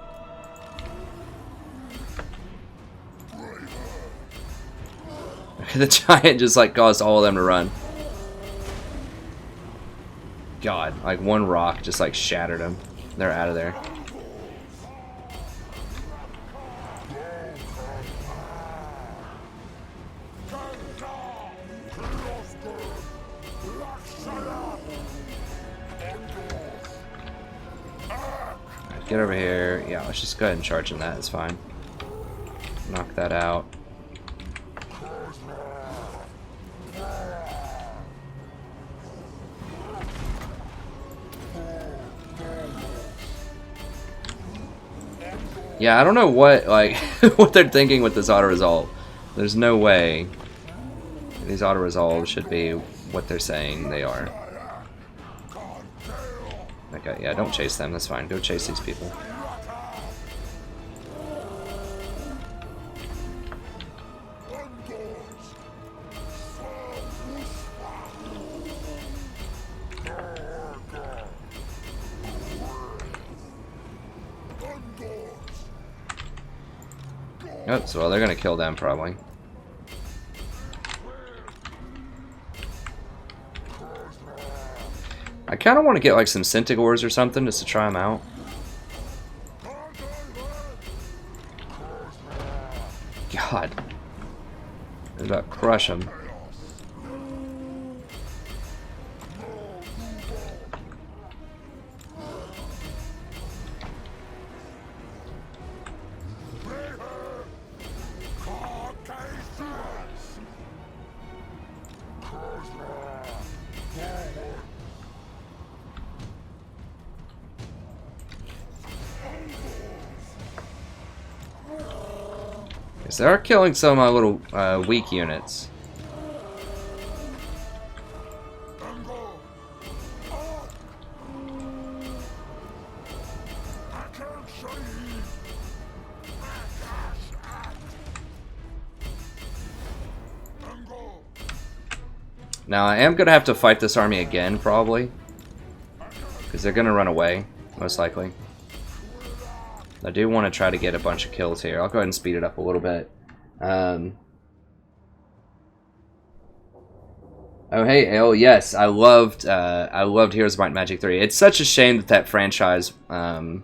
The giant just like caused all of them to run. God, like one rock just like shattered them. They're out of there. Right, get over here. Yeah, let's just go ahead and charge in that. It's fine. Knock that out. Yeah, I don't know what, like, what they're thinking with this auto-resolve. There's no way these auto-resolves should be what they're saying they are. Okay, yeah, don't chase them, that's fine. Go chase these people. Oh, so well, they're gonna kill them probably. I kind of want to get like some Centigores or something just to try them out. God, they're about to crush them. They are killing some of my little weak units. Now I am gonna have to fight this army again probably, because they're gonna run away most likely. I do want to try to get a bunch of kills here. I'll go ahead and speed it up a little bit. Oh hey Ale, yes, I loved Heroes of Might and Magic 3. It's such a shame that that franchise it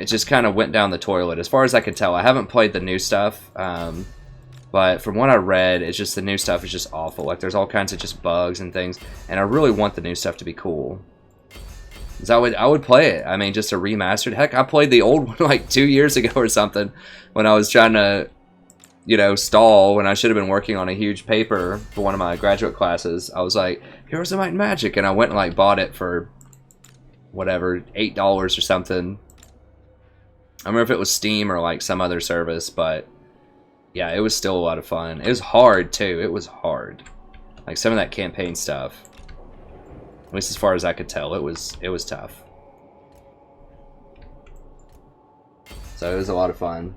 just kind of went down the toilet. As far as I can tell, I haven't played the new stuff, but from what I read, it's just the new stuff is just awful. Like there's all kinds of just bugs and things, and I really want the new stuff to be cool. So I would play it. I mean, just a remastered. Heck, I played the old one like 2 years ago or something when I was trying to, you know, stall when I should have been working on a huge paper for one of my graduate classes. I was like, Heroes of Might and Magic, and I went and like bought it for whatever, $8 or something. I don't remember if it was Steam or like some other service, but yeah, it was still a lot of fun. It was hard too. It was hard. Like some of that campaign stuff. At least as far as I could tell, it was tough. So it was a lot of fun.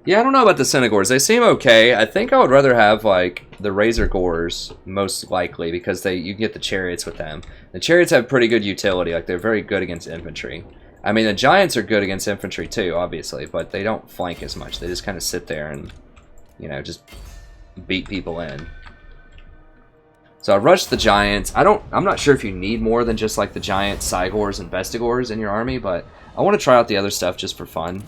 Yeah, I don't know about the Centigores. They seem okay. I think I would rather have like the Razor Gores most likely because you can get the chariots with them. The chariots have pretty good utility. Like they're very good against infantry. I mean, the giants are good against infantry too, obviously, but they don't flank as much. They just kind of sit there and, you know, just beat people in. So I rushed the giants. I'm not sure if you need more than just like the giant Cygors and Vestigores in your army, but I want to try out the other stuff just for fun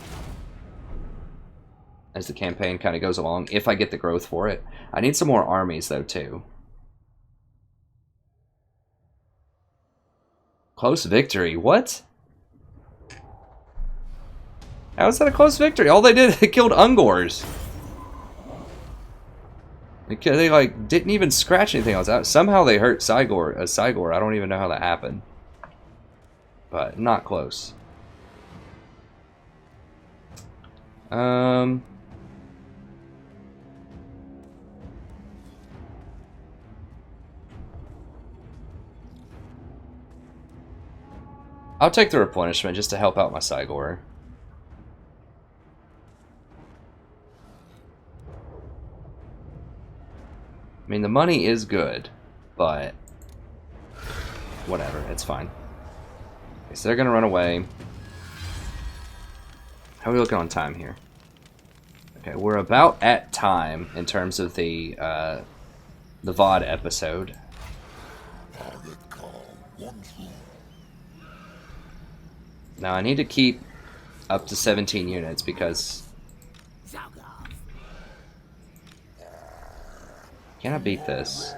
as the campaign kind of goes along, if I get the growth for it. I need some more armies though too. Close victory. What? How is that a close victory? All they did, they killed Ungors. They like didn't even scratch anything else out. Somehow they hurt Cygor. I don't even know how that happened. But not close. I'll take the replenishment just to help out my Cygor. I mean, the money is good, but whatever, it's fine. Okay, so they're gonna run away. How are we looking on time here? Okay, we're about at time in terms of the VOD episode. Now I need to keep up to 17 units because... Can I beat this?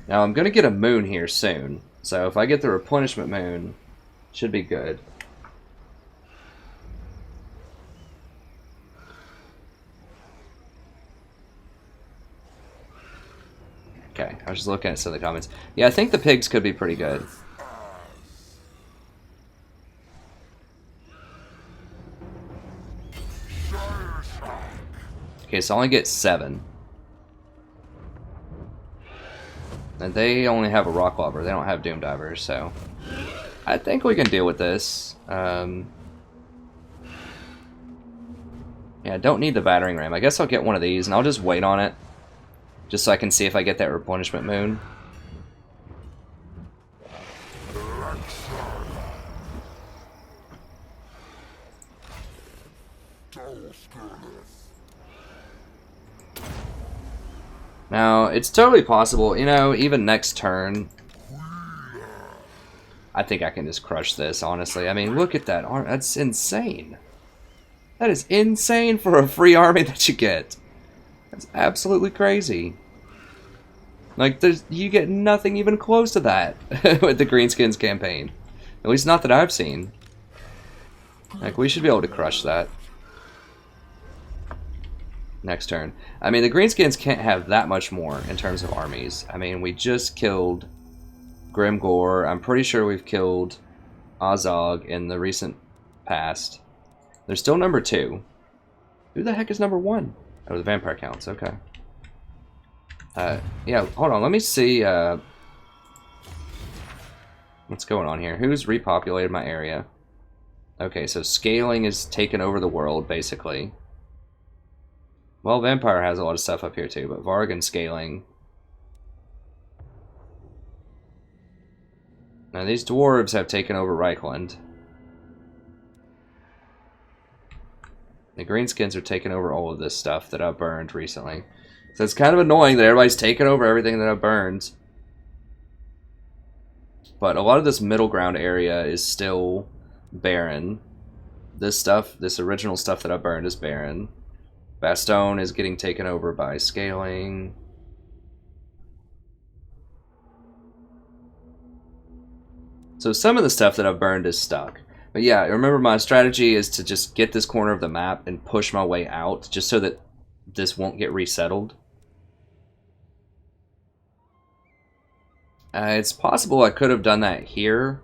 Now I'm gonna get a moon here soon, so if I get the replenishment moon, should be good. Okay, I was just looking at some of the comments. Yeah, I think the pigs could be pretty good. Okay, so I only get 7. And they only have a rock lobber. They don't have doom divers, so I think we can deal with this. Yeah, I don't need the battering ram. I guess I'll get one of these, and I'll just wait on it, just so I can see if I get that replenishment moon. Now, it's totally possible, you know, even next turn, I think I can just crush this, honestly. I mean, look at that. That's insane. That is insane for a free army that you get. That's absolutely crazy. Like, you get nothing even close to that with the Greenskins campaign. At least not that I've seen. Like, we should be able to crush that next turn. I mean, the Greenskins can't have that much more in terms of armies. I mean, we just killed Grimgor. I'm pretty sure we've killed Azog in the recent past. They're still number 2. Who the heck is number 1? Oh, the vampire counts. Okay. Yeah, hold on. Let me see what's going on here. Who's repopulated my area? Okay, so scaling is taken over the world, basically. Well, Vampire has a lot of stuff up here too, but Varg and scaling. Now these dwarves have taken over Reichland. The Greenskins are taking over all of this stuff that I've burned recently. So it's kind of annoying that everybody's taken over everything that I've burned. But a lot of this middle ground area is still barren. This stuff, this original stuff that I burned is barren. Bastogne is getting taken over by scaling. So some of the stuff that I've burned is stuck. But yeah, remember my strategy is to just get this corner of the map and push my way out, just so that this won't get resettled. It's possible I could have done that here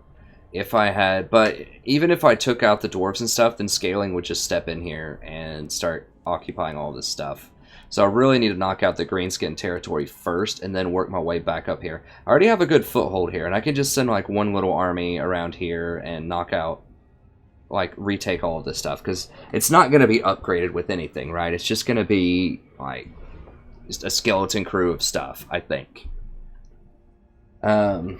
if I had, but even if I took out the dwarves and stuff, then scaling would just step in here and start occupying all this stuff. So I really need to knock out the greenskin territory first and then work my way back up here. I already have a good foothold here, and I can just send like one little army around here and knock out, like retake all of this stuff, because it's not going to be upgraded with anything, right? It's just going to be like just a skeleton crew of stuff, I think. I'm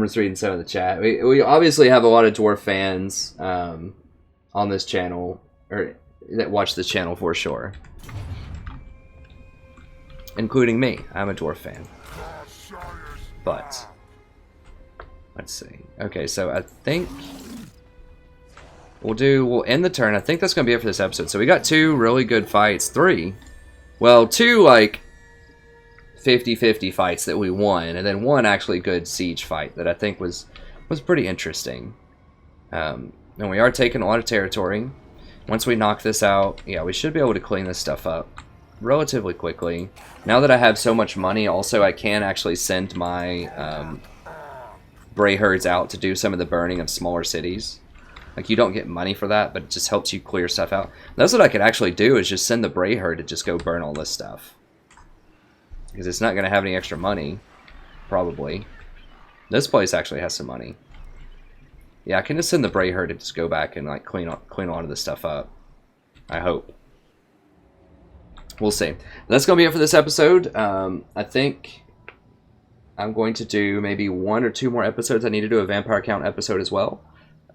just reading some of the chat. We obviously have a lot of dwarf fans on this channel, or that watch this channel for sure, including me. I'm a dwarf fan. But let's see. Okay, so I think we'll end the turn. I think that's gonna be it for this episode. So we got 2 really good fights. 3. Well, 2 like 50-50 fights that we won, and then 1 actually good siege fight that I think was pretty interesting. And we are taking a lot of territory. Once we knock this out, yeah, we should be able to clean this stuff up relatively quickly. Now that I have so much money, also I can actually send my Bray herds out to do some of the burning of smaller cities. Like, you don't get money for that, but it just helps you clear stuff out. That's what I could actually do, is just send the Bray herd to just go burn all this stuff. Because it's not going to have any extra money, probably. This place actually has some money. Yeah, I can just send the Bray Herd to just go back and like clean a lot of this stuff up. I hope. We'll see. That's going to be it for this episode. I think I'm going to do maybe 1 or 2 more episodes. I need to do a Vampire Count episode as well.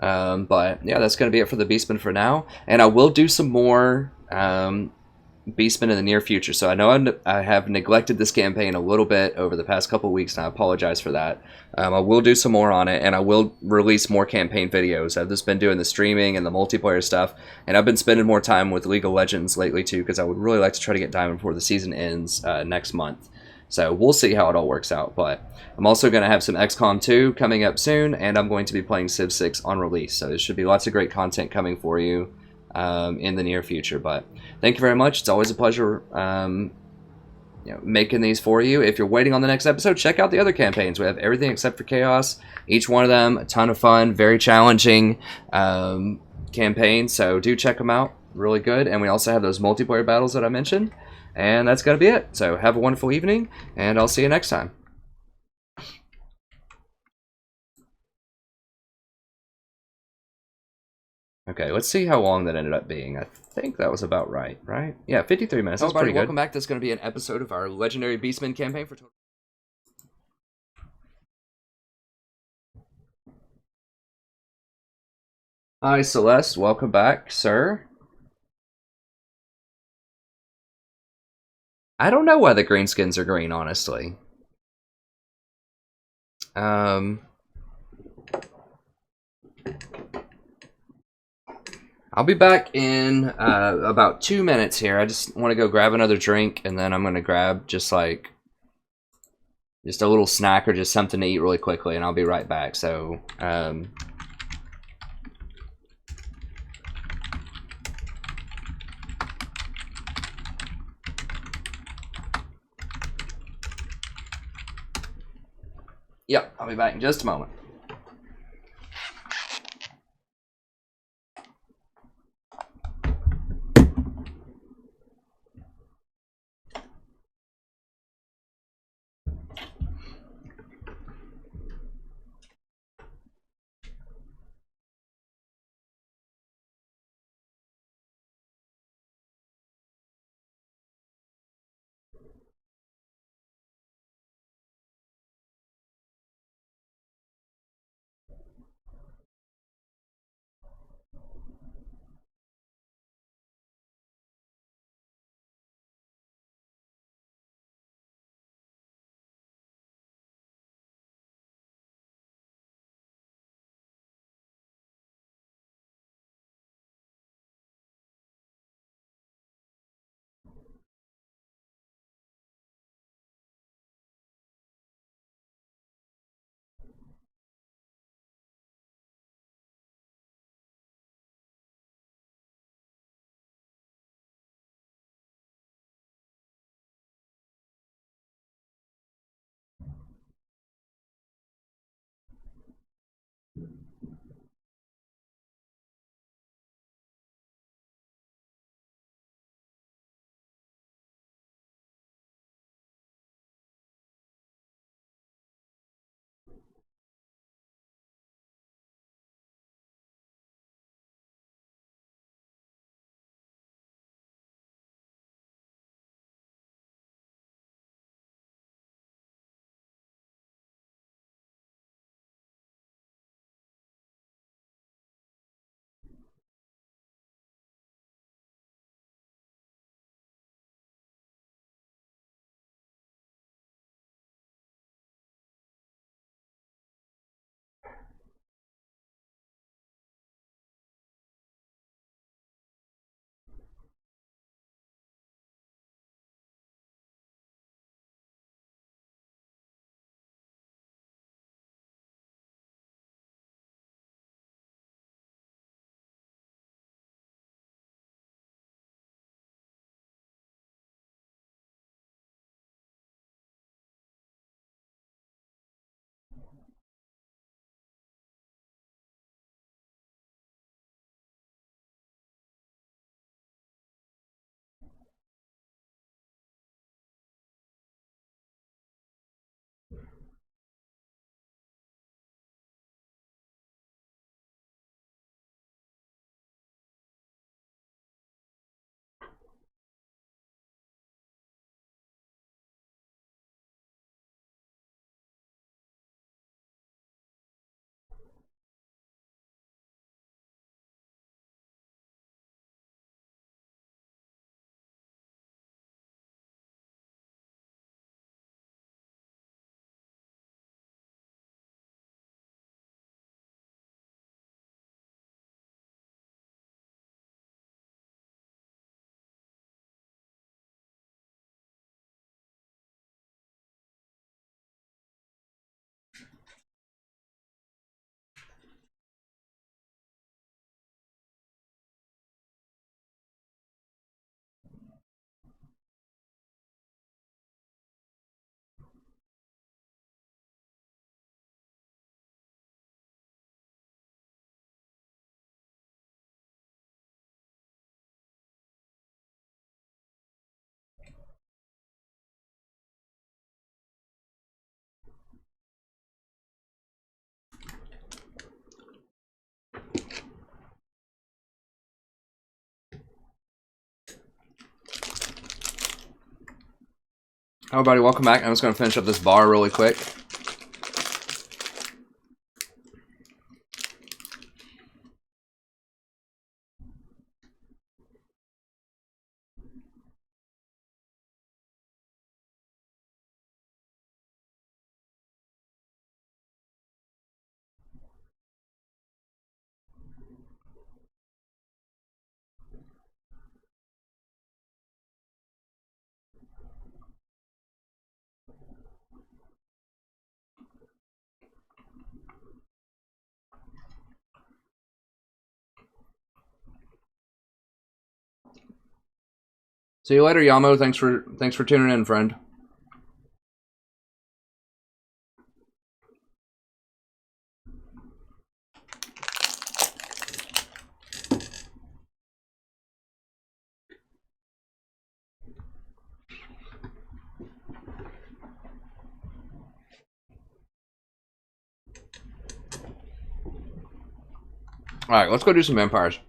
But yeah, that's going to be it for the Beastman for now. And I will do some more Beastman in the near future. So I know I have neglected this campaign a little bit over the past couple weeks, and I apologize for that. I will do some more on it, and I will release more campaign videos. I've just been doing the streaming and the multiplayer stuff, and I've been spending more time with League of Legends lately too, because I would really like to try to get Diamond before the season ends next month. So we'll see how it all works out. But I'm also going to have some XCOM 2 coming up soon, and I'm going to be playing Civ 6 on release. So there should be lots of great content coming for you in the near future. But thank you very much. It's always a pleasure making these for you. If you're waiting on the next episode, check out the other campaigns. We have everything except for Chaos. Each one of them, a ton of fun, very challenging campaigns. So do check them out. Really good. And we also have those multiplayer battles that I mentioned. And that's going to be it. So have a wonderful evening, and I'll see you next time. Okay, let's see how long that ended up being. I think that was about right? Yeah, 53 minutes. That's pretty good. Welcome back. This is going to be an episode of our Legendary Beastman campaign for total. Hi, Celeste. Welcome back, sir. I don't know why the greenskins are green, honestly. I'll be back in about 2 minutes here. I just want to go grab another drink, and then I'm going to grab just a little snack or just something to eat really quickly, and I'll be right back. So, yep, I'll be back in just a moment. Hello, everybody. Welcome back. I'm just going to finish up this bar really quick. See you later, Yamo. Thanks for tuning in, friend. Alright, let's go do some vampires.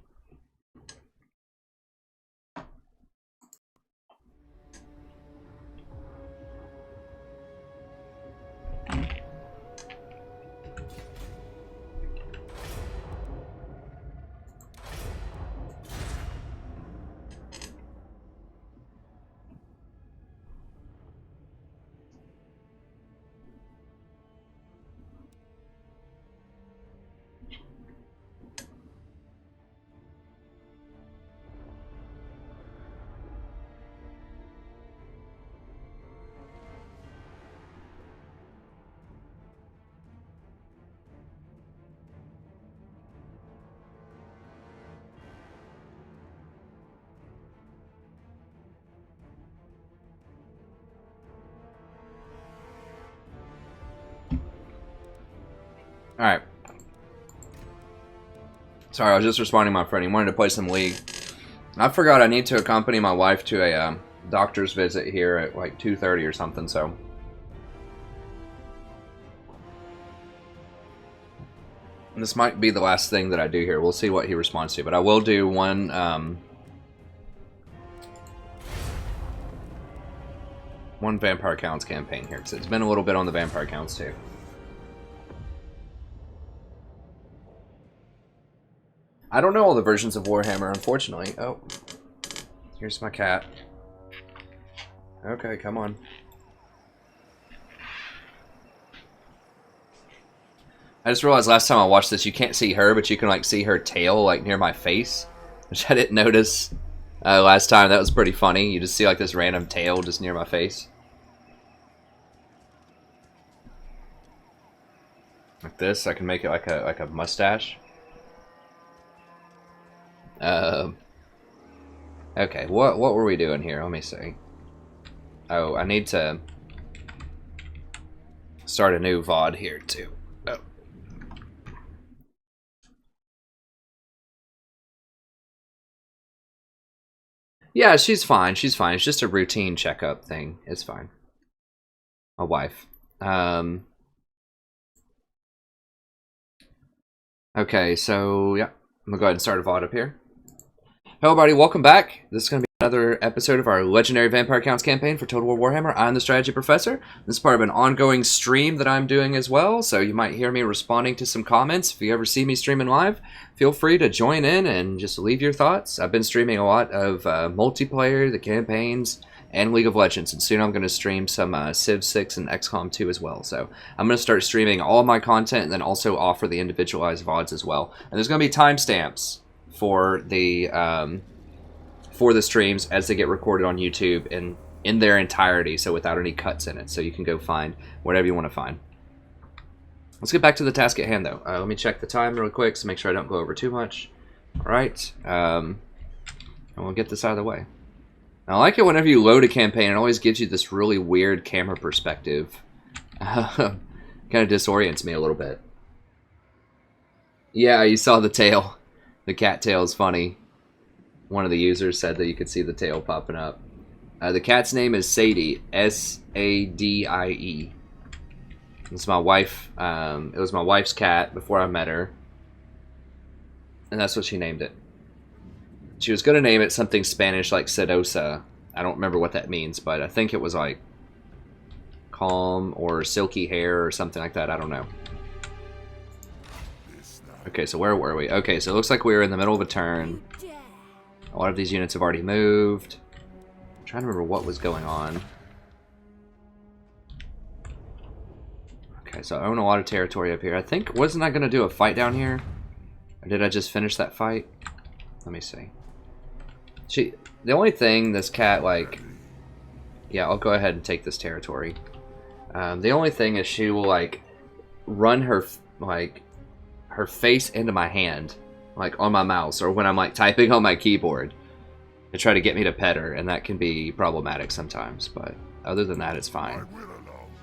Alright. Sorry, I was just responding to my friend. He wanted to play some League. I forgot I need to accompany my wife to a doctor's visit here at like 2:30 or something, so... This might be the last thing that I do here. We'll see what he responds to. But I will do one... one Vampire Counts campaign here, because it's been a little bit on the Vampire Counts too. I don't know all the versions of Warhammer, unfortunately. Oh. Here's my cat. Okay, come on. I just realized last time I watched this, you can't see her, but you can like see her tail like near my face, which I didn't notice last time. That was pretty funny. You just see like this random tail just near my face. Like this, I can make it like a mustache. Okay, what were we doing here? Let me see. Oh, I need to start a new VOD here too. Oh. Yeah, she's fine. She's fine. It's just a routine checkup thing. It's fine. My wife. Okay, so yeah, I'm gonna go ahead and start a VOD up here. Hello everybody, welcome back. This is going to be another episode of our Legendary Vampire Counts campaign for Total War Warhammer. I'm the Strategy Professor. This is part of an ongoing stream that I'm doing as well, so you might hear me responding to some comments. If you ever see me streaming live, feel free to join in and just leave your thoughts. I've been streaming a lot of multiplayer, the campaigns, and League of Legends, and soon I'm going to stream some Civ 6 and Xcom 2 as well. So I'm going to start streaming all my content and then also offer the individualized VODs as well. And there's going to be timestamps for the streams as they get recorded on YouTube and in their entirety, so without any cuts in it, so you can go find whatever you want to find. Let's get back to the task at hand, though. Let me check the time really quick to make sure I don't go over too much. All right, and we'll get this out of the way. I like it whenever you load a campaign, it always gives you this really weird camera perspective. Kind of disorients me a little bit. Yeah, you saw the tail. The cat tail is funny. One of the users said that you could see the tail popping up. The cat's name is Sadie. S-A-D-I-E. It's my wife. It was my wife's cat before I met her. And that's what she named it. She was going to name it something Spanish like sedosa. I don't remember what that means, but I think it was like calm or silky hair or something like that. I don't know. Okay, so where were we? Okay, so it looks like we were in the middle of a turn. A lot of these units have already moved. I'm trying to remember what was going on. Okay, so I own a lot of territory up here. I think, wasn't I going to do a fight down here? Or did I just finish that fight? Let me see. The only thing this cat, like... Yeah, I'll go ahead and take this territory. The only thing is she will, like, run her, like, her face into my hand, like, on my mouse, or when I'm, like, typing on my keyboard to try to get me to pet her, and that can be problematic sometimes, but other than that, it's fine.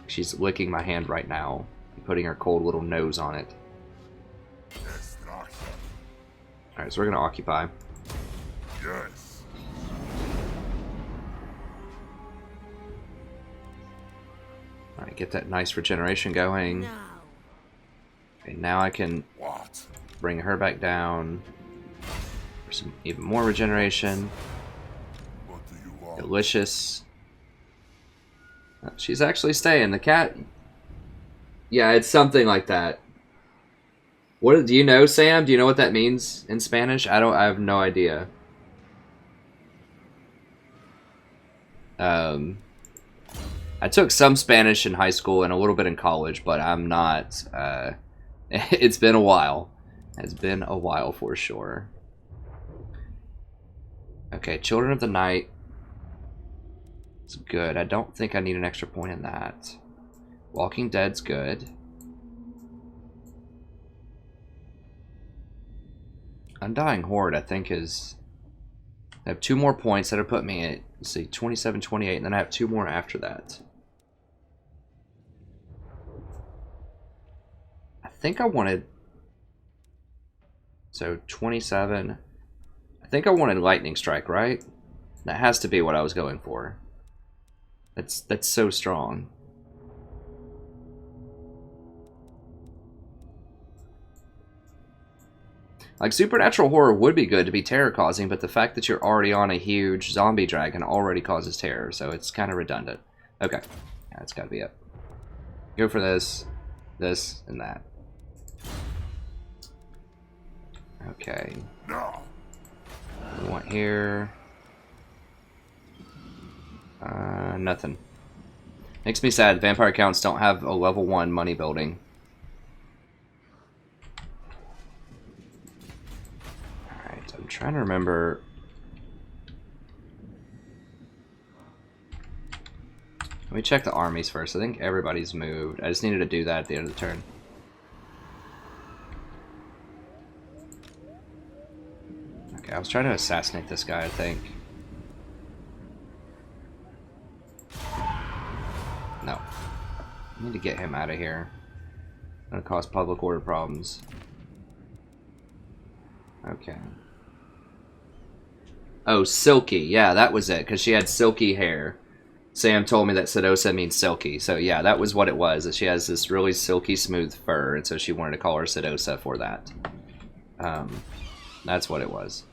She's licking my hand right now, putting her cold little nose on it. Alright, so we're going to occupy. Yes. Alright, get that nice regeneration going. Okay, now I can bring her back down for some even more regeneration. What do you want? Delicious. She's actually staying. The cat... Yeah, it's something like that. What do you know, Sam? Do you know what that means in Spanish? I have no idea. I took some Spanish in high school and a little bit in college, but I'm not... it's been a while. It's been a while for sure. Okay, Children of the Night. It's good. I don't think I need an extra point in that. Walking Dead's good. Undying Horde, I think, is... I have 2 more points that'll put me at, let's see, 27, 28, and then I have 2 more after that. I think I wanted... So, 27... I think I wanted Lightning Strike, right? That has to be what I was going for. That's so strong. Like, Supernatural Horror would be good to be terror-causing, but the fact that you're already on a huge zombie dragon already causes terror, so it's kind of redundant. Okay. Yeah, that's gotta be it. Go for this, and that. Okay. No. What do we want here? Nothing. Makes me sad. Vampire counts don't have a level 1 money building. Alright, I'm trying to remember. Let me check the armies first. I think everybody's moved. I just needed to do that at the end of the turn. Okay, I was trying to assassinate this guy, I think. No. I need to get him out of here. It's gonna cause public order problems. Okay. Oh, silky. Yeah, that was it, because she had silky hair. Sam told me that Sedosa means silky, so yeah, that was what it was. That she has this really silky smooth fur, and so she wanted to call her Sedosa for that. That's what it was.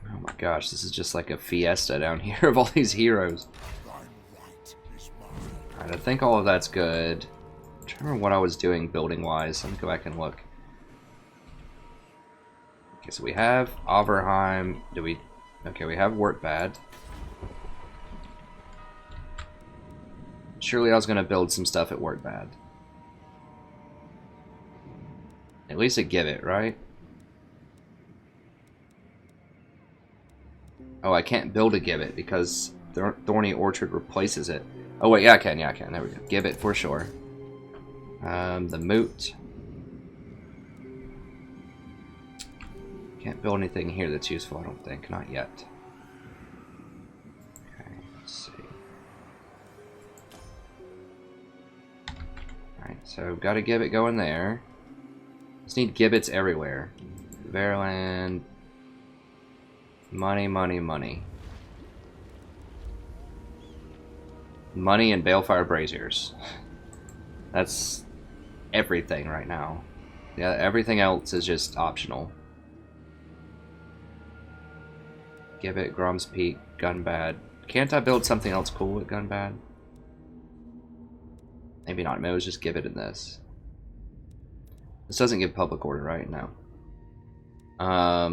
Oh my gosh, this is just like a fiesta down here of all these heroes. Alright, I think all of that's good. I'm trying to remember what I was doing building-wise. Let me go back and look. Okay, so we have Overheim. Okay, we have Work Bad. Surely I was going to build some stuff at Work Bad. At least a Gibbet, right? Oh, I can't build a Gibbet because Thorny Orchard replaces it. Oh wait, yeah I can, there we go. Gibbet for sure. The Moot. Can't build anything here that's useful, I don't think. Not yet. Okay, let's see. Alright, so got a Gibbet going there. Just need Gibbets everywhere. Verland. Money, money, money. Money and Balefire Braziers. That's everything right now. Yeah, everything else is just optional. Gibbet, Grom's Peak, Gunbad, Can't I build something else cool with gun bad? Maybe not. Maybe let's just give it in this. This doesn't give public order, right? No. I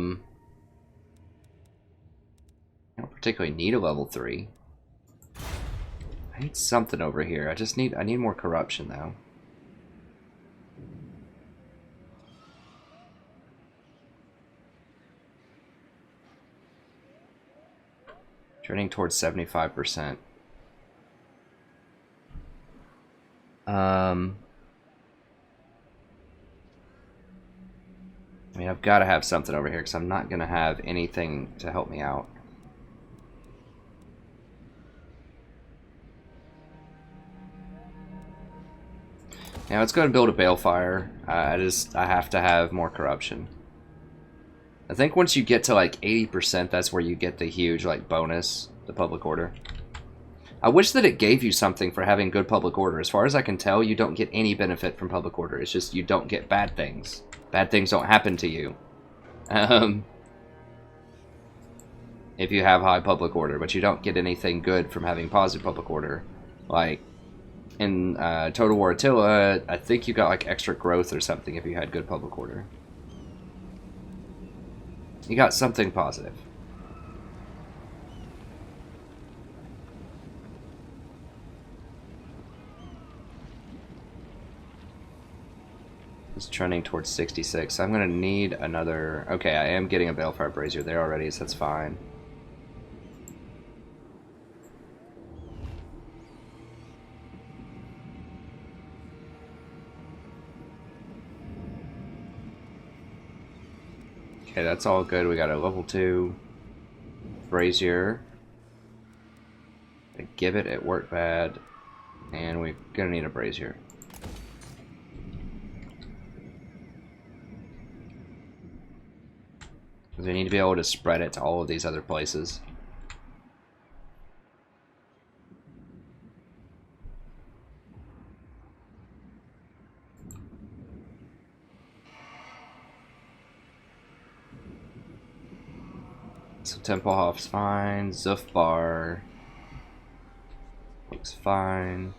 don't particularly need a level 3. I need something over here. I need more corruption though. Turning towards 75%. I mean, I've got to have something over here because I'm not going to have anything to help me out. Now let's go ahead and build a balefire. I have to have more corruption. I think once you get to like 80%, that's where you get the huge like bonus, the public order. I wish that it gave you something for having good public order. As far as I can tell, you don't get any benefit from public order. It's just you don't get bad things. Bad things don't happen to you. If you have high public order, but you don't get anything good from having positive public order. Like in Total War Attila, I think you got like extra growth or something if you had good public order. You got something positive. It's trending towards 66. I'm gonna need another. Okay, I am getting a Balefire Brazier there already, so that's fine. Okay, that's all good. We got a level 2 Brazier. A Gibbet, it worked bad. And we're gonna need a Brazier. Because we need to be able to spread it to all of these other places. So Tempelhof's fine, Zufbar looks fine.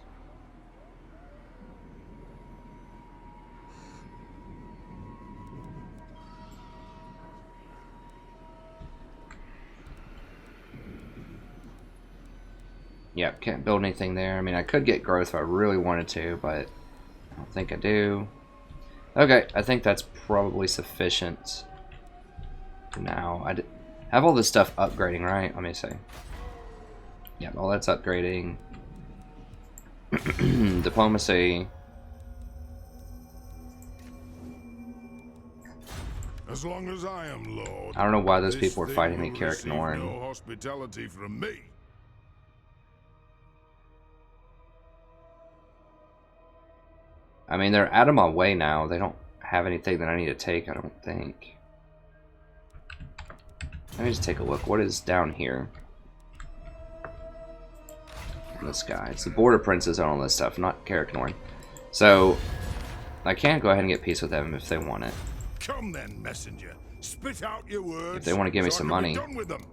Yep, can't build anything there. I mean, I could get growth if I really wanted to, but I don't think I do. Okay, I think that's probably sufficient for now. I have all this stuff upgrading, right? Let me see. Yep, all that's upgrading. Diplomacy. As long as I am Lord. I don't know why those this people were thing fighting me, will Carrick receive Norn. No hospitality from me. I mean, they're out of my way now. They don't have anything that I need to take, I don't think. Let me just take a look. What is down here? This guy. It's the border princes on all this stuff, not Carrick Norn. So, I can go ahead and get peace with them if they want it. Come then, messenger. Spit out your words. If they want to give me so I some can be money. done with them.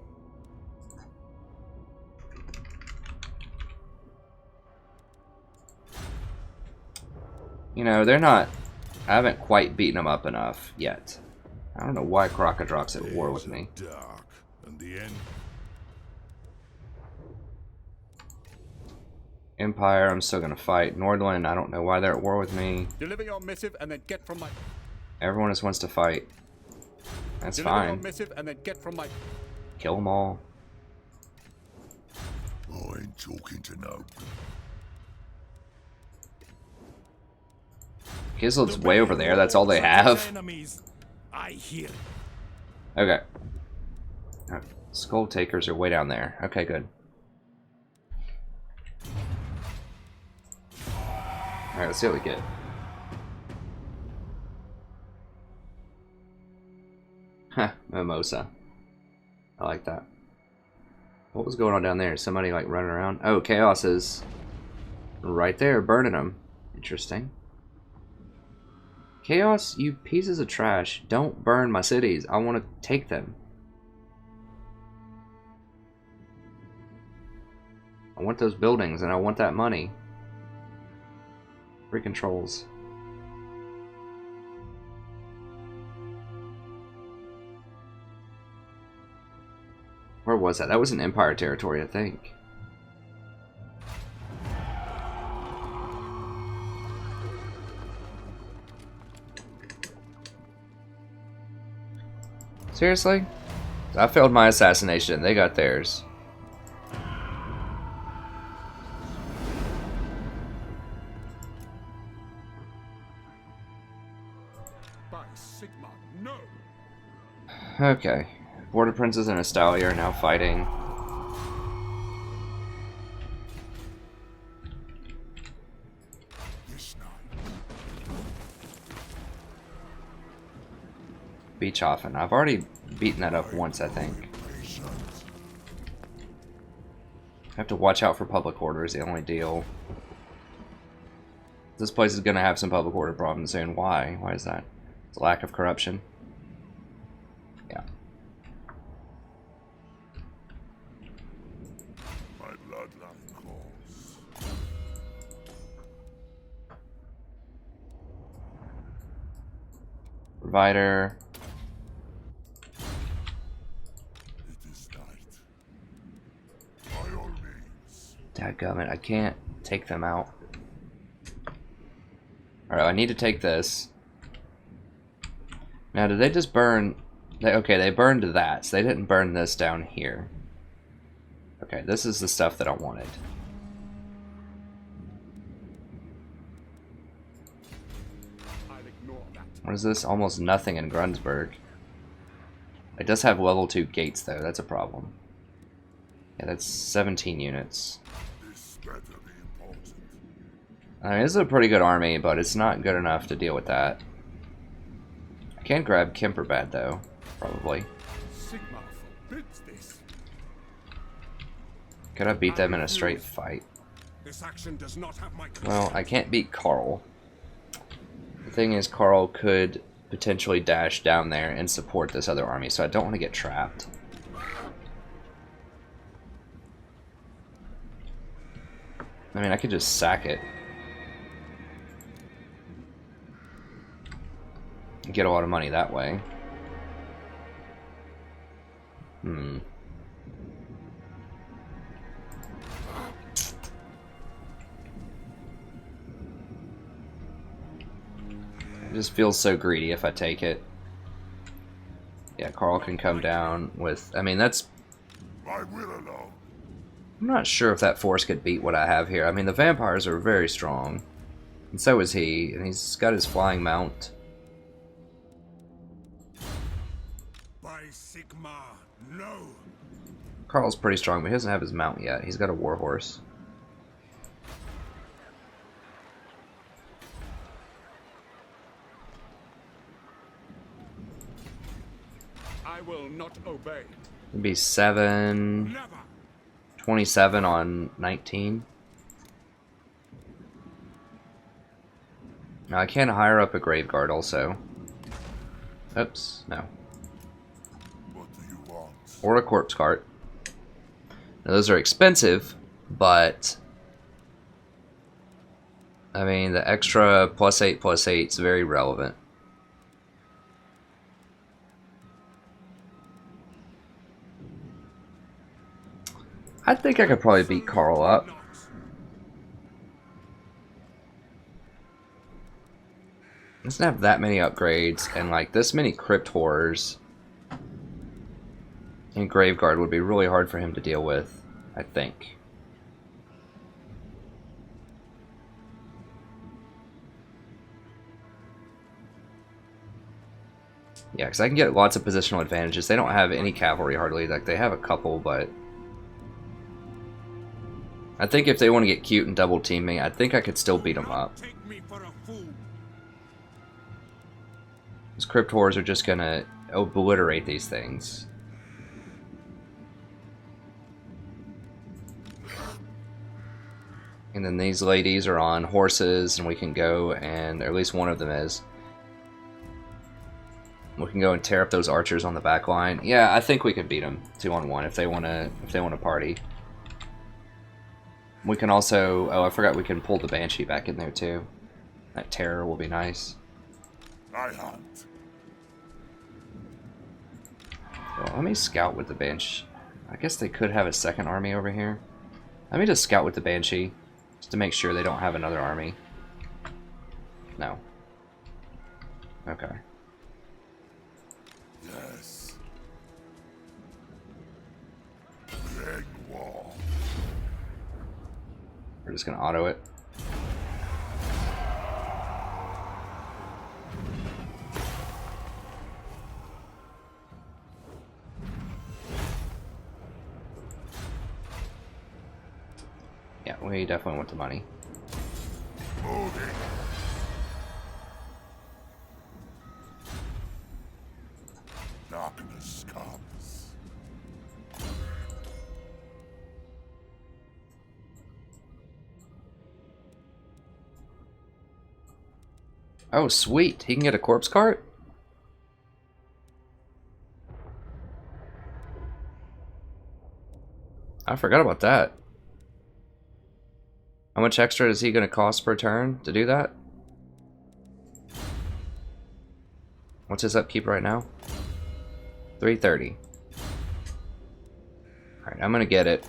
You know, they're not... I haven't quite beaten them up enough yet. I don't know why Crocodrock's at war with me. Dark, and the end. Empire, I'm still gonna fight. Nordland, I don't know why they're at war with me. Deliver your missive and then get from my. Everyone just wants to fight. That's Deliver your fine. missive and then get from my. Kill them all. I ain't talking to no. Kisle's way over there, that's all they have. Enemies. I hear. Okay. Skull Takers are way down there. Okay, good. Alright, let's see what we get. Huh, Mimosa. I like that. What was going on down there? Somebody like running around? Oh, Chaos is right there burning them. Interesting. Chaos, you pieces of trash. Don't burn my cities. I want to take them. I want those buildings and I want that money. Free controls. Where was that? That was in Empire territory, I think. Seriously? I failed my assassination. They got theirs. By Sigma, no! Okay. Border Princes and Astalia are now fighting. Beechhofen. I've already beaten that up once, I think. I have to watch out for public order is the only deal. This place is going to have some public order problems soon. Why? Why is that? It's a lack of corruption. Yeah. My bloodline calls. Provider. Dadgummit, I can't take them out. Alright, I need to take this. Now, did they just burn... okay, they burned that, so they didn't burn this down here. Okay, this is the stuff that I wanted. What is this? Almost nothing in Grunsburg. It does have level 2 gates, though. That's a problem. Yeah, that's 17 units. I mean, this is a pretty good army, but it's not good enough to deal with that. I can grab Kemperbad, though. Probably. Sigma forbids this. Could I beat them in a straight fight? This action does not have my consent. Well, I can't beat Carl. The thing is, Carl could potentially dash down there and support this other army, so I don't want to get trapped. I mean, I could just sack it. Get a lot of money that way. It just feels so greedy if I take it. Yeah, Carl can come down with... I mean, that's... My will alone. I'm not sure if that force could beat what I have here. I mean, the vampires are very strong. And so is he. And he's got his flying mount. By Sigma, no! Carl's pretty strong, but he doesn't have his mount yet. He's got a warhorse. I will not obey. It'd be 7... Never! 27 on 19. Now I can hire up a Graveguard also. Oops, no. What do you want? Or a Corpse Cart. Now those are expensive, but... I mean, the extra +8/+8 is very relevant. I think I could probably beat Carl up. Doesn't have that many upgrades, and like this many Crypt Horrors and Graveguard would be really hard for him to deal with, I think. Yeah, because I can get lots of positional advantages. They don't have any cavalry hardly. Like they have a couple, but I think if they want to get cute and double team me, I think I could still beat them up. Take me for a fool. These Crypt Horrors are just gonna obliterate these things. And then these ladies are on horses, and we can go, and at least one of them is. We can go and tear up those archers on the back line. Yeah, I think we could beat them 2-on-1 if they wanna party. We can also... Oh, I forgot we can pull the Banshee back in there, too. That terror will be nice. I hunt. Well, let me scout with the Banshee. I guess they could have a second army over here. Let me just scout with the Banshee, just to make sure they don't have another army. No. Okay. Yes. Big wall. We're just gonna auto it. Yeah, we definitely want the money. Moving. Darkness comes. Oh, sweet. He can get a corpse cart? I forgot about that. How much extra is he going to cost per turn to do that? What's his upkeep right now? 330. Alright, I'm going to get it.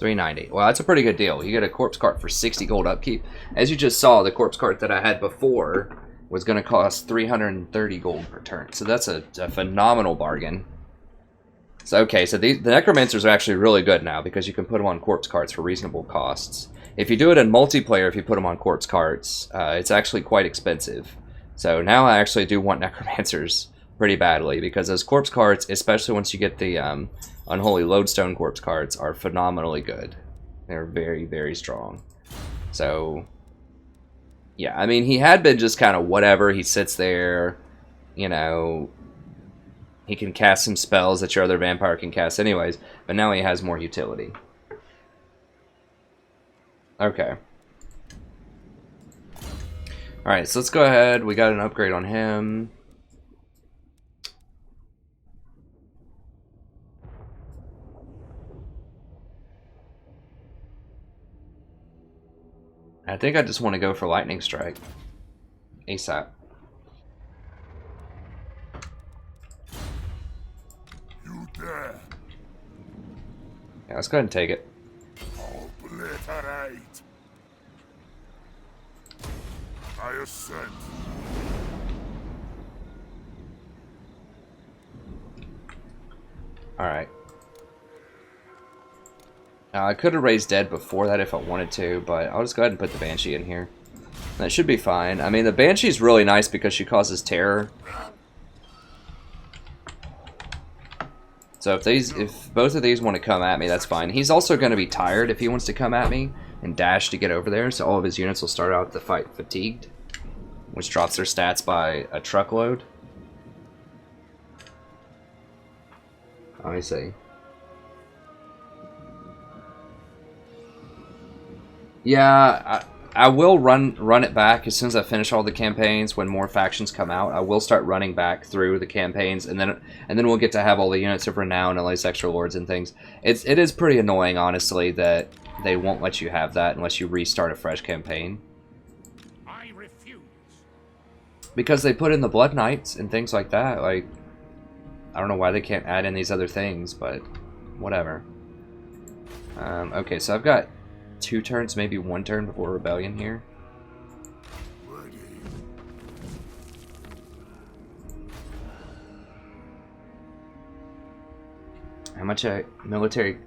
$390. Well, that's a pretty good deal. You get a corpse cart for 60 gold upkeep. As you just saw, the corpse cart that I had before was going to cost 330 gold per turn. So that's a phenomenal bargain. So, okay, so the necromancers are actually really good now because you can put them on corpse carts for reasonable costs. If you do it in multiplayer, if you put them on corpse carts, it's actually quite expensive. So now I actually do want necromancers pretty badly because those corpse carts, especially once you get the unholy lodestone corpse carts, are phenomenally good. They're very, very strong. So, yeah, I mean, he had been just kind of whatever. He sits there, you know... He can cast some spells that your other vampire can cast anyways, but now he has more utility. Okay. Alright, so let's go ahead. We got an upgrade on him. I think I just want to go for Lightning Strike. ASAP. There. Yeah, let's go ahead and take it. Obliterate. I ascend. Alright. Now, I could have raised dead before that if I wanted to, but I'll just go ahead and put the Banshee in here. That should be fine. I mean, the Banshee's really nice because she causes terror. So if both of these want to come at me, that's fine. He's also going to be tired if he wants to come at me and dash to get over there, so all of his units will start out the fight fatigued, which drops their stats by a truckload. Let me see. Yeah, I will run it back as soon as I finish all the campaigns. When more factions come out, I will start running back through the campaigns, and then we'll get to have all the units of renown and all these extra lords and things. It is pretty annoying, honestly, that they won't let you have that unless you restart a fresh campaign. I refuse. Because they put in the Blood Knights and things like that. Like, I don't know why they can't add in these other things, but whatever. Okay, so I've got 2 turns, maybe 1 turn before Rebellion here. How much military...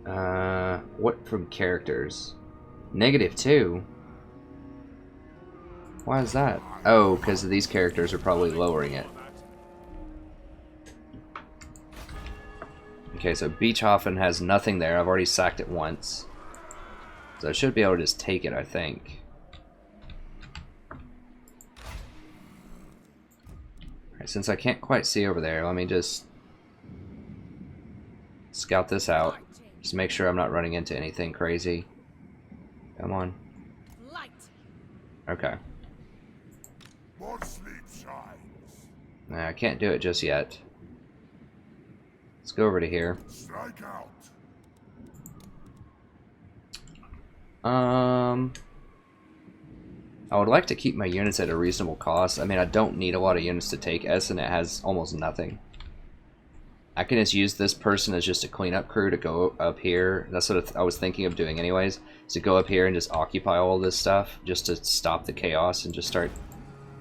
what from characters? -2? Why is that? Oh, because these characters are probably lowering it. Okay, so Beechhofen has nothing there. I've already sacked it once. So I should be able to just take it, I think. Alright, since I can't quite see over there, let me just scout this out. Just make sure I'm not running into anything crazy. Come on. Okay. More sleep shines. Nah, I can't do it just yet. Let's go over to here. Strike out. I would like to keep my units at a reasonable cost. I mean, I don't need a lot of units to take S, and it has almost nothing. I can just use this person as just a cleanup crew to go up here. That's what I was thinking of doing anyways, is to go up here and just occupy all this stuff, just to stop the chaos and just start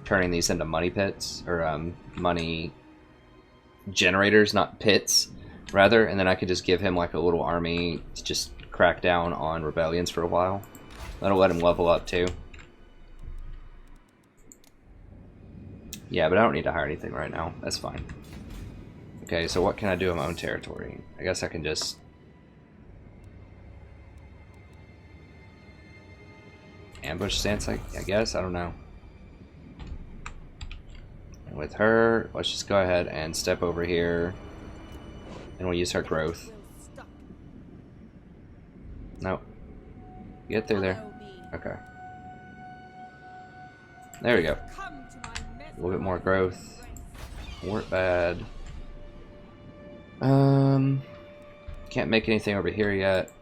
turning these into money pits, or money generators, not pits, rather, and then I could just give him like a little army to just crack down on rebellions for a while. That'll let him level up too. Yeah, but I don't need to hire anything right now. That's fine. Okay, so what can I do in my own territory? I guess I can just... ambush stance, I guess? I don't know. And with her, let's just go ahead and step over here. And we'll use her growth. Nope. Get through there. Okay. There we go. A little bit more growth. Weren't bad. Can't make anything over here yet.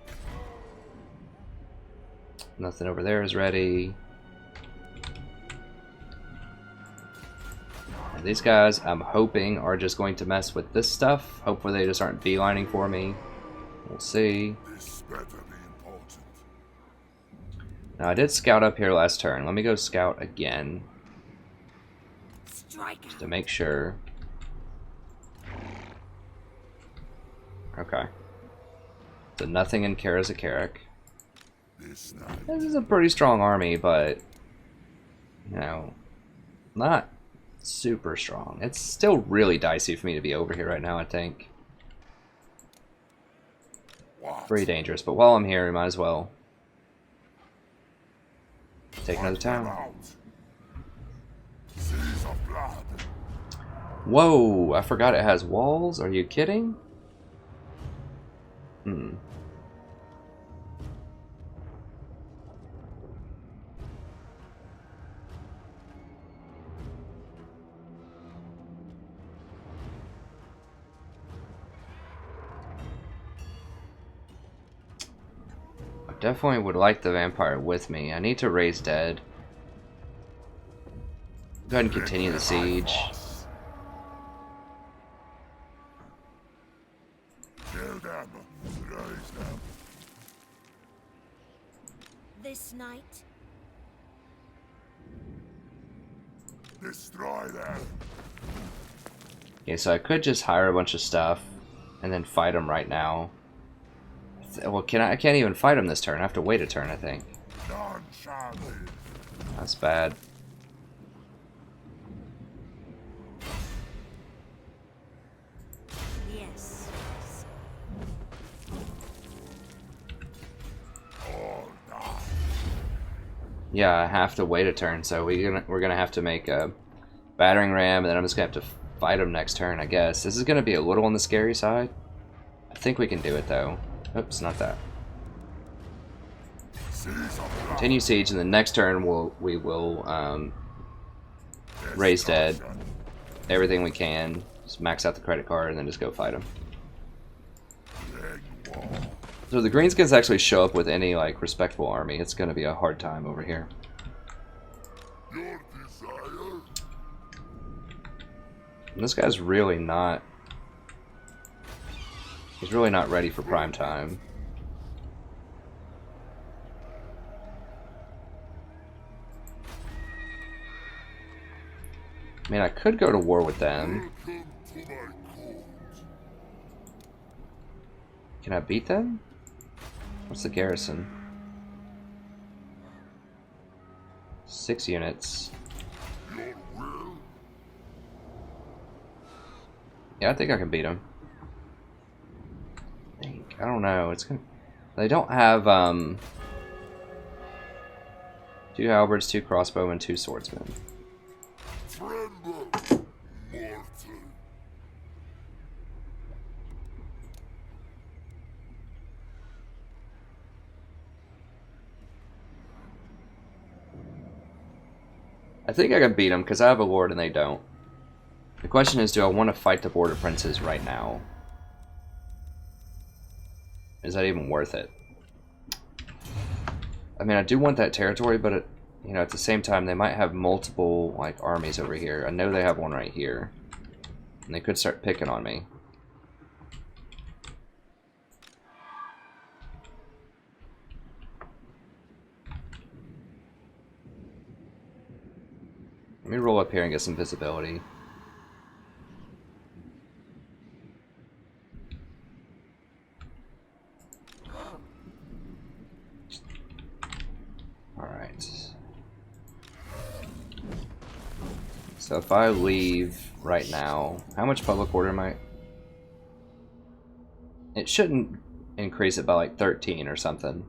Nothing over there is ready. And these guys, I'm hoping, are just going to mess with this stuff. Hopefully they just aren't beelining for me. We'll see. This better be important. Now I did scout up here last turn. Let me go scout again. Just to make sure. Okay. So nothing in Karazakarik. This night. This is a pretty strong army, but you know, not super strong. It's still really dicey for me to be over here right now, I think. What? Pretty dangerous, but while I'm here, we might as well take another town. Out. Seas of blood. Whoa, I forgot it has walls. Are you kidding? I definitely would like the vampire with me. I need to raise dead. Go ahead and continue the siege. Kill them. Raise them. This night, Destroy them. Okay, so I could just hire a bunch of stuff and then fight them right now. Well, I can't even fight them this turn. I have to wait a turn, I think. None shall live. That's bad. yes. All die. Yeah, I have to wait a turn, so we're gonna have to make a battering ram, and then I'm just gonna have to fight them next turn, I guess. This is gonna be a little on the scary side. I think we can do it though. Oops, not that. Seas of blood. Continue siege, and the next turn we will raise dead. Everything we can. Just max out the credit card, and then just go fight them. So the greenskins actually show up with any like respectable army. It's gonna be a hard time over here. Your desire. And this guy's really not. He's really not ready for prime time. I mean, I could go to war with them. Welcome to my court. Can I beat them? What's the garrison? 6 units. Your will. Yeah, I think I can beat them. I don't know. It's gonna. They don't have 2 halberds, 2 crossbowmen, 2 swordsmen. Tremble. Mortal. I think I can beat them because I have a lord and they don't. The question is, do I want to fight the border princes right now? is that even worth it? I mean, I do want that territory, but you know, at the same time, they might have multiple like armies over here. I know they have one right here, and they could start picking on me. Let me roll up here and get some visibility. Alright. So if I leave right now, how much public order am I? It shouldn't increase it by like 13 or something.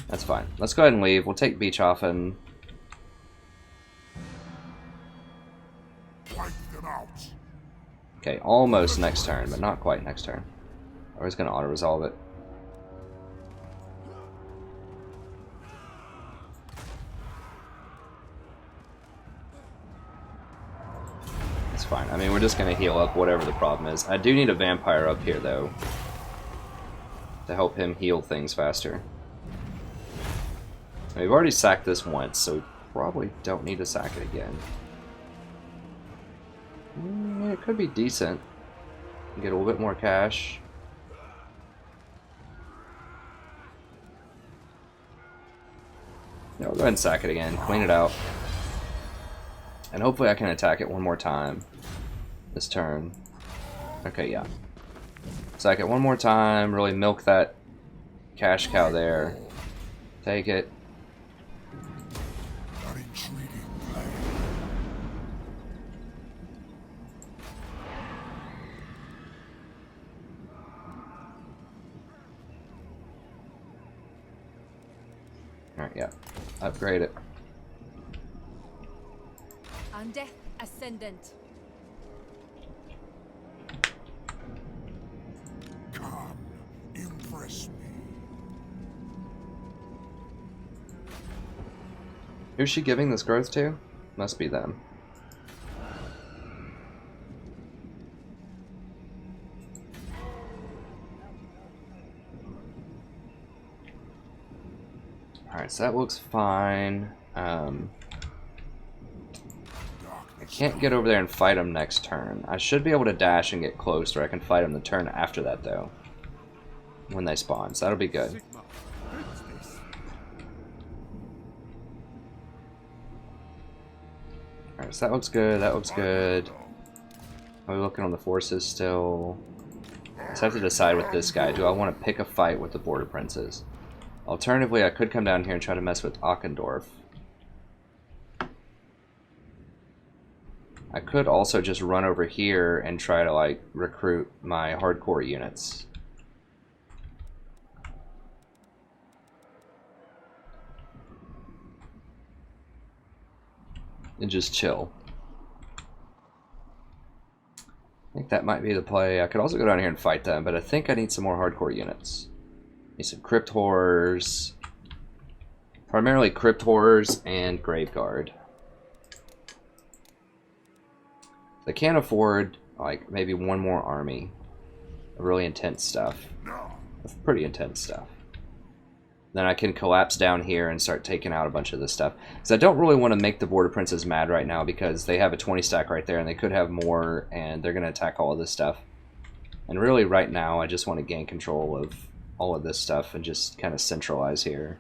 That's fine. Let's go ahead and leave. We'll take beach off and okay, almost next turn, but not quite next turn. I was going to auto-resolve it. It's fine. I mean, we're just going to heal up whatever the problem is. I do need a vampire up here, though, to help him heal things faster. We've already sacked this once, so we probably don't need to sack it again. It could be decent. Get a little bit more cash. Yeah, we'll go ahead and sack it again. Clean it out. And hopefully I can attack it one more time this turn. Okay, yeah. Sack it one more time. Really milk that cash cow there. Take it. Alright, yeah. Upgrade it. On death ascendant. Come, impress me. Who's she giving this growth to? Must be them. Alright, so that looks fine. I can't get over there and fight him next turn. I should be able to dash and get close, or I can fight him the turn after that, though. When they spawn, so that'll be good. Alright, so that looks good, that looks good. Are we looking on the forces still? I just have to decide with this guy. Do I want to pick a fight with the border princes? Alternatively, I could come down here and try to mess with Ockendorf. I could also just run over here and try to, like, recruit my hardcore units. And just chill. I think that might be the play. I could also go down here and fight them, but I think I need some more hardcore units. Need some crypt horrors. Primarily crypt horrors and grave guard. They can't afford like maybe one more army of really intense stuff. Of pretty intense stuff. Then I can collapse down here and start taking out a bunch of this stuff. Because I don't really want to make the border princes mad right now because they have a 20 stack right there and they could have more and they're going to attack all of this stuff. And really right now I just want to gain control of all of this stuff and just kind of centralize here.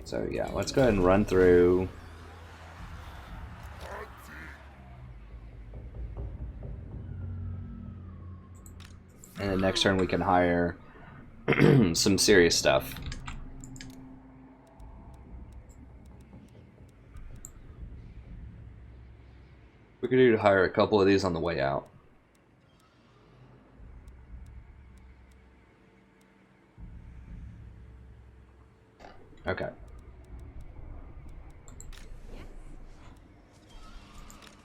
So yeah, let's go ahead and run through. And then next turn we can hire some serious stuff. We could need to hire a couple of these on the way out. Okay.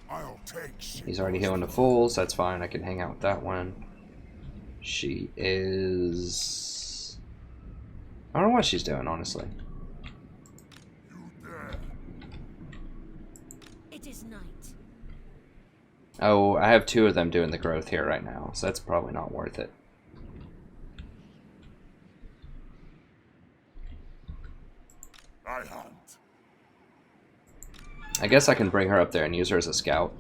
I'll take He's already healing to full, so that's fine. I can hang out with that one. She is... I don't know what she's doing, honestly. It is night. Oh, I have 2 of them doing the growth here right now, so that's probably not worth it. I hunt. I guess I can bring her up there and use her as a scout.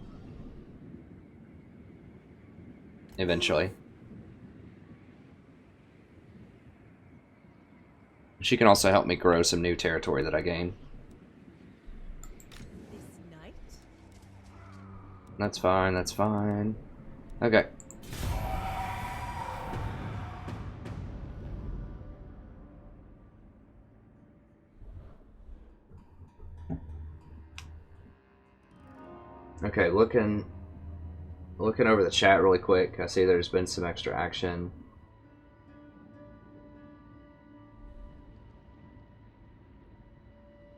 Eventually. She can also help me grow some new territory that I gain. This night? That's fine, that's fine. Okay. Okay, looking over the chat really quick. I see there's been some extra action.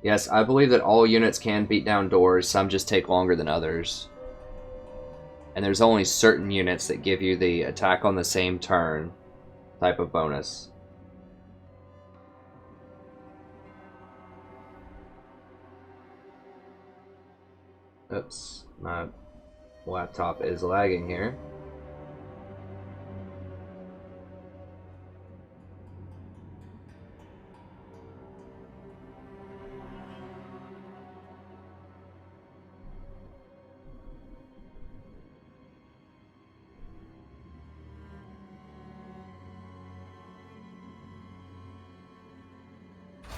Yes, I believe that all units can beat down doors. Some just take longer than others. And there's only certain units that give you the attack on the same turn type of bonus. Oops, my laptop is lagging here.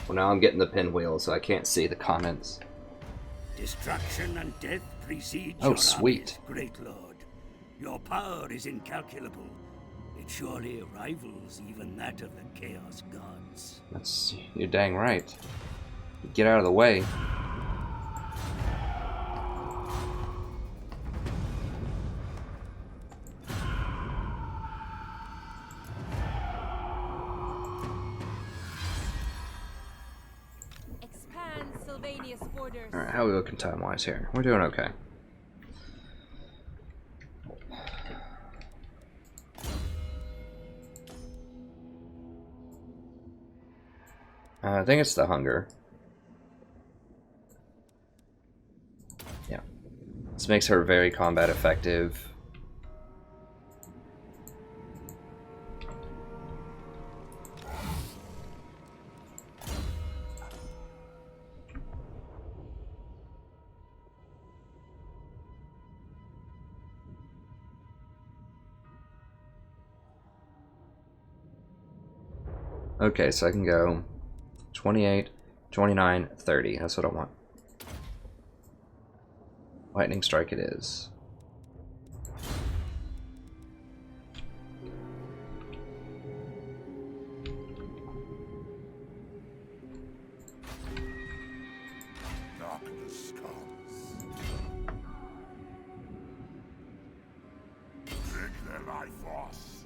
Well, now I'm getting the pinwheel, so I can't see the comments. Destruction and death precede Oh, your sweet. armies, great lord. Your power is incalculable. It surely rivals even that of the Chaos Gods. You're dang right. Get out of the way. Expand Sylvania's borders. Alright, how are we looking time-wise here? We're doing okay. I think it's the hunger. Yeah. This makes her very combat effective. Okay, so I can go 28, 29, 30. That's what I want. Lightning strike it is. Darkness comes. Take their life force.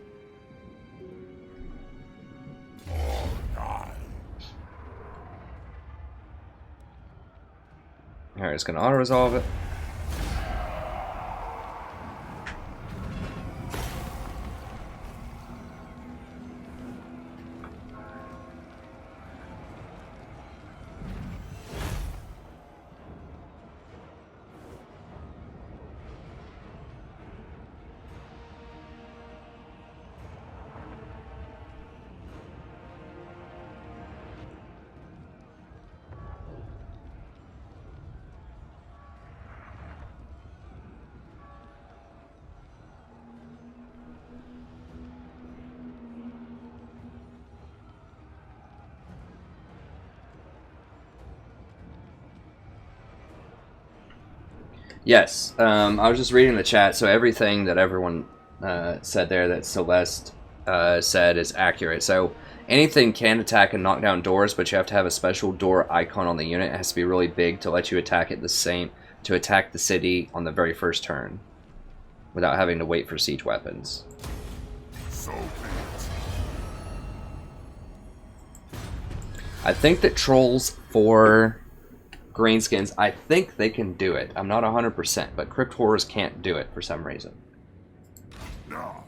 Or die. Alright, it's gonna auto-resolve it. Yes, I was just reading the chat, so everything that everyone said there that Celeste said is accurate. So anything can attack and knock down doors, but you have to have a special door icon on the unit. It has to be really big to let you attack it to attack the city on the very first turn, without having to wait for siege weapons. So be it. I think that trolls for greenskins, I think they can do it. I'm not 100%, but crypt horrors can't do it for some reason. No.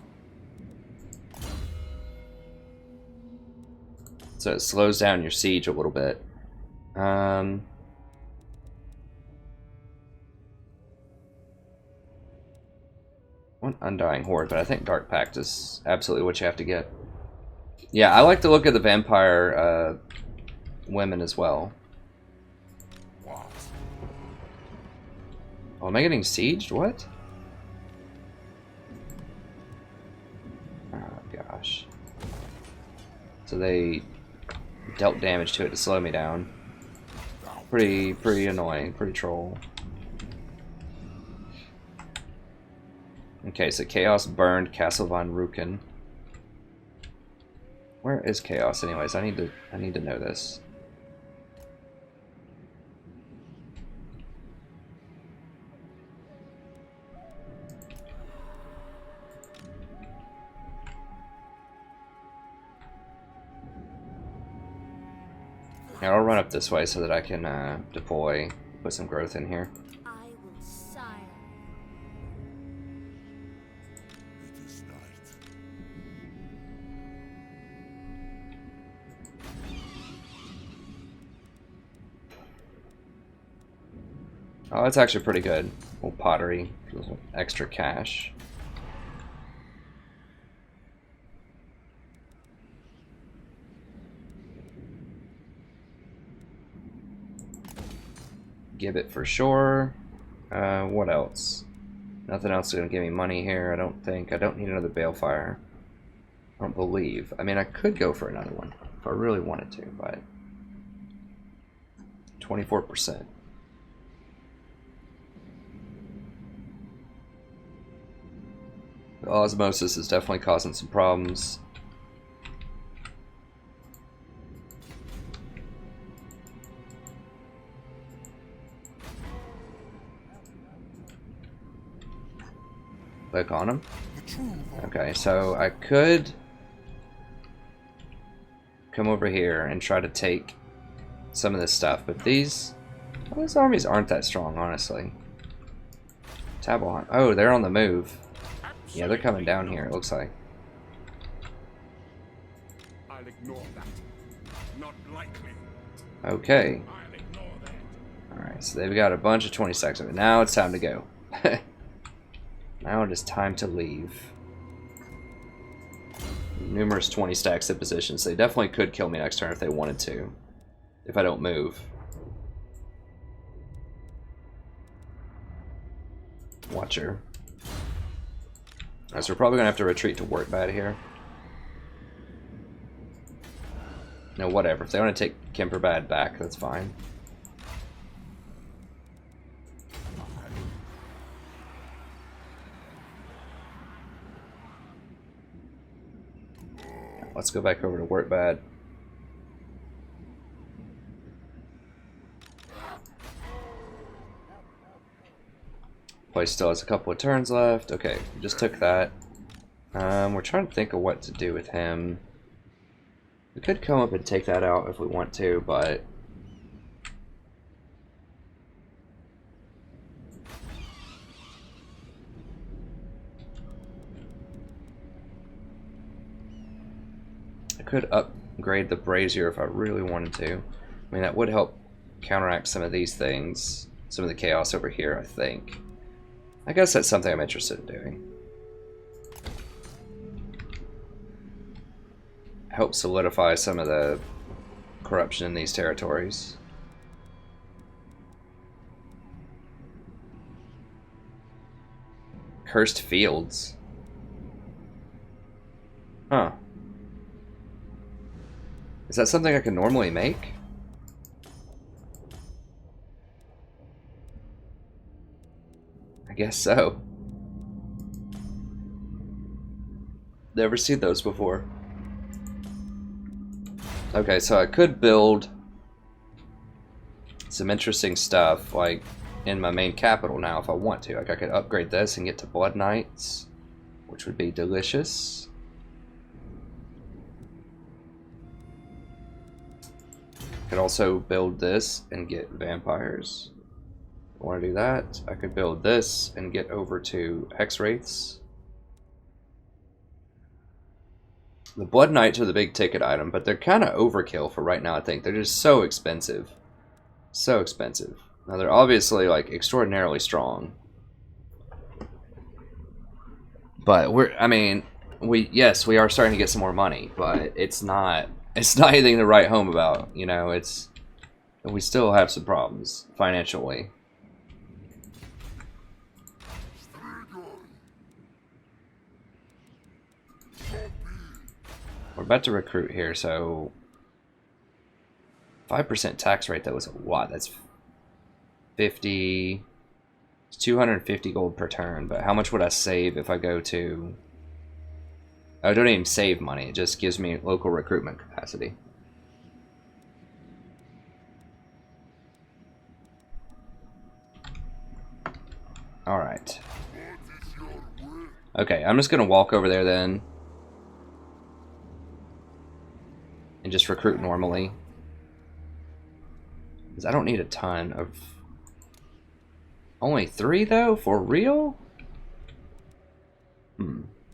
So it slows down your siege a little bit. want Undying Horde, but I think Dark Pact is absolutely what you have to get. Yeah, I like to look at the vampire women as well. What? Oh, am I getting sieged? What? Oh gosh. So they dealt damage to it to slow me down. Pretty annoying, pretty troll. Okay, so Chaos burned Castle von Ruken. Where is Chaos anyways? I need to know this. Here, I'll run up this way so that I can deploy, put some growth in here. I will sire. It is night. Oh, that's actually pretty good. Little pottery, little extra cash. Gibbet for sure. What else? Nothing else is going to give me money here, I don't think. I don't need another balefire. I don't believe. I mean, I could go for another one if I really wanted to, but 24%. The osmosis is definitely causing some problems. Click on him. Okay, so I could come over here and try to take some of this stuff, but these armies aren't that strong, honestly. Tabelon. Oh, they're on the move. Yeah, they're coming down here, it looks like. I'll ignore that. Not likely. Okay. I'll ignore that. Alright, so they've got a bunch of 20 stacks of it. Now it's time to go. Now it is time to leave. Numerous 20 stacks of positions. They definitely could kill me next turn if they wanted to. If I don't move. Watcher. Alright, so we're probably going to have to retreat to work bad here. No, whatever. If they want to take Kemperbad back, that's fine. Let's go back over to work bad. Place still has a couple of turns left. Okay, just took that. We're trying to think of what to do with him. We could come up and take that out if we want to, but I could upgrade the brazier if I really wanted to. I mean, that would help counteract some of these things, some of the chaos over here, I think. I guess that's something I'm interested in doing. Help solidify some of the corruption in these territories. Cursed fields. Huh. Is that something I can normally make? I guess so. Never seen those before. Okay, so I could build some interesting stuff, like in my main capital now if I want to. Like I could upgrade this and get to Blood Knights, which would be delicious. Could also build this and get vampires. If I want to do that, I could build this and get over to Hex Wraiths. The Blood Knights are the big ticket item, but they're kind of overkill for right now, I think. They're just so expensive. So expensive. Now they're obviously like extraordinarily strong. But yes, we are starting to get some more money, but it's not anything to write home about. You know, we still have some problems financially. We're about to recruit here, so 5% tax rate, that was a lot. That's 50, it's 250 gold per turn, but how much would I save if I go to... I don't even save money, it just gives me local recruitment capacity. Alright. Okay, I'm just gonna walk over there then. And just recruit normally. Because I don't need a ton of... Only 3 though? For real?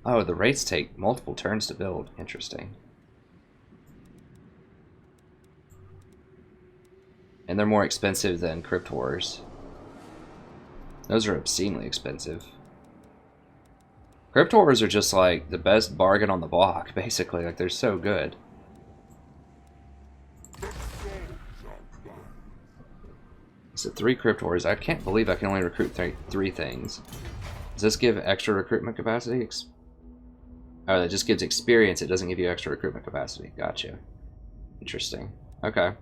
Oh, the rates take multiple turns to build. Interesting. And they're more expensive than Crypt Wars. Those are obscenely expensive. Crypt Wars are just like the best bargain on the block, basically. Like, they're so good. Is it 3 Crypt Wars? I can't believe I can only recruit three things. Does this give extra recruitment capacity? Oh, that just gives experience. It doesn't give you extra recruitment capacity. Gotcha. Interesting. Okay.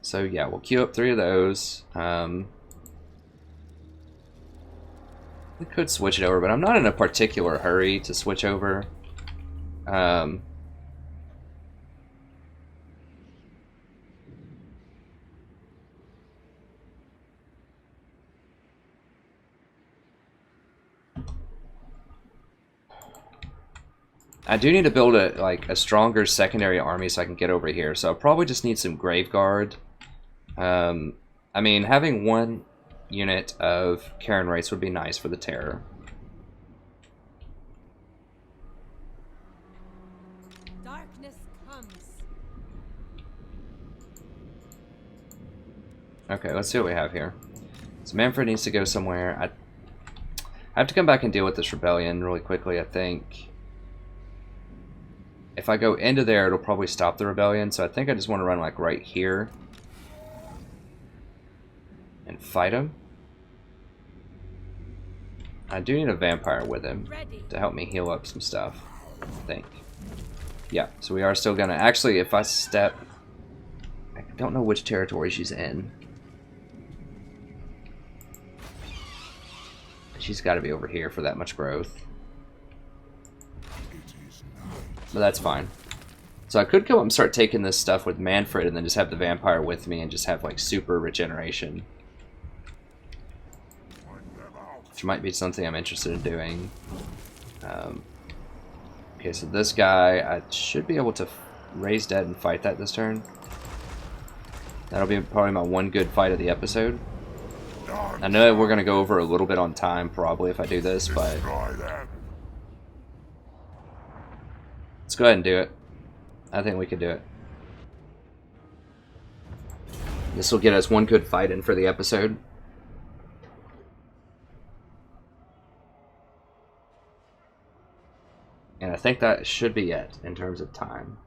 So yeah, we'll queue up 3 of those. We could switch it over, but I'm not in a particular hurry to switch over. I do need to build a stronger secondary army so I can get over here. So I'll probably just need some Grave Guard. I mean, having 1 unit of Karen Race would be nice for the Terror. Darkness comes. Okay, let's see what we have here. So Manfred needs to go somewhere. I have to come back and deal with this rebellion really quickly, I think. If I go into there, it'll probably stop the rebellion, so I think I just want to run like right here and fight him. I do need a vampire with him to help me heal up some stuff, I think. Yeah, so we are still gonna... Actually, if I step... I don't know which territory she's in. She's got to be over here for that much growth. But that's fine. So I could go up and start taking this stuff with Manfred and then just have the vampire with me and just have like super regeneration. Which might be something I'm interested in doing. Okay, so this guy, I should be able to raise dead and fight that this turn. That'll be probably my 1 good fight of the episode. I know we're going to go over a little bit on time probably if I do this, but... Let's go ahead and do it. I think we can do it. This will get us 1 good fight in for the episode. And I think that should be it in terms of time.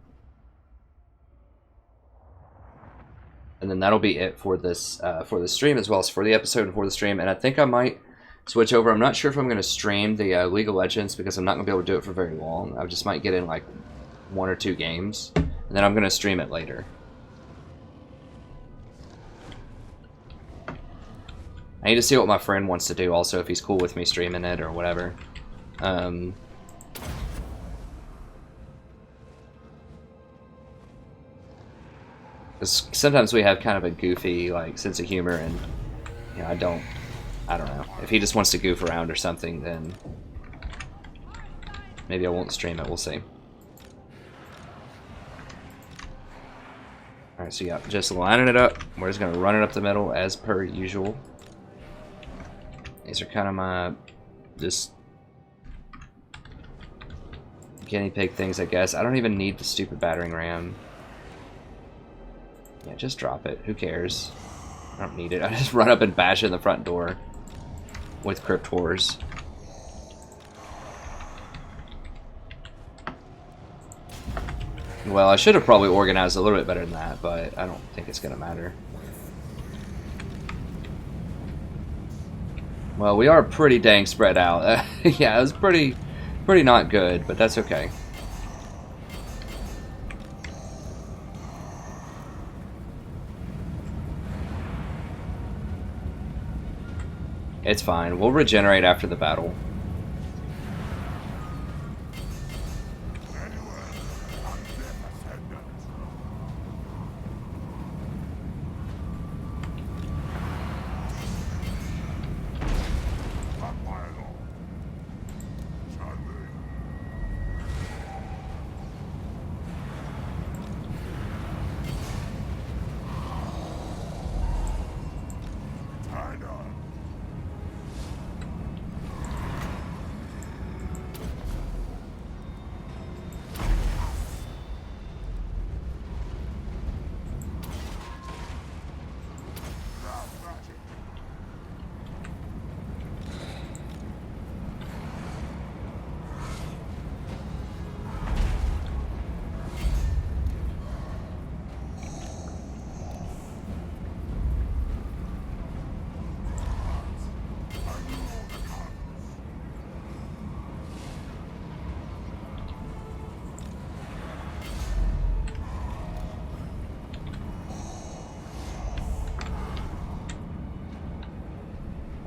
And then that'll be it for this for the stream as well as for the episode and for the stream. And I think I might switch over. I'm not sure if I'm going to stream the League of Legends because I'm not going to be able to do it for very long. I just might get in like 1 or 2 games. And then I'm going to stream it later. I need to see what my friend wants to do also, if he's cool with me streaming it or whatever. Sometimes we have kind of a goofy like sense of humor, and you know, I don't know. If he just wants to goof around or something, then maybe I won't stream it. We'll see. All right, so yeah, just lining it up. We're just gonna run it up the middle as per usual. These are kind of my just guinea pig things, I guess. I don't even need the stupid battering ram. Yeah, just drop it. Who cares? I don't need it. I just run up and bash in the front door. with Crypt Wars. Well, I should have probably organized a little bit better than that, but I don't think it's going to matter. Well, we are pretty dang spread out. Yeah, it was pretty not good, but that's okay. It's fine. We'll regenerate after the battle.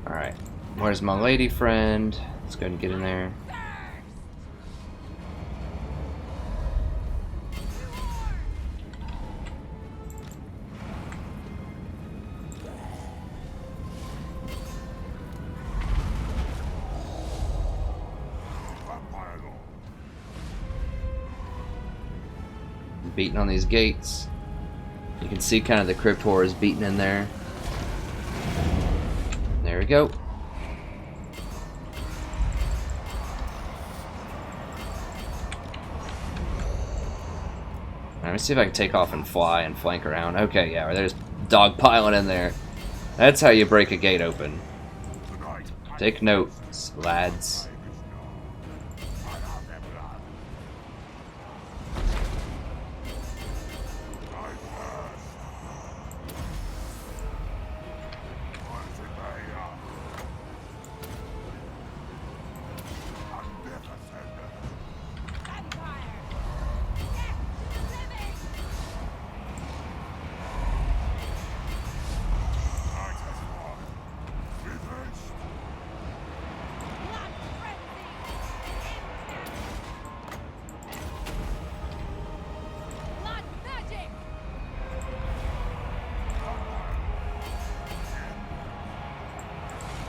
Alright, where's my lady friend? Let's go ahead and get in there. Beating on these gates. You can see kind of the Crypt Wars beating in there. There we go. Let me see if I can take off and fly and flank around. Okay, yeah, there's dog piling in there. That's how you break a gate open. Take notes, lads.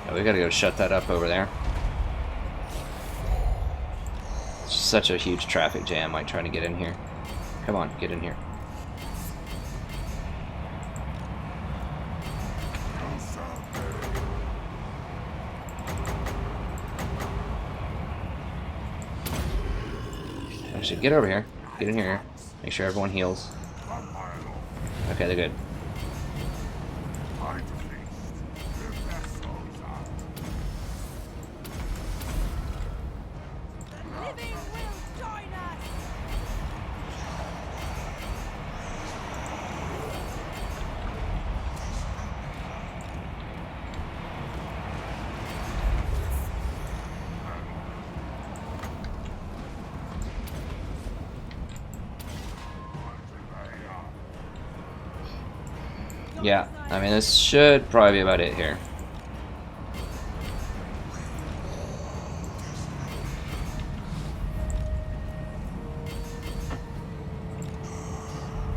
Yeah, we gotta go shut that up over there. It's such a huge traffic jam, like trying to get in here. Come on, get in here. Actually, get over here. Get in here. Make sure everyone heals. Okay, they're good. Yeah, I mean, this should probably be about it here.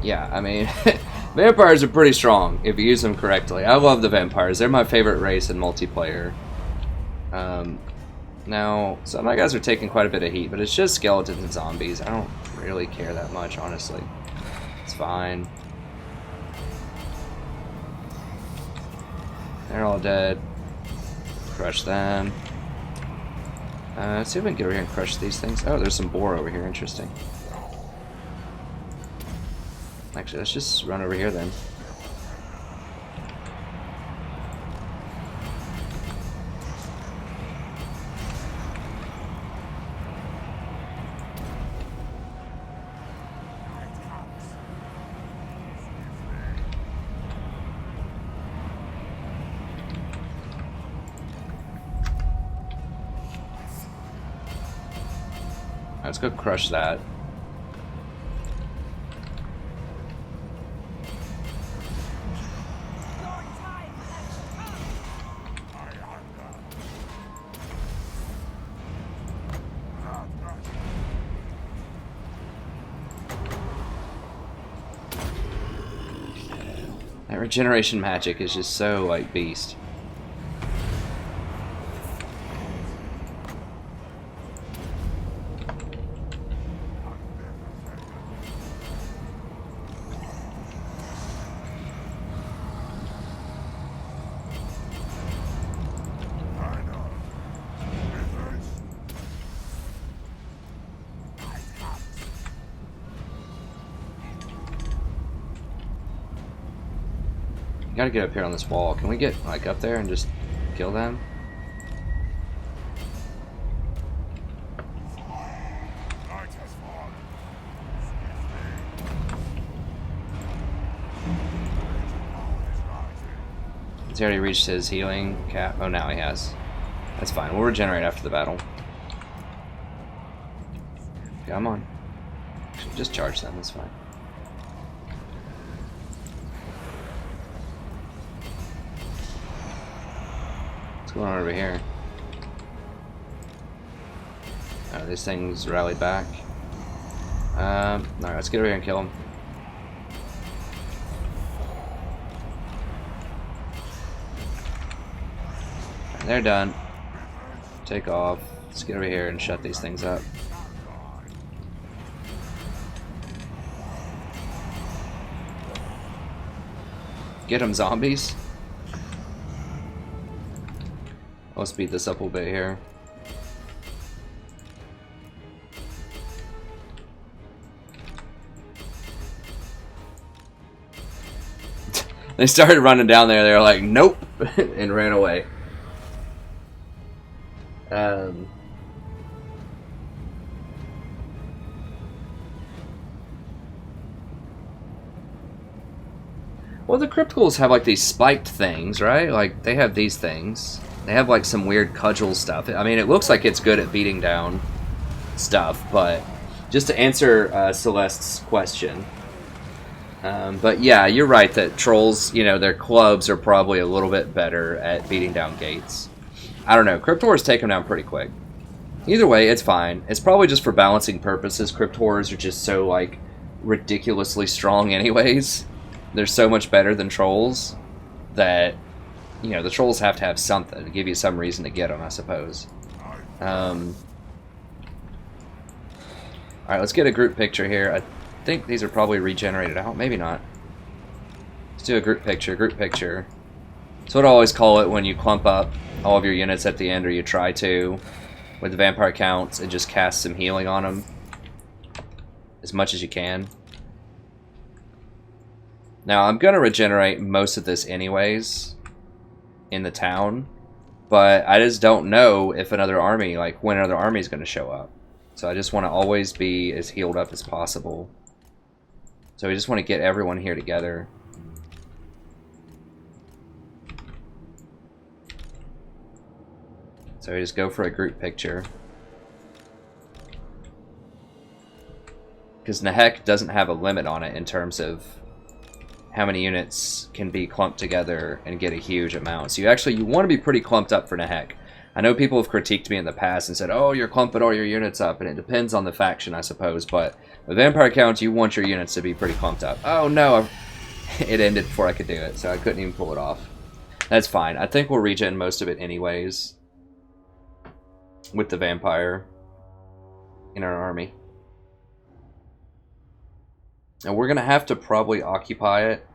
Yeah, I mean, vampires are pretty strong if you use them correctly. I love the vampires. They're my favorite race in multiplayer. Now, some of my guys are taking quite a bit of heat, but it's just skeletons and zombies. I don't really care that much, honestly. It's fine. They're all dead. Crush them. Let's see if we can get over here and crush these things. Oh, there's some boar over here. Interesting. Actually, let's just run over here then. Let's go crush that. Your time has come. That regeneration magic is just so, like, beast. Gotta get up here on this wall. Can we get, like, up there and just kill them? He's already reached his healing cap. Oh, now he has. That's fine. We'll regenerate after the battle. Come on. Just charge them. That's fine. What's going on over here? Oh, these things rallied back. Alright, let's get over here and kill them. They're done. Take off. Let's get over here and shut these things up. Get them, zombies. I'll speed this up a little bit here. They started running down there. They were like, "Nope," and ran away. Well, the crypticals have like these spiked things, right? Like they have these things. They have like some weird cudgel stuff. I mean, it looks like it's good at beating down stuff, but just to answer Celeste's question. But yeah, you're right that trolls, you know, their clubs are probably a little bit better at beating down gates. I don't know. Cryptors take them down pretty quick. Either way, it's fine. It's probably just for balancing purposes. Cryptors are just so, like, ridiculously strong anyways. They're so much better than trolls that, you know, the trolls have to have something to give you some reason to get them, I suppose. Alright, let's get a group picture here. I think these are probably regenerated out. Maybe not. Let's do a group picture. Group picture. That's what I always call it when you clump up all of your units at the end, or you try to. With the vampire counts, and just cast some healing on them. As much as you can. Now, I'm going to regenerate most of this anyways. In the town. But I just don't know if another army, like when another army is going to show up. So I just want to always be as healed up as possible. So we just want to get everyone here together. So we just go for a group picture. Because Nehek doesn't have a limit on it in terms of how many units can be clumped together and get a huge amount. So you want to be pretty clumped up for Nehek. I know people have critiqued me in the past and said, oh, you're clumping all your units up, and it depends on the faction, I suppose, but with vampire counts, you want your units to be pretty clumped up. Oh no, it ended before I could do it, so I couldn't even pull it off. That's fine. I think we'll regen most of it anyways with the vampire in our army. And we're going to have to probably occupy it,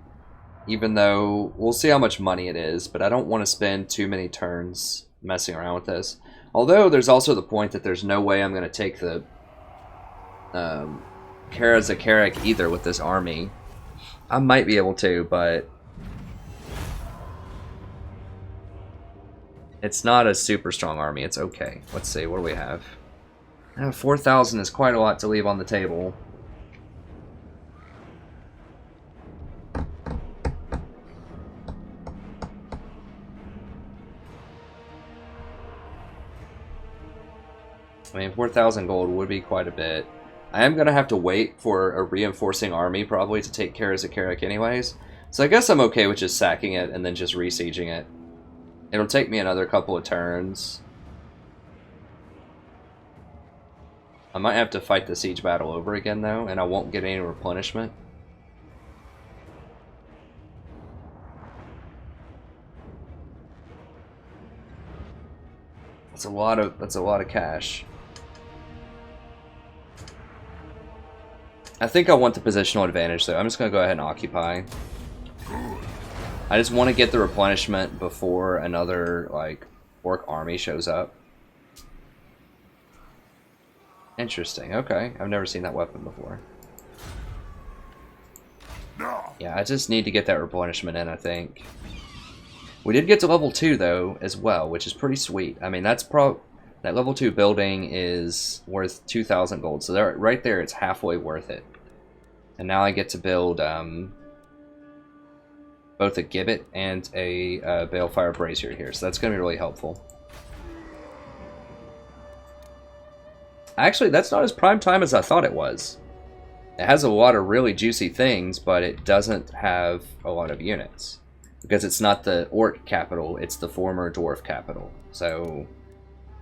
even though we'll see how much money it is, but I don't want to spend too many turns messing around with this. Although there's also the point that there's no way I'm going to take the Kara Zakarik either with this army. I might be able to, but it's not a super strong army. It's okay. Let's see, what do we have? 4,000 is quite a lot to leave on the table. I mean, 4,000 gold would be quite a bit. I am going to have to wait for a reinforcing army probably to take care of Zakaric anyways. So I guess I'm okay with just sacking it and then just resieging it. It'll take me another couple of turns. I might have to fight the siege battle over again though, and I won't get any replenishment. That's a lot of cash. I think I want the positional advantage though. I'm just gonna go ahead and occupy. I just want to get the replenishment before another like orc army shows up. Interesting. Okay, I've never seen that weapon before. Yeah, I just need to get that replenishment in, I think. We did get to level 2 though as well, which is pretty sweet. I mean, that level 2 building is worth 2,000 gold, so there, right there, it's halfway worth it. And now I get to build both a gibbet and a balefire brazier here, so that's going to be really helpful. Actually, that's not as prime time as I thought it was. It has a lot of really juicy things, but it doesn't have a lot of units. Because it's not the orc capital, it's the former dwarf capital. So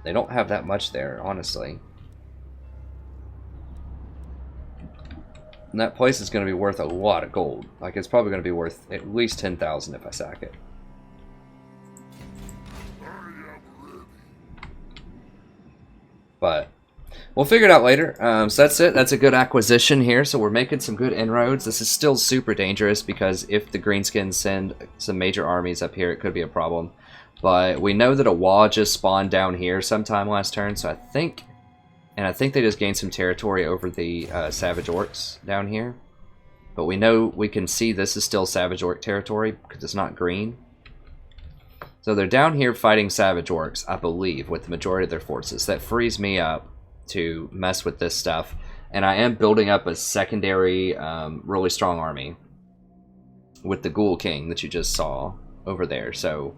they don't have that much there, honestly. And that place is going to be worth a lot of gold. Like, it's probably going to be worth at least 10,000 if I sack it. But we'll figure it out later. So that's it. That's a good acquisition here. So we're making some good inroads. This is still super dangerous because if the Greenskins send some major armies up here, it could be a problem. But we know that a wall just spawned down here sometime last turn. So I think they just gained some territory over the Savage Orcs down here. But we know we can see this is still Savage Orc territory because it's not green. So they're down here fighting Savage Orcs, I believe, with the majority of their forces. That frees me up to mess with this stuff. And I am building up a secondary, really strong army with the Ghoul King that you just saw over there. So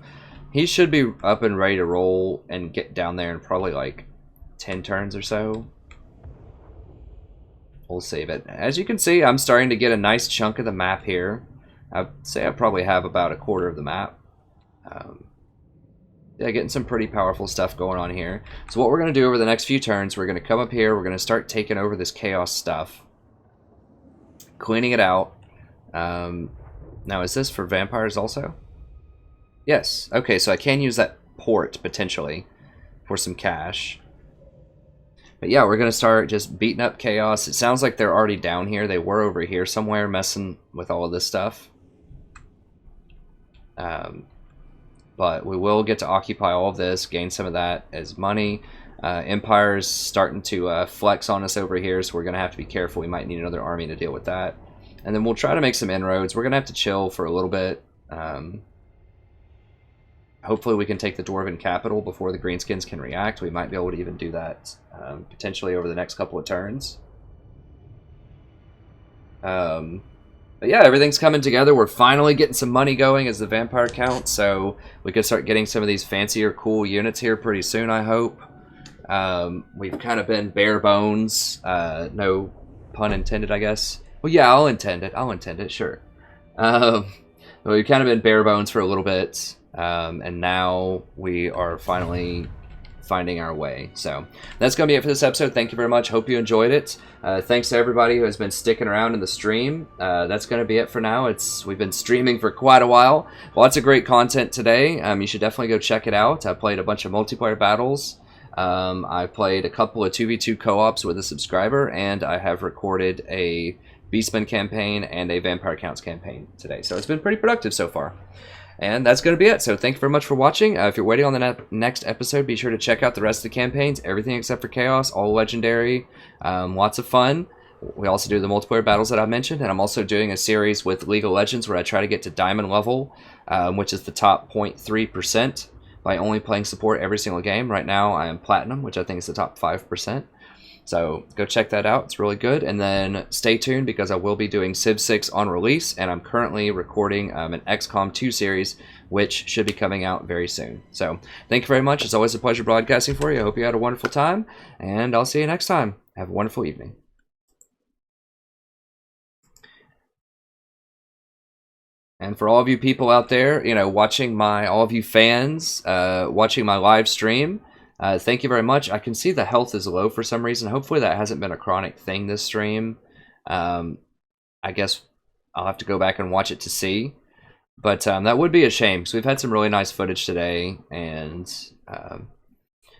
he should be up and ready to roll and get down there in probably like 10 turns or so. We'll save it. As you can see, I'm starting to get a nice chunk of the map here. I'd say I probably have about a quarter of the map. Yeah, getting some pretty powerful stuff going on here. So what we're going to do over the next few turns, we're going to come up here, we're going to start taking over this chaos stuff. Cleaning it out. Now, is this for vampires also? Yes. Okay, so I can use that port, potentially, for some cash. But yeah, we're going to start just beating up chaos. It sounds like they're already down here. They were over here somewhere messing with all of this stuff. But we will get to occupy all of this, gain some of that as money. Empire's starting to flex on us over here, so we're going to have to be careful. We might need another army to deal with that. And then we'll try to make some inroads. We're going to have to chill for a little bit. Hopefully we can take the Dwarven capital before the Greenskins can react. We might be able to even do that potentially over the next couple of turns. But yeah, everything's coming together. We're finally getting some money going as the vampire count, so we can start getting some of these fancier, cool units here pretty soon, I hope. We've kind of been bare bones. No pun intended, I guess. Well, yeah, I'll intend it, sure. We've kind of been bare bones for a little bit, and now we are finally finding our way. So that's going to be it for this episode. Thank you very much. Hope you enjoyed it. Thanks to everybody who has been sticking around in the stream. That's going to be it for now. We've been streaming for quite a while. Lots of great content today. You should definitely go check it out. I played a bunch of multiplayer battles. I played a couple of 2v2 co-ops with a subscriber, and I have recorded a Beastman campaign and a Vampire Counts campaign today. So it's been pretty productive so far. And that's going to be it. So thank you very much for watching. If you're waiting on the next episode, be sure to check out the rest of the campaigns. Everything except for Chaos, all legendary. Lots of fun. We also do the multiplayer battles that I mentioned. And I'm also doing a series with League of Legends where I try to get to Diamond level, which is the top 0.3% by only playing support every single game. Right now I am Platinum, which I think is the top 5%. So go check that out. It's really good. And then stay tuned because I will be doing Civ 6 on release, and I'm currently recording an XCOM 2 series, which should be coming out very soon. So thank you very much. It's always a pleasure broadcasting for you. I hope you had a wonderful time, and I'll see you next time. Have a wonderful evening. And for all of you people out there, you know, watching all of you fans, watching my live stream, thank you very much. I can see the health is low for some reason. Hopefully that hasn't been a chronic thing this stream. I guess I'll have to go back and watch it to see. But that would be a shame because we've had some really nice footage today. And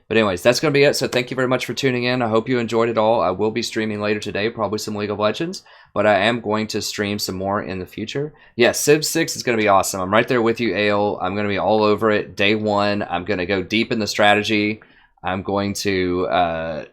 but anyways, that's going to be it. So thank you very much for tuning in. I hope you enjoyed it all. I will be streaming later today, probably some League of Legends. But I am going to stream some more in the future. Yeah, Civ 6 is going to be awesome. I'm right there with you, Ale. I'm going to be all over it. Day one, I'm going to go deep in the strategy. I'm going to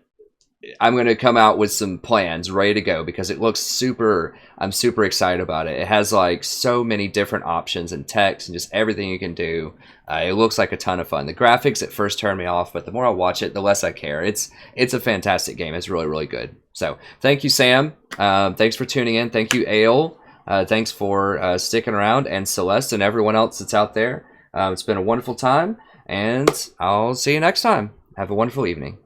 come out with some plans ready to go because it looks super. I'm super excited about it. It has like so many different options and text and just everything you can do. It looks like a ton of fun. The graphics at first turned me off, but the more I watch it, the less I care. It's a fantastic game. It's really, really good. So thank you, Sam. Thanks for tuning in. Thank you, Ale. Thanks for sticking around, and Celeste and everyone else that's out there. It's been a wonderful time, and I'll see you next time. Have a wonderful evening.